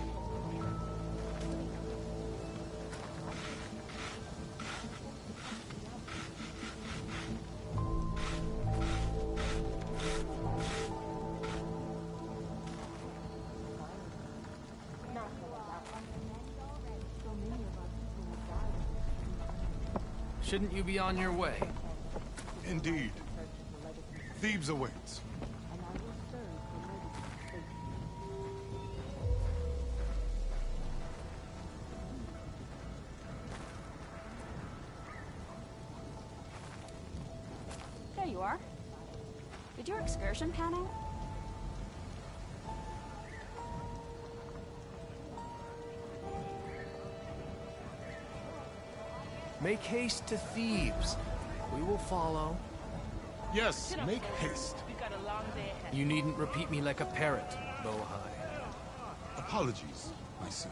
Speaker 19: Shouldn't you be on your way?
Speaker 10: Indeed. Thebes awaits.
Speaker 17: There you are. Did your excursion pan out?
Speaker 19: Make haste to Thebes. We will follow.
Speaker 10: Yes,
Speaker 16: Chin up,
Speaker 10: make
Speaker 16: soldier.
Speaker 10: haste.
Speaker 16: We've got a long day ahead.
Speaker 19: You needn't repeat me like a parrot, Bohai.
Speaker 10: Apologies, my son.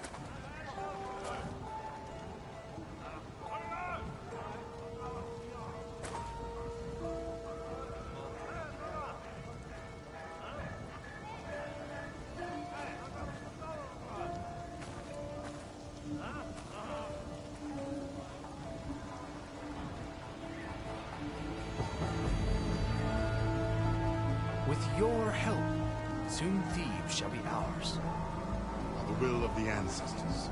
Speaker 19: With your help, soon Thebes shall be ours.
Speaker 10: By the will of the ancestors.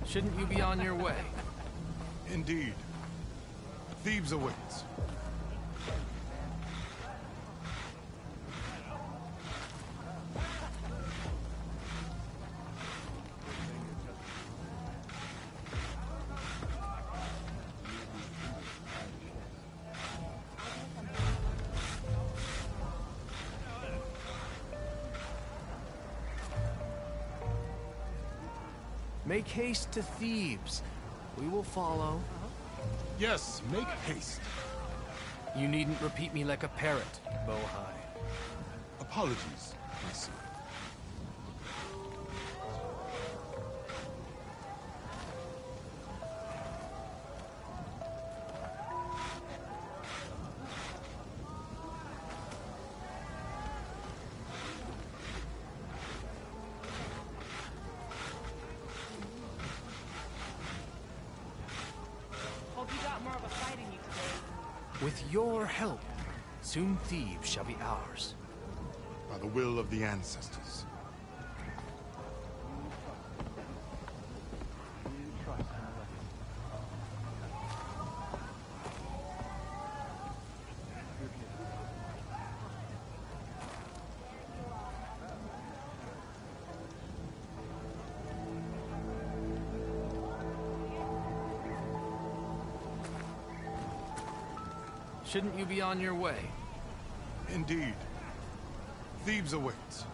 Speaker 19: Shouldn't you be on your way?
Speaker 10: Indeed. Thebes awaits.
Speaker 19: Make haste to Thebes. We will follow.
Speaker 10: Yes, make haste.
Speaker 19: You needn't repeat me like a parrot, Bohai.
Speaker 10: Apologies, my son.
Speaker 16: Hope you got more of a fight in you today.
Speaker 19: With your help, soon Thebes shall be ours.
Speaker 10: By the will of the ancestors.
Speaker 19: Shouldn't you be on your way?
Speaker 10: Indeed. Thebes awaits.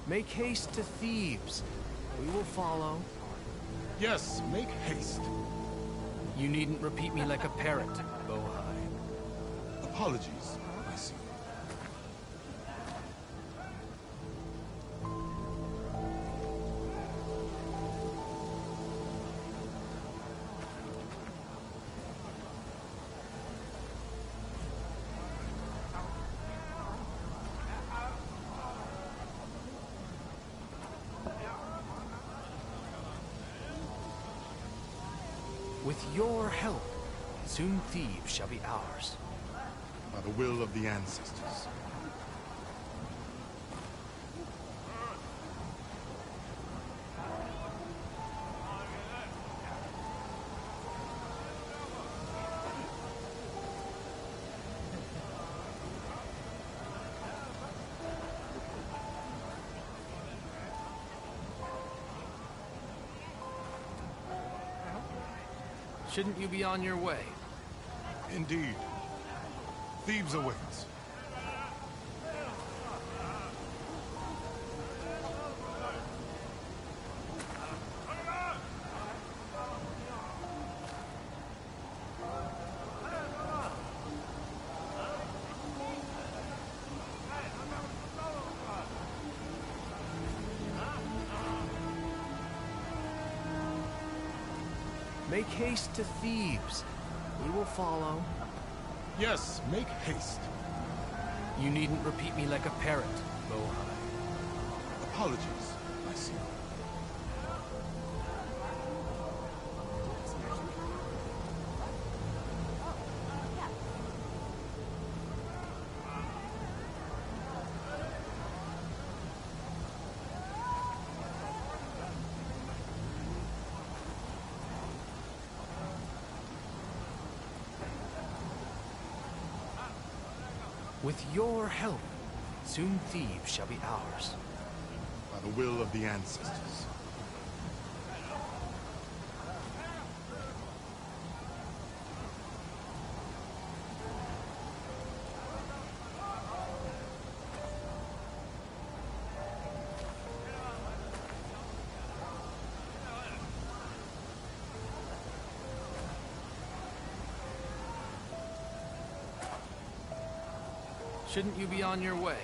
Speaker 19: Make haste to Thebes. We will follow.
Speaker 10: Yes, make haste.
Speaker 19: You needn't repeat me like a parrot, Bohai.
Speaker 10: Apologies, I see.
Speaker 19: With your help, soon Thebes shall be ours.
Speaker 10: By the will of the ancestors.
Speaker 19: Shouldn't you be on your way?
Speaker 10: Indeed. Thebes awaits.
Speaker 19: Make haste to Thebes. We will follow.
Speaker 10: Yes, make haste.
Speaker 19: You needn't repeat me like a parrot, Bohai.
Speaker 10: Apologies, I see.
Speaker 19: With your help, soon Thebes shall be ours.
Speaker 10: By the will of the ancestors.
Speaker 19: Shouldn't you be on your way?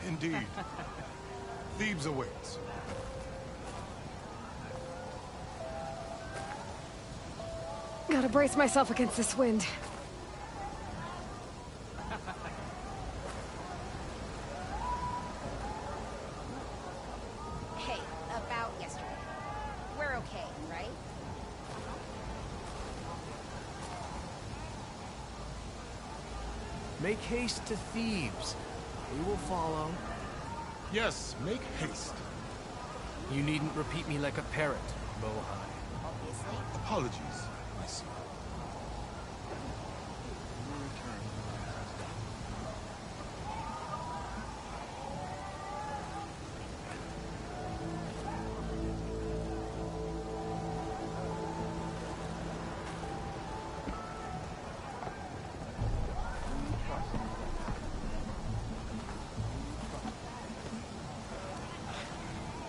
Speaker 10: Indeed. Thebes awaits.
Speaker 1: Gotta brace myself against this wind.
Speaker 17: Hey, about yesterday. We're okay, right?
Speaker 19: Make haste to Thebes. We will follow.
Speaker 10: Yes, make haste.
Speaker 19: You needn't repeat me like a parrot, Bohai.
Speaker 17: Obviously.
Speaker 10: Apologies, I see.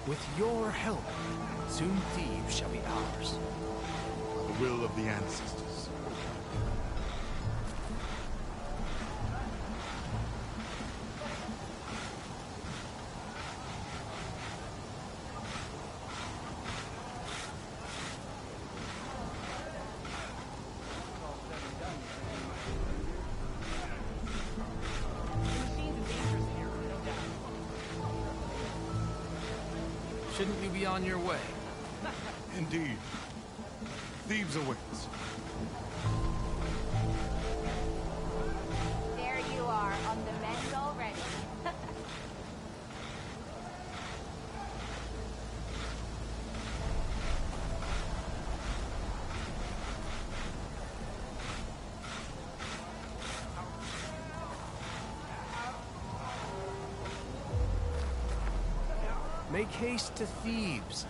Speaker 19: With your help, soon Thebes shall be ours.
Speaker 10: By the will of the ancestors.
Speaker 19: Shouldn't you be on your way?
Speaker 10: Indeed. Thebes awaits.
Speaker 17: There you are, on the mend already.
Speaker 19: Make haste to Thebes.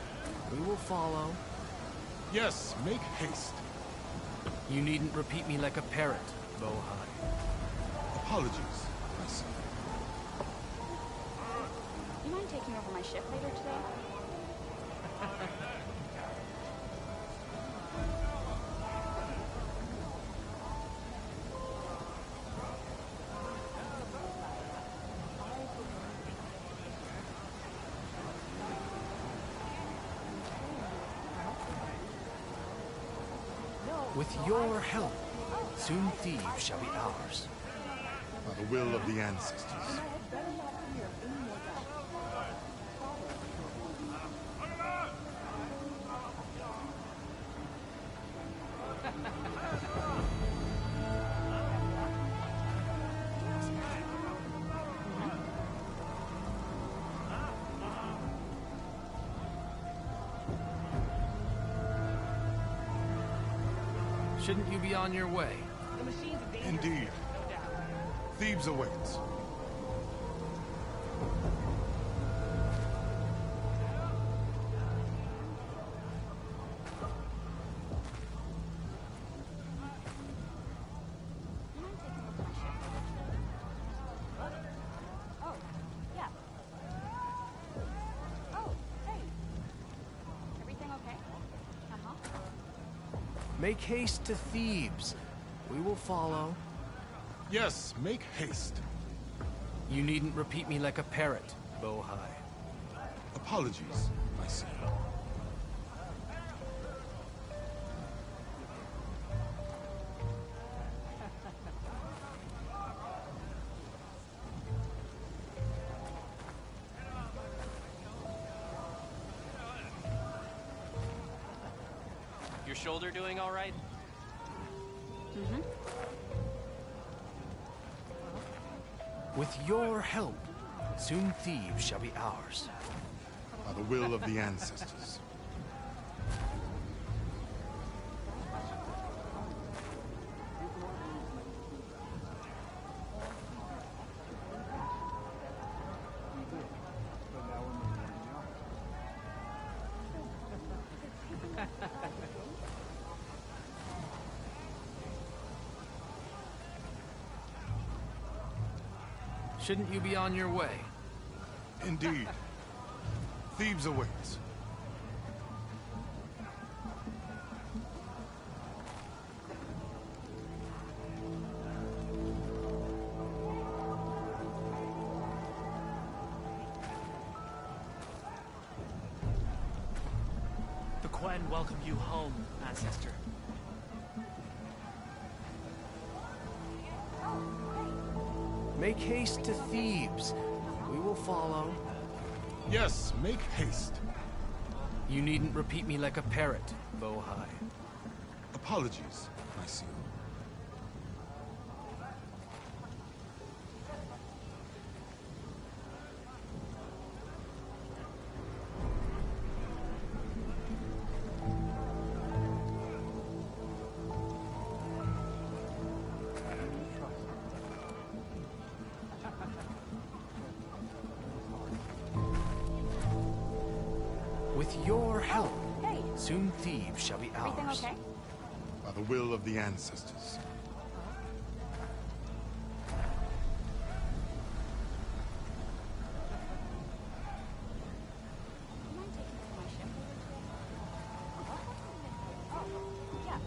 Speaker 19: We will follow.
Speaker 10: Yes, make haste.
Speaker 19: You needn't repeat me like a parrot, Bohai.
Speaker 10: Apologies, my son.
Speaker 17: You mind taking over my ship later today?
Speaker 19: With your help, soon Thebes shall be ours.
Speaker 10: By the will of the ancestors.
Speaker 19: Shouldn't you be on your way?
Speaker 10: Indeed. Thebes awaits.
Speaker 17: Oh, yeah. Oh, hey. Everything okay? Uh-huh.
Speaker 19: Make haste to Thebes. We will follow.
Speaker 10: Yes, make haste.
Speaker 19: You needn't repeat me like a parrot, Bohai.
Speaker 10: Apologies, my son.
Speaker 3: Your shoulder doing all right?
Speaker 17: Mm-hmm.
Speaker 19: With your help, soon Thebes shall be ours.
Speaker 10: By the will of the ancestors.
Speaker 19: Shouldn't you be on your way?
Speaker 10: Indeed. Thebes awaits.
Speaker 7: The Quen welcome you home, Ancestor.
Speaker 19: Make haste to Thebes. We will follow.
Speaker 10: Yes, make haste.
Speaker 19: You needn't repeat me like a parrot, Bohai.
Speaker 10: Apologies, my son.
Speaker 19: With your help, soon Thebes shall be ours.
Speaker 17: Everything okay?
Speaker 10: By the will of the ancestors.
Speaker 17: You mind taking over my ship later today? Oh, yeah.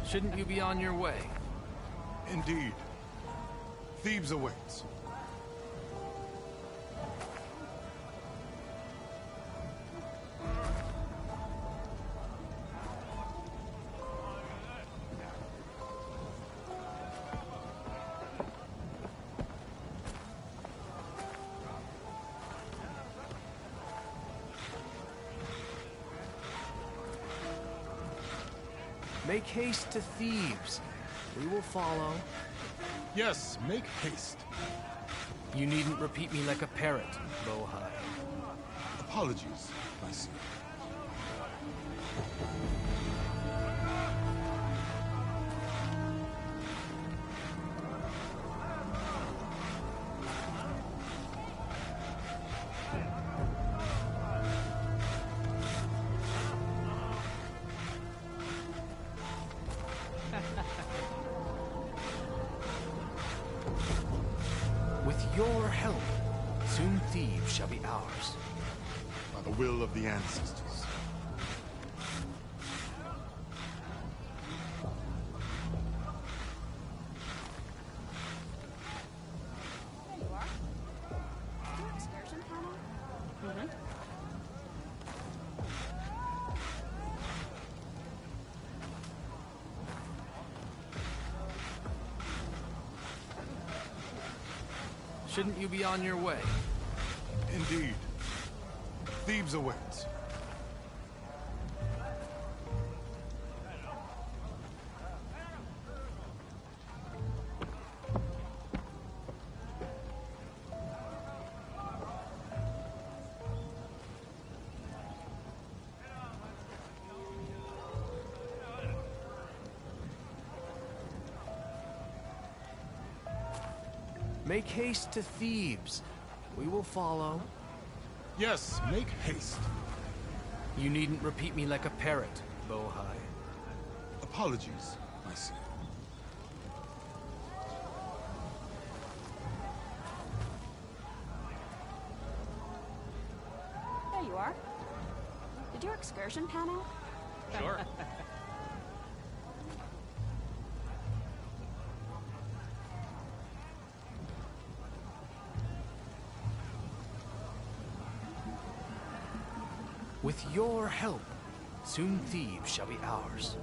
Speaker 19: Shouldn't you be on your way?
Speaker 10: Indeed. Thebes awaits.
Speaker 19: Make haste to Thebes. We will follow.
Speaker 10: Yes, make haste.
Speaker 19: You needn't repeat me like a parrot, Bohai.
Speaker 10: Apologies, my son.
Speaker 19: your help, soon Thebes shall be ours.
Speaker 10: By the will of the ancestors.
Speaker 17: There you are. Is your excursion panel? Mm-hmm.
Speaker 19: Shouldn't you be on your way?
Speaker 10: Indeed. Thebes awaits.
Speaker 19: Make haste to Thebes. We will follow.
Speaker 10: Yes, make haste.
Speaker 19: You needn't repeat me like a parrot, Bohai.
Speaker 10: Apologies, I see.
Speaker 17: There you are. Did your excursion pan out?
Speaker 3: Sure.
Speaker 19: With your help, soon Thebes shall be ours.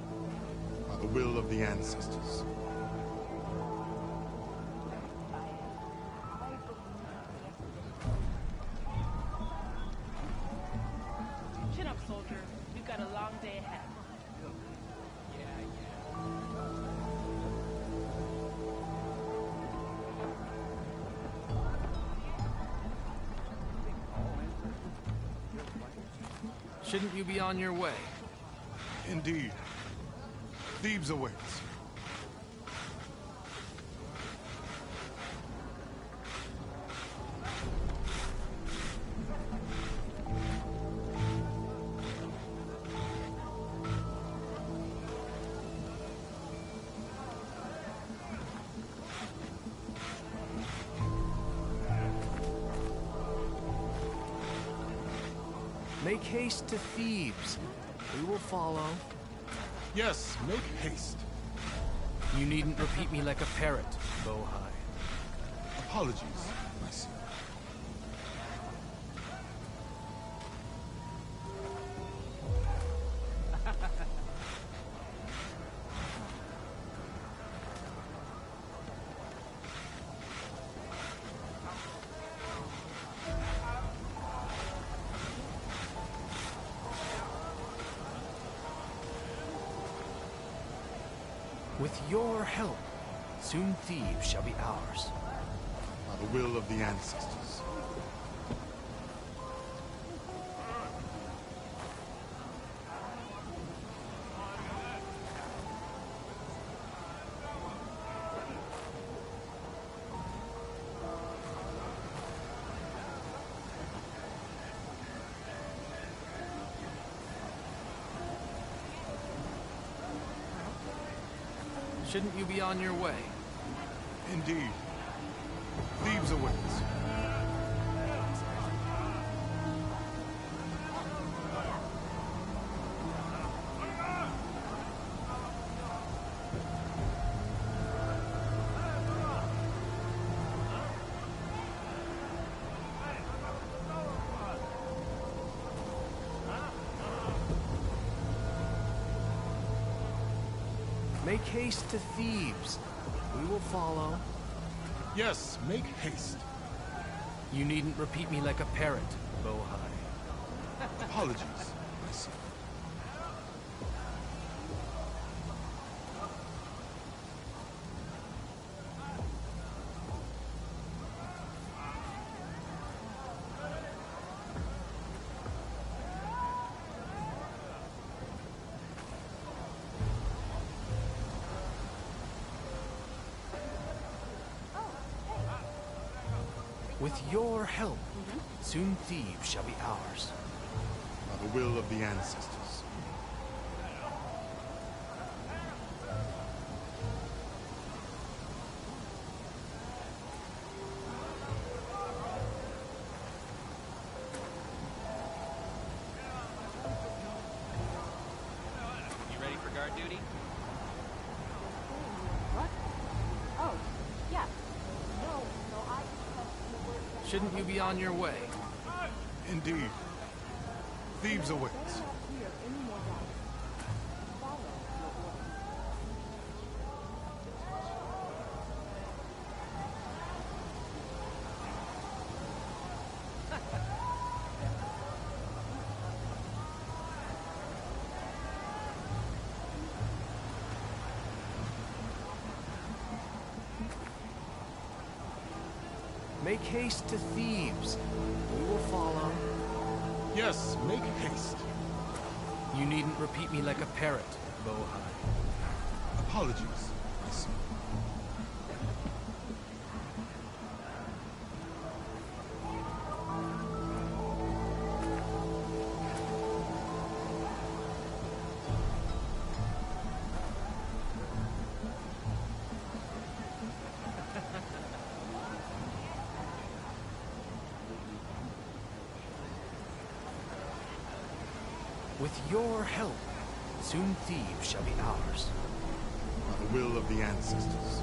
Speaker 10: By the will of the ancestors.
Speaker 16: Chin up, soldier. We've got a long day ahead.
Speaker 19: Shouldn't you be on your way?
Speaker 10: Indeed. Thebes awaits.
Speaker 19: Make haste to Thebes. We will follow.
Speaker 10: Yes, make haste.
Speaker 19: You needn't repeat me like a parrot, Bohai.
Speaker 10: Apologies, I see.
Speaker 19: With your help, soon Thebes shall be ours.
Speaker 10: By the will of the ancestors.
Speaker 19: Shouldn't you be on your way?
Speaker 10: Indeed. Thebes awaits.
Speaker 19: Make haste to Thebes. We will follow.
Speaker 10: Yes, make haste.
Speaker 19: You needn't repeat me like a parrot, Bohai.
Speaker 10: Apologies, I see.
Speaker 19: With your help, soon Thebes shall be ours.
Speaker 10: By the will of the ancestors.
Speaker 19: Shouldn't you be on your way?
Speaker 10: Indeed. Thebes awaits.
Speaker 19: Make haste to Thebes. We will follow.
Speaker 10: Yes, make haste.
Speaker 19: You needn't repeat me like a parrot, Bohai.
Speaker 10: Apologies, I see.
Speaker 19: With your help, soon Thebes shall be ours.
Speaker 10: By the will of the ancestors.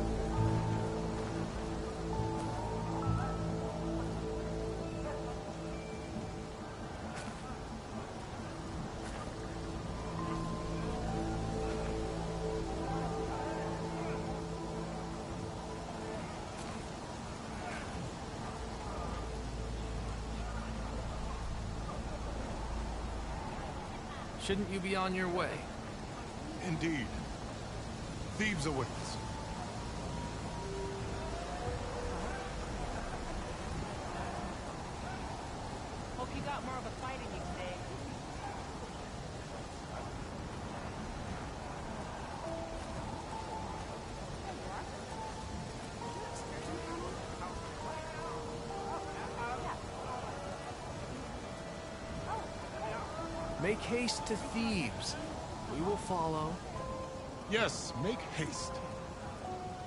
Speaker 19: Shouldn't you be on your way?
Speaker 10: Indeed. Thebes awaits.
Speaker 16: Hope you got more of a fight in you today.
Speaker 19: Make haste to Thebes. We will follow.
Speaker 10: Yes, make haste.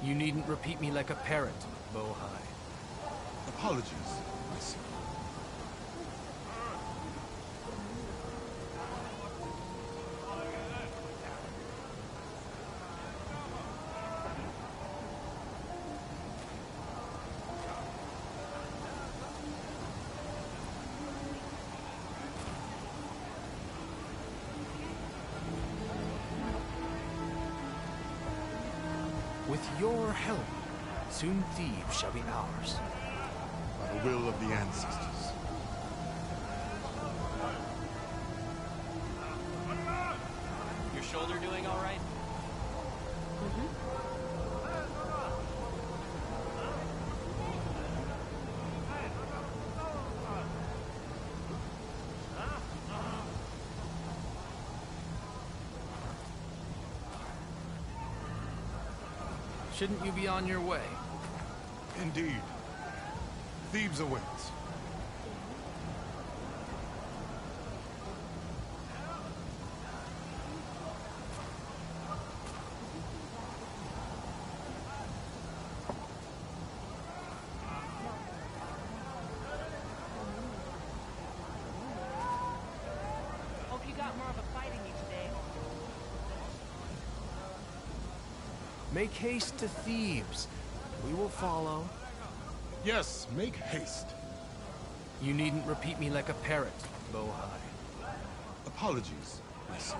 Speaker 19: You needn't repeat me like a parrot, Bohai.
Speaker 10: Apologies, I see.
Speaker 19: With your help, soon Thebes shall be ours.
Speaker 10: By the will of the ancestors.
Speaker 3: Your shoulder doing all right?
Speaker 19: Shouldn't you be on your way?
Speaker 10: Indeed. Thebes awaits.
Speaker 16: Hope you got more of a fight in you today.
Speaker 19: Make haste to Thebes. We will follow.
Speaker 10: Yes, make haste.
Speaker 19: You needn't repeat me like a parrot, Bohai.
Speaker 10: Apologies, I see.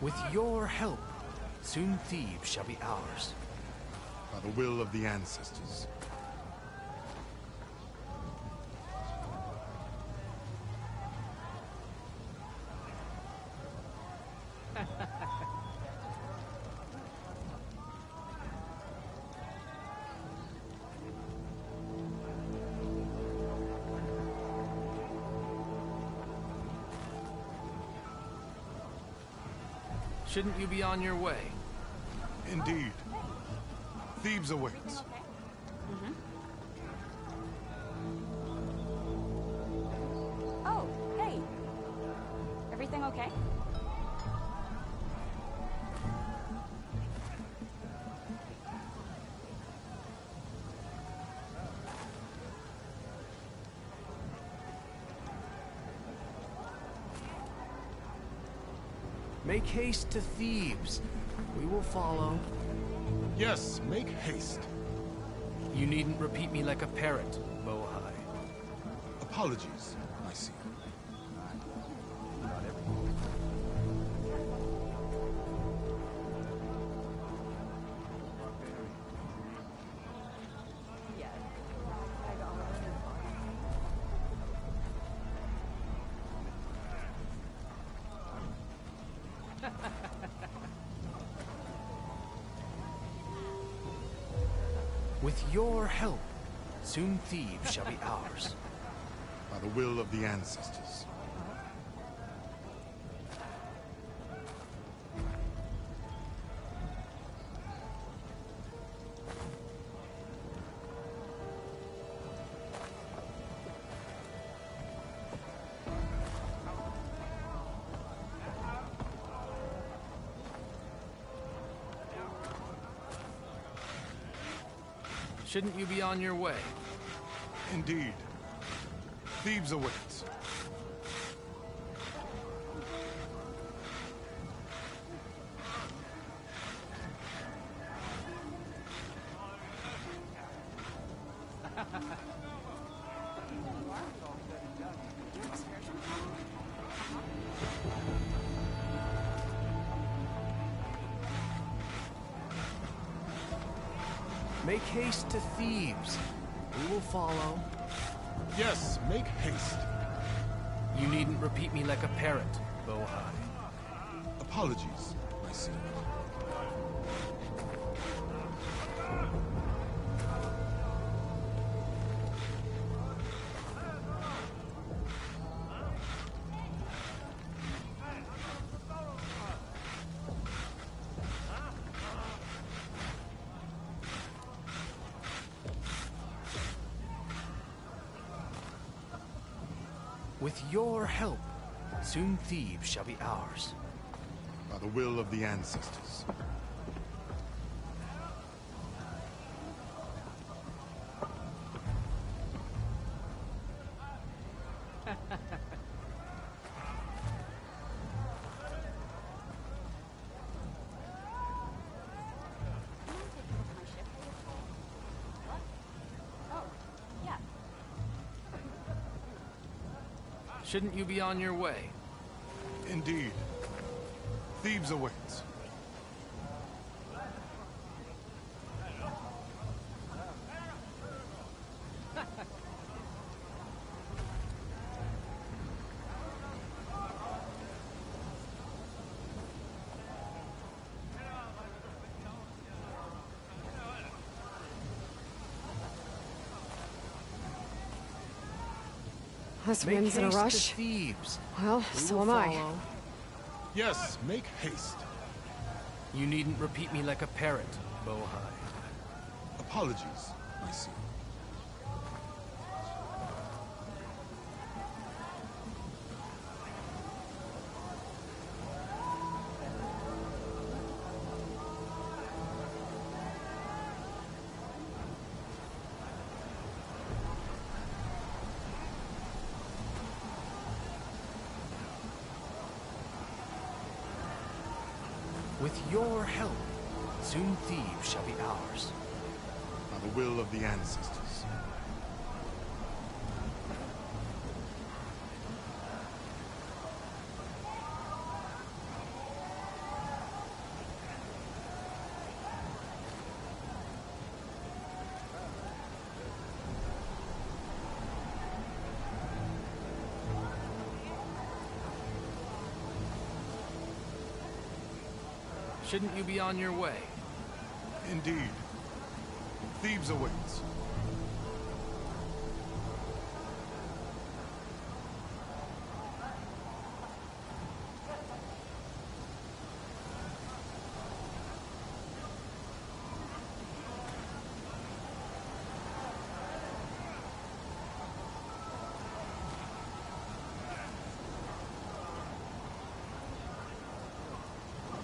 Speaker 19: With your help, soon Thebes shall be ours.
Speaker 10: By the will of the ancestors.
Speaker 19: Shouldn't you be on your way?
Speaker 10: Indeed. Thebes awaits.
Speaker 17: Oh, hey. Everything okay?
Speaker 19: Make haste to Thebes. We will follow.
Speaker 10: Yes, make haste.
Speaker 19: You needn't repeat me like a parrot, Bohai.
Speaker 10: Apologies, I see.
Speaker 19: With your help, soon Thebes shall be ours.
Speaker 10: By the will of the ancestors.
Speaker 19: Shouldn't you be on your way?
Speaker 10: Indeed. Thebes awaits.
Speaker 19: Make haste to Thebes. We will follow.
Speaker 10: Yes, make haste.
Speaker 19: You needn't repeat me like a parrot, Bohai.
Speaker 10: Apologies, I see.
Speaker 19: With your help, soon Thebes shall be ours.
Speaker 10: By the will of the ancestors.
Speaker 19: Shouldn't you be on your way?
Speaker 10: Indeed. Thebes awaits.
Speaker 1: This
Speaker 19: Make
Speaker 1: wind's in a
Speaker 19: haste
Speaker 1: rush.
Speaker 19: to Thebes.
Speaker 1: Well,
Speaker 19: We
Speaker 1: so
Speaker 19: will
Speaker 1: am I.
Speaker 19: follow.
Speaker 10: Yes, make haste.
Speaker 19: You needn't repeat me like a parrot, Bohai.
Speaker 10: Apologies, I see.
Speaker 19: With your help, soon Thebes shall be ours.
Speaker 10: By the will of the ancestors.
Speaker 19: Shouldn't you be on your way?
Speaker 10: Indeed. Thebes awaits.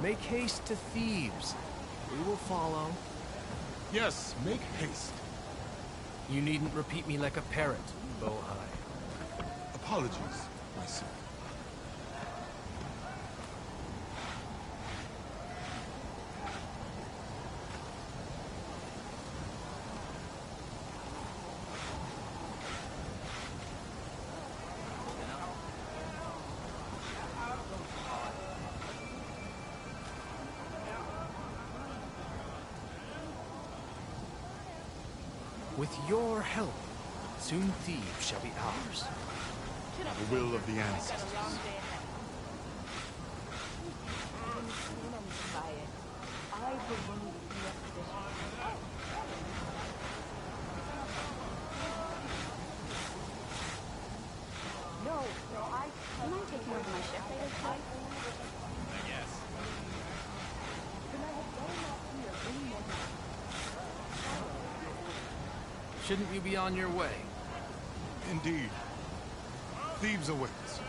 Speaker 19: Make haste to Thebes. We will follow.
Speaker 10: Yes, make haste.
Speaker 19: You needn't repeat me like a parrot, Bohai.
Speaker 10: Apologies, I see.
Speaker 19: With your help, soon Thebes shall be ours.
Speaker 10: By the will of the ancestors.
Speaker 5: I believe in the expedition. No,
Speaker 17: Do you mind taking over my shift later today?
Speaker 3: I guess.
Speaker 5: then I had better not hear any more.
Speaker 19: Shouldn't you be on your way?
Speaker 10: Indeed. Thebes awaits.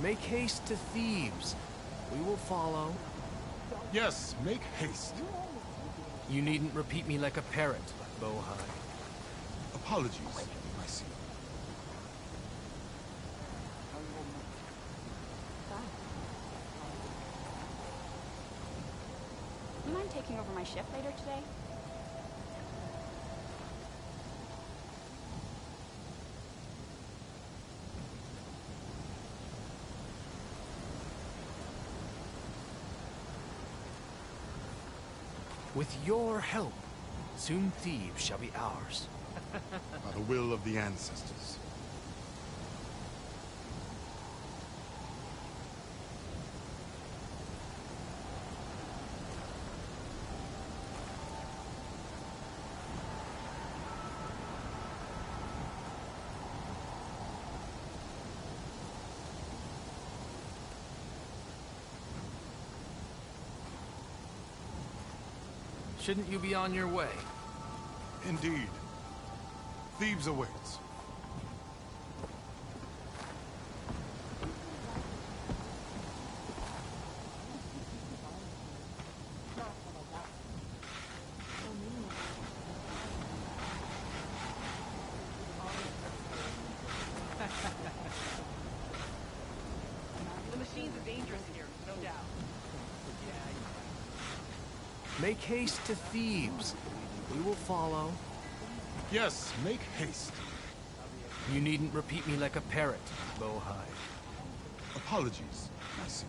Speaker 19: Make haste to Thebes. We will follow.
Speaker 10: Yes, make haste.
Speaker 19: You needn't repeat me like a parrot, Bohai.
Speaker 10: Apologies, I see.
Speaker 17: Do you mind taking over my shift later today?
Speaker 19: With your help, soon Thebes shall be ours.
Speaker 10: By the will of the ancestors.
Speaker 19: Shouldn't you be on your way?
Speaker 10: Indeed. Thebes awaits.
Speaker 16: The machines are dangerous here, no doubt.
Speaker 19: Make haste to Thebes. We will follow.
Speaker 10: Yes, make haste.
Speaker 19: You needn't repeat me like a parrot, Bohai.
Speaker 10: Apologies, I see.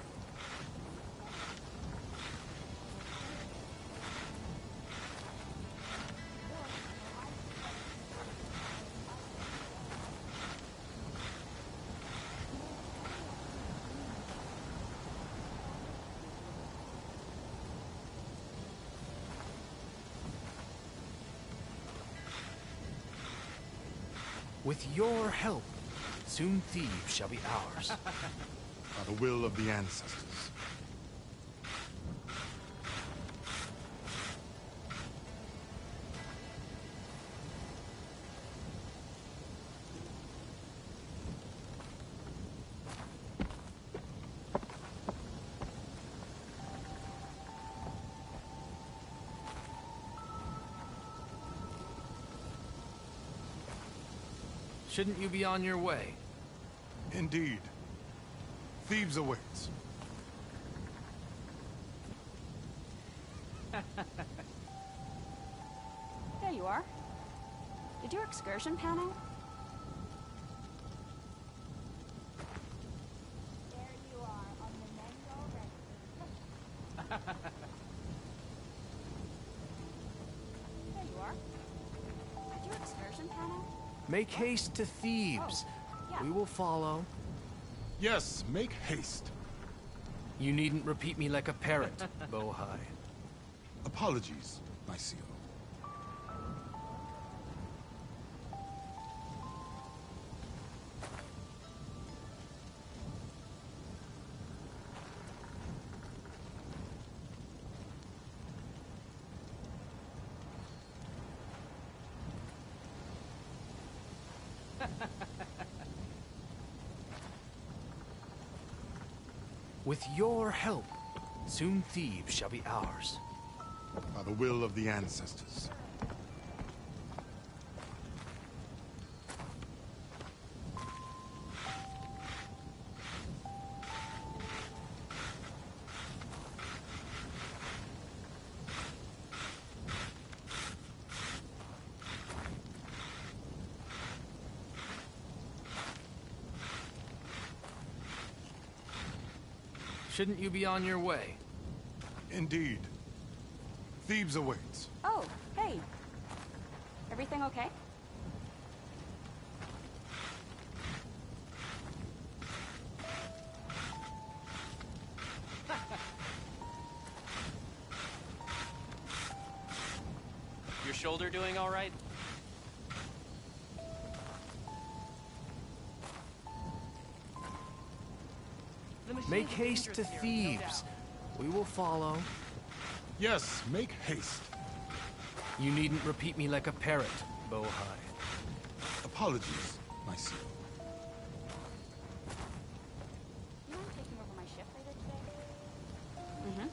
Speaker 19: With your help, soon Thebes shall be ours.
Speaker 10: By the will of the ancestors.
Speaker 19: Shouldn't you be on your way?
Speaker 10: Indeed. Thebes awaits.
Speaker 17: There you are. Did your excursion pan out?
Speaker 5: There you are, on the menu already.
Speaker 17: There you are. Did your excursion pan out?
Speaker 19: Make haste to Thebes.
Speaker 17: yeah.
Speaker 19: We will follow.
Speaker 10: Yes, make haste.
Speaker 19: You needn't repeat me like a parrot, Bohai.
Speaker 10: Apologies, Mycio.
Speaker 19: With your help, soon Thebes shall be ours.
Speaker 10: By the will of the ancestors.
Speaker 19: Shouldn't you be on your way?
Speaker 10: Indeed. Thebes awaits.
Speaker 17: Oh, hey. Everything okay?
Speaker 3: Your shoulder doing all right?
Speaker 19: Make haste to Thebes. We will follow.
Speaker 10: Yes, make haste.
Speaker 19: You needn't repeat me like a parrot, Bohai.
Speaker 10: Apologies, my seal.
Speaker 17: You mind taking over my shift later today? Mm-hmm.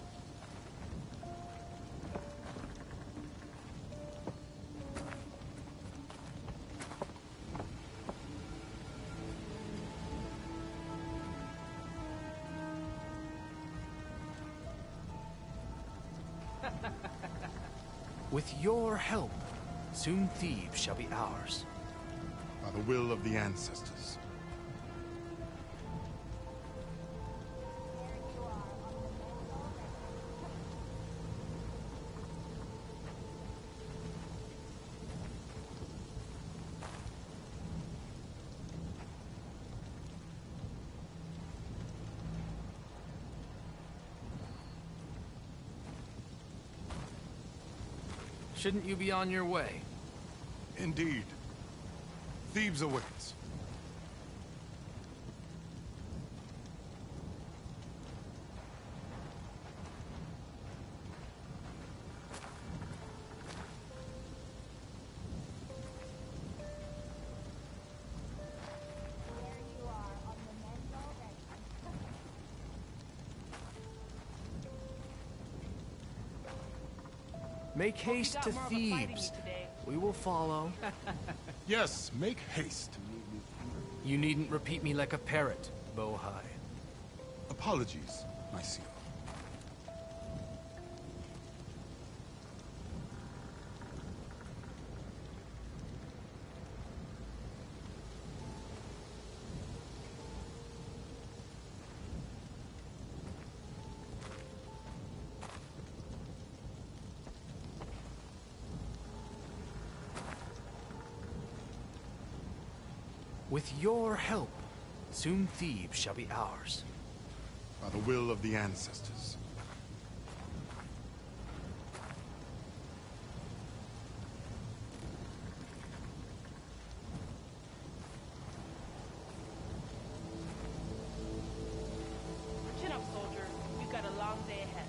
Speaker 19: With your help, soon Thebes shall be ours.
Speaker 10: By the will of the ancestors.
Speaker 19: Shouldn't you be on your way?
Speaker 10: Indeed. Thebes awaits.
Speaker 19: Make haste to Thebes. We will follow.
Speaker 10: Yes, make haste.
Speaker 19: You needn't repeat me like a parrot, Bohai.
Speaker 10: Apologies, my seal.
Speaker 19: With your help, soon Thebes shall be ours.
Speaker 10: By the will of the ancestors.
Speaker 16: Chin up, soldier. You got a long day ahead.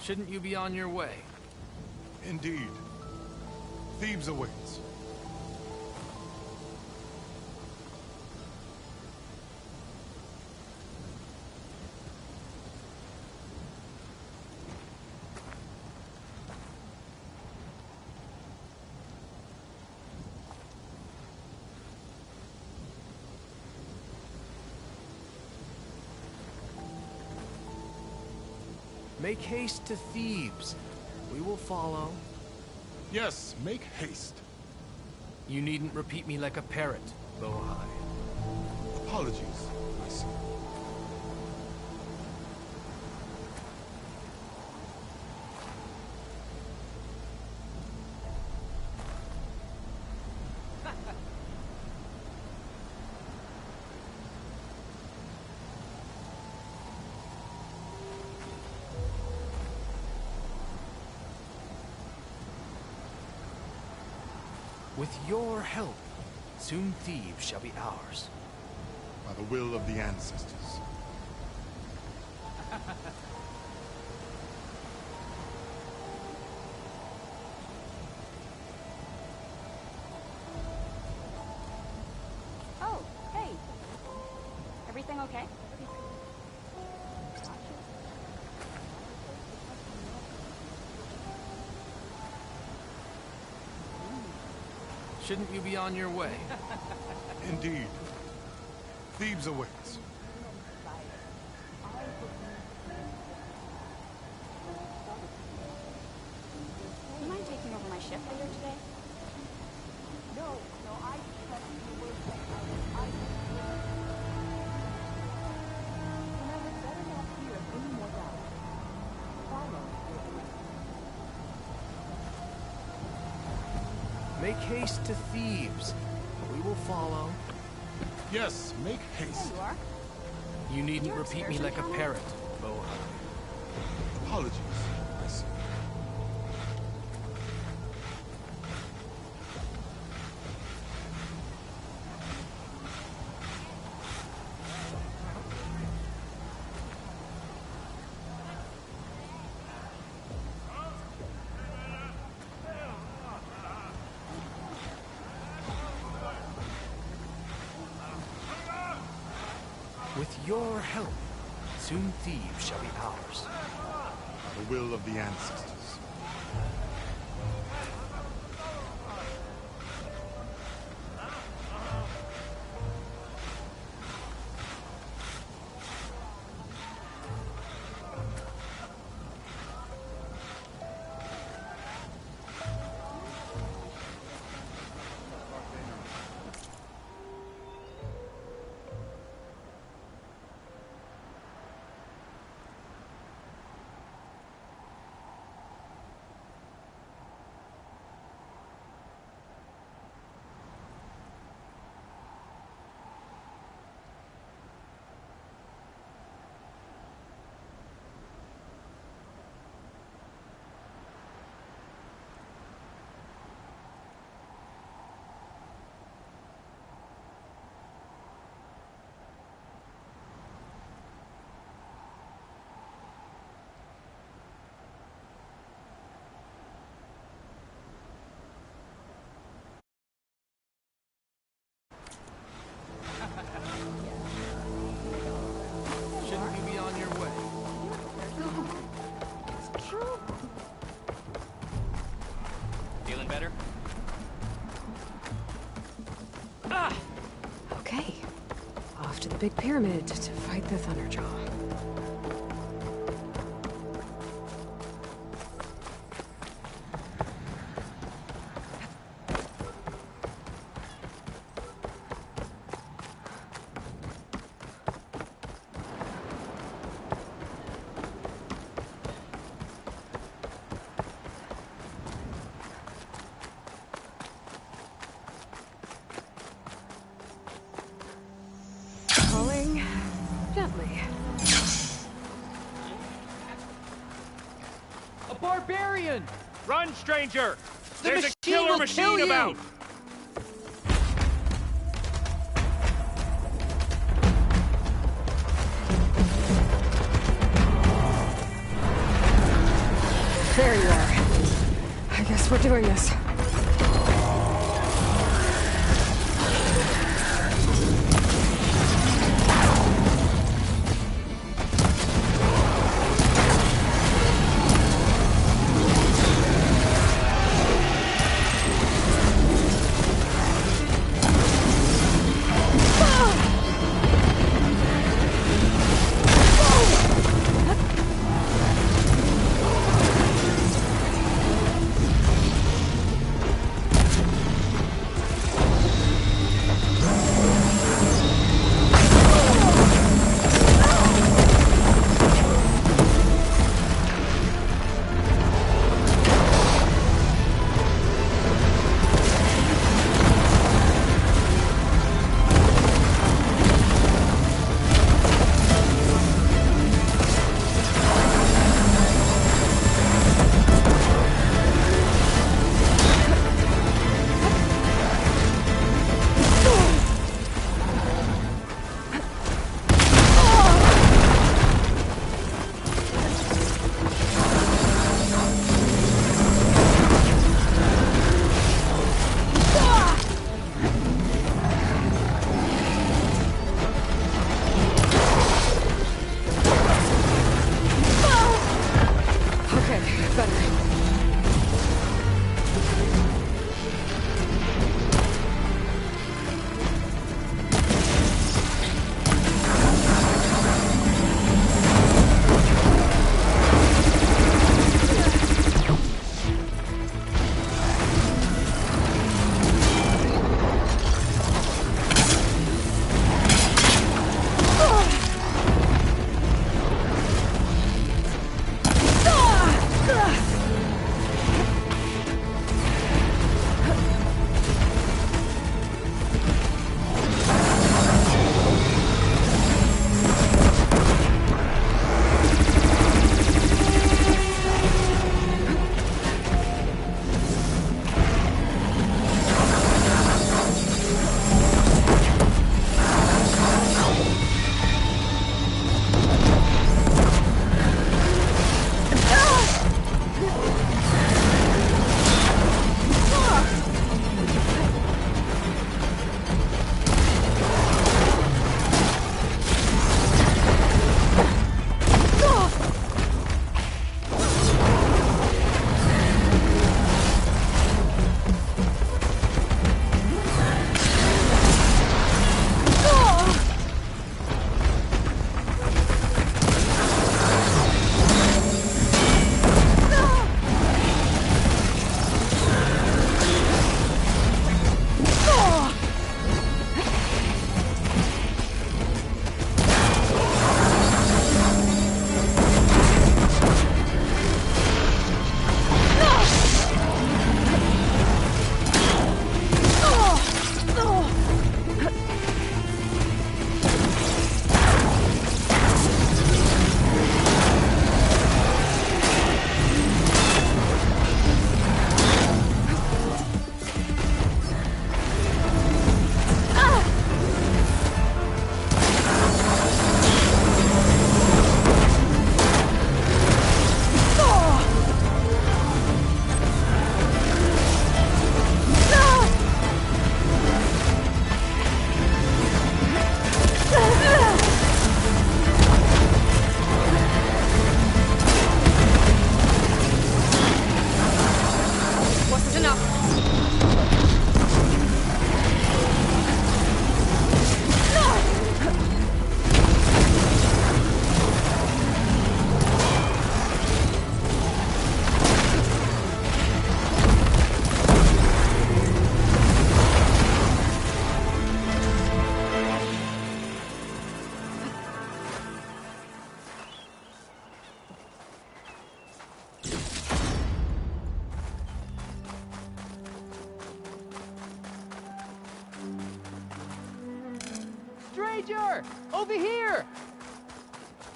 Speaker 19: Shouldn't you be on your way?
Speaker 10: Indeed. Thebes awaits.
Speaker 19: Make haste to Thebes. We will follow.
Speaker 10: Yes, make haste.
Speaker 19: You needn't repeat me like a parrot, Bohai.
Speaker 10: Apologies, my seal.
Speaker 19: With your help, soon Thebes shall be ours.
Speaker 10: By the will of the ancestors.
Speaker 17: Oh, hey. Everything okay?
Speaker 19: Shouldn't you be on your way?
Speaker 10: Indeed. Thebes awaits.
Speaker 17: You mind taking over my shift later today?
Speaker 19: Make haste to thieves. We will follow.
Speaker 10: Yes, make haste.
Speaker 23: There you are.
Speaker 19: You needn't repeat me like a parrot, Boa.
Speaker 10: Apologies, I see.
Speaker 19: With your help, soon thieves shall be ours.
Speaker 10: By the will of the ancestors.
Speaker 19: Shouldn't you be on your way?
Speaker 23: It's true.
Speaker 3: Feeling better?
Speaker 1: Okay. Off to the big pyramid to fight the Thunderjaw. Going gently.
Speaker 7: A barbarian!
Speaker 3: Run, stranger!
Speaker 7: The
Speaker 3: There's a
Speaker 7: machine
Speaker 3: killer
Speaker 7: will
Speaker 3: machine
Speaker 7: kill you!
Speaker 3: about!
Speaker 1: There you are. I guess we're doing this.
Speaker 15: Messenger! Over here!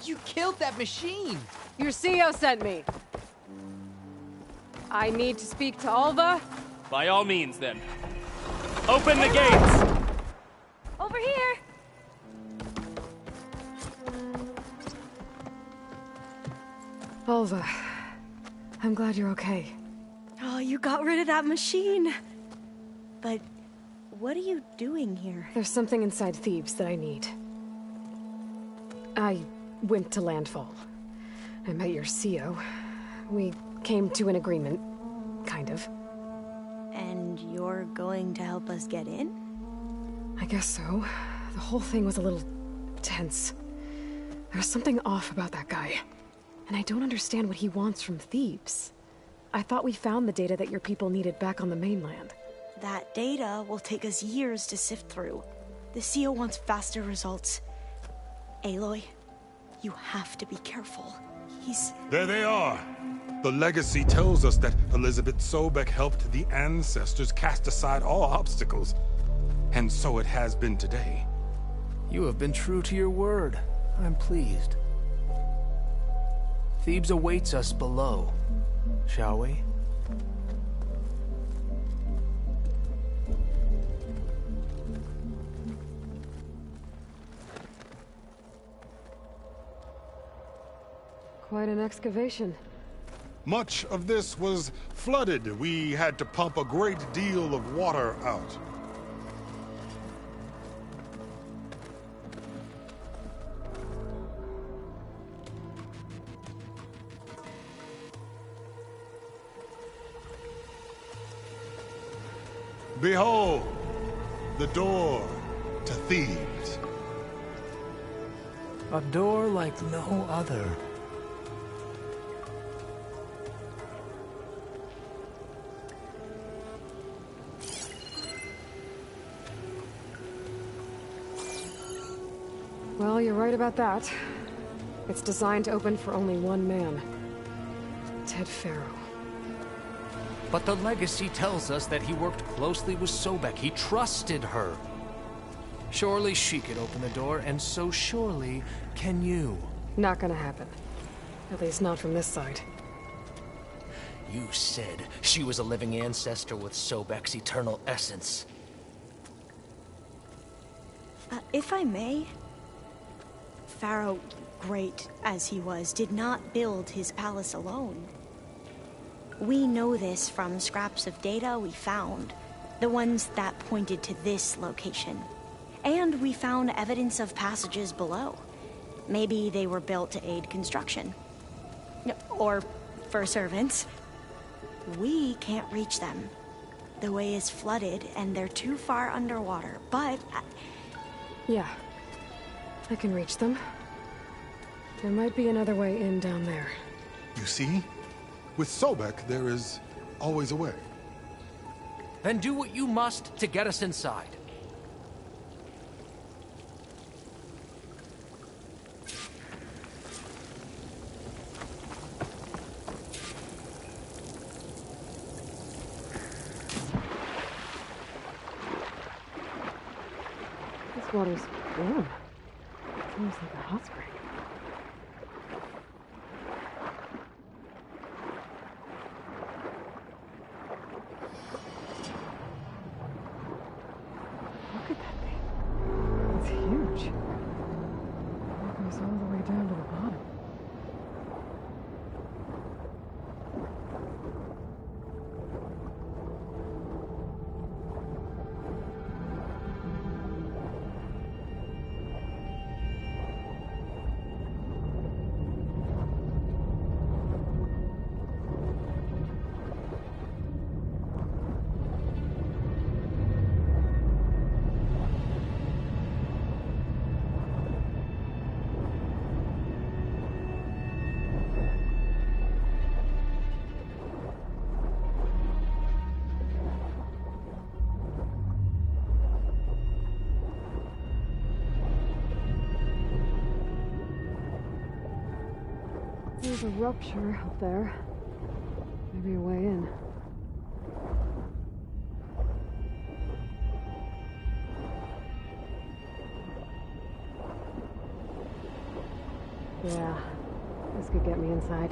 Speaker 15: You killed that machine!
Speaker 1: Your CO sent me. I need to speak to Alva.
Speaker 3: By all means, then. Open the gates!
Speaker 11: Over here!
Speaker 1: Alva, I'm glad you're okay.
Speaker 11: Oh, you got rid of that machine. But what are you doing here?
Speaker 1: There's something inside Thebes that I need. I went to Landfall. I met your CO. We came to an agreement, kind of.
Speaker 11: And you're going to help us get in?
Speaker 1: I guess so. The whole thing was a little tense. There was something off about that guy. And I don't understand what he wants from Thebes. I thought we found the data that your people needed back on the mainland.
Speaker 11: That data will take us years to sift through. The CO wants faster results. Aloy, you have to be careful.
Speaker 10: There they are. The legacy tells us that Elizabeth Sobek helped the ancestors cast aside all obstacles. And so it has been today.
Speaker 19: You have been true to your word. I'm pleased. Thebes awaits us below, shall we?
Speaker 1: Quite an excavation.
Speaker 10: Much of this was flooded. We had to pump a great deal of water out. Behold, the door to Thebes.
Speaker 19: A door like no other.
Speaker 1: Well, you're right about that. It's designed to open for only one man. Ted Faro.
Speaker 19: But the legacy tells us that he worked closely with Sobek. He trusted her. Surely she could open the door, and so surely can you.
Speaker 1: Not gonna happen. At least not from this side.
Speaker 19: You said she was a living ancestor with Sobek's eternal essence.
Speaker 11: If I may, Pharaoh, great as he was, did not build his palace alone. We know this from scraps of data we found, the ones that pointed to this location. And we found evidence of passages below. Maybe they were built to aid construction. Or for servants. We can't reach them. The way is flooded and they're too far underwater, but...
Speaker 1: Yeah. I can reach them. There might be another way in down there.
Speaker 10: You see? With Sobek, there is always a way.
Speaker 19: Then do what you must to get us inside.
Speaker 1: This water's warm. It's almost like a hot spring. Look at that thing. It's huge. It goes all the way down to the bottom. There's a rupture up there. Maybe a way in. Yeah, this could get me inside.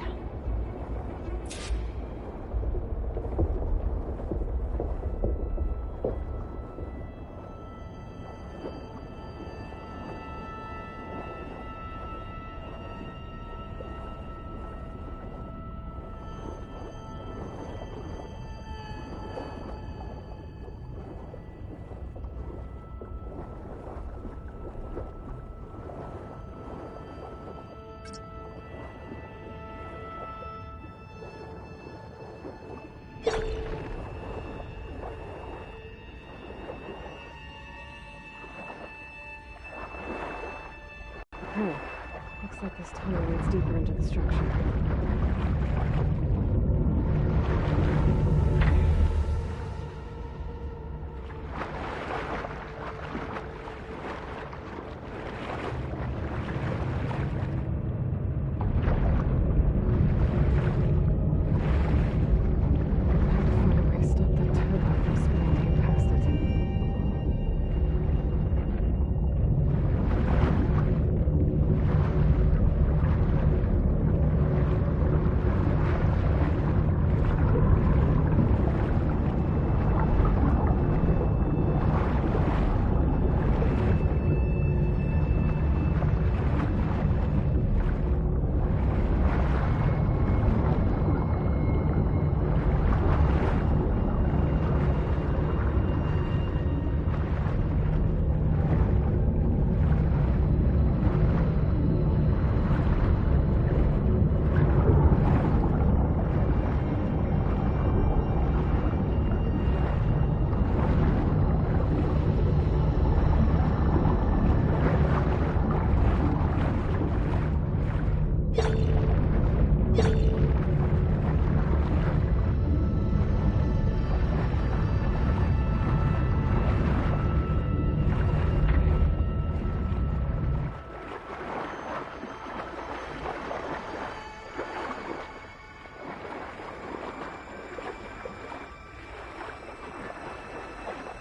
Speaker 1: Okay, looks like this tunnel leads deeper into the structure.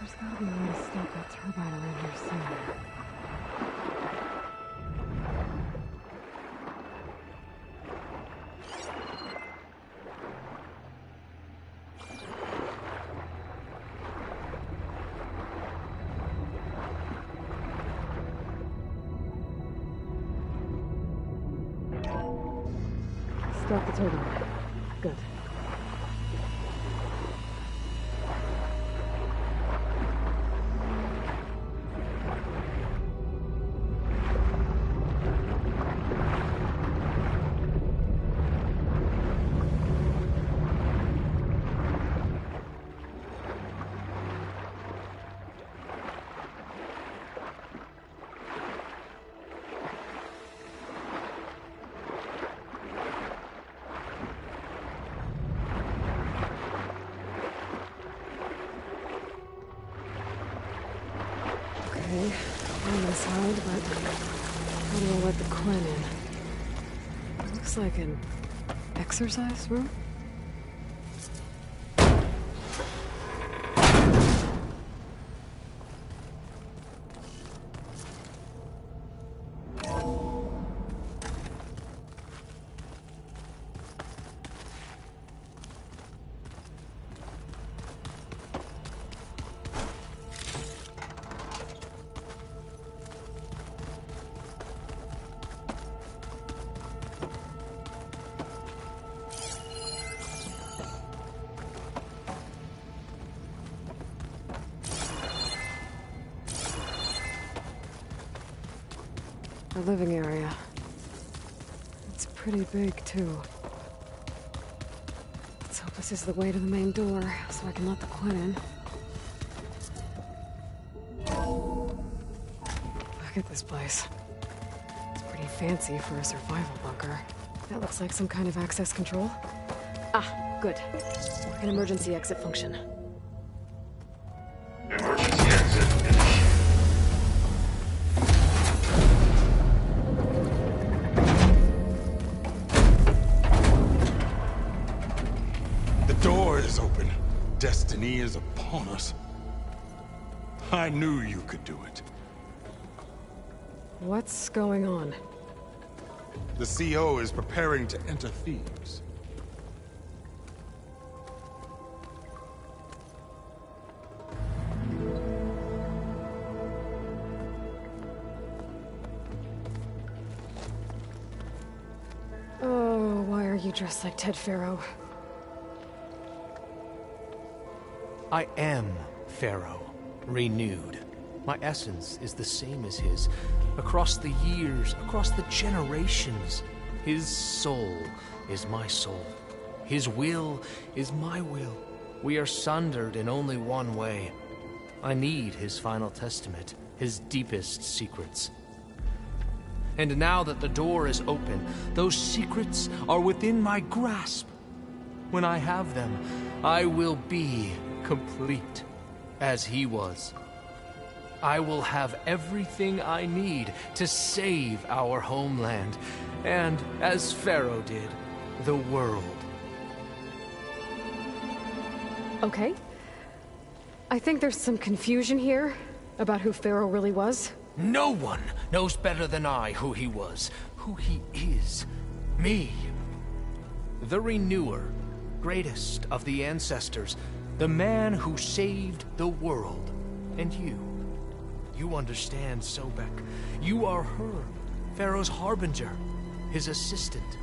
Speaker 1: There's gotta be a way to stop that turbine around here somewhere. Stop the turbine. Good. Okay, on this side, but how do I let the Quinn in? It looks like an exercise room? The living area. It's pretty big, too. Let's hope this is the way to the main door, so I can let the Quinn in. Look at this place. It's pretty fancy for a survival bunker. That looks like some kind of access control. Ah, good. An emergency exit function.
Speaker 8: Emergency exit initiated.
Speaker 10: The door is open. Destiny is upon us. I knew you could do it.
Speaker 1: What's going on?
Speaker 10: The CO is preparing to enter Thebes.
Speaker 1: Oh, why are you dressed like Ted Pharaoh?
Speaker 19: I am Pharaoh, renewed. My essence is the same as his. Across the years, across the generations, his soul is my soul. His will is my will. We are sundered in only one way. I need his final testament, his deepest secrets. And now that the door is open, those secrets are within my grasp. When I have them, I will be complete, as he was. I will have everything I need to save our homeland, and, as Pharaoh did, the world.
Speaker 1: Okay. I think there's some confusion here about who Pharaoh really was.
Speaker 19: No one knows better than I who he was, who he is. Me. The Renewer, greatest of the ancestors, the man who saved the world. And you. You understand, Sobek. You are her, Pharaoh's harbinger, his assistant.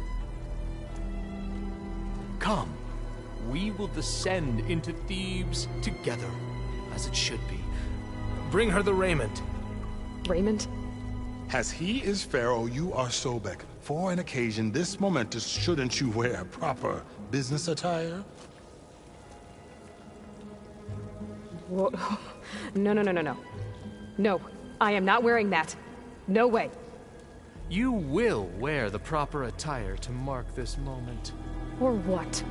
Speaker 19: Come, we will descend into Thebes together, as it should be. Bring her the raiment.
Speaker 1: Raiment?
Speaker 10: As he is Pharaoh, you are Sobek. For an occasion this momentous, shouldn't you wear proper business attire?
Speaker 1: Whoa. No. No, I am not wearing that. No way.
Speaker 19: You will wear the proper attire to mark this moment.
Speaker 1: Or what?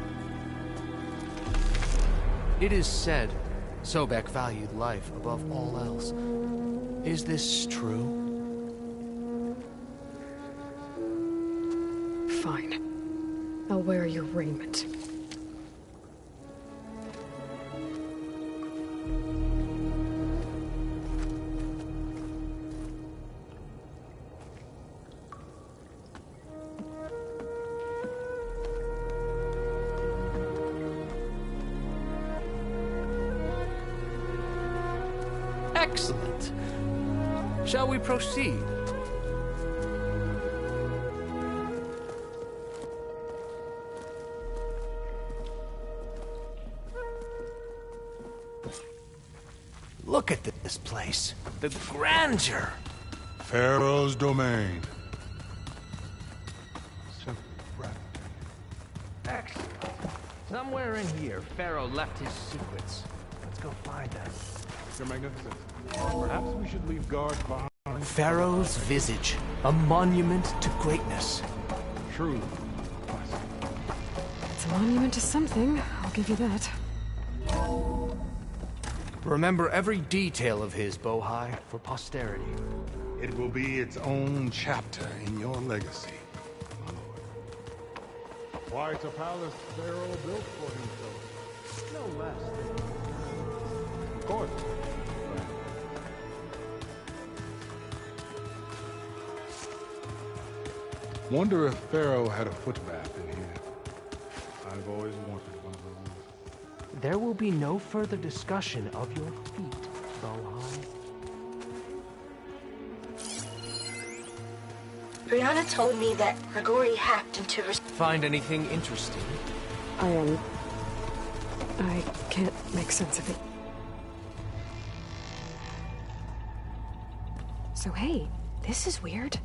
Speaker 19: It is said Sobek valued life above all else. Is this true?
Speaker 1: Fine. I'll wear your raiment.
Speaker 19: Excellent. Shall we proceed? Look at this place. The grandeur.
Speaker 10: Pharaoh's domain.
Speaker 19: Excellent. Somewhere in here, Pharaoh left his secrets. Let's go find them.
Speaker 13: Your Magnificence, perhaps we should leave guards behind.
Speaker 19: Pharaoh's visage, a monument to greatness.
Speaker 13: True.
Speaker 1: It's a monument to something, I'll give you that.
Speaker 19: Remember every detail of his, Bohai, for posterity.
Speaker 10: It will be its own chapter in your legacy, my lord.
Speaker 13: Why, it's a palace Pharaoh built for himself. No less than... Of course.
Speaker 10: Wonder if Pharaoh had a foot bath in here. I've always wanted one of those.
Speaker 19: There will be no further discussion of your feet, Bohai.
Speaker 11: Brianna told me that Grigori hacked into her...
Speaker 19: Find anything interesting?
Speaker 1: I can't make sense of it. So hey, this is weird.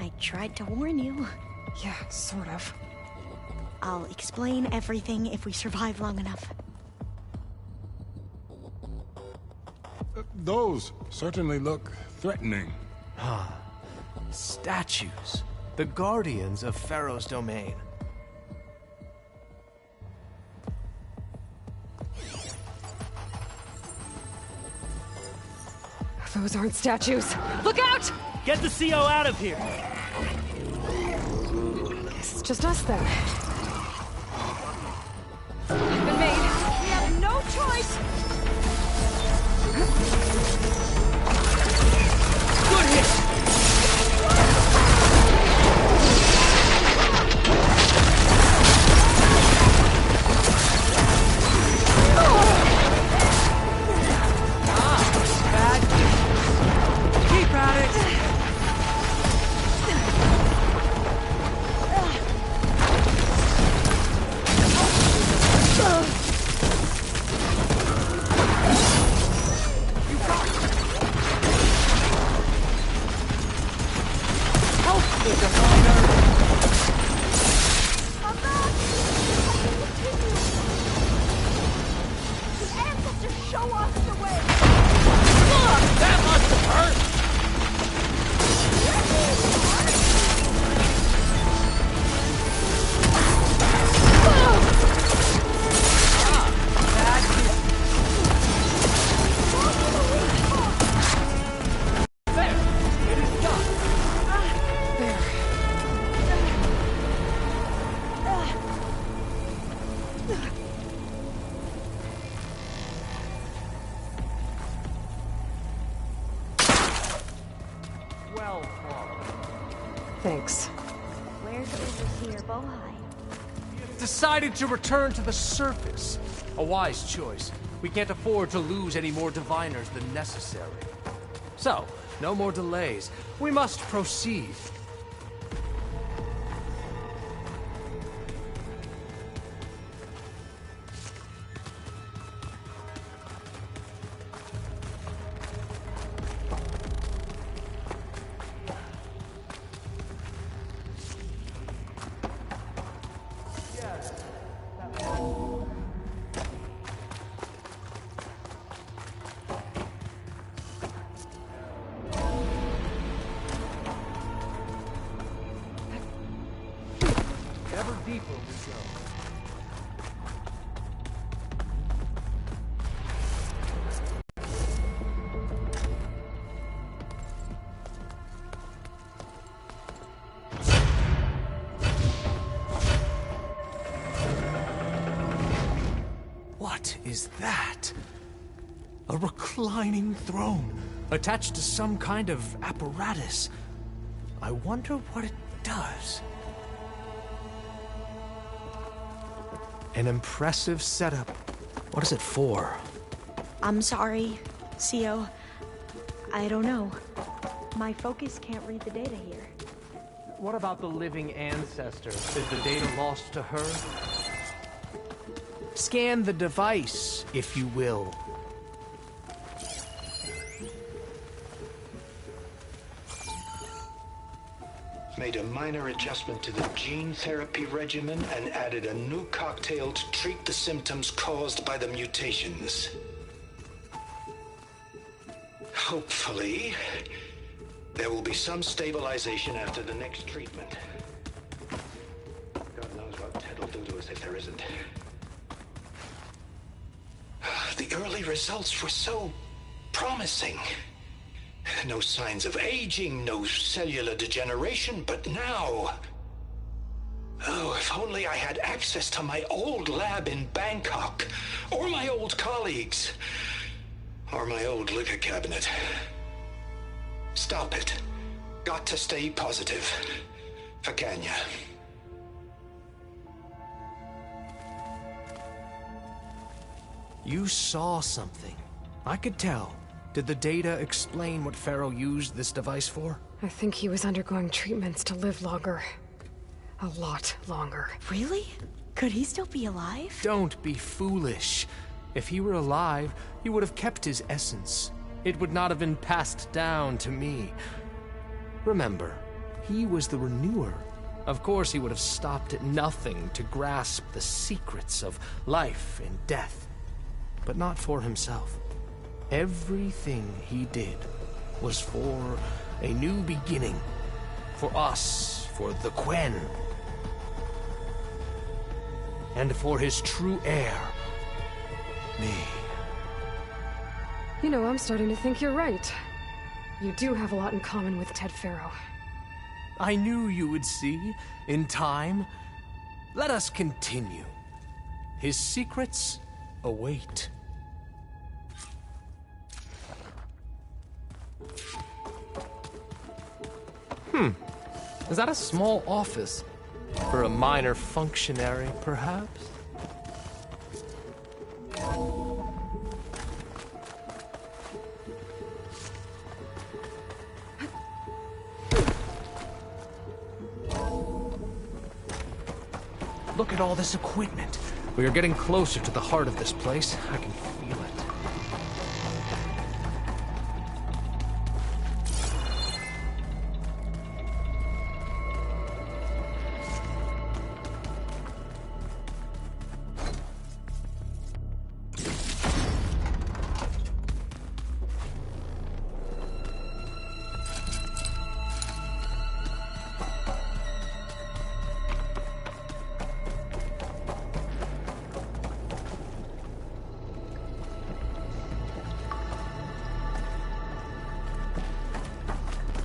Speaker 11: I tried to warn you.
Speaker 1: Yeah, sort of.
Speaker 11: I'll explain everything if we survive long enough.
Speaker 10: Those certainly look threatening.
Speaker 19: Ah, statues. The guardians of Pharaoh's domain.
Speaker 1: Those aren't statues. Look out!
Speaker 7: Get the CO out of here!
Speaker 1: Guess it's just us then. Been made. We have no choice! Good hit!
Speaker 19: the diviner.
Speaker 5: I'm back! I can continue! The ancestors show us the way!
Speaker 19: That must have hurt!
Speaker 7: Well fought.
Speaker 1: Thanks.
Speaker 11: Where's Overseer Bohai?
Speaker 19: Decided to return to the surface. A wise choice. We can't afford to lose any more diviners than necessary. So, no more delays. We must proceed.
Speaker 7: Ever deeper we go.
Speaker 19: What is that? A reclining throne, attached to some kind of apparatus. I wonder what it does. An impressive setup. What is it for?
Speaker 11: I'm sorry, CO. I don't know. My focus can't read the data here.
Speaker 7: What about the living ancestor? Is the data lost to her?
Speaker 19: Scan the device, if you will.
Speaker 8: Made a minor adjustment to the gene therapy regimen and added a new cocktail to treat the symptoms caused by the mutations. Hopefully, there will be some stabilization after the next treatment. God knows what Ted will do to us if there isn't. The early results were so promising. No signs of aging, no cellular degeneration, but now... Oh, if only I had access to my old lab in Bangkok, or my old colleagues, or my old liquor cabinet. Stop it. Got to stay positive. For Kenya.
Speaker 19: You saw something. I could tell. Did the data explain what Pharaoh used this device for?
Speaker 1: I think he was undergoing treatments to live longer. A lot longer.
Speaker 11: Really? Could he still be alive?
Speaker 19: Don't be foolish. If he were alive, he would have kept his essence. It would not have been passed down to me. Remember, he was the renewer. Of course he would have stopped at nothing to grasp the secrets of life and death. But not for himself. Everything he did was for a new beginning. For us, for the Quen. And for his true heir, me.
Speaker 1: You know, I'm starting to think you're right. You do have a lot in common with Ted Pharaoh.
Speaker 19: I knew you would see, in time. Let us continue. His secrets await. Is that a small office? For a minor functionary, perhaps? Look at all this equipment. We are getting closer to the heart of this place. I can feel it.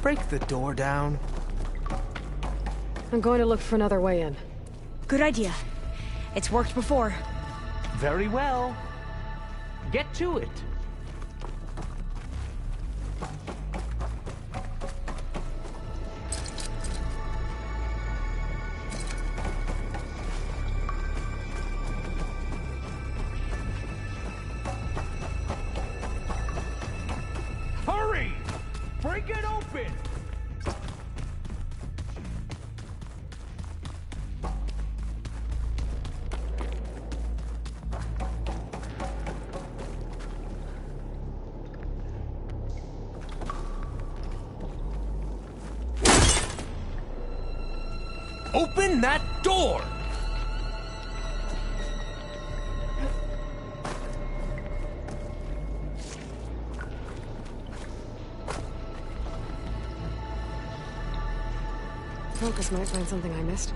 Speaker 19: break the door down?
Speaker 1: I'm going to look for another way in.
Speaker 11: Good idea. It's worked before.
Speaker 7: Very well. Get to it. Hurry! Break it open! Open that door!
Speaker 1: Focus might find something I missed.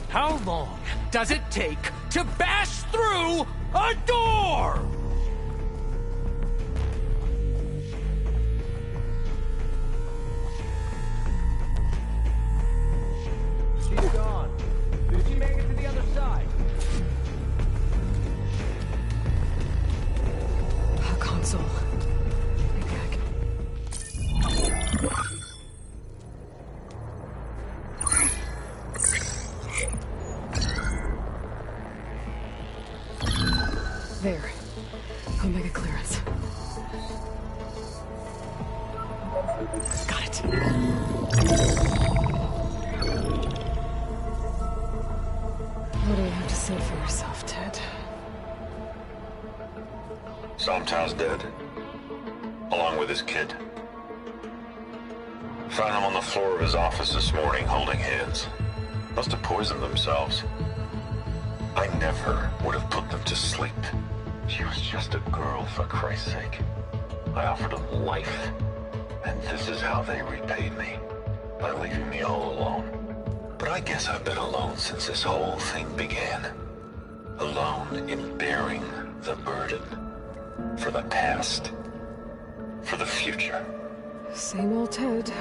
Speaker 19: How long does it take to bash through a door?
Speaker 7: She's gone. Did she make it to the other side?
Speaker 1: A console. Maybe I can... There. Omega clearance. Got it. What do you have to say for yourself, Ted?
Speaker 8: Somto's dead. Along with his kid. Found him on the floor of his office this morning, holding hands. Must have poisoned themselves. I never would have put them to sleep. She was just a girl, for Christ's sake. I offered them life. And this is how they repaid me. By leaving me all alone. But I guess I've been alone since this whole thing began. Alone in bearing the burden. For the past. For the future.
Speaker 1: Same old Ted.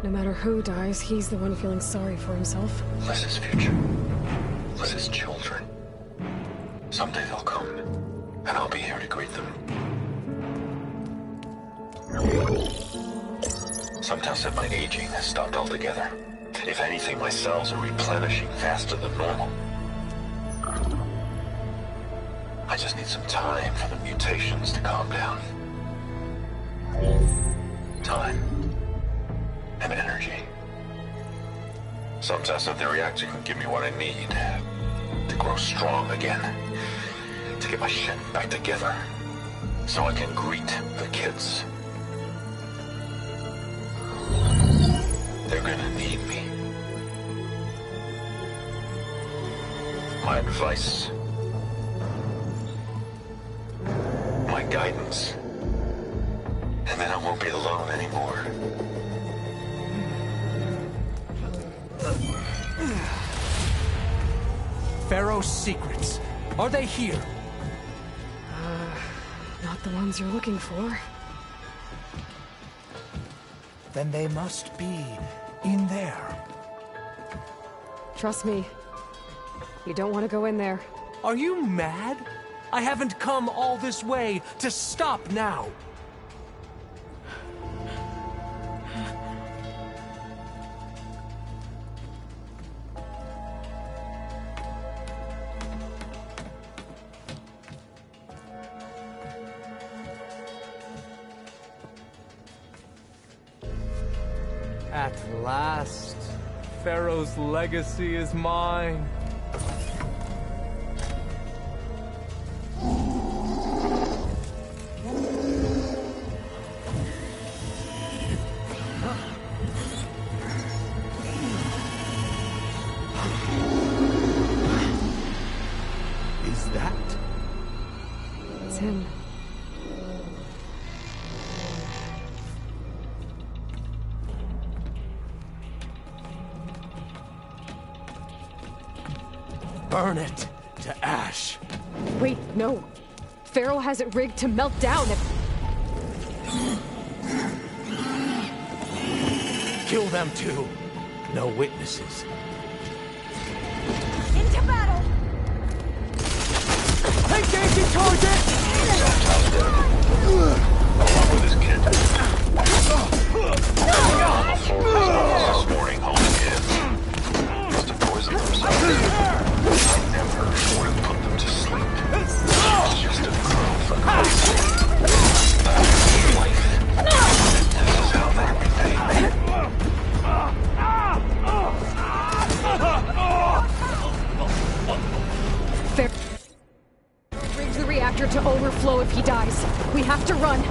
Speaker 1: No matter who dies, he's the one feeling sorry for himself.
Speaker 8: Liz's future. Liz's children. Someday they'll come. And I'll be here to greet them. Sometimes said my aging has stopped altogether. If anything, my cells are replenishing faster than normal. I just need some time for the mutations to calm down. Time. And energy. Sometimes said the reactor can give me what I need. To grow strong again. To get my shit back together. So I can greet the kids. They're gonna need me. My advice. My guidance. And then I won't be alone anymore.
Speaker 19: Pharaoh's secrets. Are they here?
Speaker 1: Not the ones you're looking for.
Speaker 19: Then they must be in there.
Speaker 1: Trust me. You don't want to go in there.
Speaker 19: Are you mad? I haven't come all this way to stop now. At last, Pharaoh's legacy is mine. Is that?
Speaker 1: It's him.
Speaker 19: Burn it to ash.
Speaker 1: Wait, no. Pharaoh has it rigged to melt down if...
Speaker 19: Kill them too. No witnesses.
Speaker 11: Into battle!
Speaker 9: Engaging target!
Speaker 8: Along with his kid. On the floor of his office this morning, holding kids. Must have poisoned them something. I never would have put them to sleep. It's just a girl for Christ's sake. Life. This is how they repay me.
Speaker 1: Pharaoh rigged the reactor to overflow if he dies. We have to run.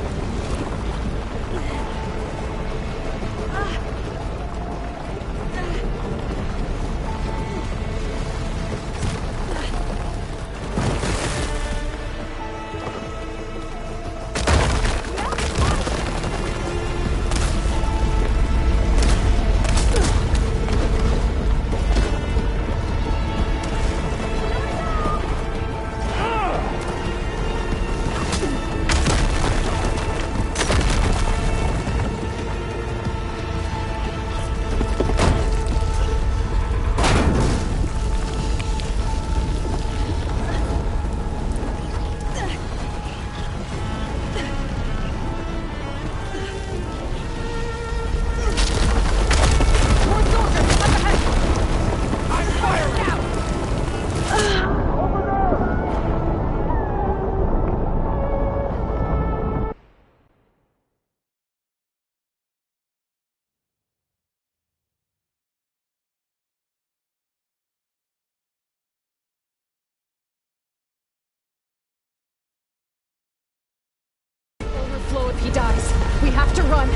Speaker 1: Overflow if he dies. We have to run.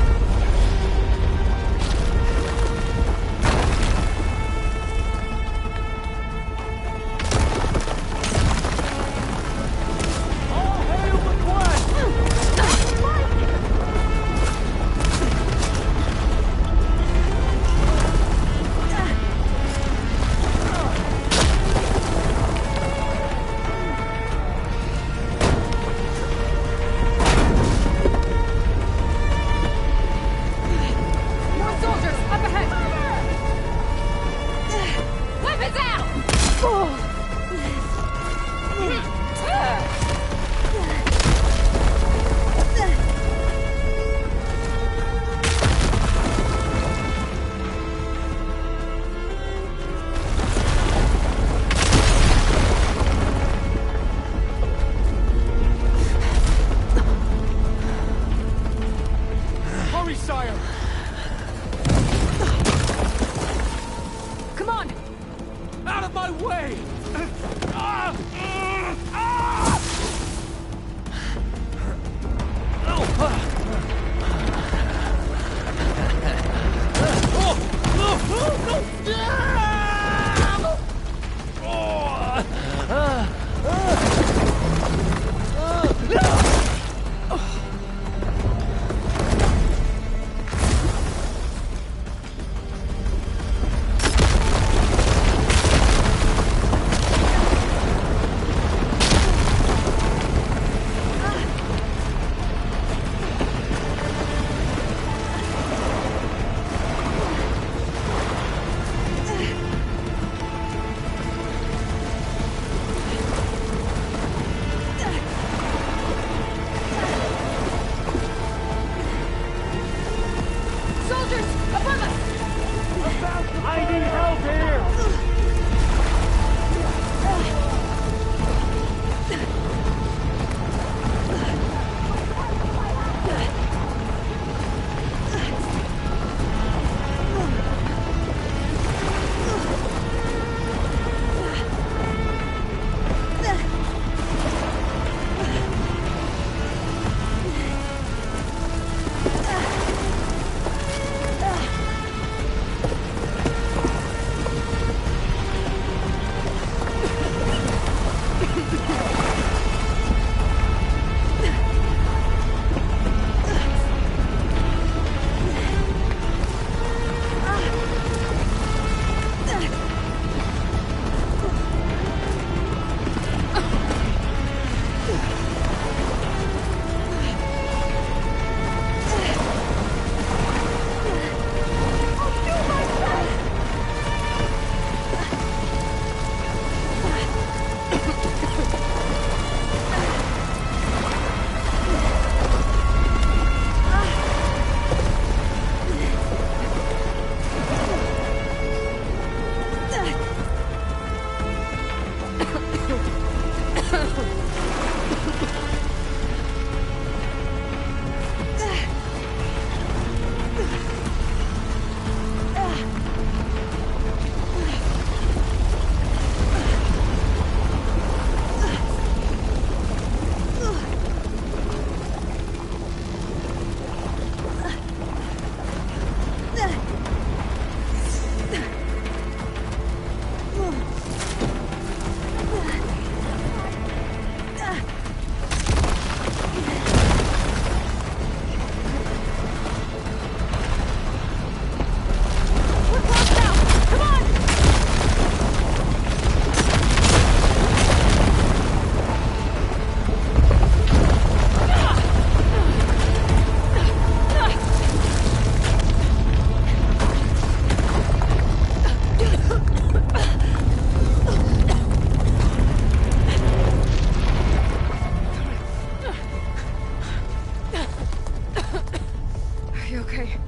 Speaker 1: Okay.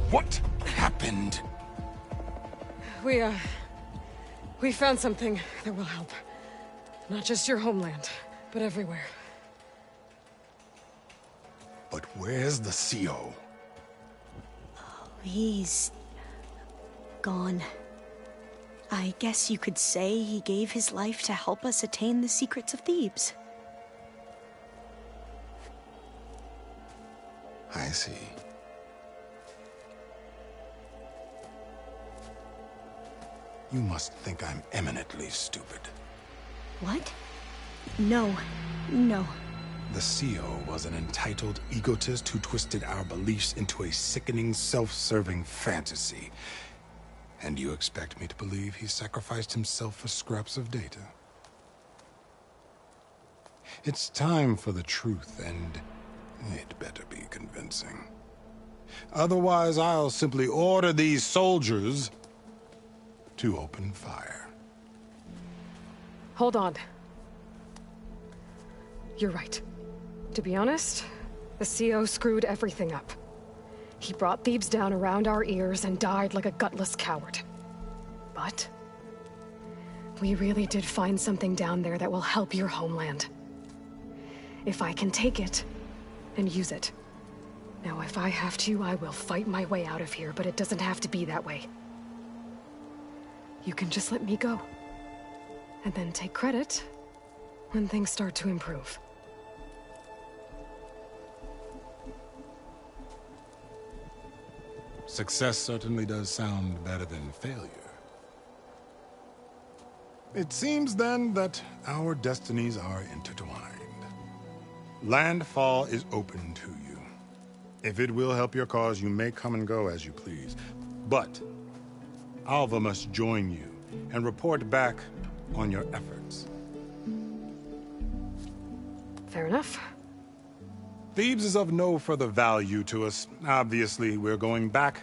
Speaker 10: What happened?
Speaker 1: We found something that will help. Not just your homeland, but everywhere.
Speaker 10: But where's the CO?
Speaker 11: He's gone. I guess you could say he gave his life to help us attain the secrets of Thebes.
Speaker 10: I see. You must think I'm eminently stupid.
Speaker 11: What? No. No.
Speaker 10: The CO was an entitled egotist who twisted our beliefs into a sickening, self-serving fantasy. And you expect me to believe he sacrificed himself for scraps of data? It's time for the truth, and it better be convincing. Otherwise, I'll simply order these soldiers to open fire.
Speaker 1: Hold on. You're right. To be honest, the CO screwed everything up. He brought Thebes down around our ears and died like a gutless coward. But we really did find something down there that will help your homeland. If I can take it and use it. Now, if I have to, I will fight my way out of here, but it doesn't have to be that way. You can just let me go. And then take credit when things start to improve.
Speaker 10: Success certainly does sound better than failure. It seems then that our destinies are intertwined. Landfall is open to you. If it will help your cause, you may come and go as you please. But Alva must join you and report back on your efforts.
Speaker 1: Fair enough.
Speaker 10: Thebes is of no further value to us. Obviously, we're going back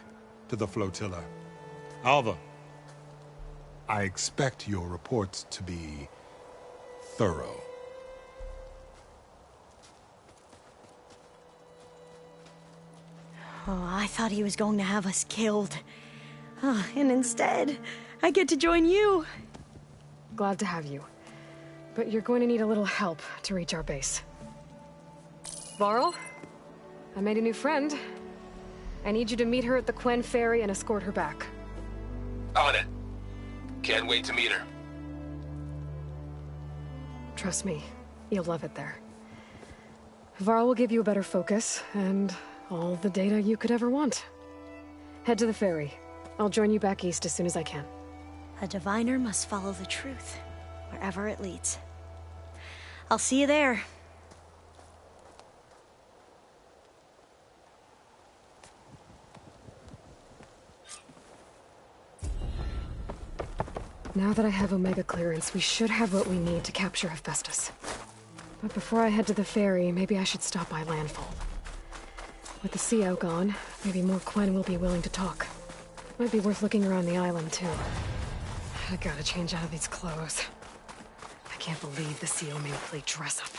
Speaker 10: to the flotilla. Alva, I expect your reports to be thorough.
Speaker 11: Oh, I thought he was going to have us killed. Oh, and instead, I get to join you.
Speaker 1: Glad to have you. But you're going to need a little help to reach our base. Varl, I made a new friend. I need you to meet her at the Quen Ferry and escort her back.
Speaker 6: On it. Can't wait to meet her.
Speaker 1: Trust me, you'll love it there. Varl will give you a better focus, and all the data you could ever want. Head to the ferry. I'll join you back east as soon as I can.
Speaker 11: A diviner must follow the truth, wherever it leads. I'll see you there.
Speaker 1: Now that I have Omega clearance, we should have what we need to capture Hephaestus. But before I head to the ferry, maybe I should stop by Landfall. With the CO gone, maybe more Quen will be willing to talk. Might be worth looking around the island, too. I gotta change out of these clothes. I can't believe the CO made me play dress up.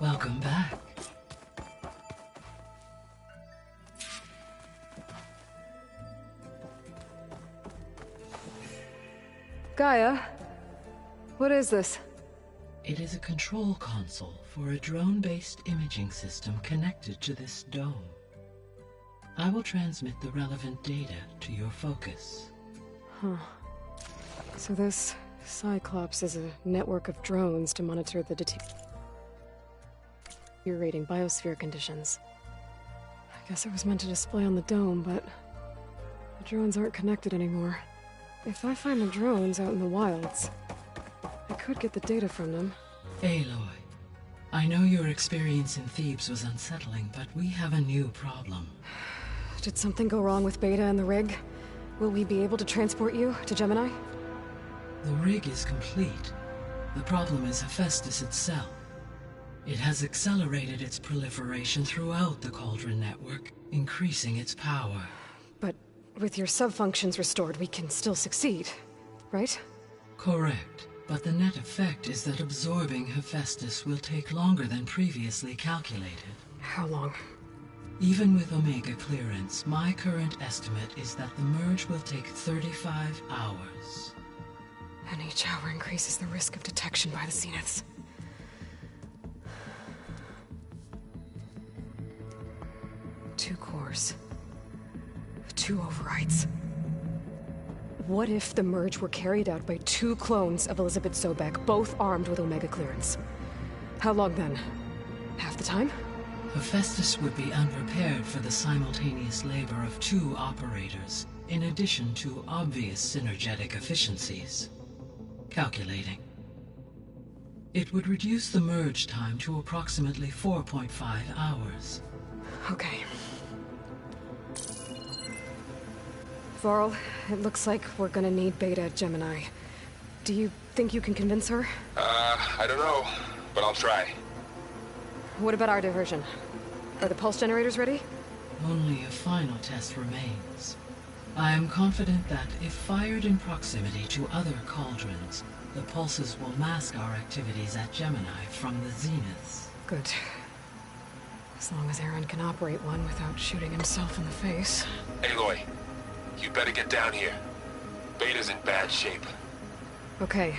Speaker 2: Welcome back.
Speaker 1: Gaia, what is this?
Speaker 2: It is a control console for a drone-based imaging system connected to this dome. I will transmit the relevant data to your focus.
Speaker 1: Huh. So this Cyclops is a network of drones to monitor the deteriorating biosphere conditions. I guess it was meant to display on the dome, but the drones aren't connected anymore. If I find the drones out in the wilds, I could get the data from them.
Speaker 2: Aloy, I know your experience in Thebes was unsettling, but we have a new problem.
Speaker 1: Did something go wrong with Beta and the rig? Will we be able to transport you to Gemini?
Speaker 2: The rig is complete. The problem is Hephaestus itself. It has accelerated its proliferation throughout the Cauldron network, increasing its power.
Speaker 1: But with your sub-functions restored, we can still succeed, right?
Speaker 2: Correct. But the net effect is that absorbing Hephaestus will take longer than previously calculated.
Speaker 1: How long?
Speaker 2: Even with Omega clearance, my current estimate is that the merge will take 35 hours.
Speaker 1: And each hour increases the risk of detection by the Zeniths. Two cores. Two overrides. What if the merge were carried out by two clones of Elizabeth Sobek, both armed with Omega clearance? How long then? Half the time?
Speaker 2: Hephaestus would be unprepared for the simultaneous labor of two operators, in addition to obvious synergetic efficiencies. Calculating. It would reduce the merge time to approximately 4.5 hours.
Speaker 1: Okay. Varl, it looks like we're gonna need Beta at Gemini. Do you think you can convince her?
Speaker 6: I don't know, but I'll try.
Speaker 1: What about our diversion? Are the pulse generators ready?
Speaker 2: Only a final test remains. I am confident that if fired in proximity to other cauldrons, the pulses will mask our activities at Gemini from the Zeniths.
Speaker 1: Good. As long as Aaron can operate one without shooting himself in the face.
Speaker 6: Aloy, you better get down here. Beta's in bad shape.
Speaker 1: Okay.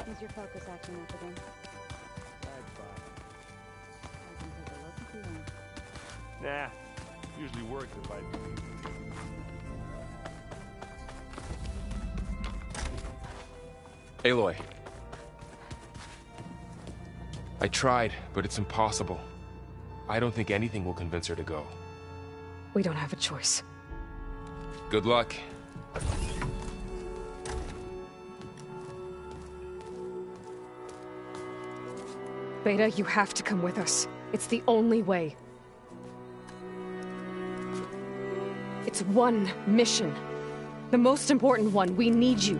Speaker 5: Is your focus acting up again?
Speaker 13: That's fine.
Speaker 5: I can take a look if you want.
Speaker 13: Nah, usually works if I do.
Speaker 6: Aloy. I tried, but it's impossible. I don't think anything will convince her to go.
Speaker 1: We don't have a choice.
Speaker 6: Good luck.
Speaker 1: Beta, you have to come with us. It's the only way. It's one mission. The most important one. We need you.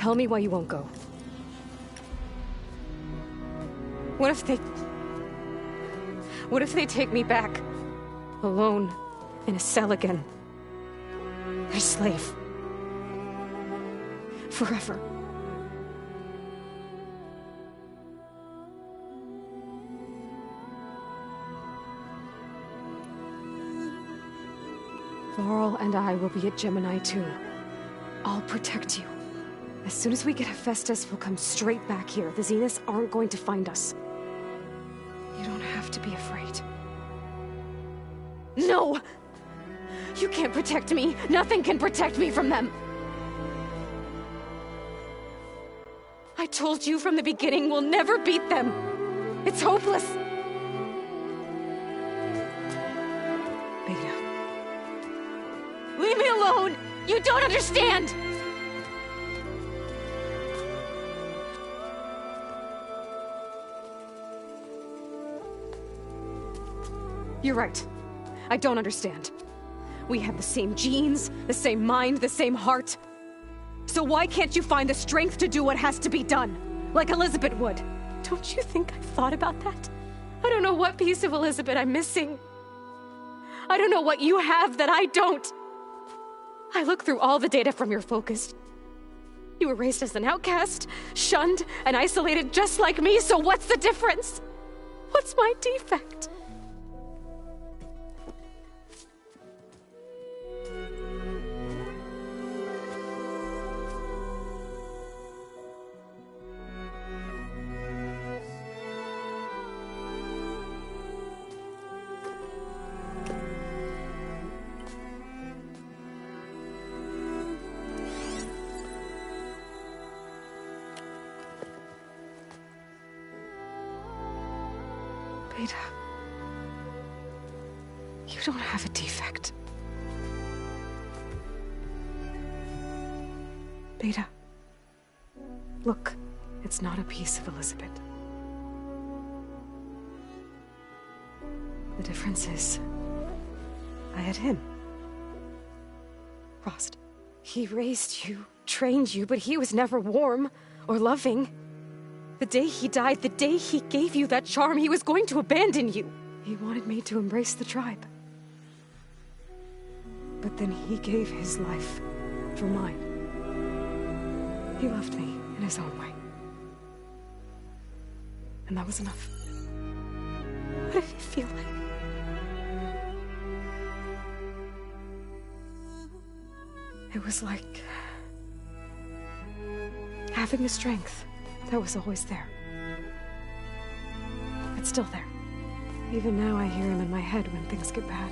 Speaker 14: Tell me why you won't go. What if they take me back? Alone, in a cell again. Their slave. Forever. Varl and I will be at Gemini too. I'll protect you. As soon as we get Hephaestus, we'll come straight back here. The Zeniths aren't going to find us. You don't have to be afraid. No! You can't protect me. Nothing can protect me from them. I told you from the beginning we'll never beat them. It's hopeless. Beta. Leave me alone! You don't understand! You're right. I don't understand. We have the same genes, the same mind, the same heart. So why can't you find the strength to do what has to be done? Like Elizabeth would. Don't you think I've thought about that? I don't know what piece of Elizabeth I'm missing. I don't know what you have that I don't. I look through all the data from your focus. You were raised as an outcast, shunned, and isolated just like me, so what's the difference? What's my defect? Beta, you don't have a defect. Beta, look, it's not a piece of Elizabeth. The difference is, I had him. Rost. He raised you, trained you, but he was never warm or loving. The day he died, the day he gave you that charm, he was going to abandon you. He wanted me to embrace the tribe. But then he gave his life for mine. He loved me in his own way. And that was enough. What did it feel like? It was like having the strength that was always there. It's still there. Even now I hear him in my head when things get bad.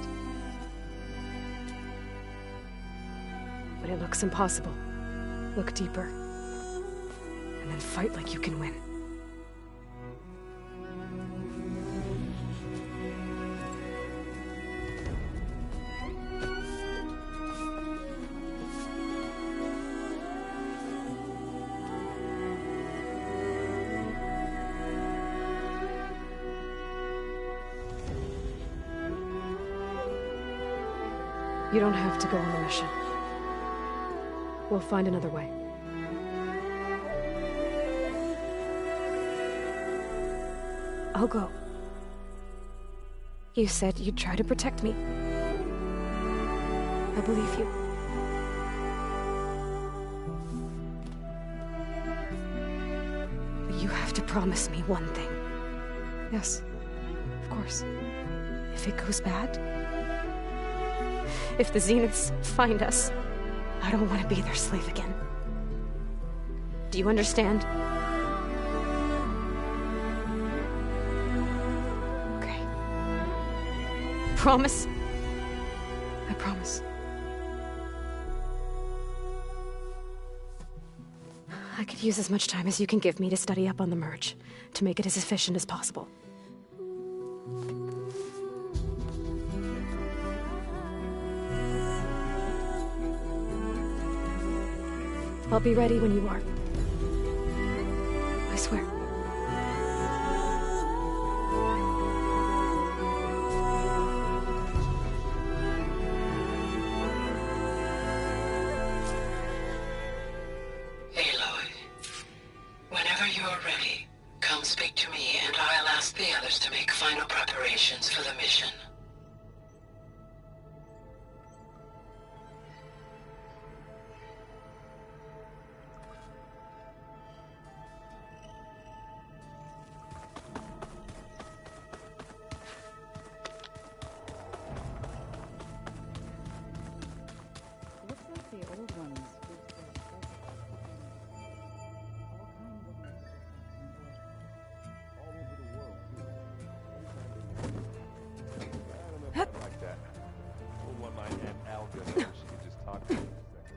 Speaker 14: But it looks impossible. Look deeper. And then fight like you can win. You don't have to go on the mission. We'll find another way. I'll go. You said you'd try to protect me. I believe you. But you have to promise me one thing. Yes, of course. If it goes bad, if the Zeniths find us, I don't want to be their slave again. Do you understand? Okay. Promise? I promise. I could use as much time as you can give me to study up on the merge, to make it as efficient as possible. I'll be ready when you are. I swear.
Speaker 8: Aloy.
Speaker 2: you're ready, come speak to me and I'll ask the others to make final preparations for the mission.
Speaker 5: Looks like the old ones used to all kinds of
Speaker 13: All over the world, too. Like that. Old one might have Alga know she could just talk to me for a second.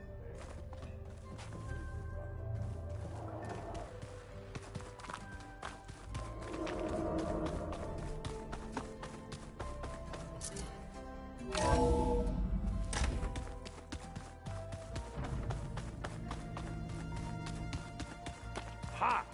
Speaker 13: Ha!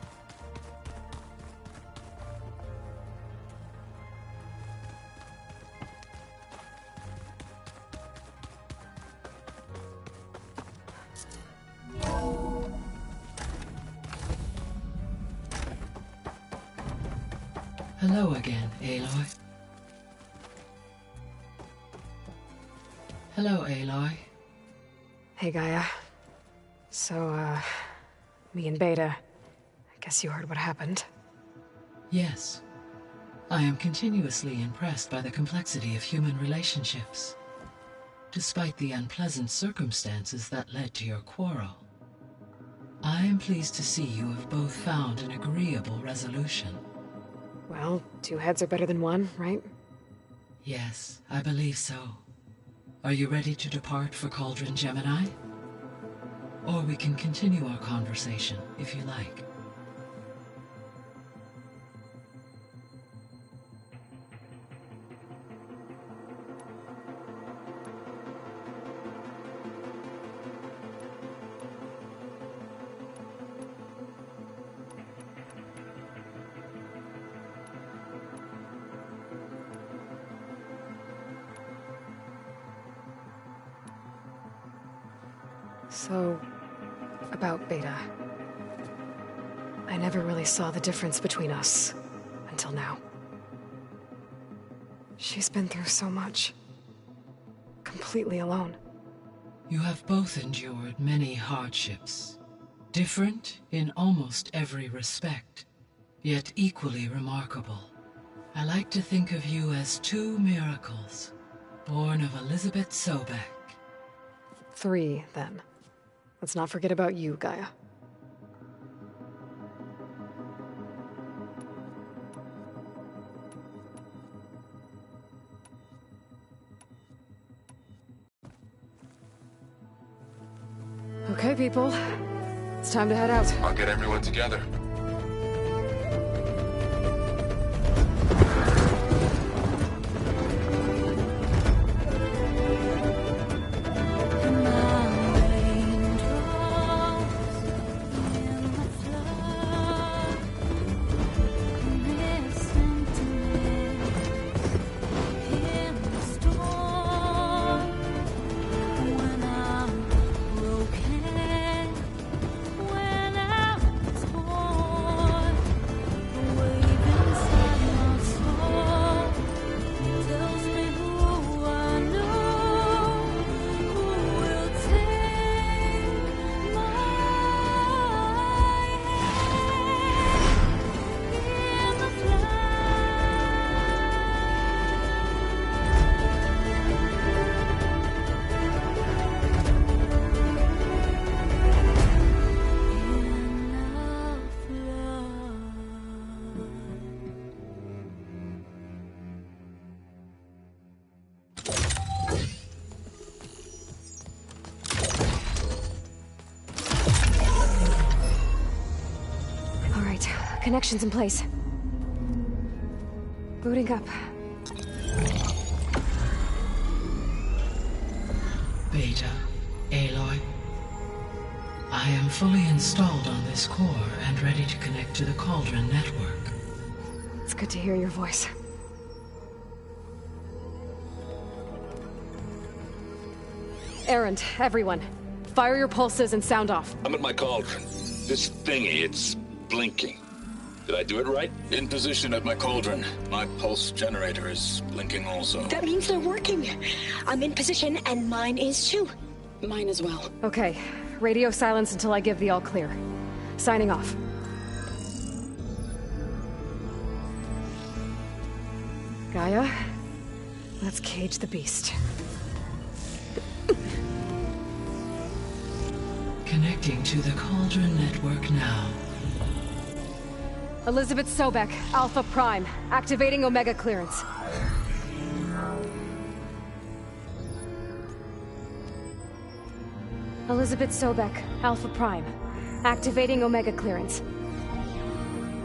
Speaker 2: Hello again, Aloy. Hello, Aloy.
Speaker 1: Hey, Gaia. So, me and Beta, I guess you heard what happened.
Speaker 2: Yes. I am continuously impressed by the complexity of human relationships. Despite the unpleasant circumstances that led to your quarrel, I am pleased to see you have both found an agreeable resolution.
Speaker 1: Well, two heads are better than one, right?
Speaker 2: Yes, I believe so. Are you ready to depart for Cauldron Gemini? Or we can continue our conversation, if you like.
Speaker 1: So, about Beta. I never really saw the difference between us, until now. She's been through so much. Completely alone.
Speaker 2: You have both endured many hardships. Different in almost every respect, yet equally remarkable. I like to think of you as two miracles, born of Elizabeth Sobek.
Speaker 1: 3, then. Let's not forget about you, Gaia. Okay, people. It's time to head out.
Speaker 6: I'll get everyone together.
Speaker 1: Connections in place. Booting up.
Speaker 2: Beta, Aloy. I am fully installed on this core and ready to connect to the Cauldron network.
Speaker 1: It's good to hear your voice. Errand, everyone. Fire your pulses and sound off.
Speaker 8: I'm at my cauldron. This thingy, it's blinking. Did I do it right? In position at my cauldron. My pulse generator is blinking also.
Speaker 11: That means they're working. I'm in position, and mine is too.
Speaker 12: Mine as well.
Speaker 14: Okay. Radio silence until I give the all clear. Signing off. Gaia, let's cage the beast.
Speaker 2: Connecting to the Cauldron network now.
Speaker 14: Elizabeth Sobek, Alpha Prime, activating Omega clearance. Elizabeth Sobek, Alpha Prime, activating Omega clearance.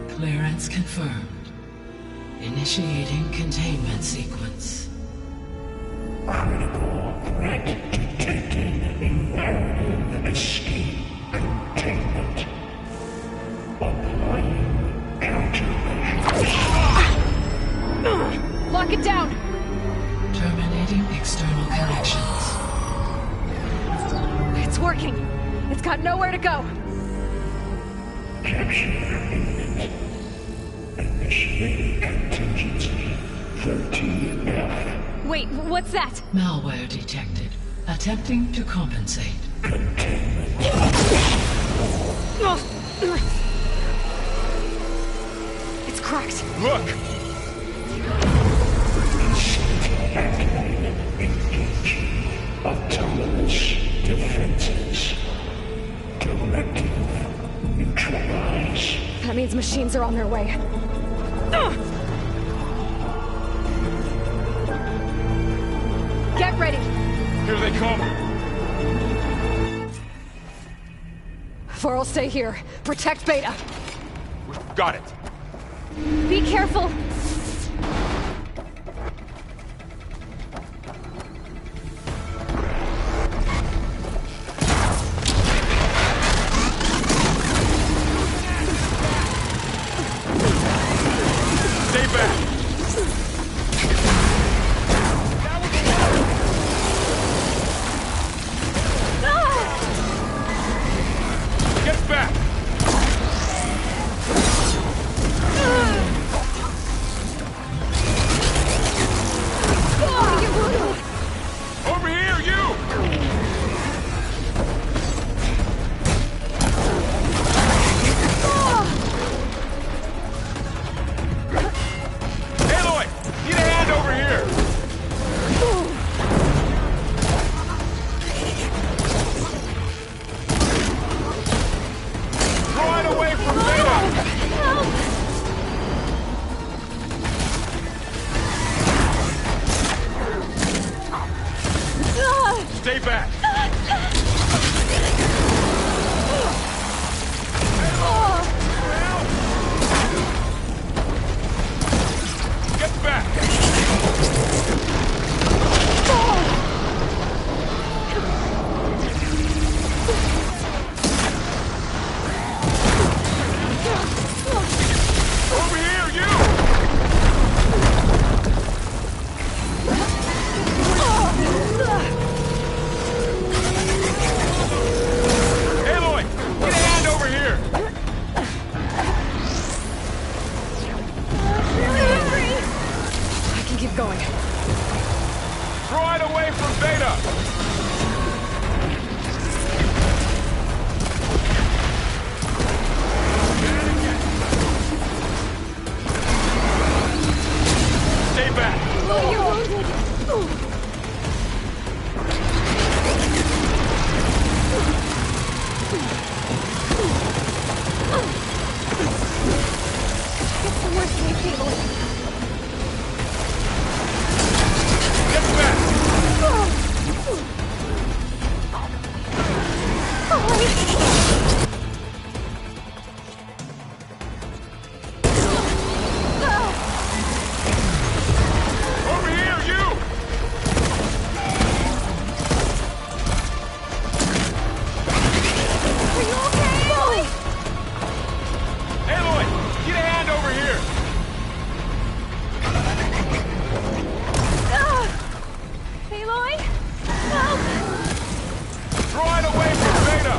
Speaker 2: Clearance confirmed. Initiating containment sequence.
Speaker 20: Critical threat detected. Imperative escape containment. Applying countermeasures.
Speaker 14: Lock it down!
Speaker 2: Terminating external connections.
Speaker 14: It's working! It's got nowhere to go!
Speaker 20: Capture imminent. Initiating contingency 13F.
Speaker 14: Wait, what's that?
Speaker 2: Malware detected. Attempting to compensate.
Speaker 14: It's cracked.
Speaker 10: Look!
Speaker 20: Activated. Engaging autonomous defenses. Directive. Neutralize.
Speaker 14: That means machines are on their way. Get ready!
Speaker 10: Here they come!
Speaker 14: Varl, stay here. Protect Beta.
Speaker 10: Got it.
Speaker 14: Be careful!
Speaker 10: Stay back! Get back! Over here, you! Aloy! Need a hand over here! Draw it away from Beta! Stay back! Get back! Over here, you! Aloy! Get a hand over here!
Speaker 14: I can keep going.
Speaker 10: Draw it away from Beta! Stay back!
Speaker 14: You're wounded! Get somewhere safe, Aloy.
Speaker 10: Get back! Over here, you!
Speaker 14: Are you okay, Aloy?
Speaker 10: Aloy! Get a hand over here!
Speaker 14: Aloy? Help!
Speaker 10: Draw it away from Beta!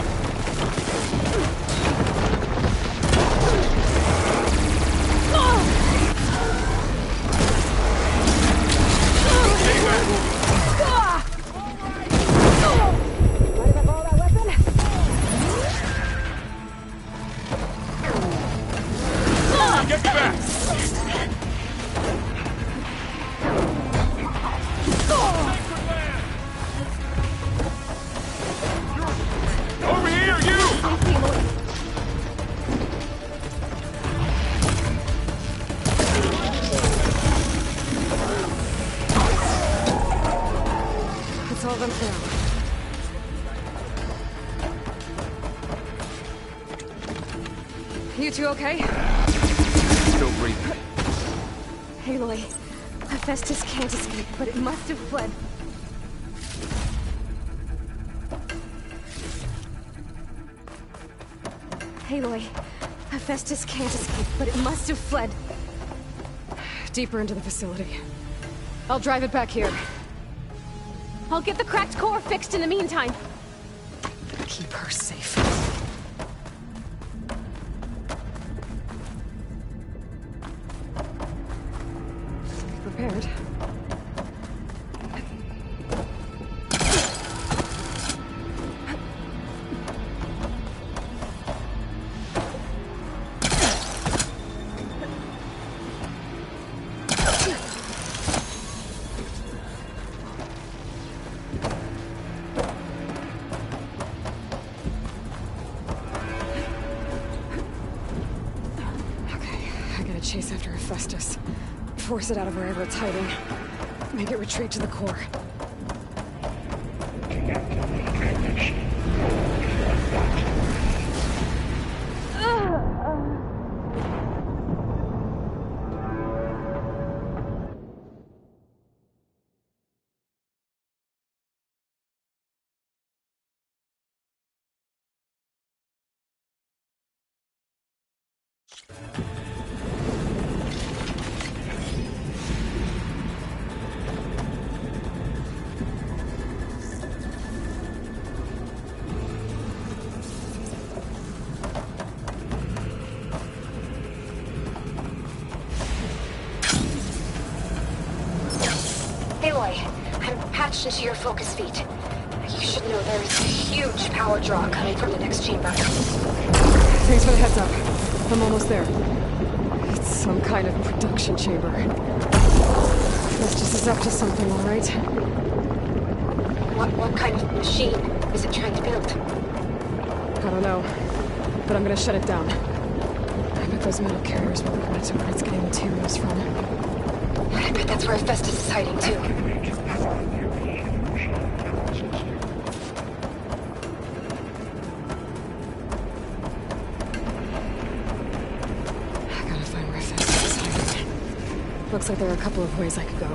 Speaker 1: You two okay?
Speaker 6: Still breathing.
Speaker 1: Aloy, Hephaestus can't escape, but it must have fled. Aloy, Hephaestus can't escape, but it must have fled. Deeper into the facility. I'll drive it back here.
Speaker 14: I'll get the cracked core fixed in the meantime.
Speaker 1: Keep her safe. Be prepared. Chase after Hephaestus. Force it out of wherever it's hiding. Make it retreat to the core.
Speaker 14: Aloy, I'm patched into your focus feed. You should know there's a huge power draw coming from the next chamber.
Speaker 1: Thanks for the heads up. I'm almost there. It's some kind of production chamber. Hephaestus is up to something, all right?
Speaker 14: What kind of machine is it trying to build?
Speaker 1: I don't know, but I'm gonna shut it down. I bet those metal carriers will lead me to where it's getting materials from.
Speaker 14: I bet that's where Hephaestus is hiding, too.
Speaker 1: I gotta find where Hephaestus is hiding. Looks like there are a couple of ways I could go.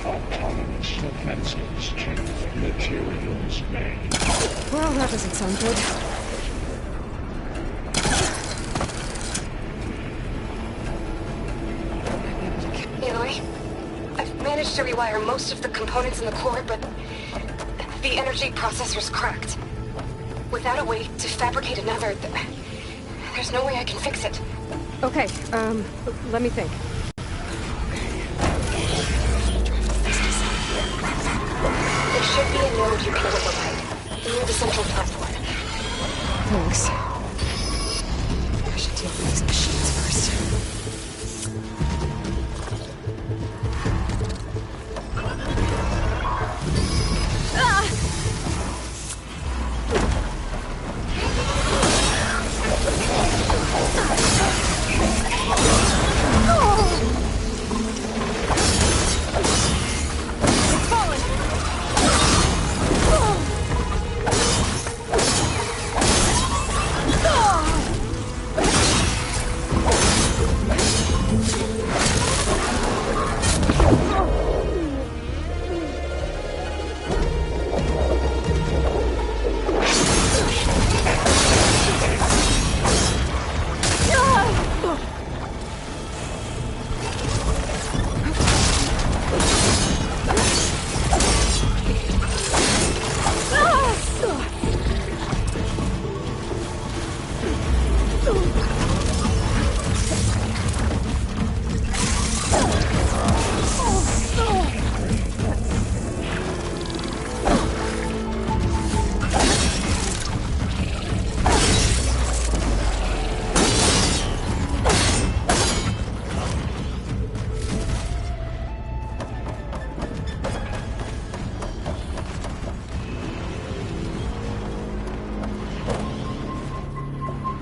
Speaker 20: Autonomous defenses check materials made.
Speaker 1: Well, that doesn't sound good.
Speaker 14: Aloy, I've managed to rewire most of the components in the core, but the energy processor's cracked. Without a way to fabricate another, there's no way I can fix it.
Speaker 1: Okay, let me think.
Speaker 14: There should be a node you can override near the central platform.
Speaker 1: Thanks. I should deal with these machines first.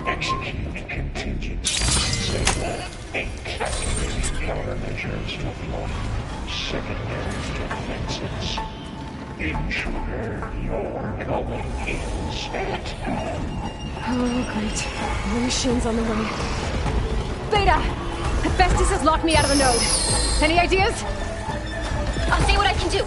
Speaker 20: Execute contingency. Save Inc. Activating countermeasures with long secondary defenses. Intruder, your going is at hand.
Speaker 1: Oh, great. More machines on the way.
Speaker 14: Beta! Hephaestus has locked me out of the node. Any ideas?
Speaker 11: I'll see what I can do.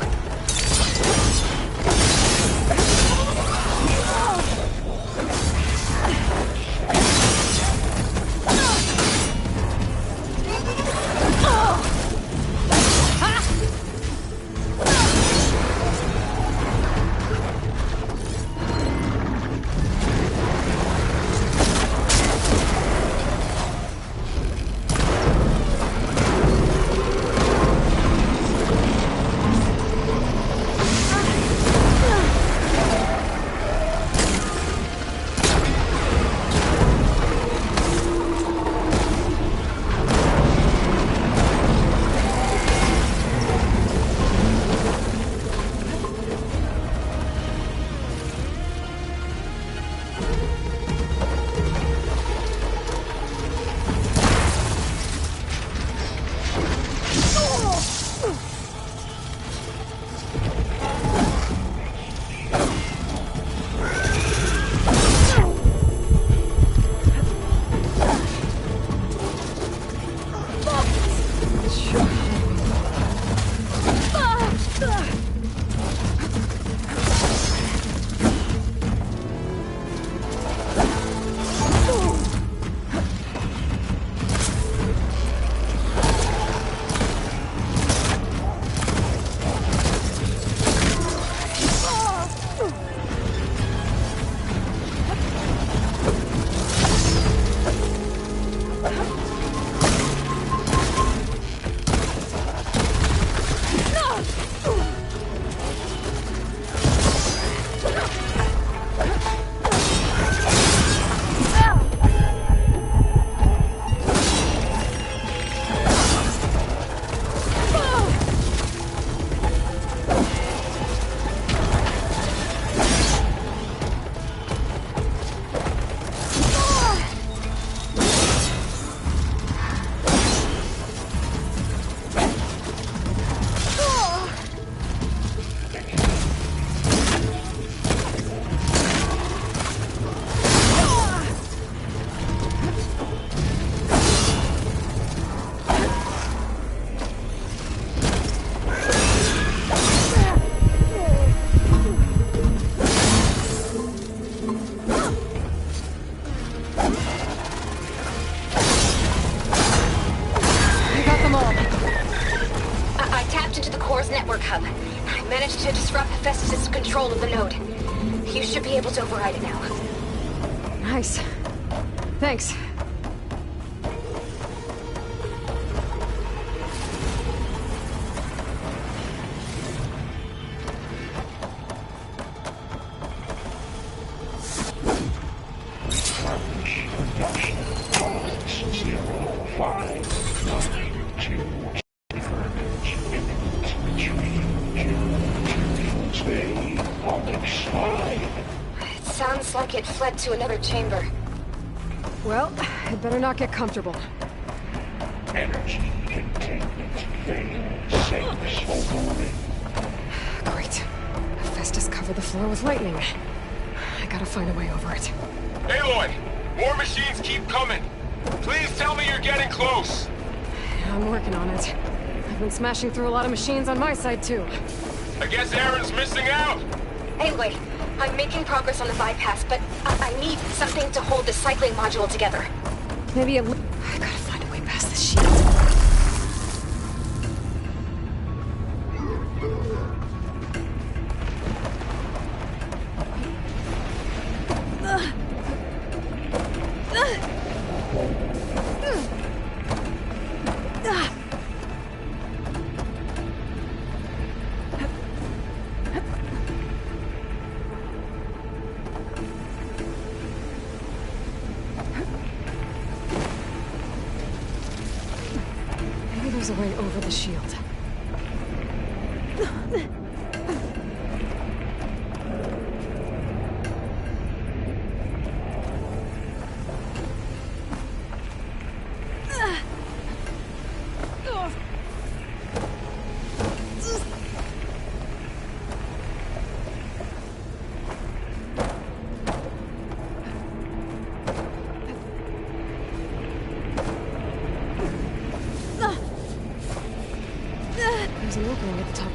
Speaker 18: network hub. I managed to disrupt Hephaestus' control of the node. You should be able to override it now.
Speaker 1: Nice. Thanks.
Speaker 18: Sounds like it fled to another chamber.
Speaker 1: Well, it better not get comfortable.
Speaker 20: Energy containment failed. Safe overring.
Speaker 1: Great. Hephaestus covered the floor with lightning. I gotta find a way over it.
Speaker 6: Aloy! More machines keep coming! Please tell me you're getting close!
Speaker 1: I'm working on it. I've been smashing through a lot of machines on my side, too.
Speaker 6: I guess Aaron's missing out!
Speaker 18: Anyway, I'm making progress on the bypass, but I need something to hold the cycling module together.
Speaker 1: Maybe a... I gotta find a way past the shield. There's a way over the shield.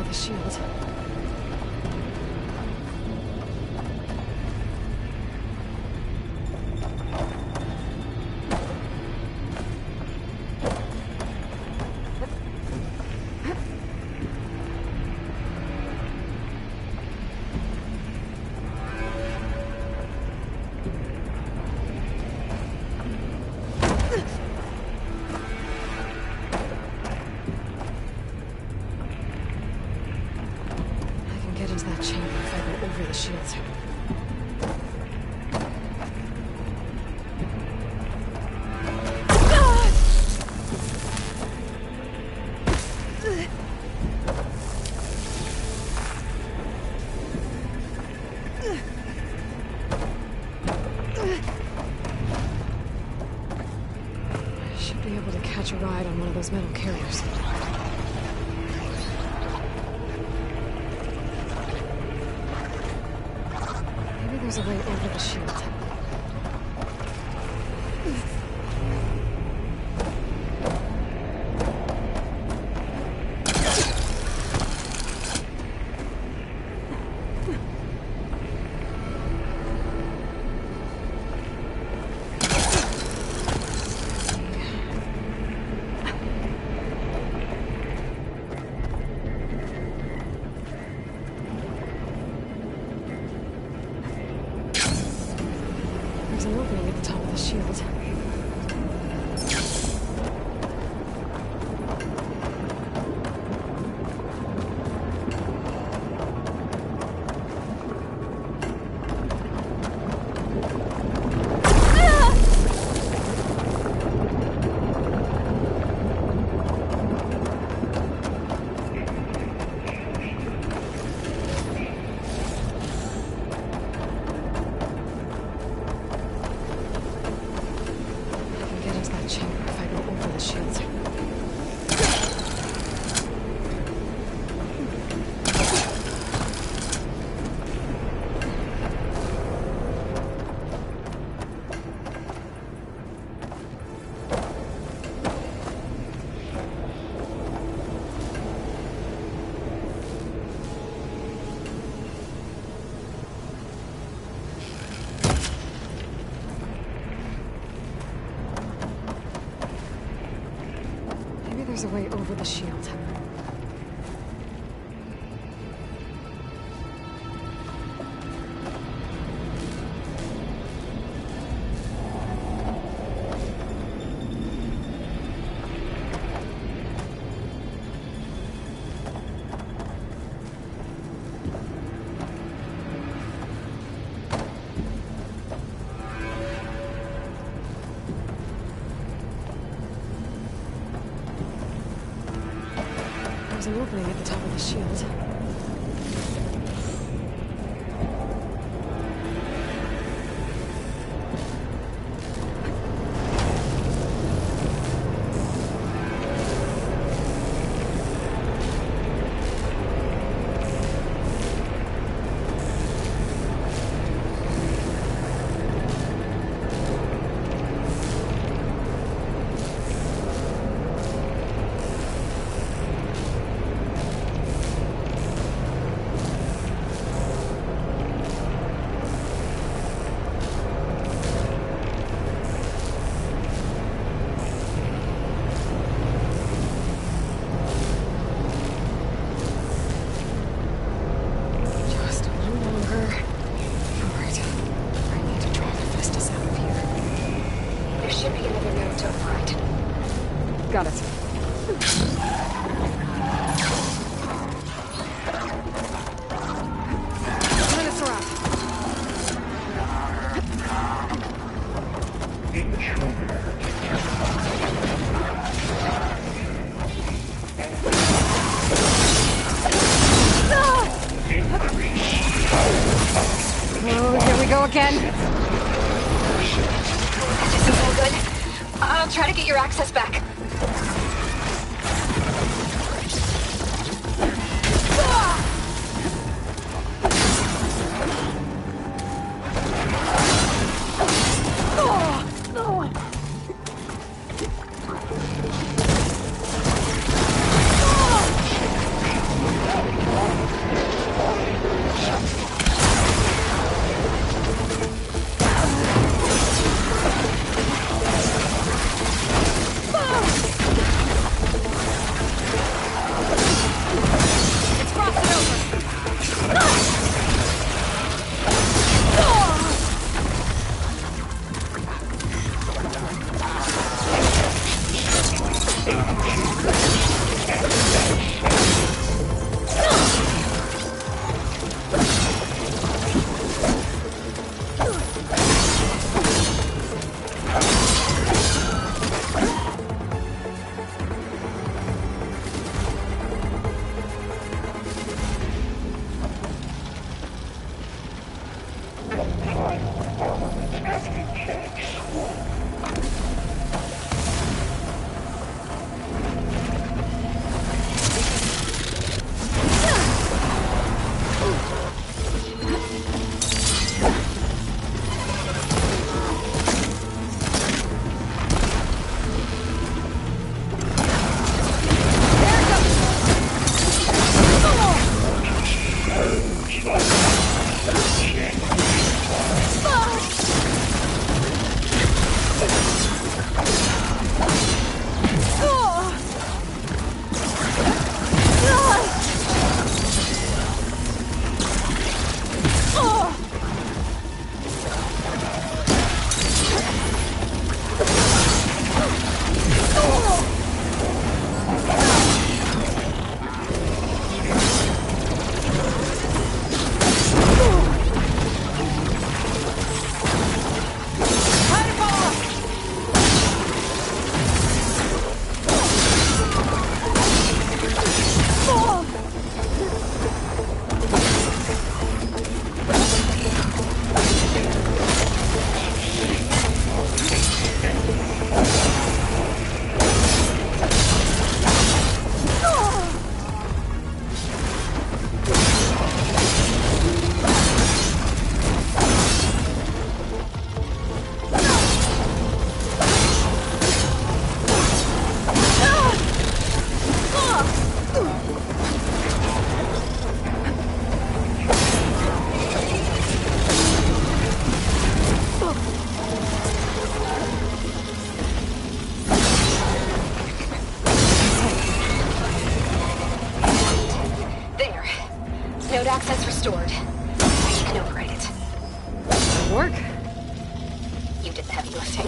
Speaker 1: of the shield. Catch a ride on one of those metal carriers. Maybe there's a way over the shield. An opening at the top of the shield. There's a way over the shield. There's an opening at the top of the shield. Got it. Turn us around. Oh, here we go again.
Speaker 18: This is all good. I'll try to get your access back. did the heavy lifting.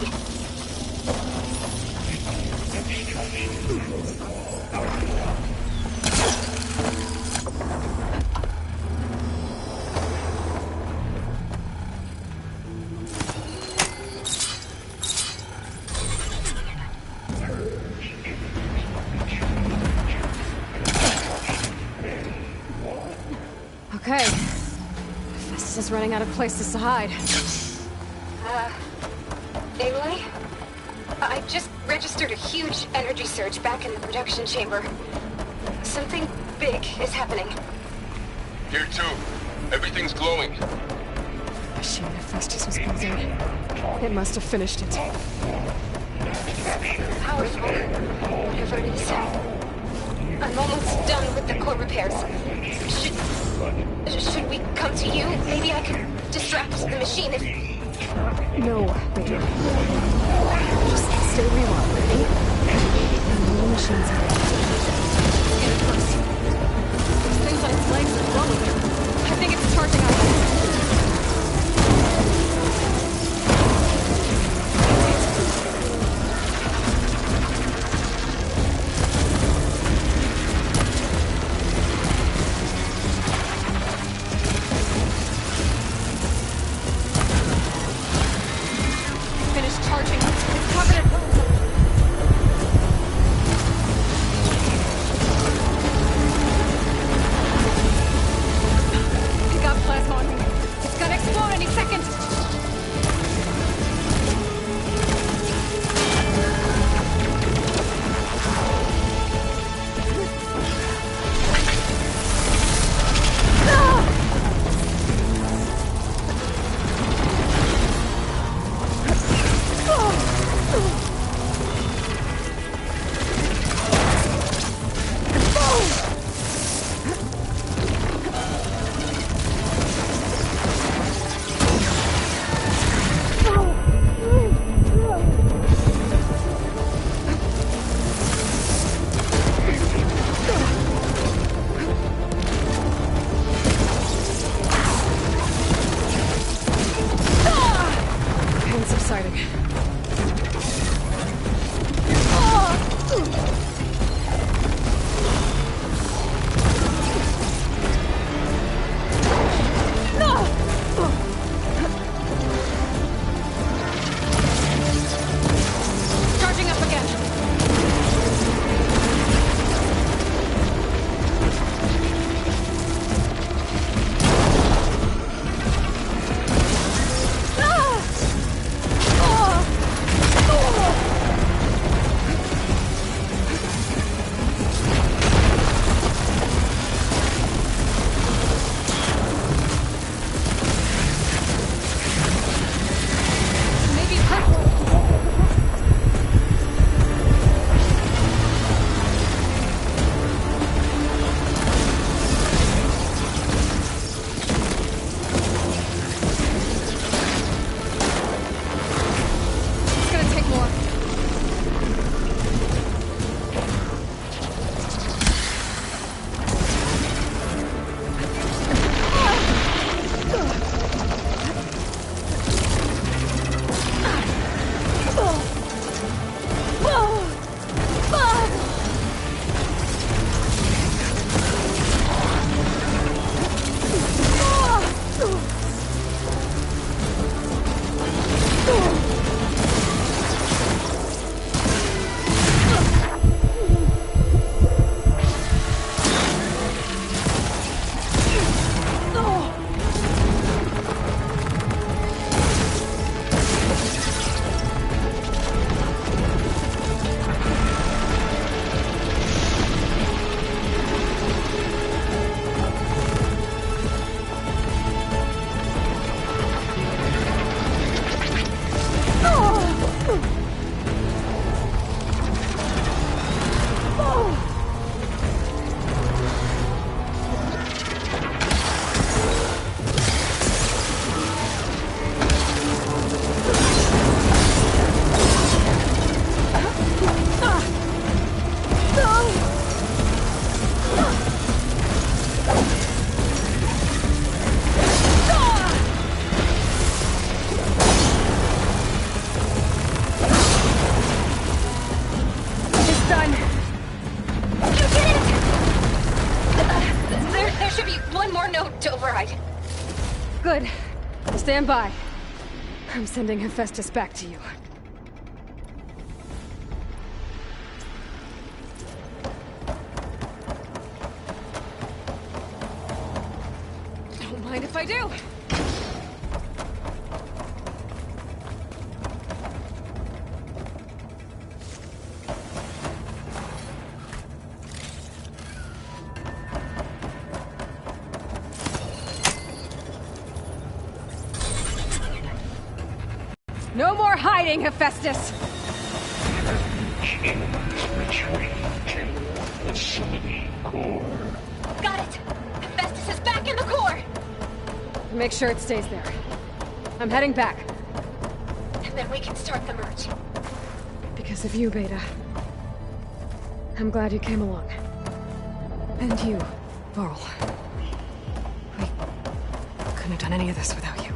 Speaker 1: Okay. This is running out of places to hide.
Speaker 18: Aloy? I just registered a huge energy surge back in the production chamber. Something big is happening.
Speaker 6: Here too. Everything's glowing.
Speaker 1: The machine Hephaestus was building. It must have finished it.
Speaker 18: Powerful. Whatever it is. I'm almost done with the core repairs. Should we come to you? Maybe I can distract the machine if...
Speaker 1: No, wait. Just stay where you are, ready? And the machine's get close. This thing's on its legs are glowing. I think it's charging up. Stand by. I'm sending Hephaestus back to you. Don't mind if I do. No more hiding, Hephaestus!
Speaker 18: Got it! Hephaestus is back in the core!
Speaker 1: Make sure it stays there. I'm heading back.
Speaker 18: And then we can start the merge.
Speaker 1: Because of you, Beta. I'm glad you came along. And you, Varl. We couldn't have done any of this without you.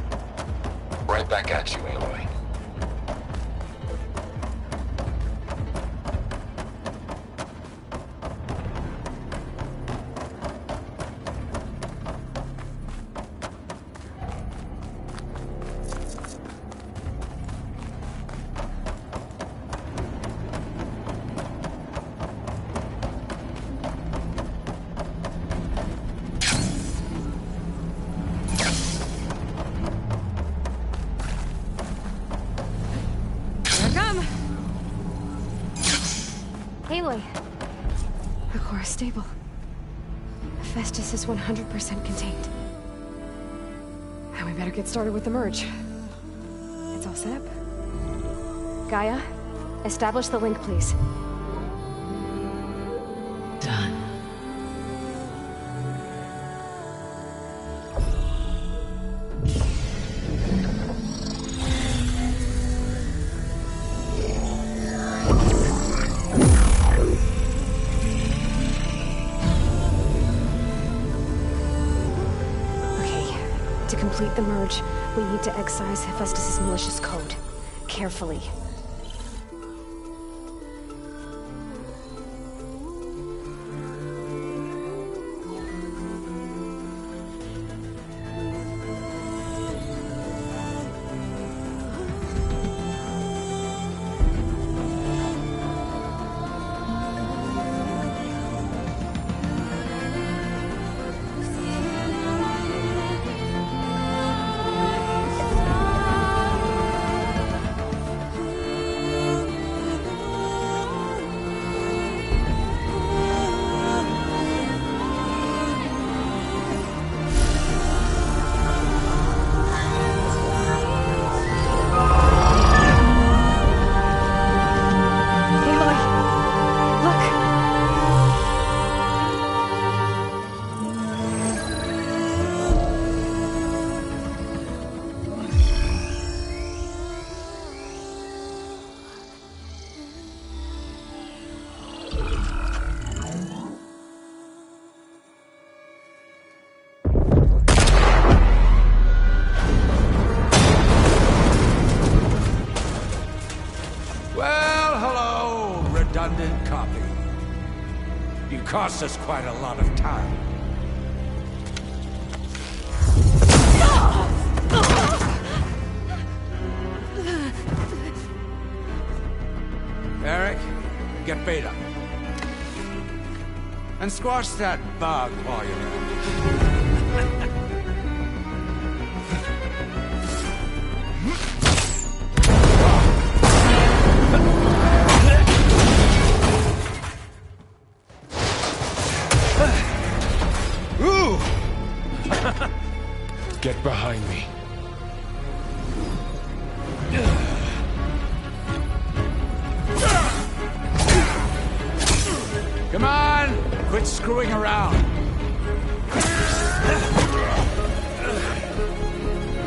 Speaker 6: Right back at you, Aloy.
Speaker 14: Aloy. The core is stable. Hephaestus is 100% contained.
Speaker 1: Now we better get started with the merge.
Speaker 14: It's all set up. Gaia, establish the link, please.
Speaker 2: Done.
Speaker 14: To complete the merge, we need to excise Hephaestus' malicious code. Carefully.
Speaker 8: Redundant copy. You cost us quite a lot of time. Eric, get Beta. And squash that bug while you're at it.
Speaker 6: Get behind me.
Speaker 8: Come on! Quit screwing around.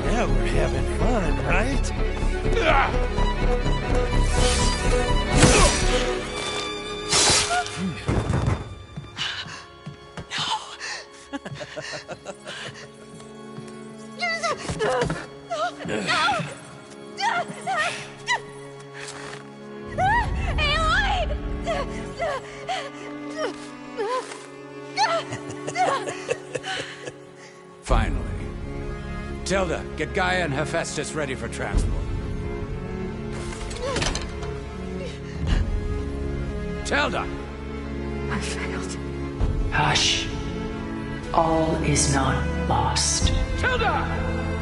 Speaker 4: Yeah, we're having fun, right?
Speaker 8: Finally.
Speaker 16: Tilda, get Gaia and Hephaestus ready for transport. Tilda!
Speaker 2: I failed. Hush. All is not lost.
Speaker 16: Tilda!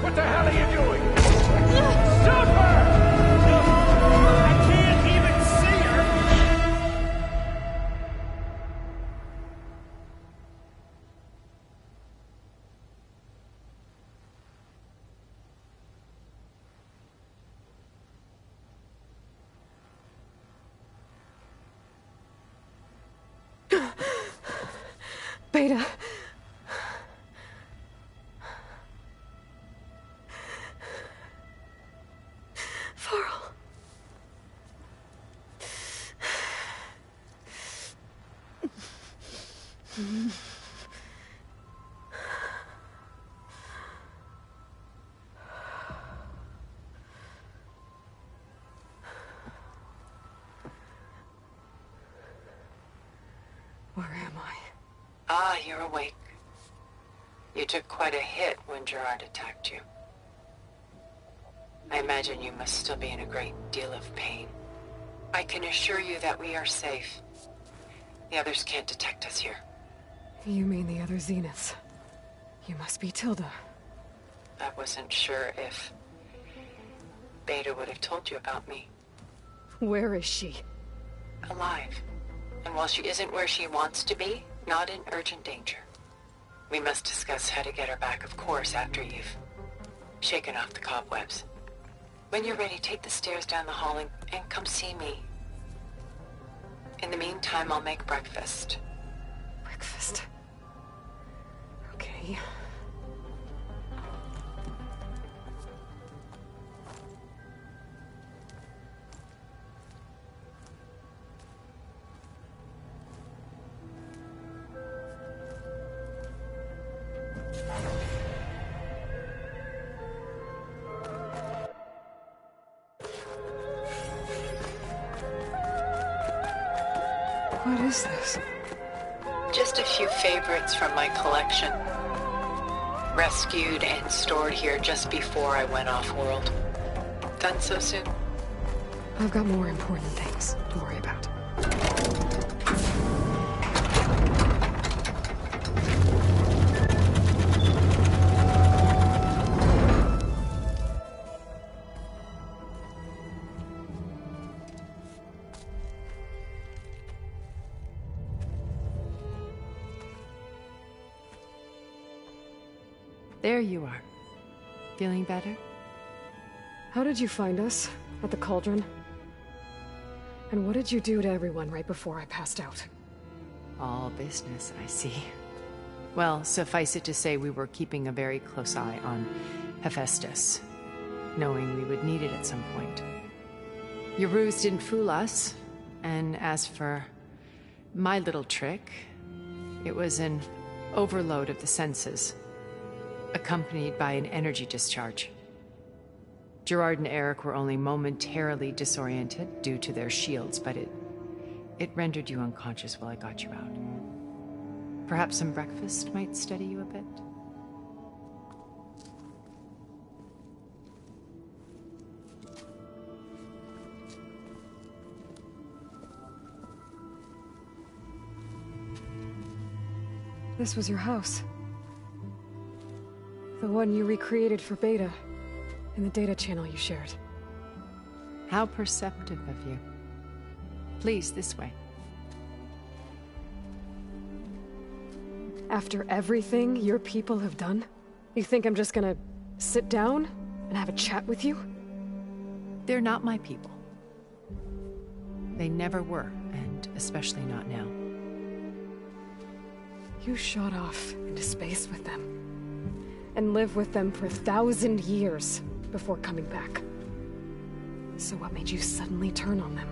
Speaker 16: What the hell are you doing? Stop her! I can't even see her!
Speaker 1: Beta. Varl. Where am I?
Speaker 12: Ah, you're awake. You took quite a hit when Gerard attacked you. I imagine you must still be in a great deal of pain. I can assure you that we are safe. The others can't detect us here.
Speaker 1: You mean the other Zeniths? You must be Tilda.
Speaker 12: I wasn't sure if Beta would have told you about me.
Speaker 1: Where is she?
Speaker 12: Alive. And while she isn't where she wants to be, not in urgent danger. We must discuss how to get her back, of course, after you've shaken off the cobwebs. When you're ready, take the stairs down the hall and come see me. In the meantime, I'll make breakfast.
Speaker 1: Breakfast? Okay. What is this?
Speaker 12: Just a few favorites from my collection. Rescued and stored here just before I went off-world. Done so soon?
Speaker 1: I've got more important things to worry about.
Speaker 21: There you are. Feeling better?
Speaker 1: How did you find us? At the cauldron? And what did you do to everyone right before I passed out?
Speaker 21: All business, I see. Well, suffice it to say we were keeping a very close eye on Hephaestus, knowing we would need it at some point. Your ruse didn't fool us, and as for my little trick, it was an overload of the senses, accompanied by an energy discharge. Gerard and Eric were only momentarily disoriented due to their shields, but it rendered you unconscious while I got you out. Perhaps some breakfast might steady you a bit?
Speaker 1: This was your house. The one you recreated for Beta, in the data channel you shared.
Speaker 21: How perceptive of you. Please, this way.
Speaker 1: After everything your people have done, you think I'm just gonna sit down and have a chat with you?
Speaker 21: They're not my people. They never were, and especially not now.
Speaker 1: You shot off into space with them, and lived with them for 1,000 years before coming back. So what made you suddenly turn on them?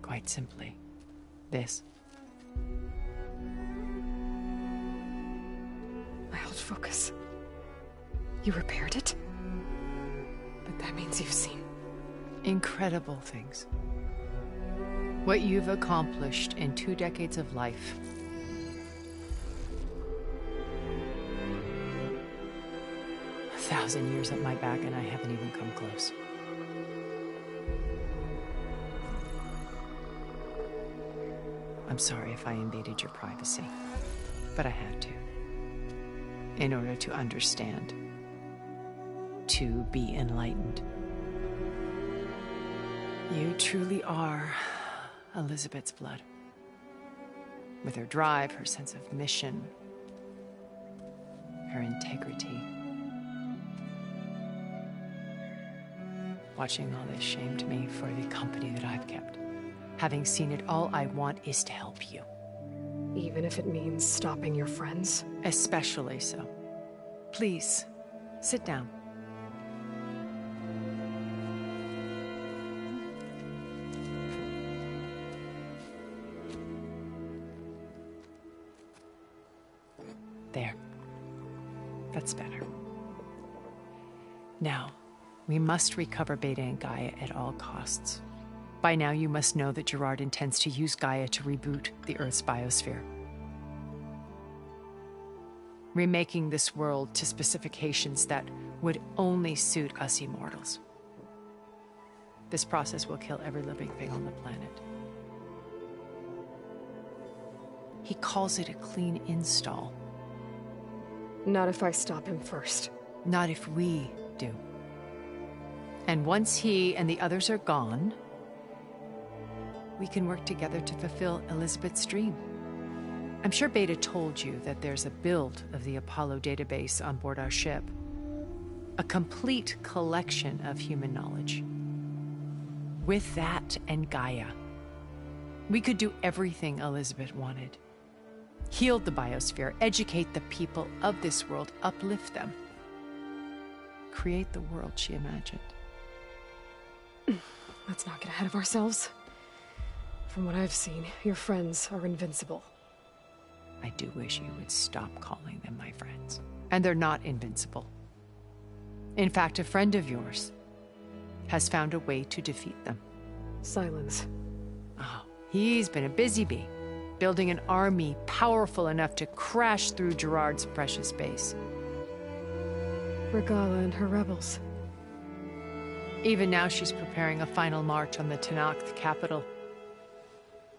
Speaker 21: Quite simply, this.
Speaker 1: My old focus. You repaired it? But that means you've seen...
Speaker 21: incredible things. What you've accomplished in 2 decades of life. 1,000 years at my back and I haven't even come close. I'm sorry if I invaded your privacy, but I had to. In order to understand. To be enlightened. You truly are Elizabeth's blood. With her drive, her sense of mission, her integrity. Watching all this shamed me for the company that I've kept. Having seen it, all I want is to help you.
Speaker 1: Even if it means stopping your friends?
Speaker 21: Especially so. Please, sit down. There. That's better. Now, we must recover Beta and Gaia at all costs. By now, you must know that Gerard intends to use Gaia to reboot the Earth's biosphere. Remaking this world to specifications that would only suit us immortals. This process will kill every living thing on the planet. He calls it a clean install.
Speaker 1: Not if I stop him first.
Speaker 21: Not if we do. And once he and the others are gone, we can work together to fulfill Elizabeth's dream. I'm sure Beta told you that there's a build of the Apollo database on board our ship. A complete collection of human knowledge. With that and Gaia, we could do everything Elizabeth wanted. Heal the biosphere, educate the people of this world, uplift them. Create the world she imagined.
Speaker 1: Let's not get ahead of ourselves. From what I've seen, your friends are invincible.
Speaker 21: I do wish you would stop calling them my friends. And they're not invincible. In fact, a friend of yours has found a way to defeat them.
Speaker 1: Silence.
Speaker 21: Oh, he's been a busy bee, building an army powerful enough to crash through Gerard's precious base.
Speaker 1: Regala and her rebels.
Speaker 21: Even now, she's preparing a final march on the Tenakth capital.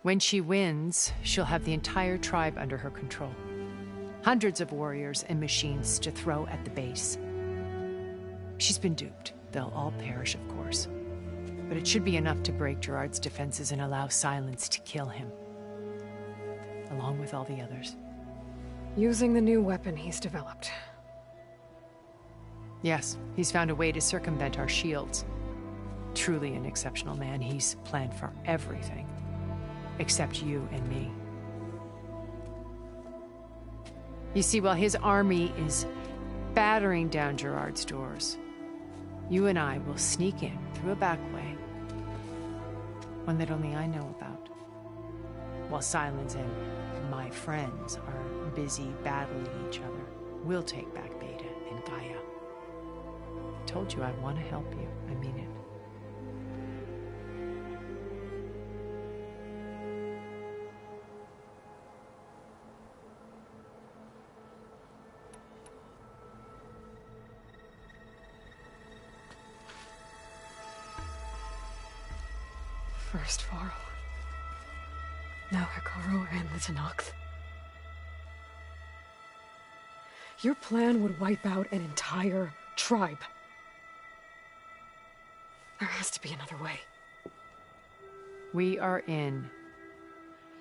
Speaker 21: When she wins, she'll have the entire tribe under her control. Hundreds of warriors and machines to throw at the base. She's been duped. They'll all perish, of course. But it should be enough to break Gerard's defenses and allow Silence to kill him. Along with all the others.
Speaker 1: Using the new weapon he's developed.
Speaker 21: Yes, he's found a way to circumvent our shields. Truly an exceptional man. He's planned for everything. Except you and me. You see, while his army is battering down Gerard's doors, you and I will sneak in through a back way. One that only I know about. While Silence and my friends are busy battling each other, we'll take back Beta and Gaia. I told you I want to help you. I mean it.
Speaker 1: First Varl. Now Hikaru and the Tenakth. Your plan would wipe out an entire tribe. There has to be another way.
Speaker 21: We are in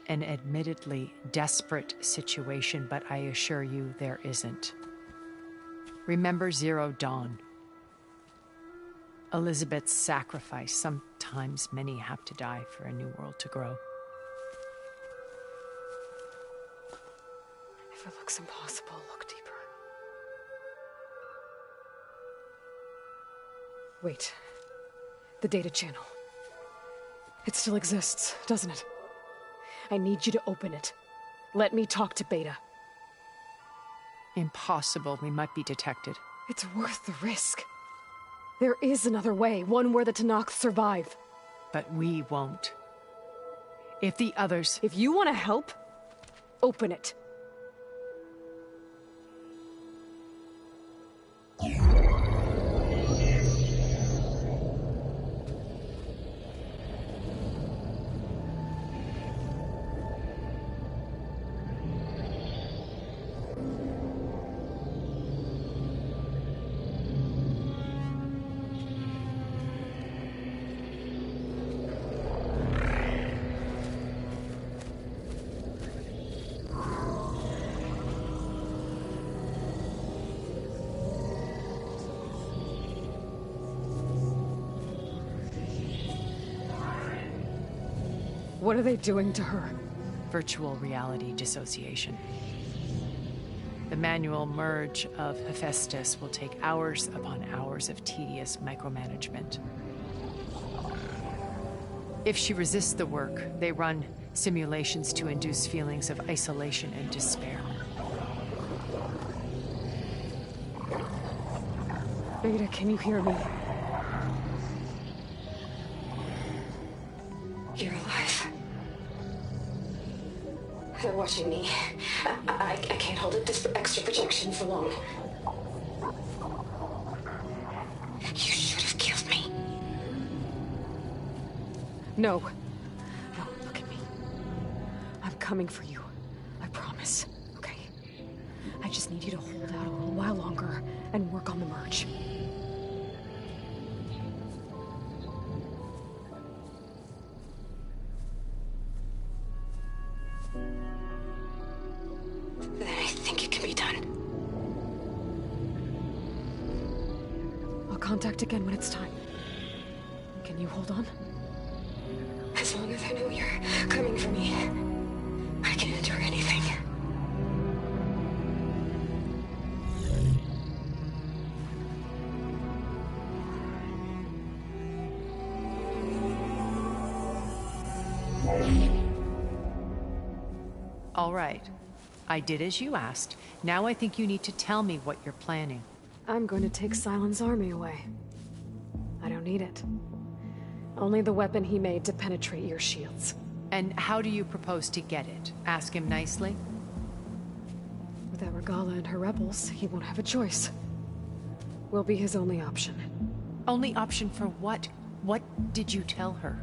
Speaker 21: an admittedly desperate situation, but I assure you there isn't. Remember Zero Dawn. Elizabeth's sacrifice. Sometimes many have to die for a new world to grow.
Speaker 1: If it looks impossible, look deeper. Wait. The data channel. It still exists, doesn't it? I need you to open it. Let me talk to Beta.
Speaker 21: Impossible. We might be detected.
Speaker 1: It's worth the risk. There is another way, one where the Tenakth survive.
Speaker 21: But we won't. If the others...
Speaker 1: If you want to help, open it. What are they doing to her?
Speaker 21: Virtual reality dissociation. The manual merge of Hephaestus will take hours upon hours of tedious micromanagement. If she resists the work, they run simulations to induce feelings of isolation and despair.
Speaker 1: Beta, can you hear me?
Speaker 18: You're alive. They're watching me. I can't hold up this extra projection for long. You should have killed me.
Speaker 1: No. No, look at me. I'm coming for you. I promise. Okay? I just need you to hold out a little while longer and work on the merge.
Speaker 18: Then I think it can be done.
Speaker 1: I'll contact again when it's time. Can you hold on?
Speaker 18: As long as I know you're coming for me, I can endure anything.
Speaker 21: All right. I did as you asked. Now I think you need to tell me what you're planning.
Speaker 1: I'm going to take Silent's army away. I don't need it. Only the weapon he made to penetrate your shields.
Speaker 21: And how do you propose to get it? Ask him nicely?
Speaker 1: Without Regala and her rebels, he won't have a choice. We'll be his only option.
Speaker 21: Only option for what? What did you tell her?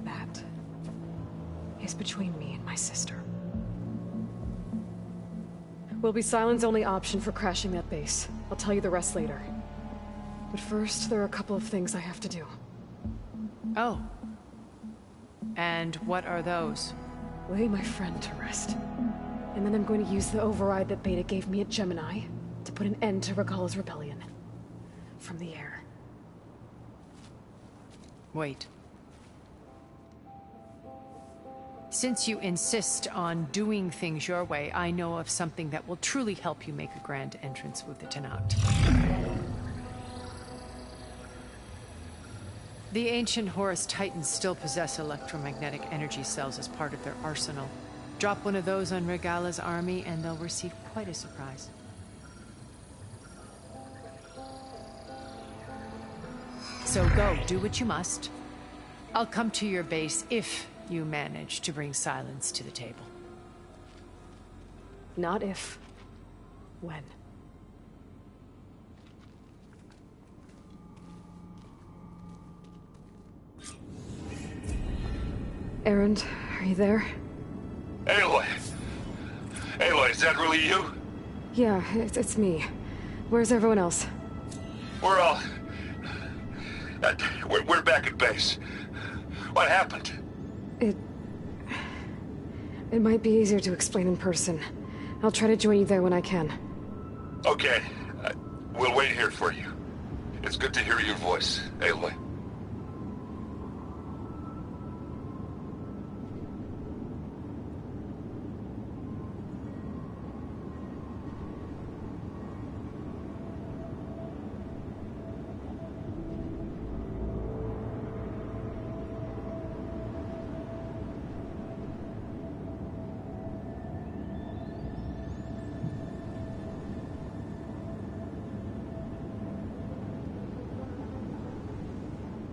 Speaker 1: That is between me and my sister. Will be Silent's only option for crashing that base. I'll tell you the rest later. But first, there are a couple of things I have to do.
Speaker 21: Oh. And what are those?
Speaker 1: Lay my friend to rest. And then I'm going to use the override that Beta gave me at Gemini to put an end to Regala's rebellion. From the air.
Speaker 21: Wait. Since you insist on doing things your way, I know of something that will truly help you make a grand entrance with the Tenakt. The ancient Horus Titans still possess electromagnetic energy cells as part of their arsenal. Drop one of those on Regala's army and they'll receive quite a surprise. So go, do what you must. I'll come to your base if you manage to bring Silence to the table.
Speaker 1: Not if. When. Erend, are you there?
Speaker 8: Aloy! Aloy, is that really you?
Speaker 1: Yeah, it's me. Where's everyone else?
Speaker 8: We're all... we're back at base. What happened?
Speaker 1: It might be easier to explain in person. I'll try to join you there when I can.
Speaker 8: Okay. We'll wait here for you. It's good to hear your voice, Aloy.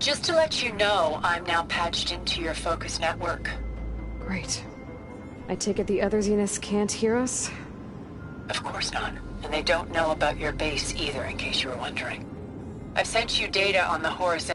Speaker 17: Just to let you know, I'm now patched into your focus network.
Speaker 1: Great. I take it the other Zeniths can't hear us?
Speaker 17: Of course not. And they don't know about your base either, in case you were wondering. I've sent you data on the Horus...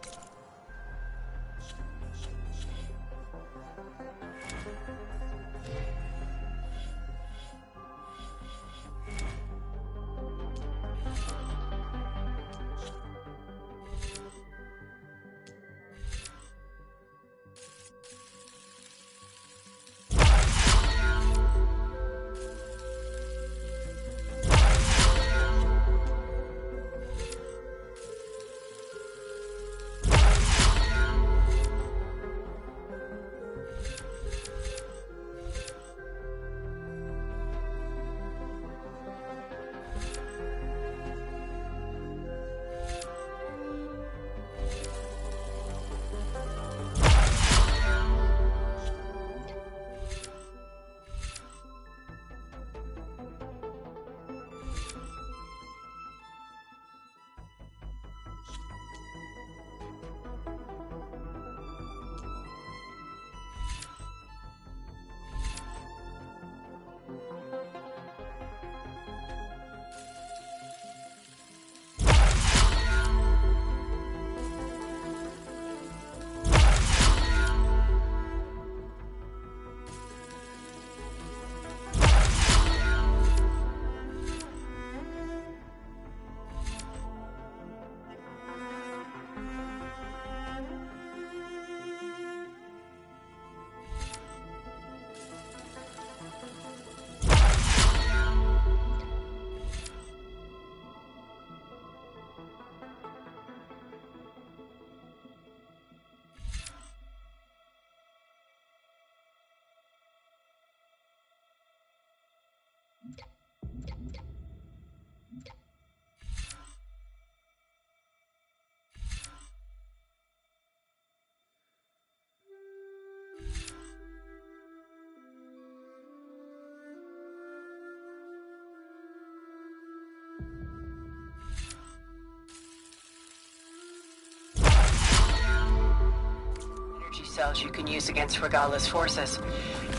Speaker 17: cells you can use against Regala's forces.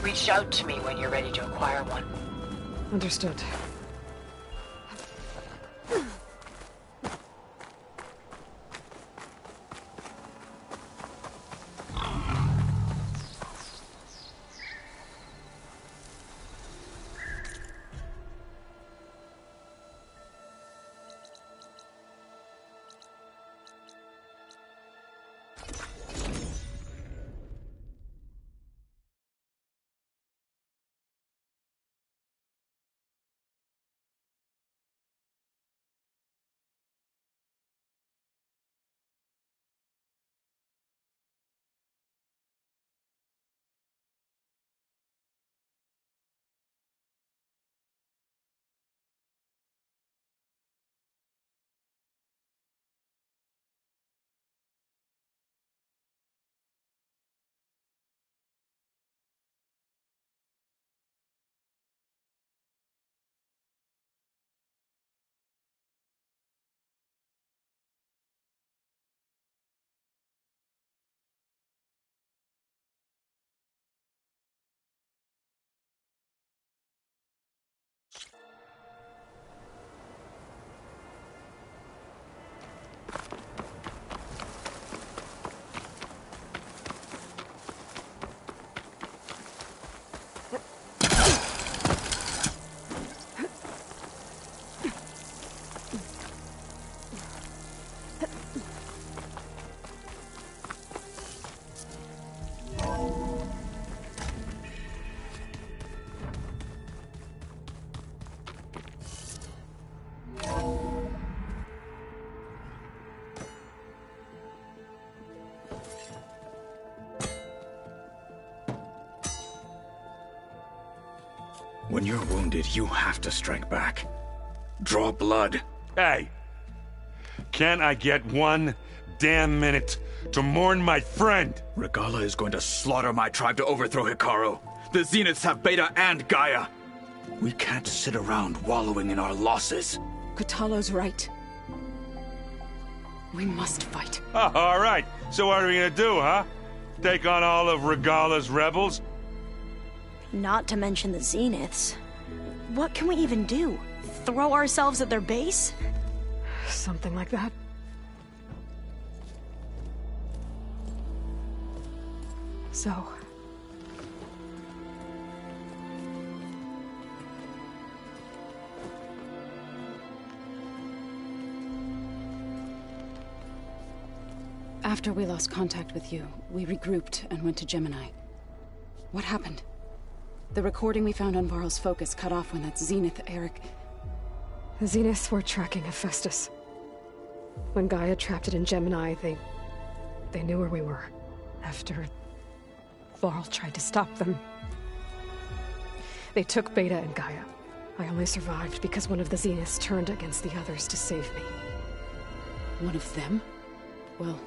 Speaker 17: Reach out to me when you're ready to acquire one.
Speaker 1: Understood.
Speaker 8: When you're wounded, you have to strike back. Draw blood.
Speaker 16: Hey! Can't I get one damn minute to mourn my friend?
Speaker 8: Regala is going to slaughter my tribe to overthrow Hikaru. The Zeniths have Beta and Gaia. We can't sit around wallowing in our losses.
Speaker 15: Kotallo's right. We must fight.
Speaker 16: Oh, all right. So what are we gonna do, huh? Take on all of Regala's rebels?
Speaker 11: Not to mention the Zeniths. What can we even do? Throw ourselves at their base?
Speaker 1: Something like that. So...
Speaker 15: After we lost contact with you, we regrouped and went to Gemini. What happened? The recording we found on Varl's focus cut off when that Zenith, Eric...
Speaker 1: The Zeniths were tracking Hephaestus. When Gaia trapped it in Gemini, they knew where we were. After Varl tried to stop them. They took Beta and Gaia. I only survived because one of the Zeniths turned against the others to save me.
Speaker 15: One of them? Well...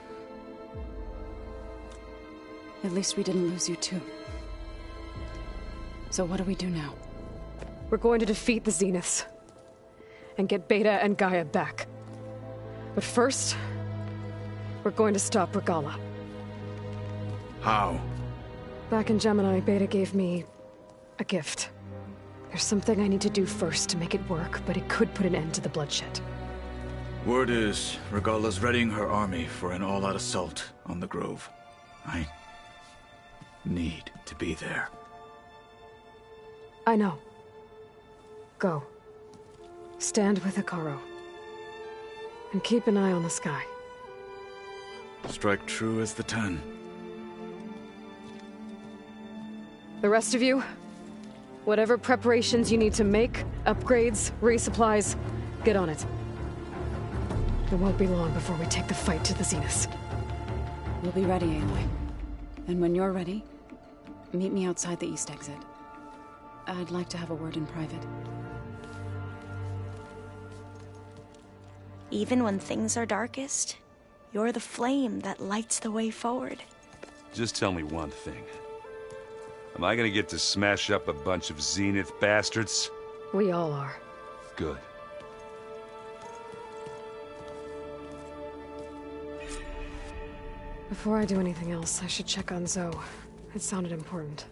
Speaker 15: at least we didn't lose you too. So what do we do now?
Speaker 1: We're going to defeat the Zeniths. And get Beta and Gaia back. But first, we're going to stop Regala.
Speaker 8: How?
Speaker 1: Back in Gemini, Beta gave me a gift. There's something I need to do first to make it work, but it could put an end to the bloodshed.
Speaker 8: Word is, Regala's readying her army for an all-out assault on the Grove. I need to be there.
Speaker 1: I know. Go. Stand with Hikaru. And keep an eye on the sky.
Speaker 8: Strike true as the 10.
Speaker 1: The rest of you, whatever preparations you need to make, upgrades, resupplies, get on it. It won't be long before we take the fight to the Zeniths.
Speaker 15: We'll be ready, Aloy. And when you're ready, meet me outside the east exit. I'd like to have a word in private.
Speaker 11: Even when things are darkest, you're the flame that lights the way forward.
Speaker 16: Just tell me one thing. Am I gonna get to smash up a bunch of Zenith bastards?
Speaker 1: We all are.
Speaker 16: Good.
Speaker 1: Before I do anything else, I should check on Zoe. It sounded important.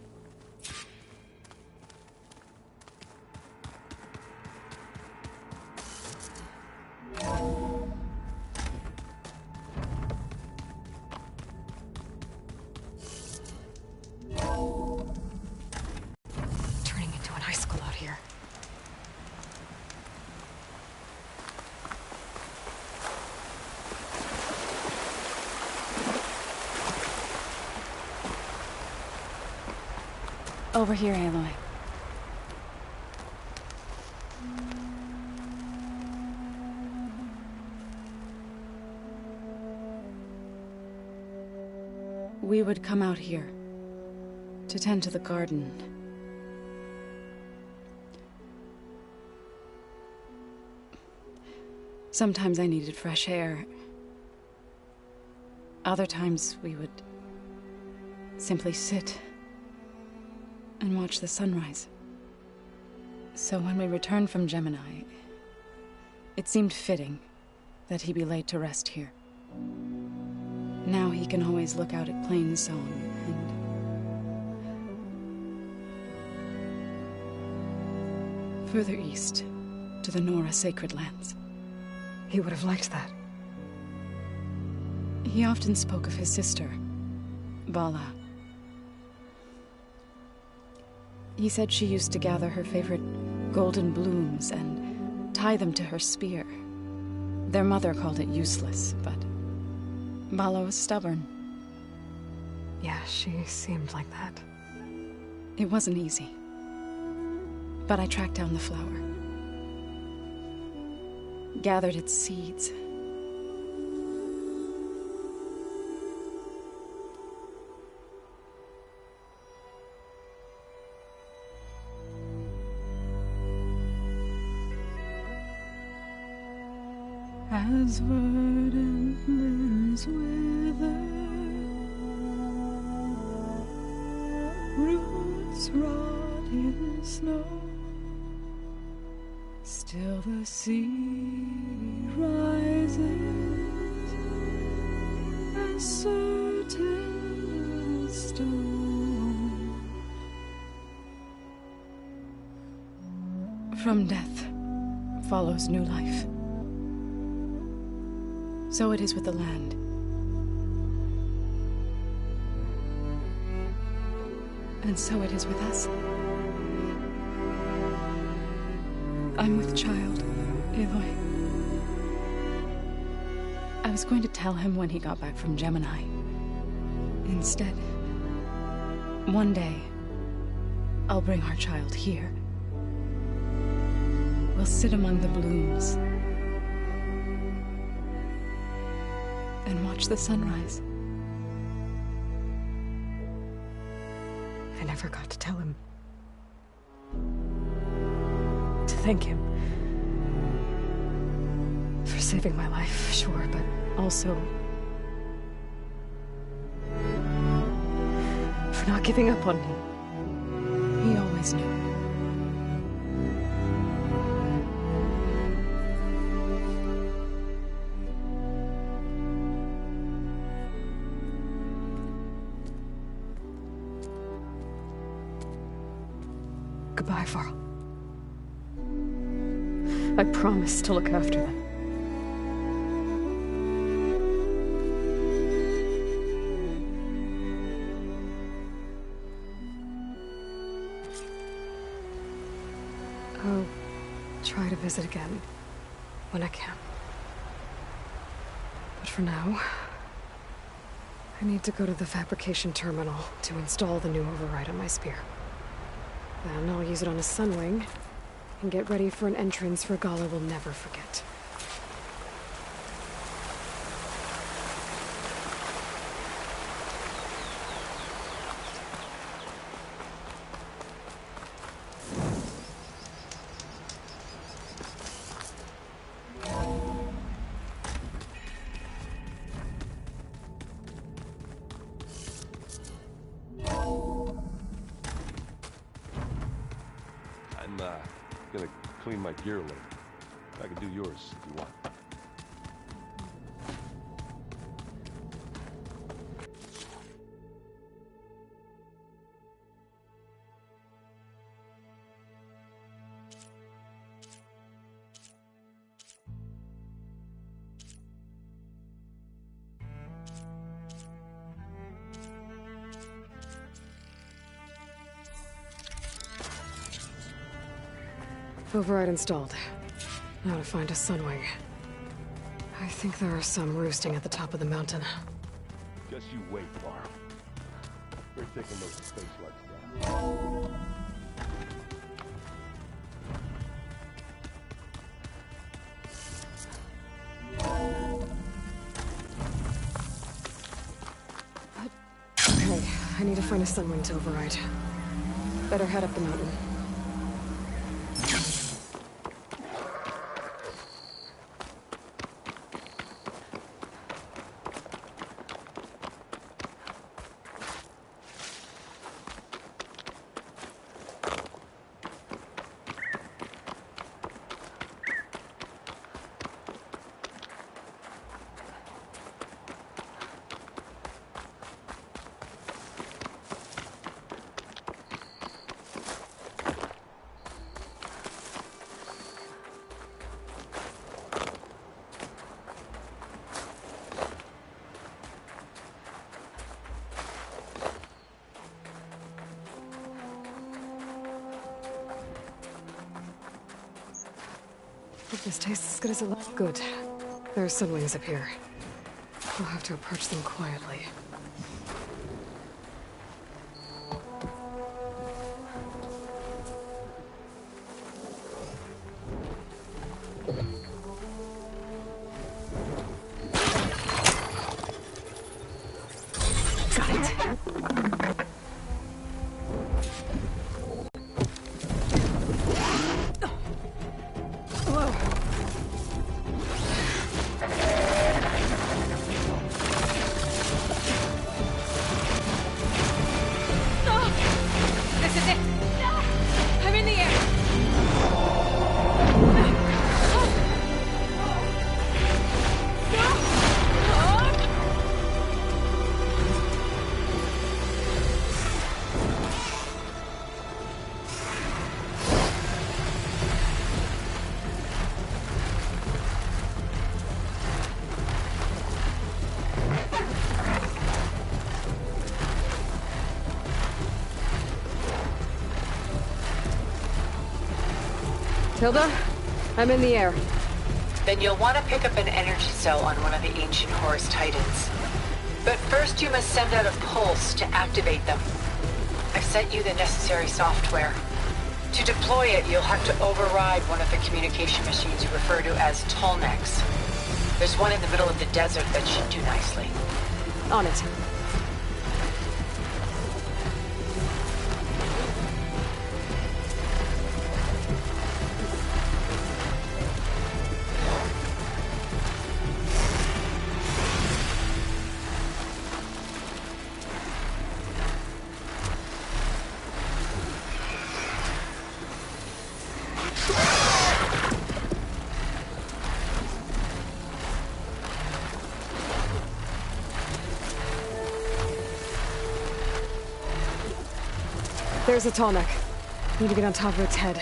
Speaker 1: Turning into an high school out here.
Speaker 15: Over here, Aloy. We would come out here to tend to the garden. Sometimes I needed fresh air. Other times we would simply sit and watch the sunrise. So when we returned from Gemini, it seemed fitting that he be laid to rest here. Now he can always look out at Plainsong and further east to the Nora Sacred Lands.
Speaker 1: He would have liked that.
Speaker 15: He often spoke of his sister, Vala. He said she used to gather her favorite golden blooms and tie them to her spear. Their mother called it useless, but Vala was stubborn.
Speaker 1: Yeah, she seemed like that.
Speaker 15: It wasn't easy. But I tracked down the flower. Gathered its seeds. As verdant limbs wither, roots rot in snow, still the sea rises as certain as stone. From death follows new life. So it is with the land. And so it is with us. I'm with child, Aloy. I was going to tell him when he got back from Gemini. Instead, one day, I'll bring our child here. We'll sit among the blooms and watch the sunrise.
Speaker 1: I never got to tell him. To thank him. For saving my life, sure, but also for not giving up on me.
Speaker 15: He always knew.
Speaker 1: Goodbye, Varl. I promise to look after them. I'll try to visit again when I can. But for now, I need to go to the fabrication terminal to install the new override on my spear. Then I'll use it on a sunwing and get ready for an entrance Regala will never forget.
Speaker 13: I'm gonna clean my gear later. I can do yours if you want.
Speaker 1: Override installed. Now to find a sunwing. I think there are some roosting at the top of the mountain.
Speaker 13: Just you wait, Varl. We're taking those space lights down.
Speaker 1: Okay, I need to find a sunwing to override. Better head up the mountain. Hope this tastes as good as it looks. Good. There are sunwings up here. We'll have to approach them quietly. Tilda, I'm in the air.
Speaker 17: Then you'll want to pick up an energy cell on one of the ancient Horus Titans. But first you must send out a pulse to activate them. I've sent you the necessary software. To deploy it, you'll have to override one of the communication machines you refer to as Tallnecks. There's one in the middle of the desert that should do nicely.
Speaker 1: On it. There's a Tallneck. Need to get on top of its head.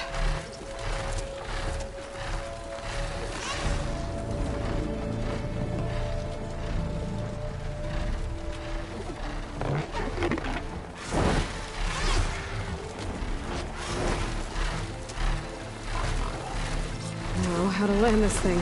Speaker 1: Now, how to land this thing.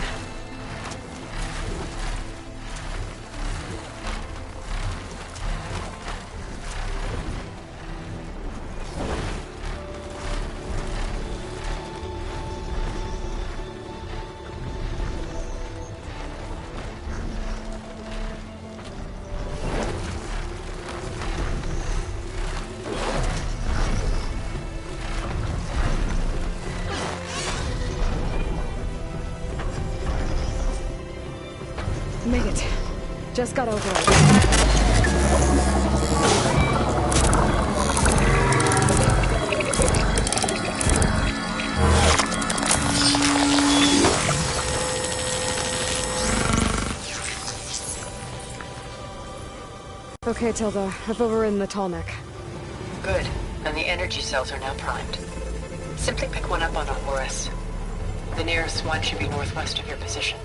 Speaker 1: Made it. Just got over it. Okay, Tilda. I've overridden the Tallneck.
Speaker 17: Good. And the energy cells are now primed. Simply pick one up on a Horus. The nearest one should be northwest of your position.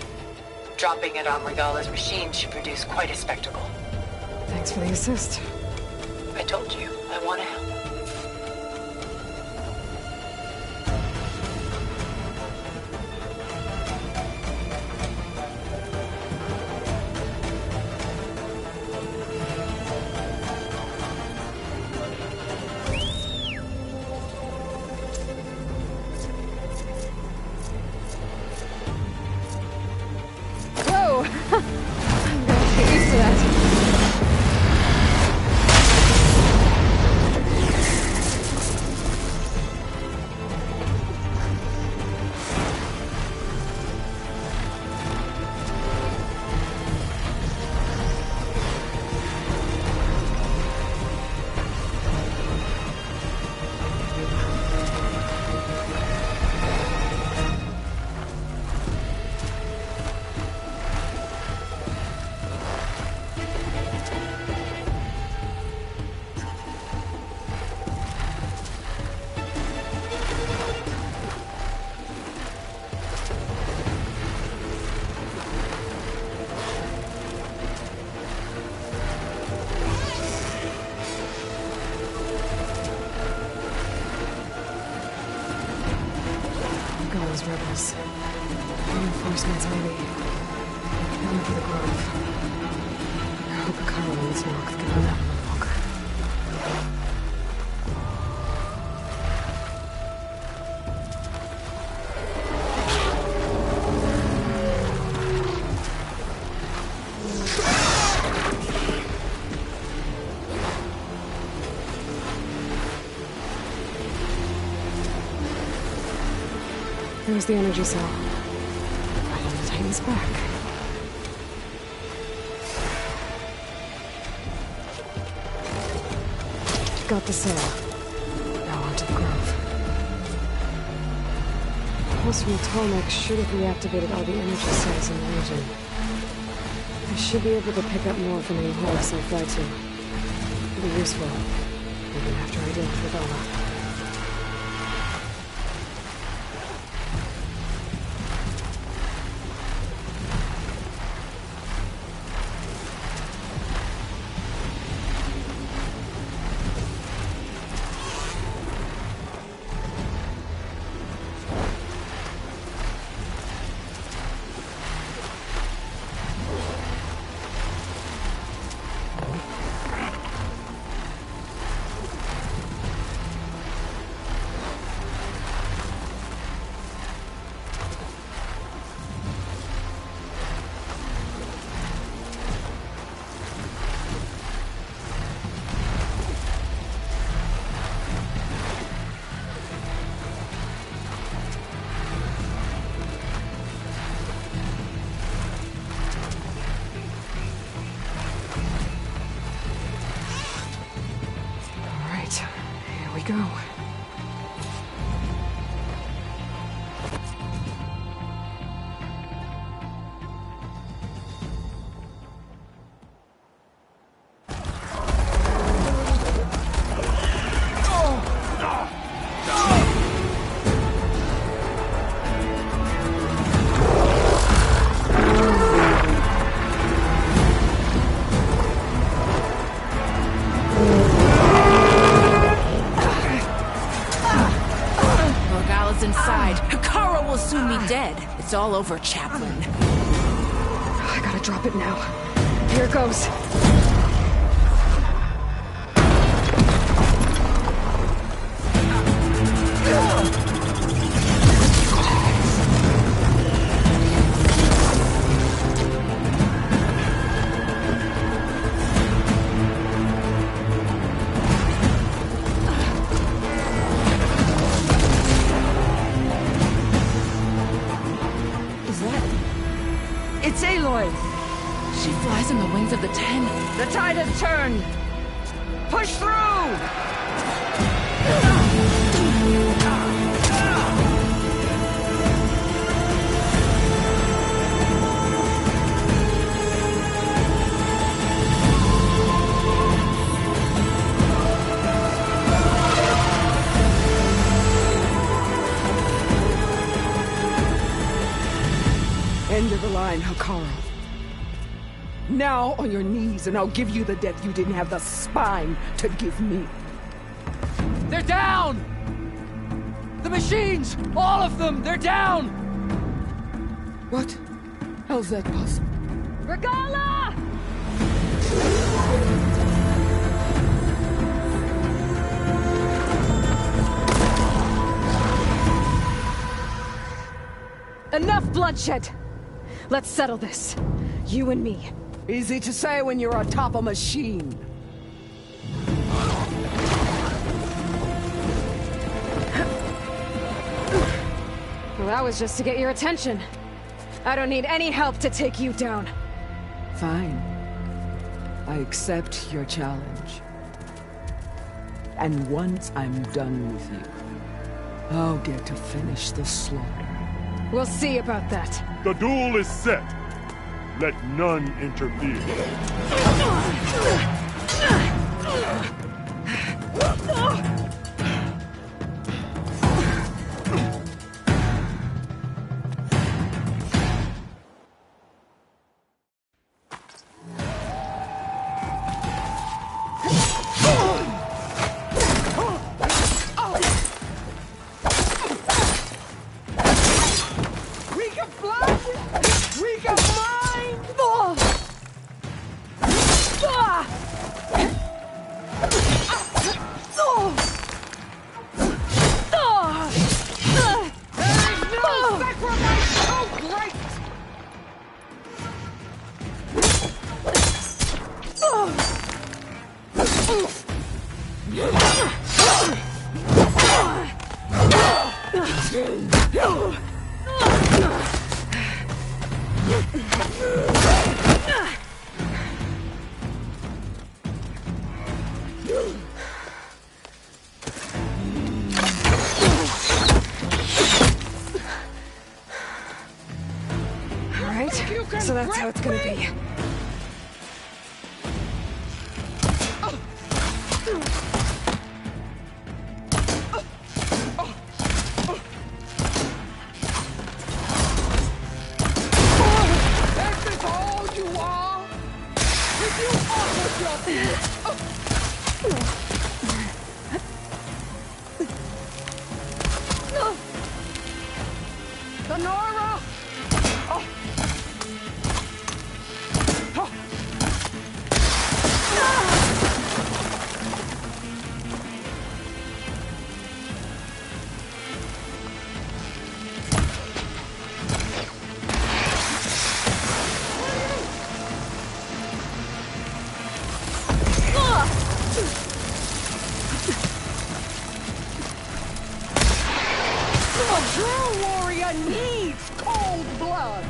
Speaker 17: Dropping it on Regala's machine should produce quite a spectacle.
Speaker 1: Thanks for the assist.
Speaker 17: I told you, I want to help.
Speaker 1: reinforcements, maybe. Heading for the grove. I hope Akara and his Noct can run out a little longer. There's the energy cell. I have to take this back. Got the cell. Now onto the grove. The pulse from the Tallneck should have reactivated all the energy cells in the region. I should be able to pick up more from any horse I fly to. It'll be useful, even after I deal with Ola. Go.
Speaker 3: It's all over, Chaplain.
Speaker 1: I gotta drop it now. Here goes.
Speaker 3: She flies on the wings of the 10.
Speaker 22: The tide has turned! Push through! End of the line, Hakara. Now on your knees, and I'll give you the death you didn't have the spine to give me.
Speaker 23: They're down! The machines! All of them! They're down!
Speaker 22: What? How's that possible? Regala!
Speaker 1: Enough bloodshed! Let's settle this. You and me.
Speaker 22: Easy to say when you're atop a machine.
Speaker 1: Well, that was just to get your attention. I don't need any help to take you down.
Speaker 22: Fine. I accept your challenge. And once I'm done with you, I'll get to finish the slaughter.
Speaker 1: We'll see about that.
Speaker 13: The duel is set. Let none interfere.
Speaker 22: Reek of blood!
Speaker 14: Alright, so that's how it's gonna be.
Speaker 16: Is this all you are? Did you offer your Sonora! Oh. A true warrior needs cold blood!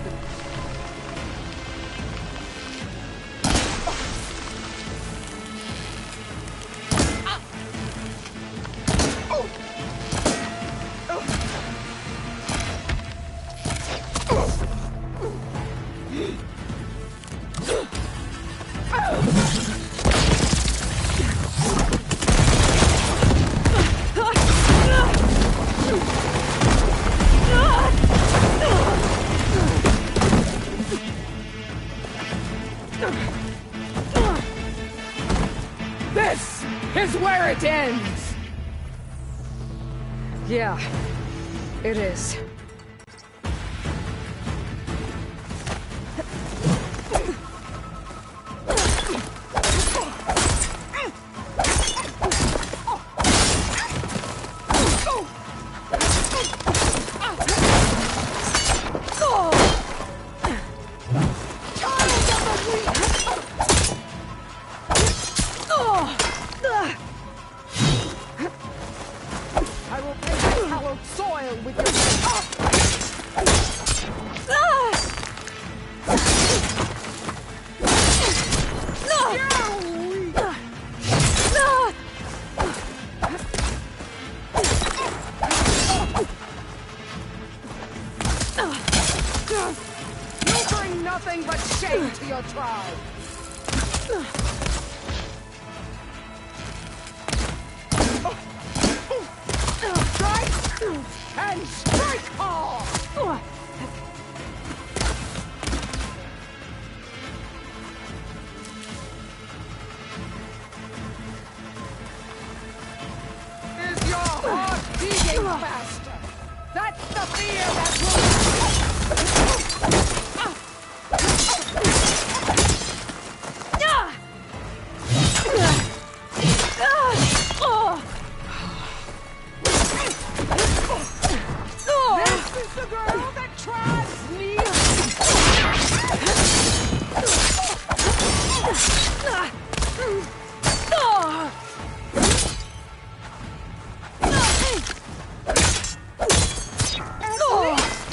Speaker 16: This is where it ends!
Speaker 14: Yeah, it is.
Speaker 16: I will paint the hallowed soil with your... You bring nothing but shame to your tribe! Strike and strike hard! Is your heart beating faster? That's the fear that This is the girl that tries me!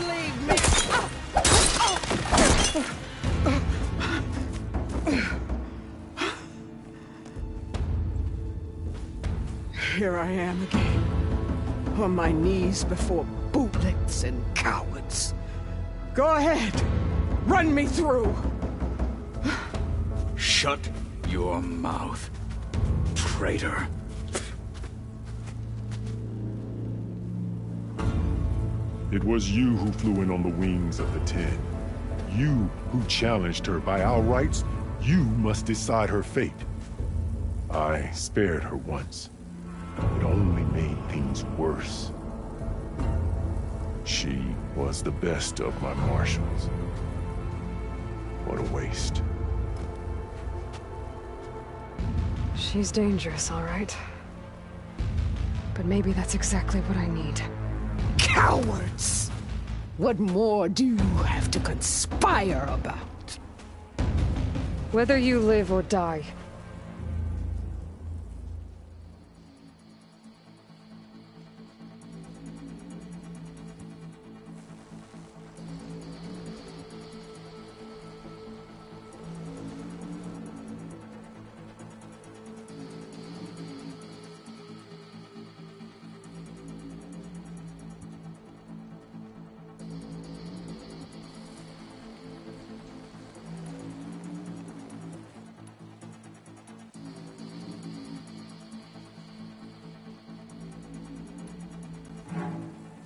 Speaker 16: Leave me! Here I am again, on my knees before bootlets and cowards. Go ahead, run me through.
Speaker 8: Shut your mouth, traitor.
Speaker 13: It was you who flew in on the wings of the 10. You who challenged her by our rights. You must decide her fate. I spared her once. It only made things worse. She was the best of my marshals. What a waste.
Speaker 14: She's dangerous, all right. But maybe that's exactly what I need.
Speaker 16: Cowards! What more do you have to conspire about?
Speaker 14: Whether you live or die,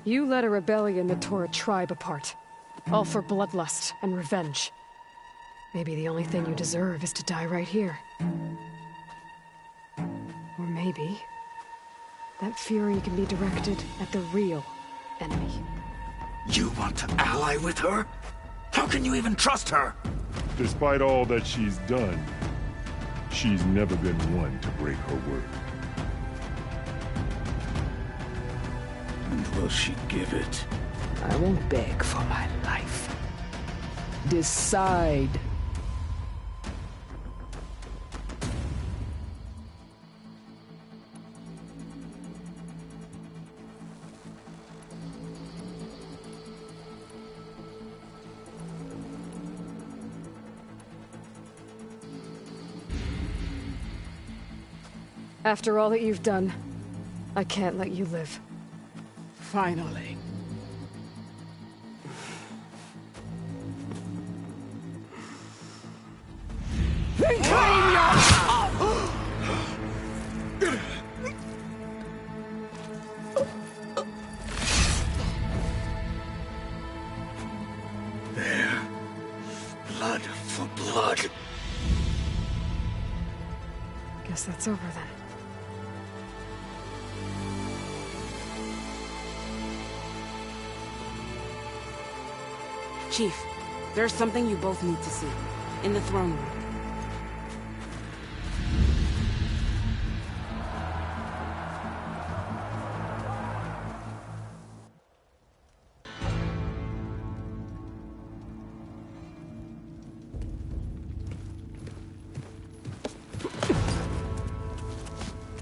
Speaker 14: You led a rebellion that tore a tribe apart. All for bloodlust and revenge. Maybe the only thing you deserve is to die right here. Or maybe that fury can be directed at the real enemy.
Speaker 8: You want to ally with her? How can you even trust her?
Speaker 13: Despite all that she's done, she's never been one to break her word.
Speaker 8: And will she give it?
Speaker 16: I won't beg for my life. Decide.
Speaker 14: After all that you've done, I can't let you live.
Speaker 16: Finally. Reclaim your...
Speaker 8: There. Blood for blood.
Speaker 14: Guess that's over then.
Speaker 7: Chief, there's something you both need to see. In the throne room.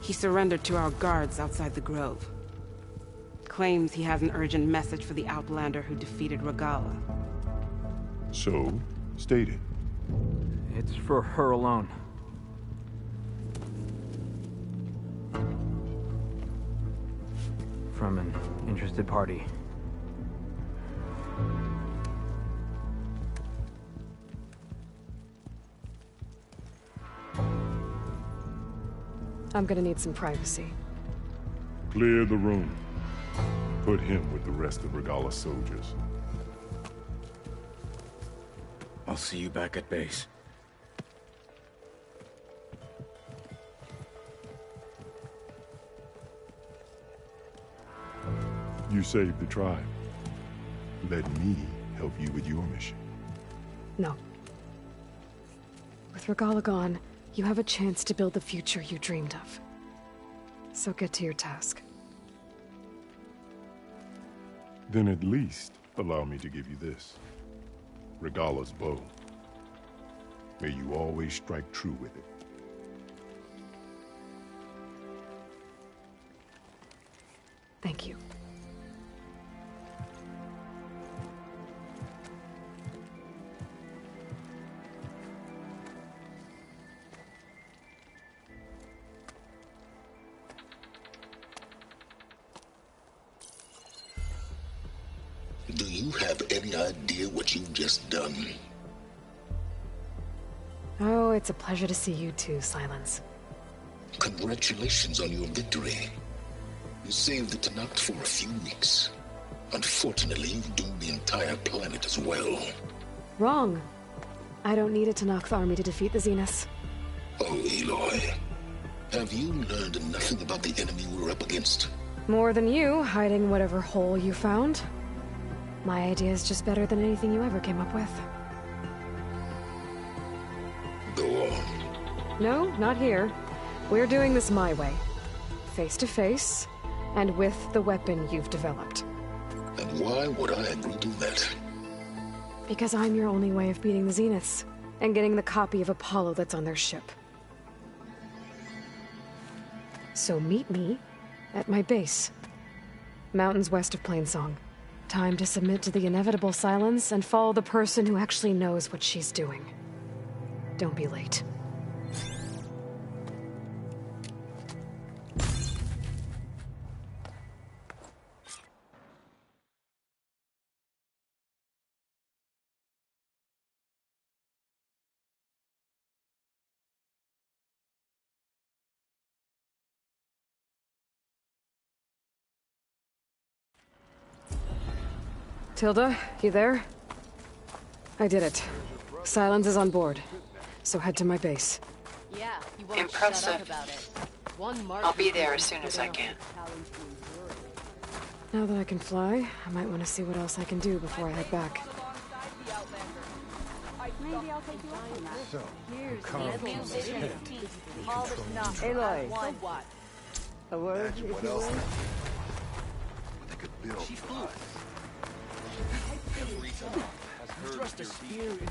Speaker 7: He surrendered to our guards outside the grove. Claims he has an urgent message for the Outlander who defeated Regala.
Speaker 13: So, state it.
Speaker 23: It's for her alone. From an interested party.
Speaker 14: I'm gonna need some privacy.
Speaker 13: Clear the room. Put him with the rest of Regala's soldiers.
Speaker 8: I'll see you back at base.
Speaker 13: You saved the tribe. Let me help you with your mission.
Speaker 14: No. With Regala gone, you have a chance to build the future you dreamed of. So get to your task.
Speaker 13: Then at least allow me to give you this. Regala's bow. May you always strike true with it.
Speaker 14: Thank you.
Speaker 8: Do you have any idea what you've just done?
Speaker 14: Oh, it's a pleasure to see you too, Silence.
Speaker 8: Congratulations on your victory. You saved the Tenakth for a few weeks. Unfortunately, you've doomed the entire planet as well.
Speaker 14: Wrong. I don't need a Tenakth army to defeat the Zeniths.
Speaker 8: Oh, Aloy. Have you learned nothing about the enemy we're up against?
Speaker 14: More than you, hiding whatever hole you found. My idea is just better than anything you ever came up with.
Speaker 8: Go on.
Speaker 14: No, not here. We're doing this my way. Face to face, and with the weapon you've developed.
Speaker 8: And why would I agree to that?
Speaker 14: Because I'm your only way of beating the Zeniths, and getting the copy of Apollo that's on their ship. So meet me at my base. Mountains west of Plainsong. Time to submit to the inevitable silence and follow the person who actually knows what she's doing. Don't be late.
Speaker 1: Tilda, you there? I did it. Silence is on board. So head to my base.
Speaker 5: Yeah, you won't
Speaker 17: Impressive.
Speaker 5: shut up about it. One mark
Speaker 17: I'll be there as soon as I can.
Speaker 1: Now that I can fly, I might want to see what else I can do before I head back.
Speaker 5: Maybe I'll take you up on that.
Speaker 4: So,
Speaker 5: Here's
Speaker 4: Carl
Speaker 5: the
Speaker 4: keeps his head.
Speaker 5: all the stuff.
Speaker 16: Aloy.
Speaker 5: So what?
Speaker 16: A word,
Speaker 4: Imagine
Speaker 16: if
Speaker 4: what
Speaker 16: you
Speaker 4: else
Speaker 16: will.
Speaker 4: they could build for us. Every time has heard their spirit.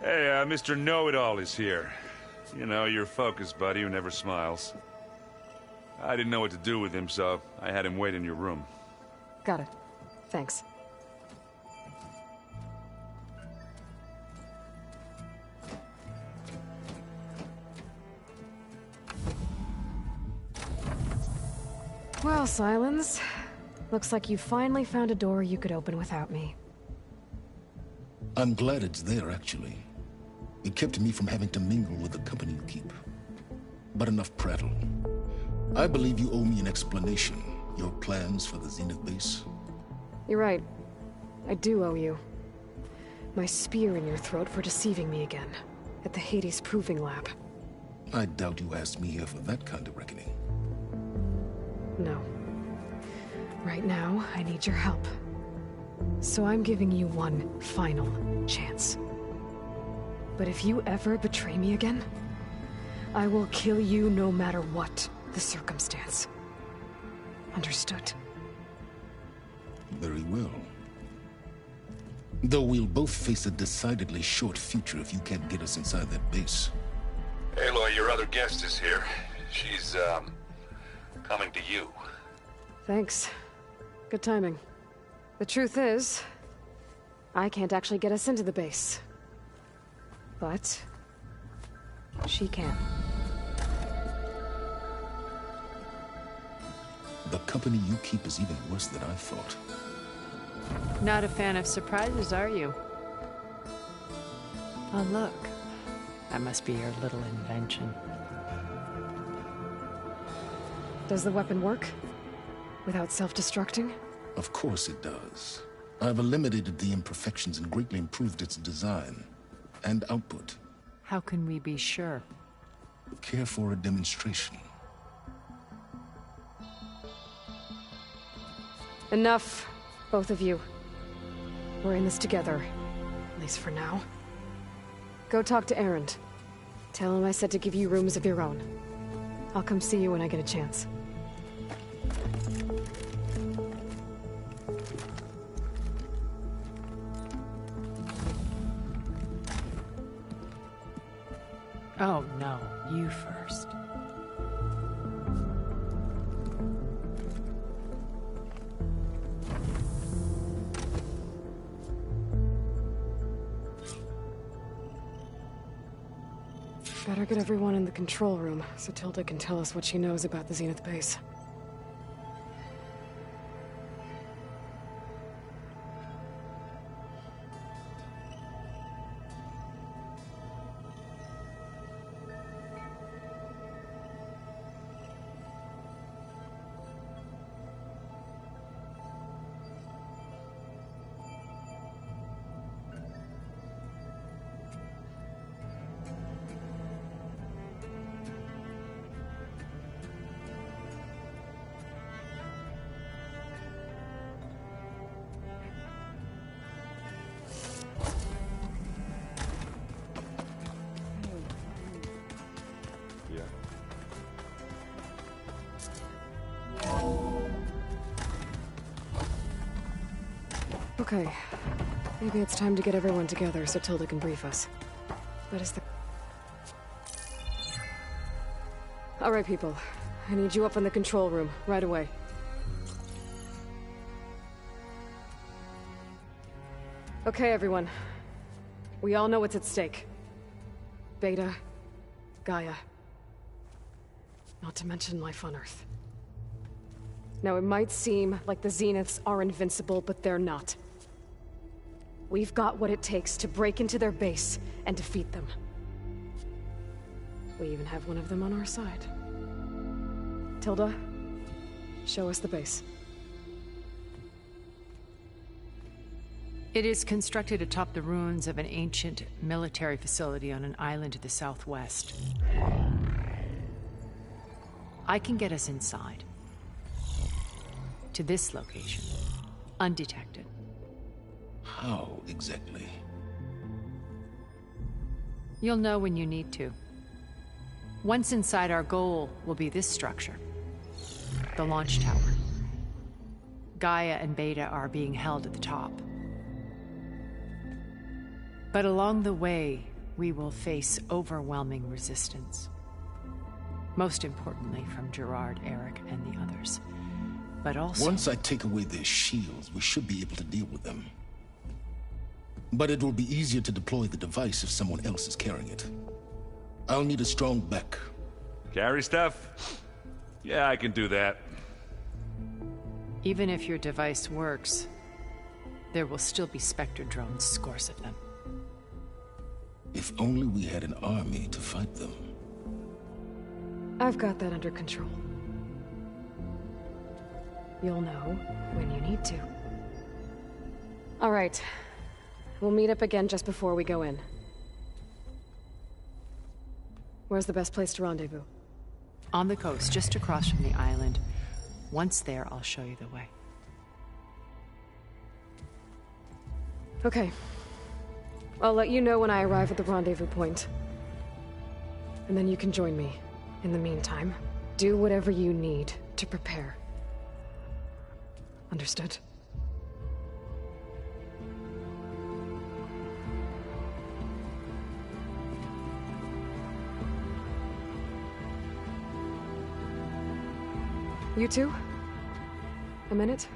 Speaker 9: Hey, Mr. Know-It-All is here. You know, your focus buddy who never smiles. I didn't know what to do with him, so I had him wait in your room.
Speaker 1: Got it. Thanks. Well, Silence. Looks like you finally found a door you could open without me.
Speaker 8: I'm glad it's there, actually.
Speaker 10: It kept me from having to mingle with the company you keep. But enough prattle. I believe you owe me an explanation. Your plans for the Zenith base?
Speaker 1: You're right. I do owe you. My spear in your throat for deceiving me again. At the Hades Proving Lab.
Speaker 10: I doubt you asked me here for that kind of reckoning.
Speaker 1: No. Right now, I need your help. So I'm giving you one final chance. But if you ever betray me again, I will kill you no matter what the circumstance. Understood?
Speaker 10: Very well. Though we'll both face a decidedly short future if you can't get us inside that base.
Speaker 8: Aloy, your other guest is here. She's, coming to you.
Speaker 1: Thanks. Good timing. The truth is, I can't actually get us into the base. But she can.
Speaker 10: The company you keep is even worse than I thought.
Speaker 21: Not a fan of surprises, are you? Oh, look. That must be your little invention.
Speaker 1: Does the weapon work? Without self-destructing?
Speaker 10: Of course it does. I've eliminated the imperfections and greatly improved its design and output.
Speaker 21: How can we be sure?
Speaker 10: Care for a demonstration?
Speaker 1: Enough, both of you. We're in this together, at least for now. Go talk to Erend. Tell him I said to give you rooms of your own. I'll come see you when I get a chance.
Speaker 21: Oh, no. You first.
Speaker 1: Better get everyone in the control room so Tilda can tell us what she knows about the Zenith base. Okay. Maybe it's time to get everyone together so Tilda can brief us. But is the... Alright, people. I need you up in the control room, right away. Okay, everyone. We all know what's at stake. Beta, Gaia. Not to mention life on Earth. Now, it might seem like the Zeniths are invincible, but they're not. We've got what it takes to break into their base and defeat them. We even have one of them on our side. Tilda, show us the base.
Speaker 21: It is constructed atop the ruins of an ancient military facility on an island to the southwest. I can get us inside. To this location. Undetected.
Speaker 10: How exactly?
Speaker 21: You'll know when you need to. Once inside, our goal will be this structure. The launch tower. Gaia and Beta are being held at the top. But along the way, we will face overwhelming resistance. Most importantly from Gerard, Eric, and the others. But also...
Speaker 10: Once I take away their shields, we should be able to deal with them. But it will be easier to deploy the device if someone else is carrying it. I'll need a strong back.
Speaker 9: Carry stuff? Yeah, I can do that.
Speaker 21: Even if your device works, there will still be Spectre drones, scores of them.
Speaker 10: If only we had an army to fight them.
Speaker 1: I've got that under control. You'll know when you need to. All right. We'll meet up again just before we go in. Where's the best place to rendezvous?
Speaker 21: On the coast, just across from the island. Once there, I'll show you the way.
Speaker 1: Okay. I'll let you know when I arrive at the rendezvous point. And then you can join me. In the meantime, do whatever you need to prepare. Understood? You two? A minute?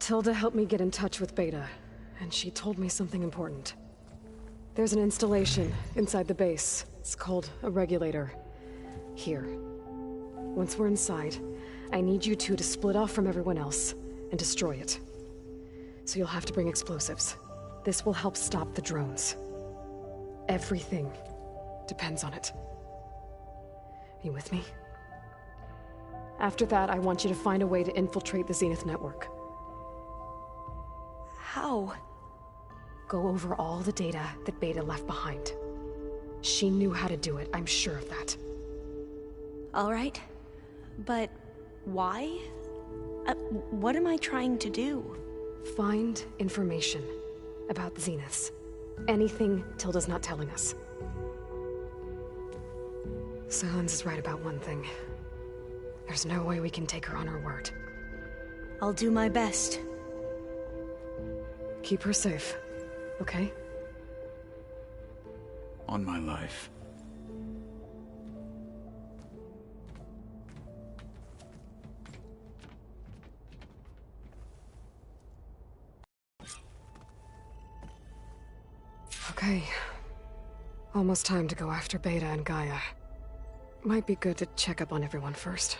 Speaker 1: Tilda helped me get in touch with Beta, and she told me something important. There's an installation inside the base. It's called a regulator. Here. Once we're inside, I need you two to split off from everyone else and destroy it. So you'll have to bring explosives. This will help stop the drones. Everything depends on it. Are you with me? After that, I want you to find a way to infiltrate the Zenith network.
Speaker 11: How?
Speaker 1: Go over all the data that Beta left behind. She knew how to do it, I'm sure of that.
Speaker 11: All right. But why? What am I trying to do?
Speaker 1: Find information about the Zeniths. Anything Tilda's not telling us. Silence is right about one thing. There's no way we can take her on her word.
Speaker 11: I'll do my best.
Speaker 1: Keep her safe, okay?
Speaker 4: On my life.
Speaker 1: Okay. Almost time to go after Beta and Gaia. Might be good to check up on everyone first.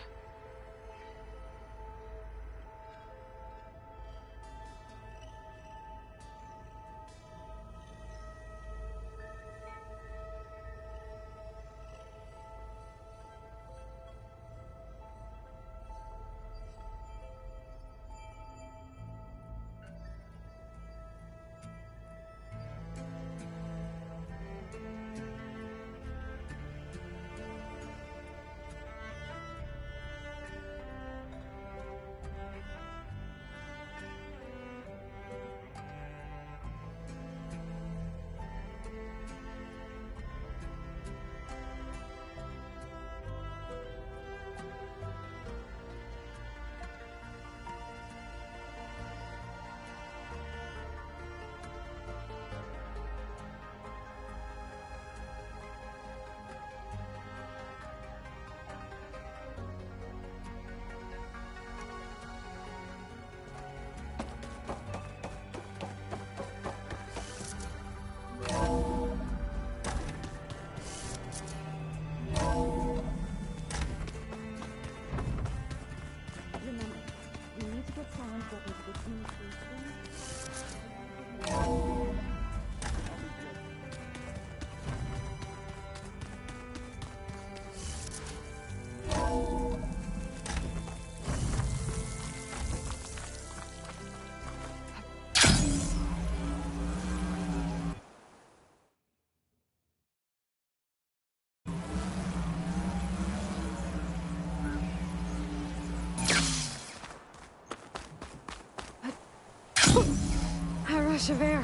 Speaker 1: A rush of air.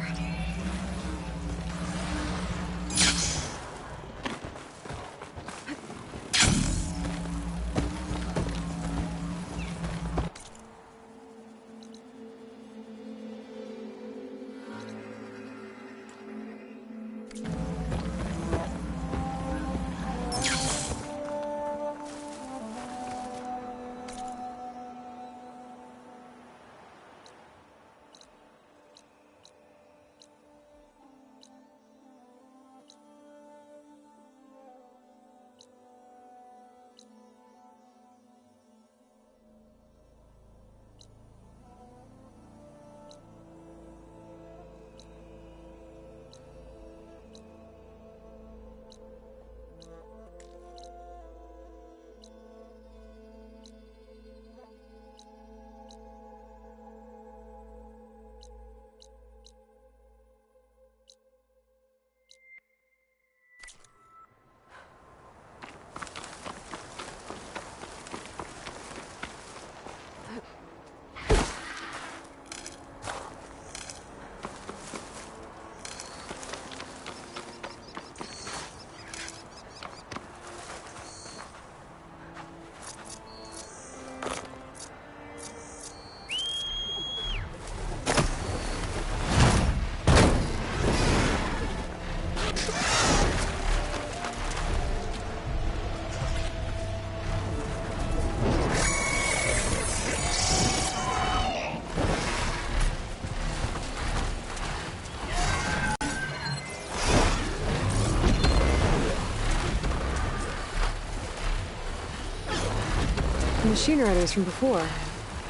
Speaker 1: machine riders from before.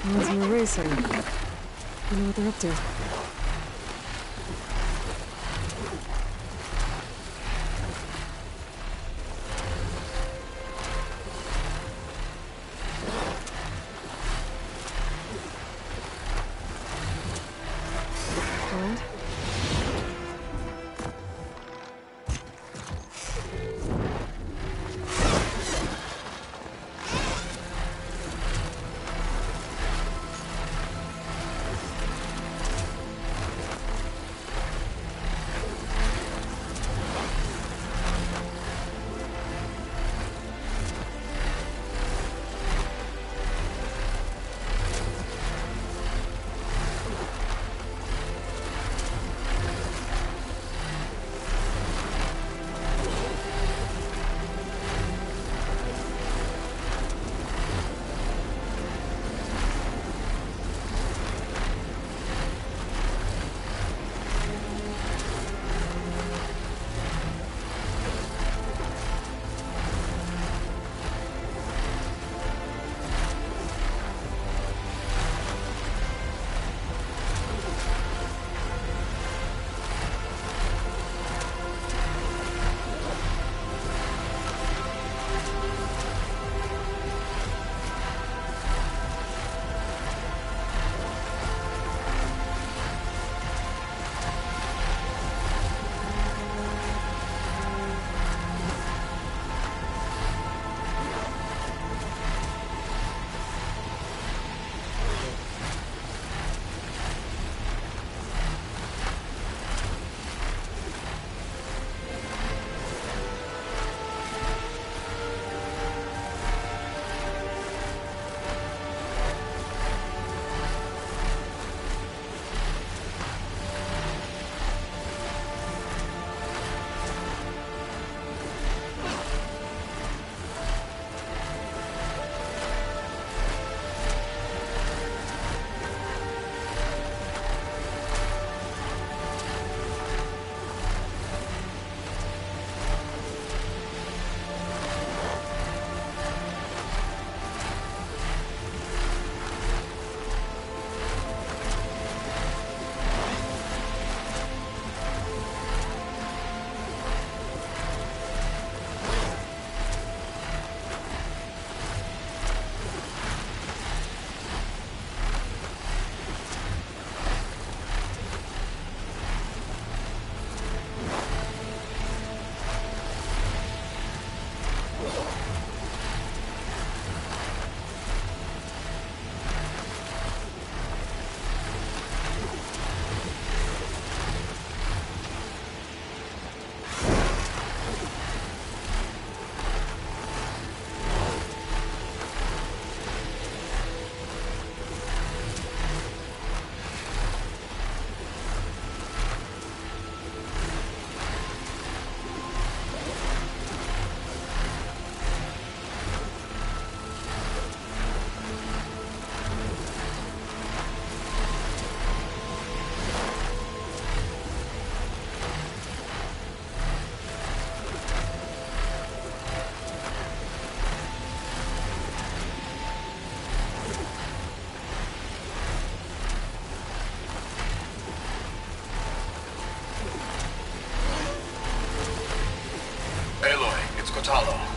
Speaker 1: The ones who were racing. I know what they're up to.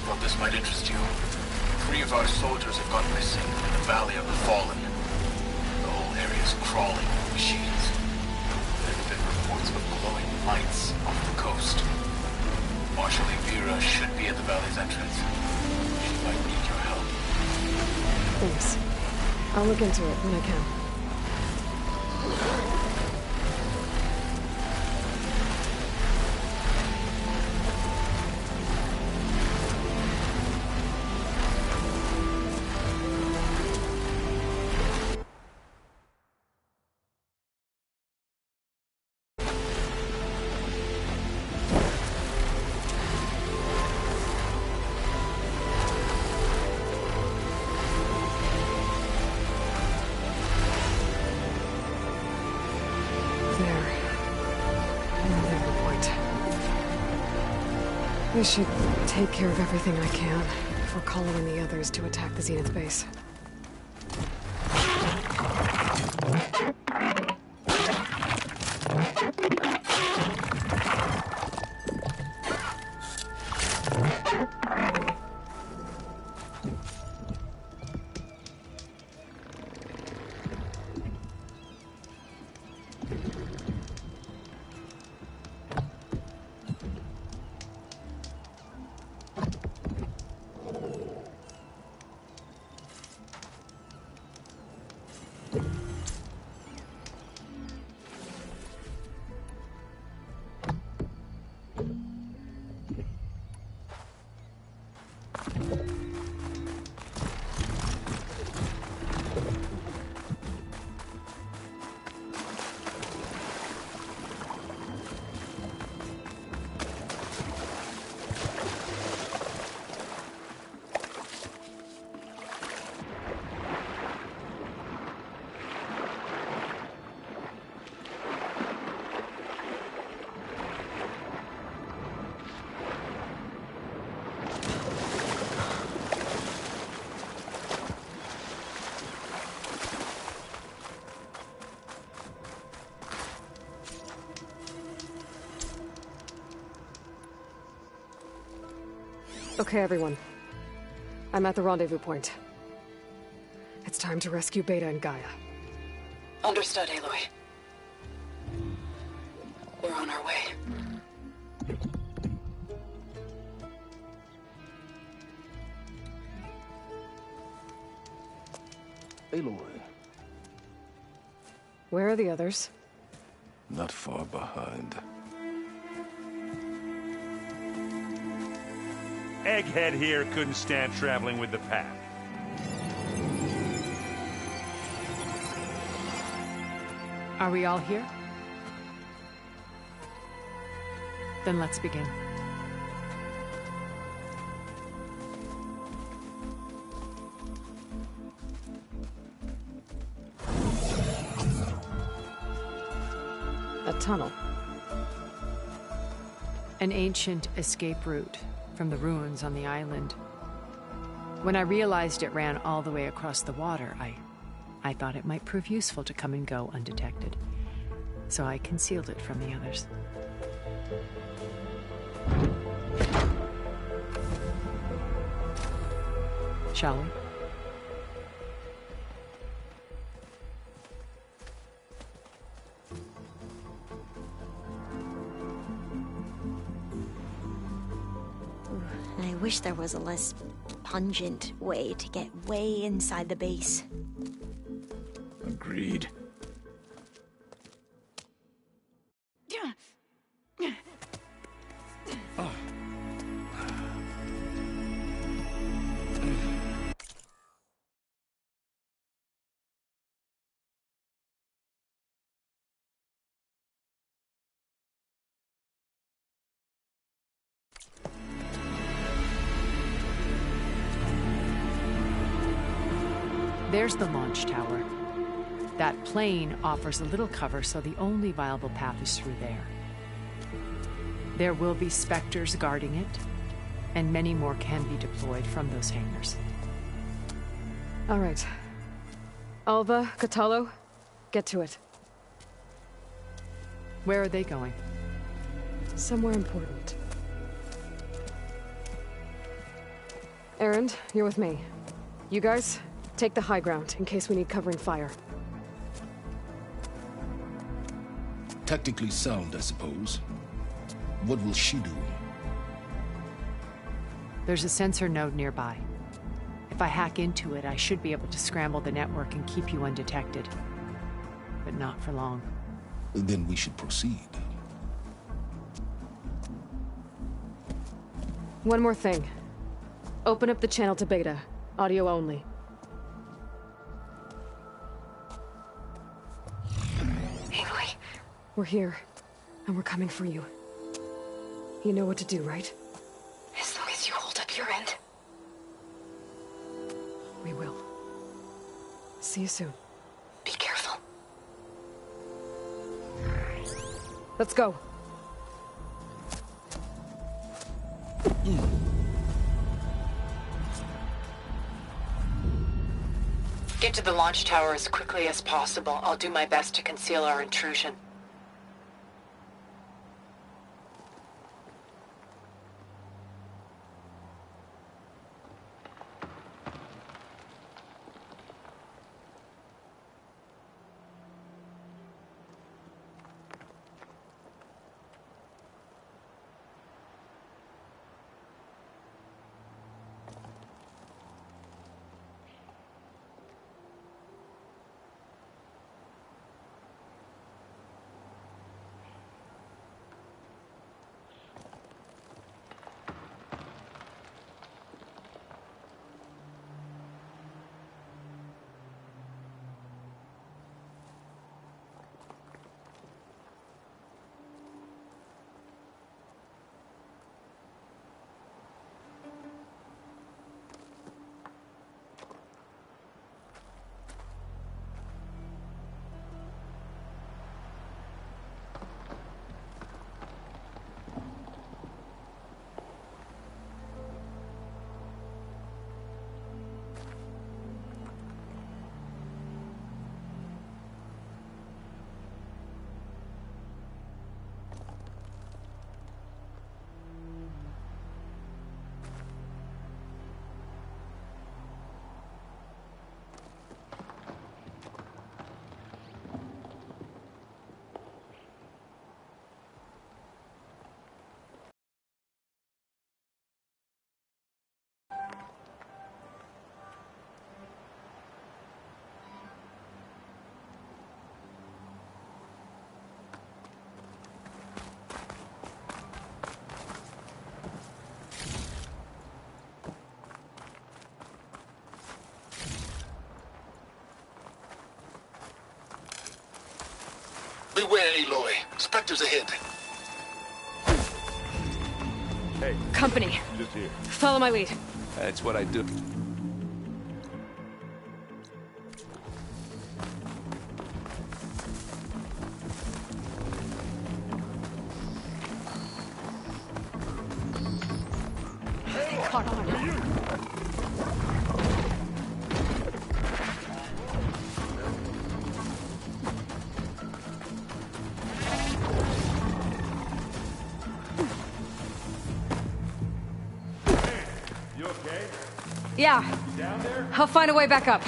Speaker 8: Thought this might interest you. 3 of our soldiers have gone missing in the Valley of the Fallen. The whole area is crawling with machines. There have been reports of glowing lights off the coast. Marshal Vera should be at the valley's entrance. She might need your help.
Speaker 1: Thanks. I'll look into it when I can. I should take care of everything I can before calling in the others to attack the Zenith base. Okay, everyone. I'm at the rendezvous point. It's time to rescue Beta and Gaia.
Speaker 12: Understood, Aloy. We're on our way.
Speaker 10: Aloy,
Speaker 1: Where are the others?
Speaker 10: not far behind.
Speaker 9: Egghead here couldn't stand traveling with the pack.
Speaker 21: Are we all here? Then let's begin.
Speaker 1: A tunnel.
Speaker 21: An ancient escape route from the ruins on the island. When I realized it ran all the way across the water, I thought it might prove useful to come and go undetected. So I concealed it from the others. Shall we?
Speaker 11: I wish there was a less pungent way to get way inside the base.
Speaker 6: Agreed.
Speaker 21: There's the launch tower. That plane offers a little cover, so the only viable path is through there. There will be Spectres guarding it, and many more can be deployed from those hangars.
Speaker 1: All right. Alva, Catalo, get to it.
Speaker 21: Where are they going?
Speaker 1: Somewhere important. Erend, you're with me. You guys, take the high ground in case we need covering fire.
Speaker 10: Tactically sound, I suppose. What will she do?
Speaker 21: There's a sensor node nearby. If I hack into it, I should be able to scramble the network and keep you undetected. But not for long.
Speaker 10: Then we should proceed.
Speaker 1: One more thing. Open up the channel to Beta. Audio only.
Speaker 18: Aloy.
Speaker 1: We're here, and we're coming for you. You know what to do, right?
Speaker 18: As long as you hold up your end.
Speaker 1: We will. See you soon.
Speaker 18: Be careful.
Speaker 1: Let's go.
Speaker 17: Get to the launch tower as quickly as possible. I'll do my best to conceal our intrusion.
Speaker 8: Beware, Aloy. Spectres ahead.
Speaker 9: Hey.
Speaker 1: Company.
Speaker 9: Just here.
Speaker 1: Follow my lead.
Speaker 9: That's what I do.
Speaker 1: Caught on.
Speaker 9: You okay?
Speaker 1: Yeah.
Speaker 9: You down there?
Speaker 1: I'll find a way back up.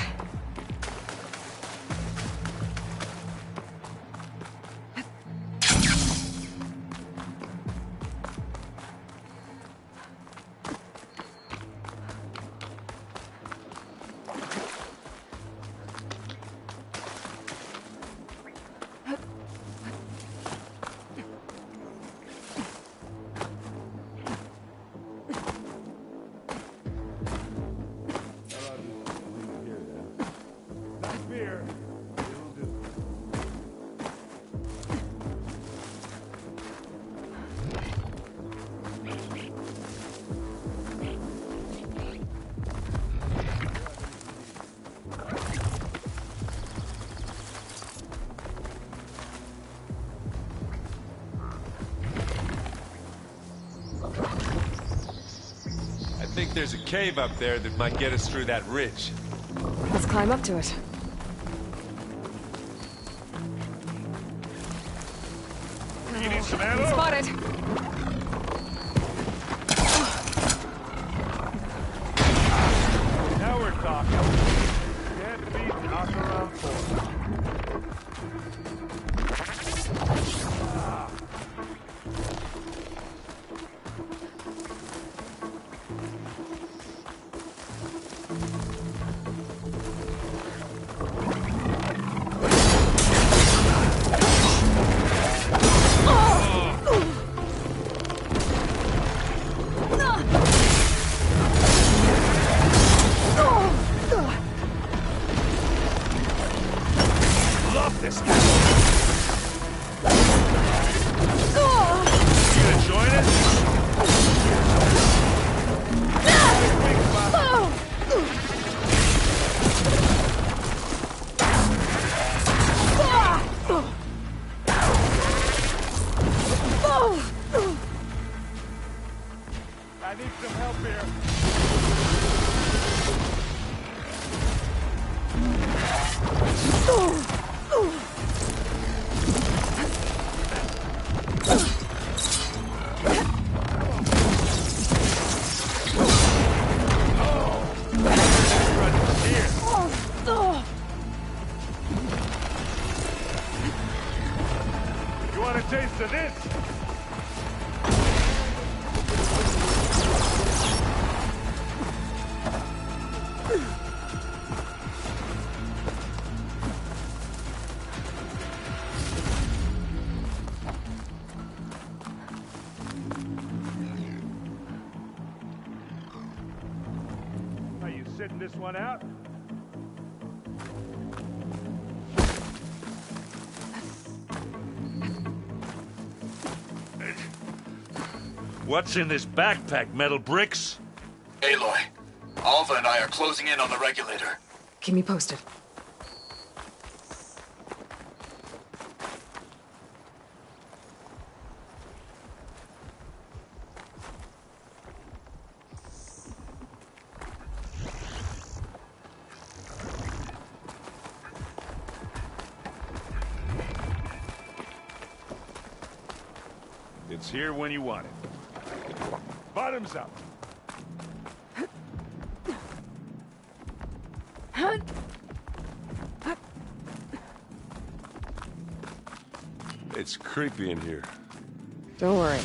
Speaker 9: I think there's a cave up there that might get us through that ridge.
Speaker 1: Let's climb up to it.
Speaker 9: You need some ammo?
Speaker 1: Spotted.
Speaker 9: Now we're talking. Can't beat knock around for. Love this guy. You gonna join us? I need some help here. You want a taste of this? Are you sitting this one out? What's in this backpack, metal bricks?
Speaker 8: Aloy, Alva and I are closing in on the regulator.
Speaker 1: Keep me posted.
Speaker 9: It's here when you want it. Bottoms up. It's creepy in here.
Speaker 1: Don't worry.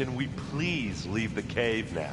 Speaker 6: Can we please leave the cave now?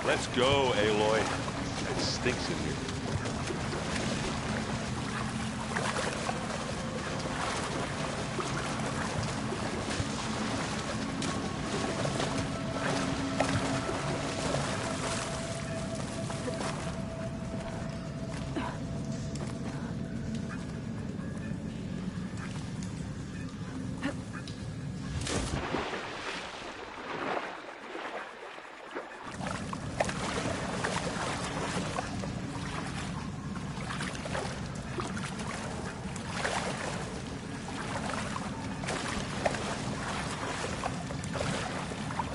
Speaker 6: Let's go, Aloy. It stinks in here.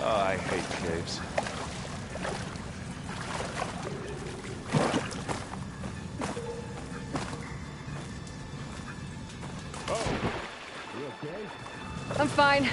Speaker 6: Oh, I hate caves.
Speaker 1: I'm fine.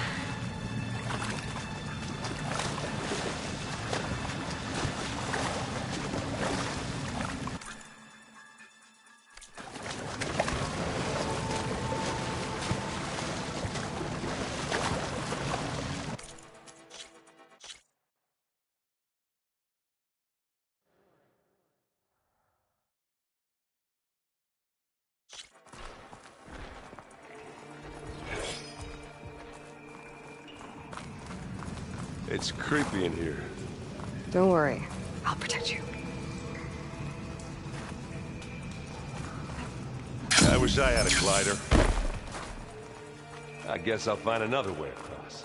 Speaker 6: It's creepy in here.
Speaker 1: Don't worry. I'll protect you.
Speaker 6: I wish I had a glider. I guess I'll find another way across.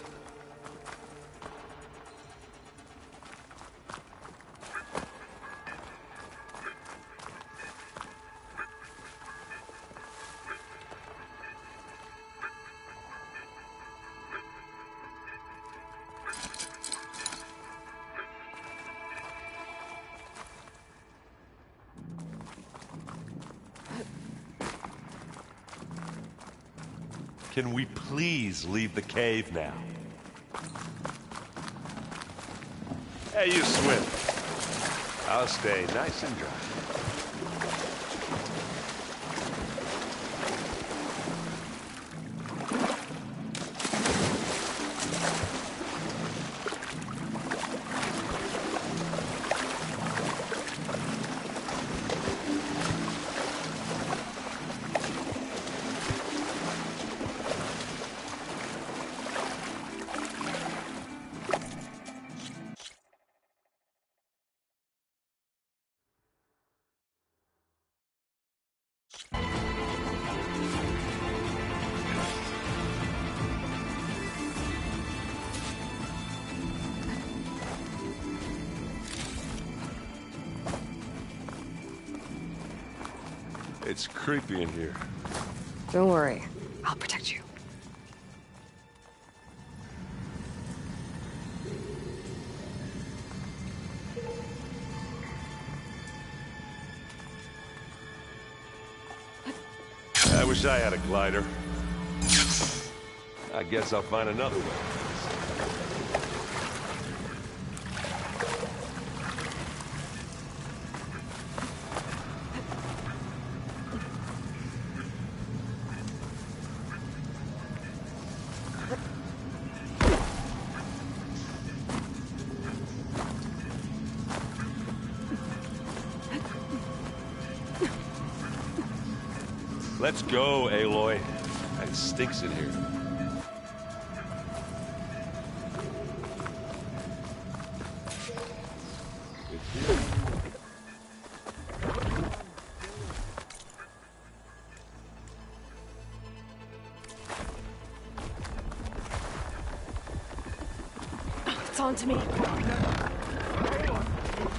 Speaker 6: Can we please leave the cave now? Hey, you swim. I'll stay nice and dry. It's creepy in here.
Speaker 1: Don't worry. I'll protect you.
Speaker 6: I wish I had a glider. I guess I'll find another way. Let's go, Aloy. It stinks in here.
Speaker 11: It's on to me.
Speaker 6: You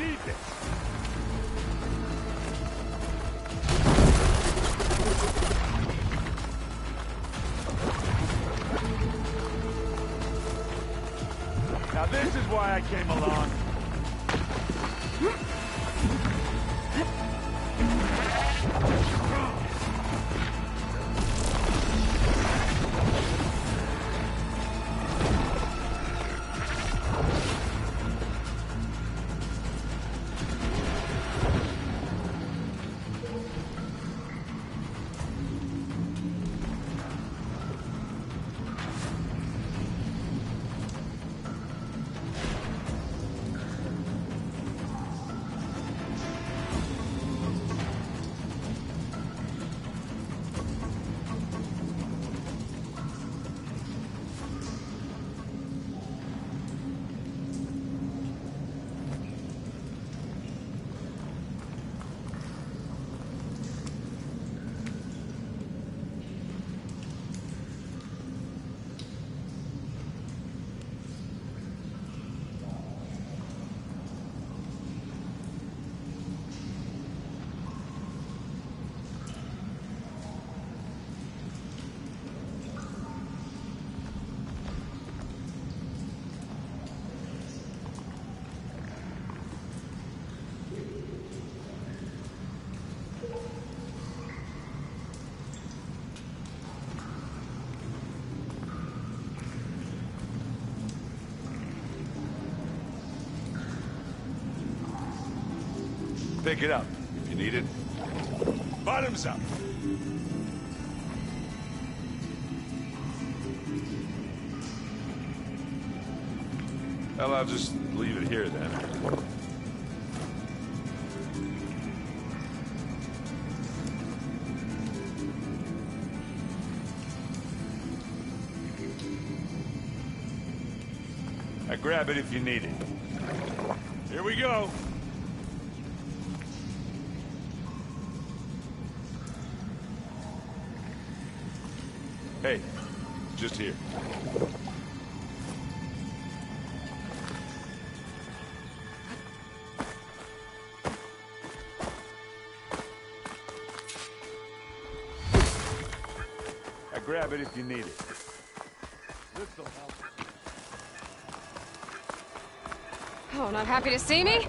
Speaker 6: need this.
Speaker 9: Now this is why I came along. Pick it up if you need it. Bottoms up. Well, I'll just leave it here then. I grab it if you need it. Here we go. Hey, just here. I grab it if you need it. This'll help.
Speaker 1: Oh, not happy to see me?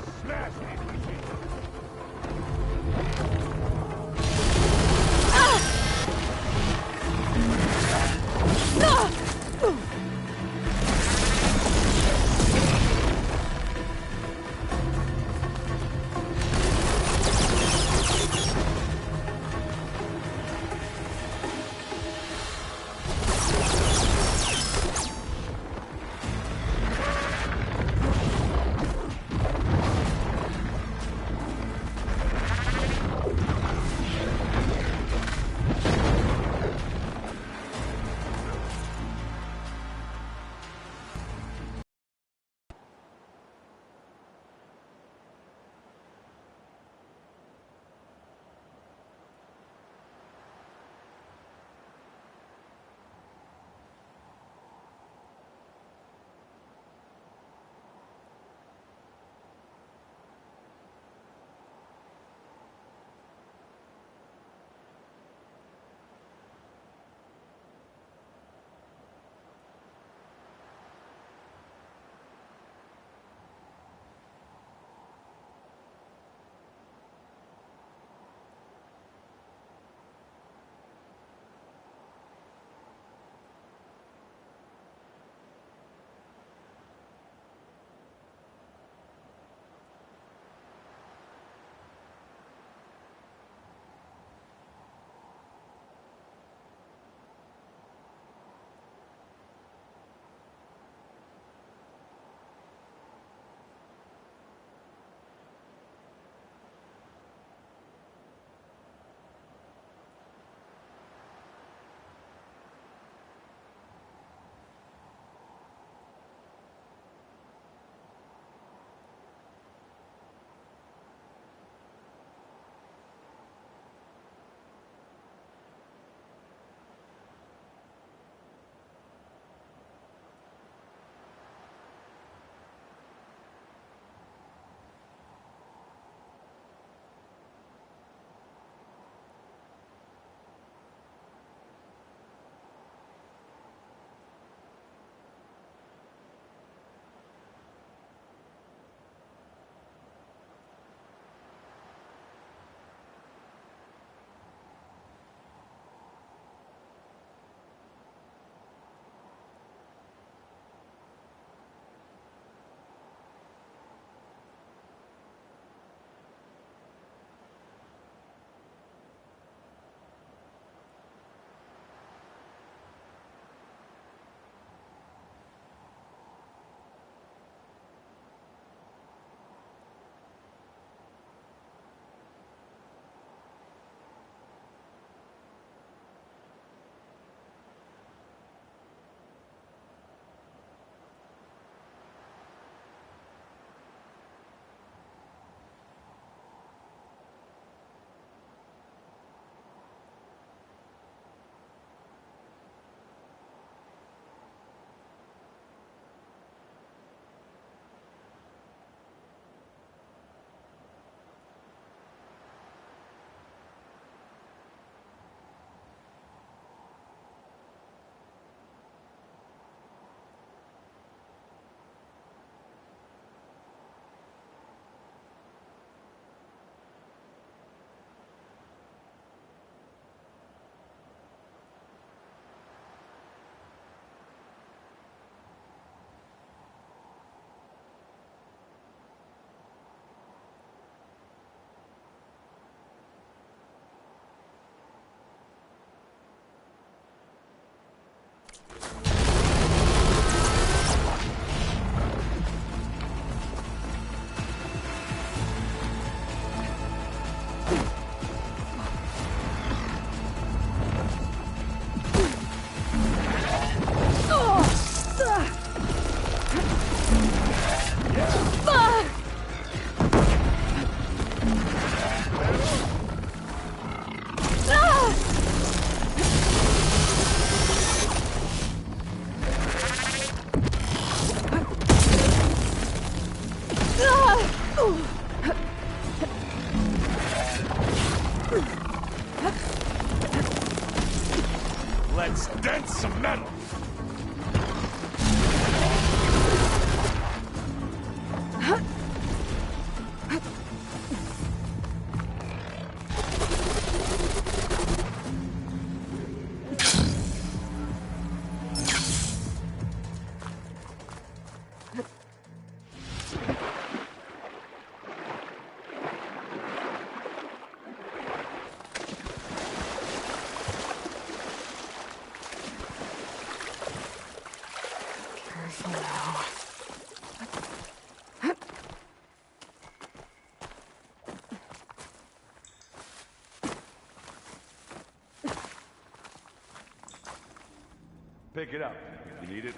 Speaker 9: pick it up if you need it.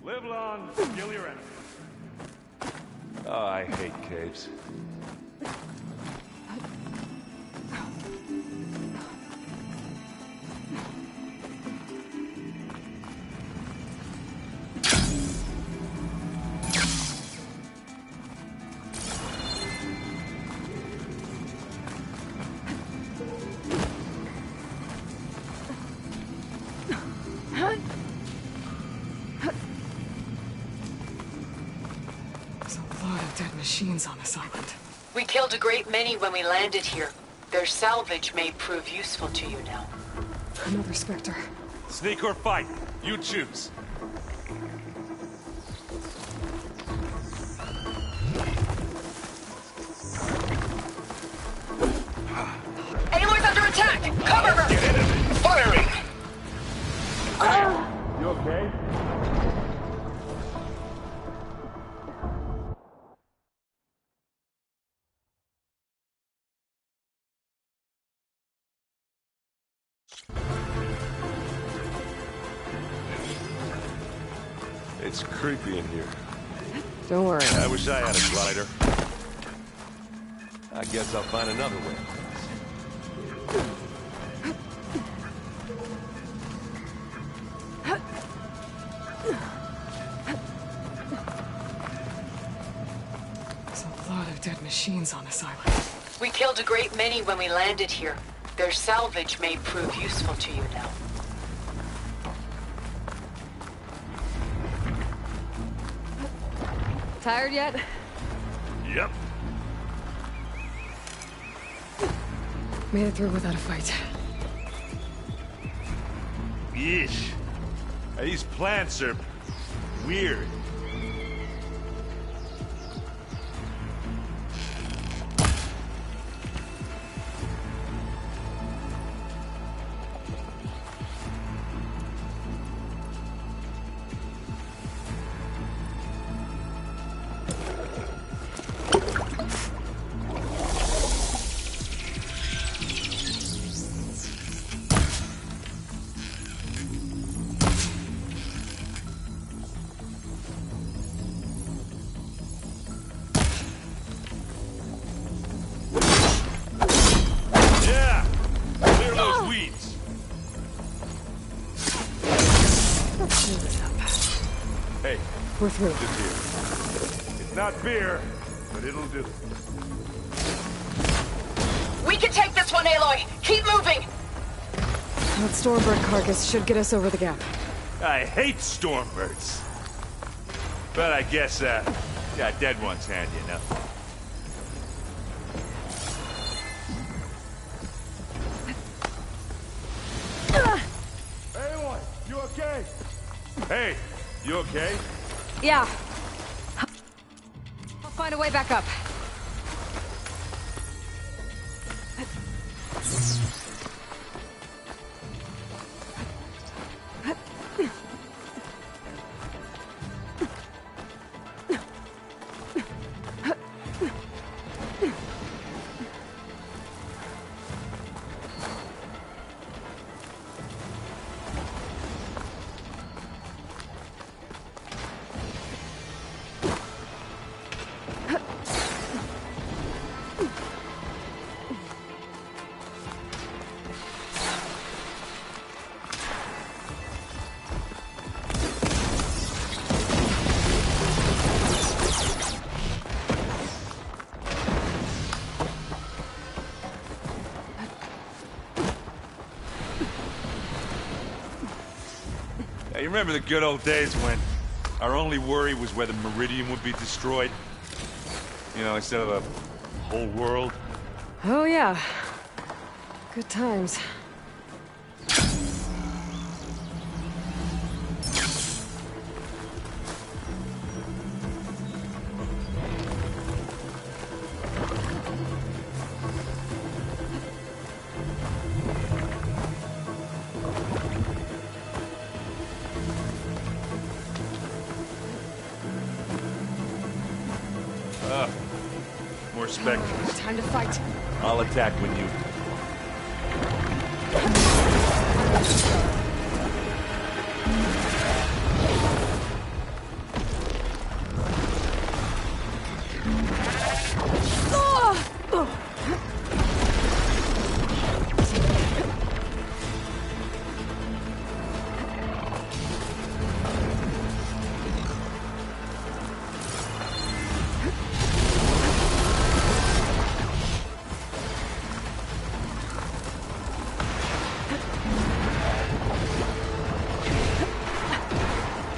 Speaker 9: Live long, kill your enemy. Oh, I hate caves.
Speaker 1: Machines on this island.
Speaker 17: We killed a great many when we landed here. Their salvage may prove useful to you now.
Speaker 1: Another Spectre.
Speaker 9: Sneak or fight, you choose.
Speaker 17: Aloy's under attack! Cover her!
Speaker 8: Get in it! Firing!
Speaker 9: You okay? It's creepy in here.
Speaker 1: Don't worry.
Speaker 9: I wish I had a glider. I guess I'll find another way.
Speaker 1: There's a lot of dead machines on this island.
Speaker 17: We killed a great many when we landed here. Their salvage may prove useful to you now.
Speaker 1: Tired yet?
Speaker 9: Yep.
Speaker 1: Made it through without a fight.
Speaker 9: Yeesh. These plants are weird.
Speaker 1: We're through.
Speaker 9: Just here. It's not beer, but it'll do.
Speaker 17: We can take this one, Aloy! Keep moving!
Speaker 1: That Stormbird carcass should get us over the gap.
Speaker 9: I hate Stormbirds. But I guess, yeah, dead one's handy enough. Aloy, you okay? Hey, you okay?
Speaker 1: Yeah. I'll find a way back up.
Speaker 9: You remember the good old days when our only worry was whether Meridian would be destroyed? You know, instead of a whole world?
Speaker 1: Oh, yeah. Good times.
Speaker 9: More Spectres.
Speaker 1: Time to fight.
Speaker 9: I'll attack when you...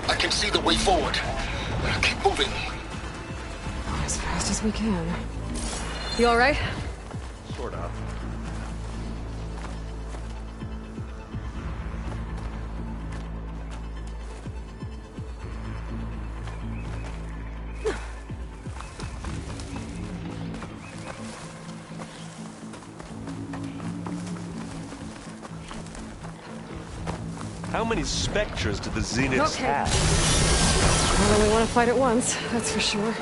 Speaker 8: I can see the way forward. Keep moving.
Speaker 1: As fast as we can. You all right?
Speaker 6: Sort of.
Speaker 2: How many specters do the Zeniths
Speaker 1: Okay.
Speaker 2: have?
Speaker 1: I only want to fight at once, that's for sure.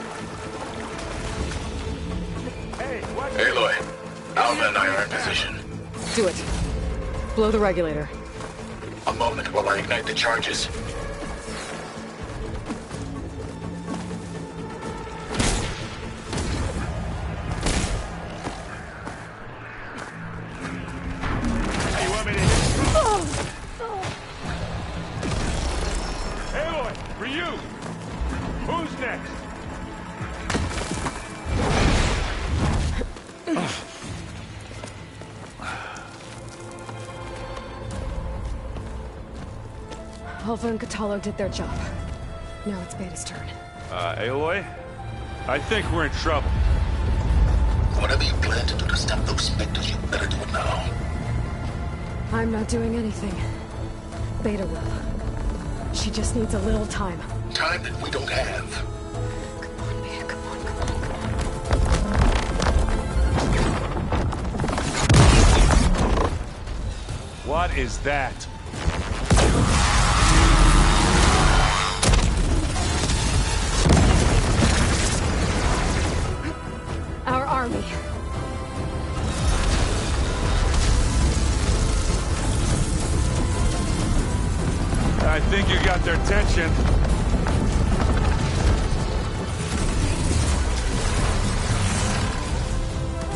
Speaker 8: Aloy, Alva and I are in position.
Speaker 1: Do it. Blow the regulator.
Speaker 8: A moment while I ignite the charges.
Speaker 6: You want me to hit? Aloy, for you! Who's next?
Speaker 1: Alva and Catalo did their job. Now it's Beta's turn.
Speaker 6: Aloy? I think we're in trouble.
Speaker 8: Whatever you plan to do to stop those specters, you better do it now.
Speaker 1: I'm not doing anything. Beta will. She just needs a little time.
Speaker 8: Time that we don't have.
Speaker 6: What is that?
Speaker 1: Our army.
Speaker 6: I think you got their attention.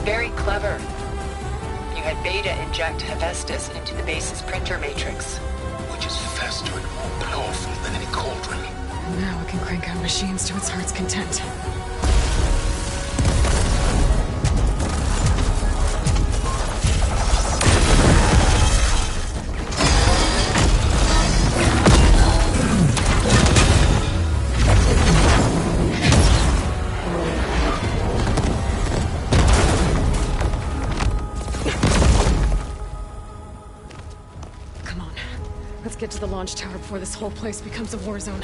Speaker 17: Very clever. You had Beta inject Hephaestus into the base's printer matrix.
Speaker 8: Which is faster and more powerful than any cauldron.
Speaker 1: Now it can crank out machines to its heart's content. Get to the launch tower before this whole place becomes a war zone.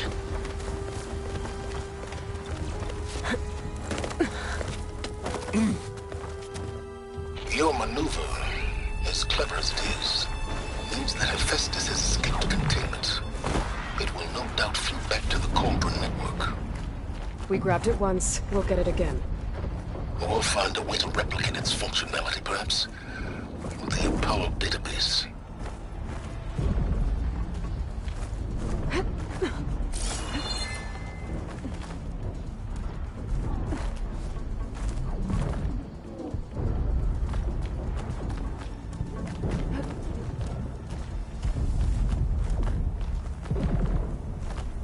Speaker 8: Your maneuver, as clever as it is, means that Hephaestus has escaped containment. It will no doubt flew back to the Cauldron network.
Speaker 1: We grabbed it once, we'll get it again.
Speaker 8: Or we'll find a way to replicate its functionality, perhaps, with the Apollo database.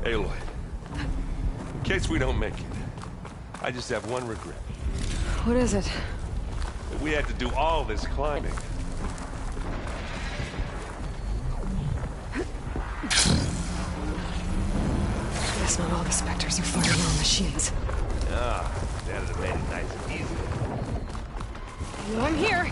Speaker 2: Aloy, in case we don't make it, I just have one regret.
Speaker 1: What is it?
Speaker 2: That we had to do all this climbing.
Speaker 1: Guess not all the specters are firing on machines.
Speaker 2: Ah, that'd have made it nice and easy.
Speaker 1: I'm here!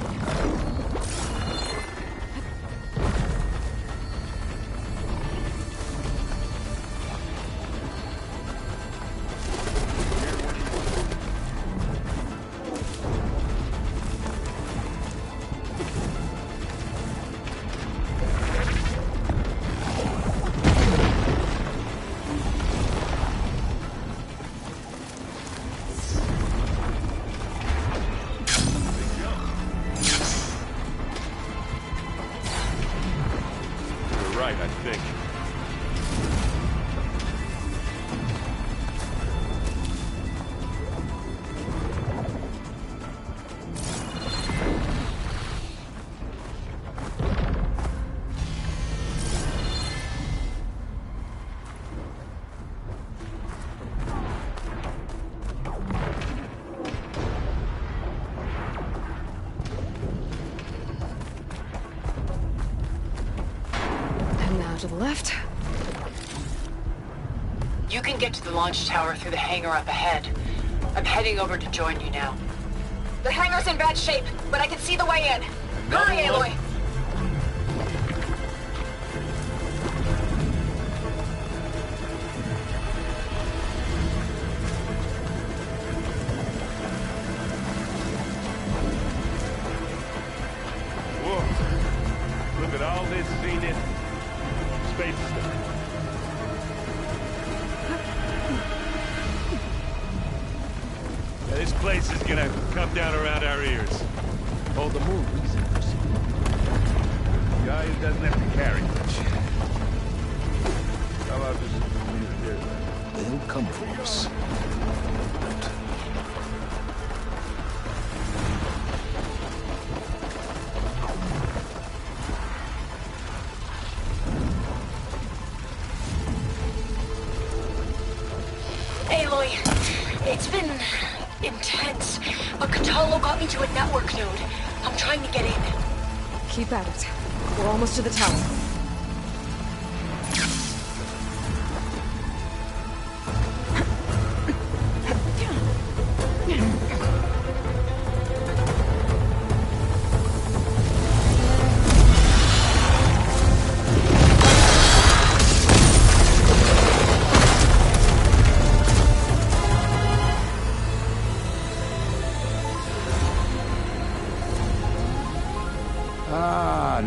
Speaker 1: left?
Speaker 17: You can get to the launch tower through the hangar up ahead. I'm heading over to join you now.
Speaker 18: The hangar's in bad shape, but I can see the way in. Hurry, Aloy!
Speaker 6: Whoa. Look at all this scenic space stuff. This place is gonna come down around our ears. Hold the move. Guy who doesn't have to carry much. How about just leave it there?
Speaker 10: They'll come for us.
Speaker 18: Aloy, it's been intense, but Catalo got me to a network node. I'm trying to get in.
Speaker 1: Keep at it. We're almost to the tower.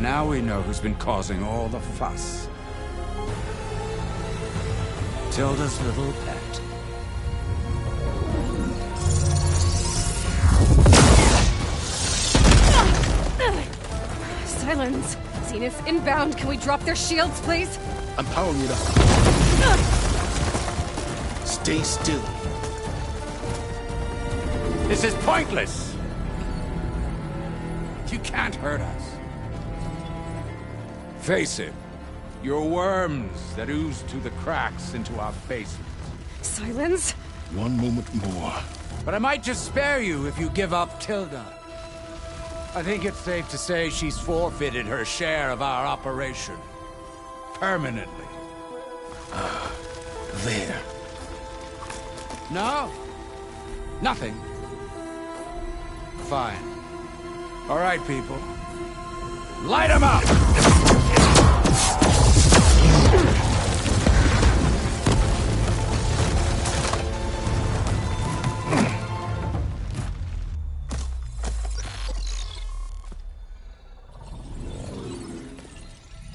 Speaker 15: Now we know who's been causing all the fuss. Tilda's little pet.
Speaker 1: Silence. Zenith inbound. Can we drop their shields, please?
Speaker 10: I'm powering it up. Stay still.
Speaker 15: This is pointless. You can't hurt us. Face it. You're worms that ooze through the cracks into our faces.
Speaker 1: Silence?
Speaker 10: One moment more.
Speaker 15: But I might just spare you if you give up Tilda. I think it's safe to say she's forfeited her share of our operation. Permanently.
Speaker 10: There.
Speaker 15: No? Nothing. Fine. All right, people. Light 'em up!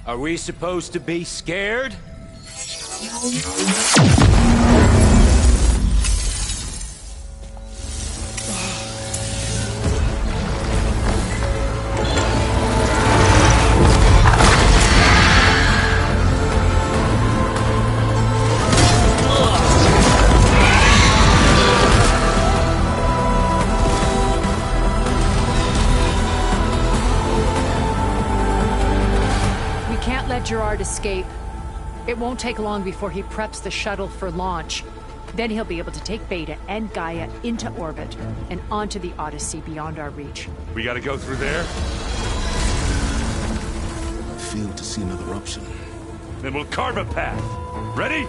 Speaker 15: Are we supposed to be scared?
Speaker 17: Gerard escape. It won't take long before he preps the shuttle for launch. Then he'll be able to take Beta and Gaia into orbit and onto the Odyssey beyond our reach.
Speaker 6: We gotta go through there?
Speaker 10: I failed to see another option.
Speaker 6: Then we'll carve a path. Ready?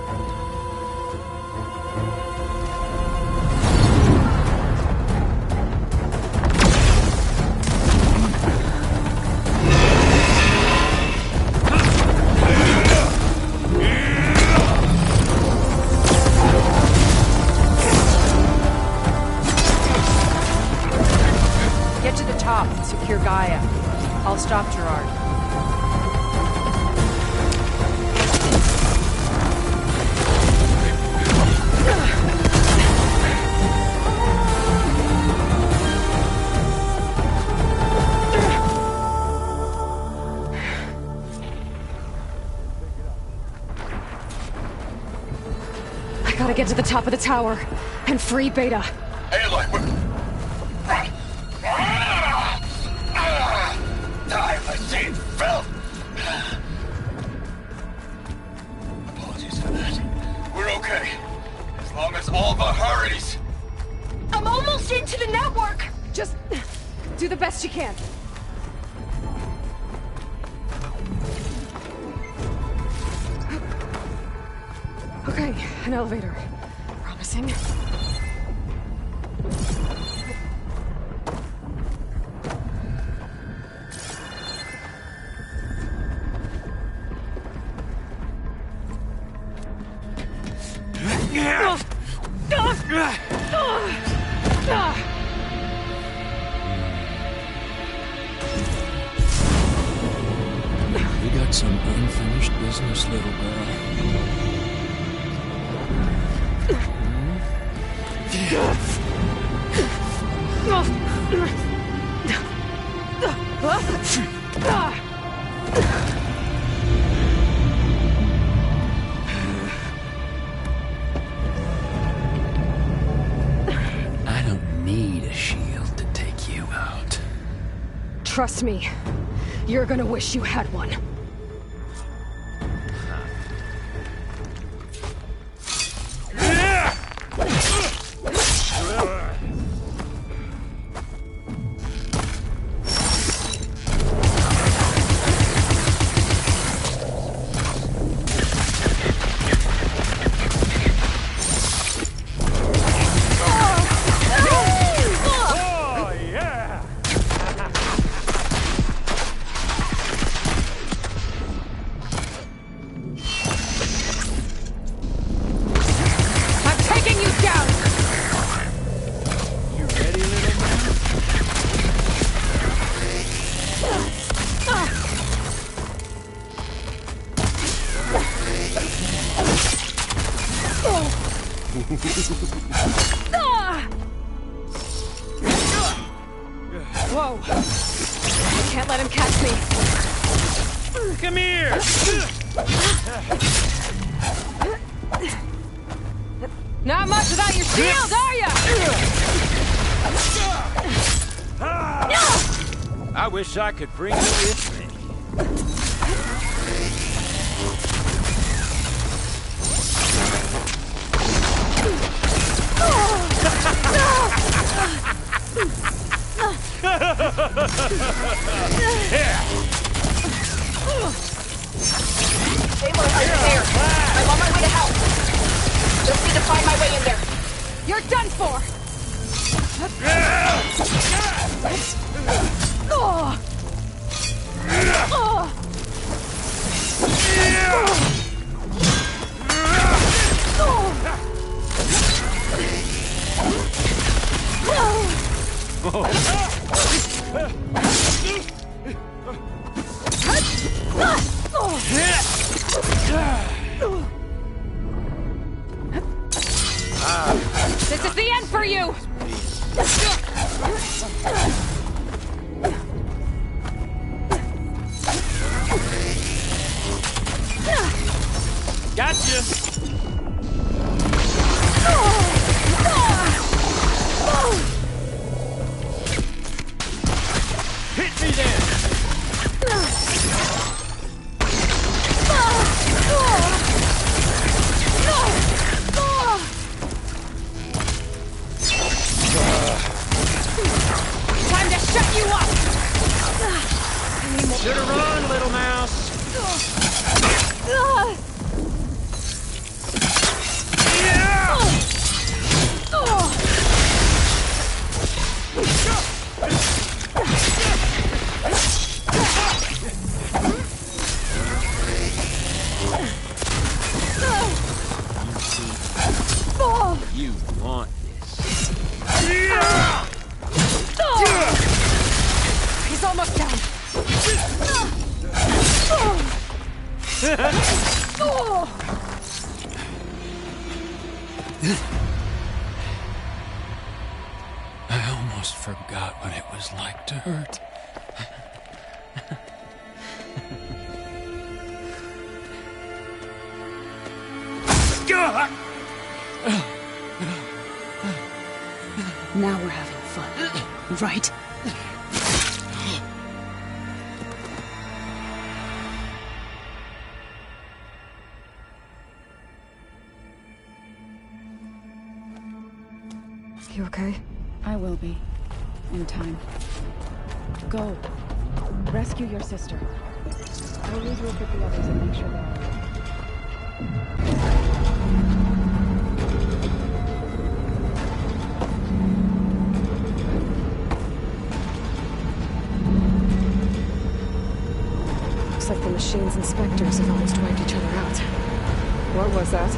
Speaker 17: Secure Gaia. I'll stop Gerard.
Speaker 1: I gotta get to the top of the tower and free Beta.
Speaker 8: Aloy, time machine filth! Apologies for that. We're okay. As long as Alva hurries.
Speaker 18: I'm almost into the network!
Speaker 1: Just do the best you can. Okay, an elevator. Promising.
Speaker 22: You got some unfinished business, little girl. I don't need a shield to take you out.
Speaker 1: Trust me, you're gonna wish you had one. Whoa! I can't let him catch me.
Speaker 23: Come here!
Speaker 1: Not much without your shield, are ya?
Speaker 23: I wish I could bring you with me.
Speaker 17: Aloy, are you there? I'm on my way to help. Just need to find my way in there.
Speaker 1: You're done for! This is the end for you!
Speaker 23: Gotcha! Hit me then!
Speaker 1: Time to shut you up!
Speaker 23: Should've run, little mouse! You want this.
Speaker 1: He's almost down.
Speaker 22: I almost forgot what it was like to hurt.
Speaker 14: Now we're having fun, right?
Speaker 1: You okay?
Speaker 14: I will be. In time. Go. Rescue your sister. I'll leave you with the others and make sure they're all right.
Speaker 1: machines and specters have almost wiped each other out. What was that?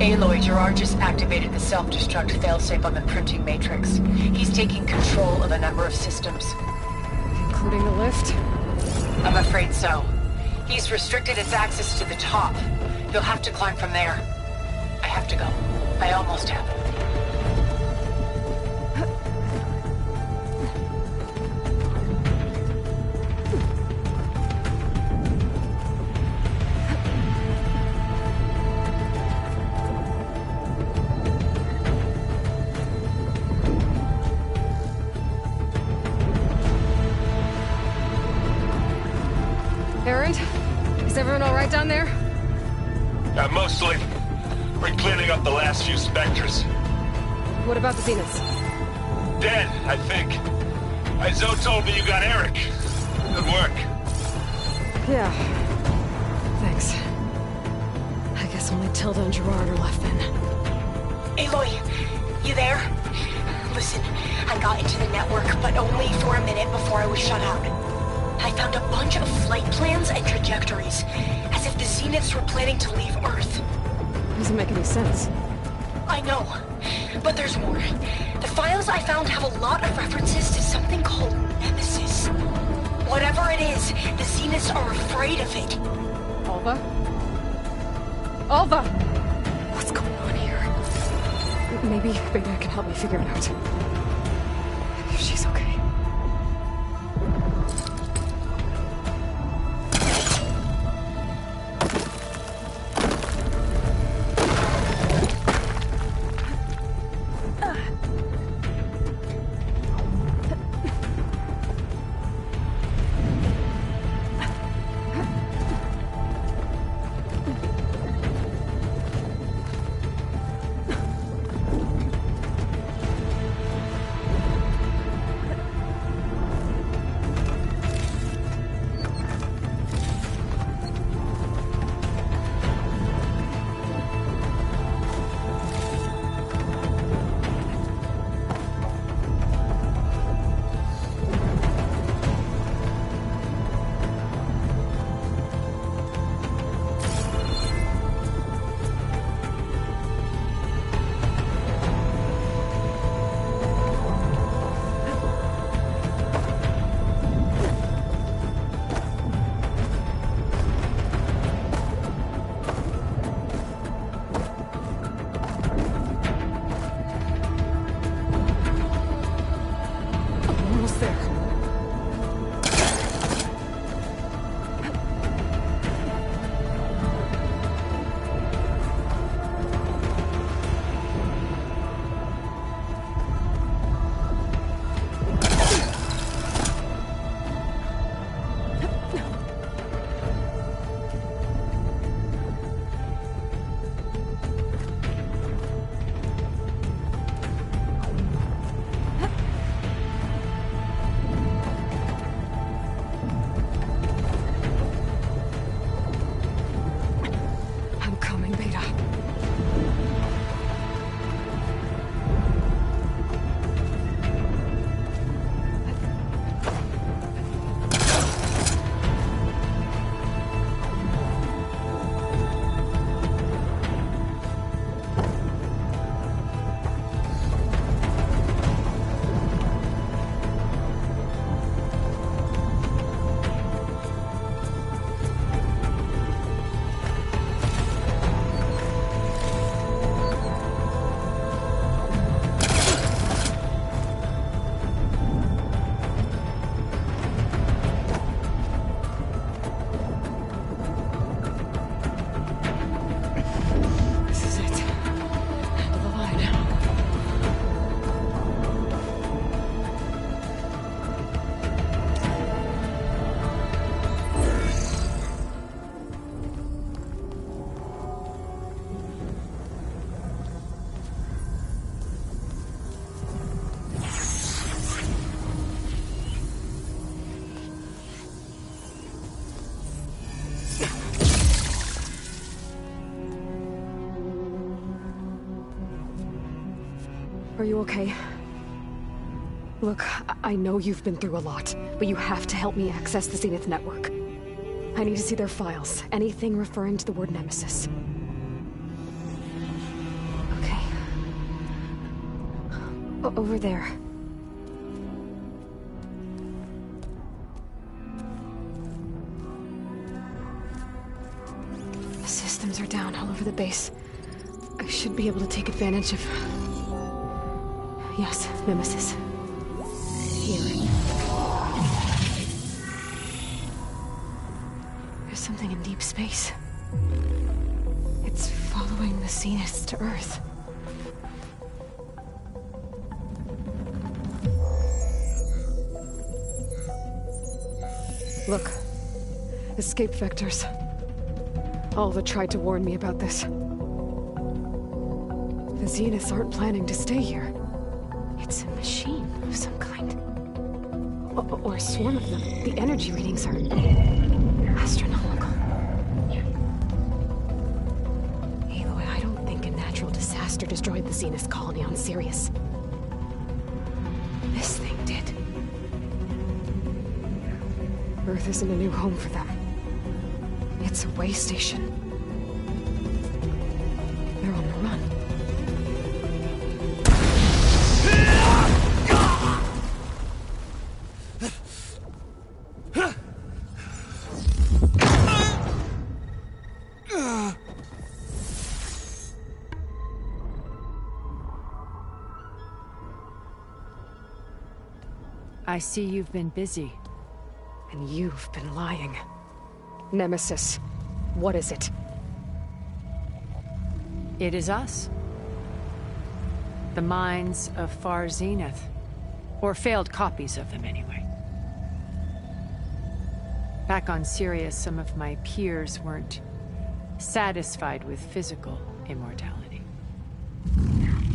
Speaker 17: Aloy, Gerard just activated the self-destruct failsafe on the printing matrix. He's taking control of a number of systems.
Speaker 1: Including the lift?
Speaker 17: I'm afraid so. He's restricted its access to the top. You'll have to climb from there. I have to go. I almost have.
Speaker 1: Is everyone all right down there?
Speaker 6: Mostly. We're cleaning up the last few specters.
Speaker 1: What about the Zeniths?
Speaker 6: Dead, I think. Zoe told me you got Eric. Good work.
Speaker 1: Yeah. Thanks. I guess only Tilda and Gerard are left then.
Speaker 18: Aloy, you there? Listen, I got into the network, but only for a minute before I was shut out. I found a bunch of flight plans and trajectories, as if the Zeniths were planning to leave Earth.
Speaker 1: Doesn't make any sense.
Speaker 18: I know, but there's more. The files I found have a lot of references to something called Nemesis. Whatever it is, the Zeniths are afraid of it.
Speaker 1: Alva? Alva! What's going on here? Maybe Beta can help me figure it out. If she's okay. Are you okay? Look, I know you've been through a lot, but you have to help me access the Zenith network. I need to see their files. Anything referring to the word Nemesis. Okay. Over there. The systems are down all over the base. I should be able to take advantage of... Yes, Nemesis. Here. There's something in deep space. It's following the Zeniths to Earth. Look. Escape vectors. Alva tried to warn me about this. The Zeniths aren't planning to stay here. It's a machine of some kind. Or a swarm of them. The energy readings are... astronomical. Aloy, I don't think a natural disaster destroyed the Zenith colony on Sirius. This thing did. Earth isn't a new home for them. It's a way station. They're on the run.
Speaker 21: I see you've been busy.
Speaker 1: And you've been lying. Nemesis, what is it?
Speaker 21: It is us. The minds of Far Zenith. Or failed copies of them, anyway. Back on Sirius, some of my peers weren't satisfied with physical immortality.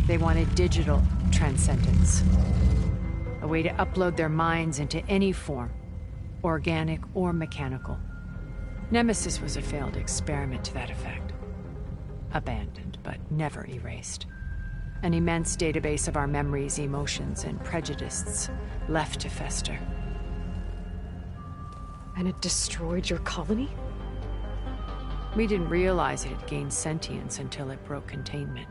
Speaker 21: They wanted digital transcendence. A way to upload their minds into any form, organic or mechanical. Nemesis was a failed experiment to that effect. Abandoned, but never erased. An immense database of our memories, emotions, and prejudices left to fester.
Speaker 1: And it destroyed your colony?
Speaker 21: We didn't realize it had gained sentience until it broke containment.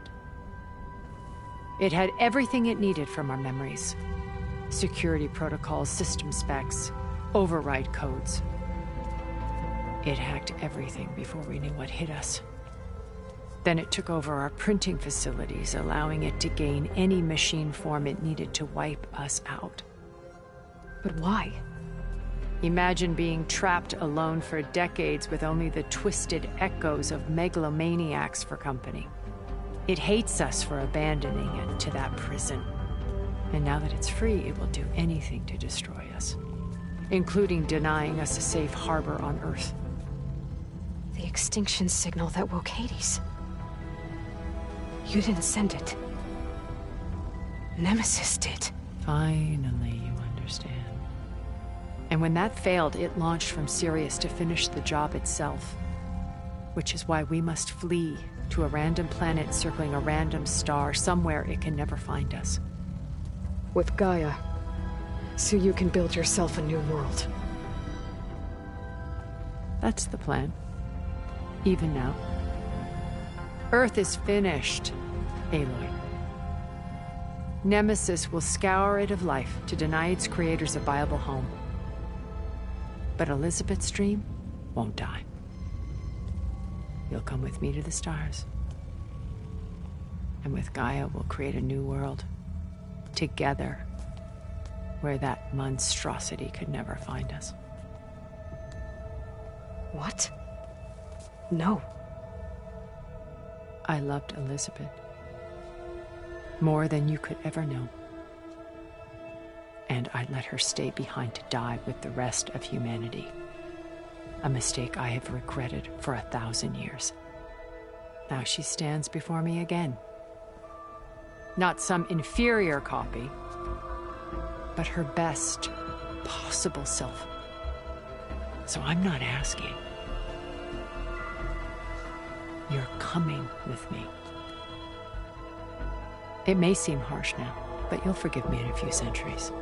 Speaker 21: It had everything it needed from our memories. Security protocols, system specs, override codes. It hacked everything before we knew what hit us. Then it took over our printing facilities, allowing it to gain any machine form it needed to wipe us out.
Speaker 1: But why?
Speaker 21: Imagine being trapped alone for decades with only the twisted echoes of megalomaniacs for company. It hates us for abandoning it to that prison. And now that it's free, it will do anything to destroy us, including denying us a safe harbor on Earth.
Speaker 1: The extinction signal that woke Hades. You didn't send it. Nemesis did.
Speaker 21: Finally, you understand. And when that failed, it launched from Sirius to finish the job itself. Which is why we must flee to a random planet circling a random star, somewhere it can never find us.
Speaker 1: With Gaia, so you can build yourself a new world.
Speaker 21: That's the plan. Even now. Earth is finished, Aloy. Nemesis will scour it of life to deny its creators a viable home. But Elizabeth's dream won't die. You'll come with me to the stars. And with Gaia, we'll create a new world. Together, where that monstrosity could never find us.
Speaker 1: What? No.
Speaker 21: I loved Elizabeth. More than you could ever know. And I let her stay behind to die with the rest of humanity. A mistake I have regretted for 1,000 years. Now she stands before me again. Not some inferior copy, but her best possible self. So I'm not asking. You're coming with me. It may seem harsh now, but you'll forgive me in a few centuries.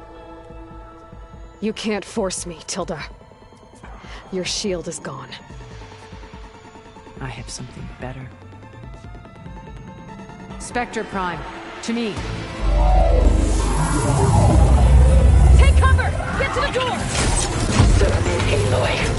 Speaker 1: You can't force me, Tilda. Your shield is gone.
Speaker 21: I have something better. Spectre Prime, to me.
Speaker 18: Take cover! Get to the door!
Speaker 17: Aloy.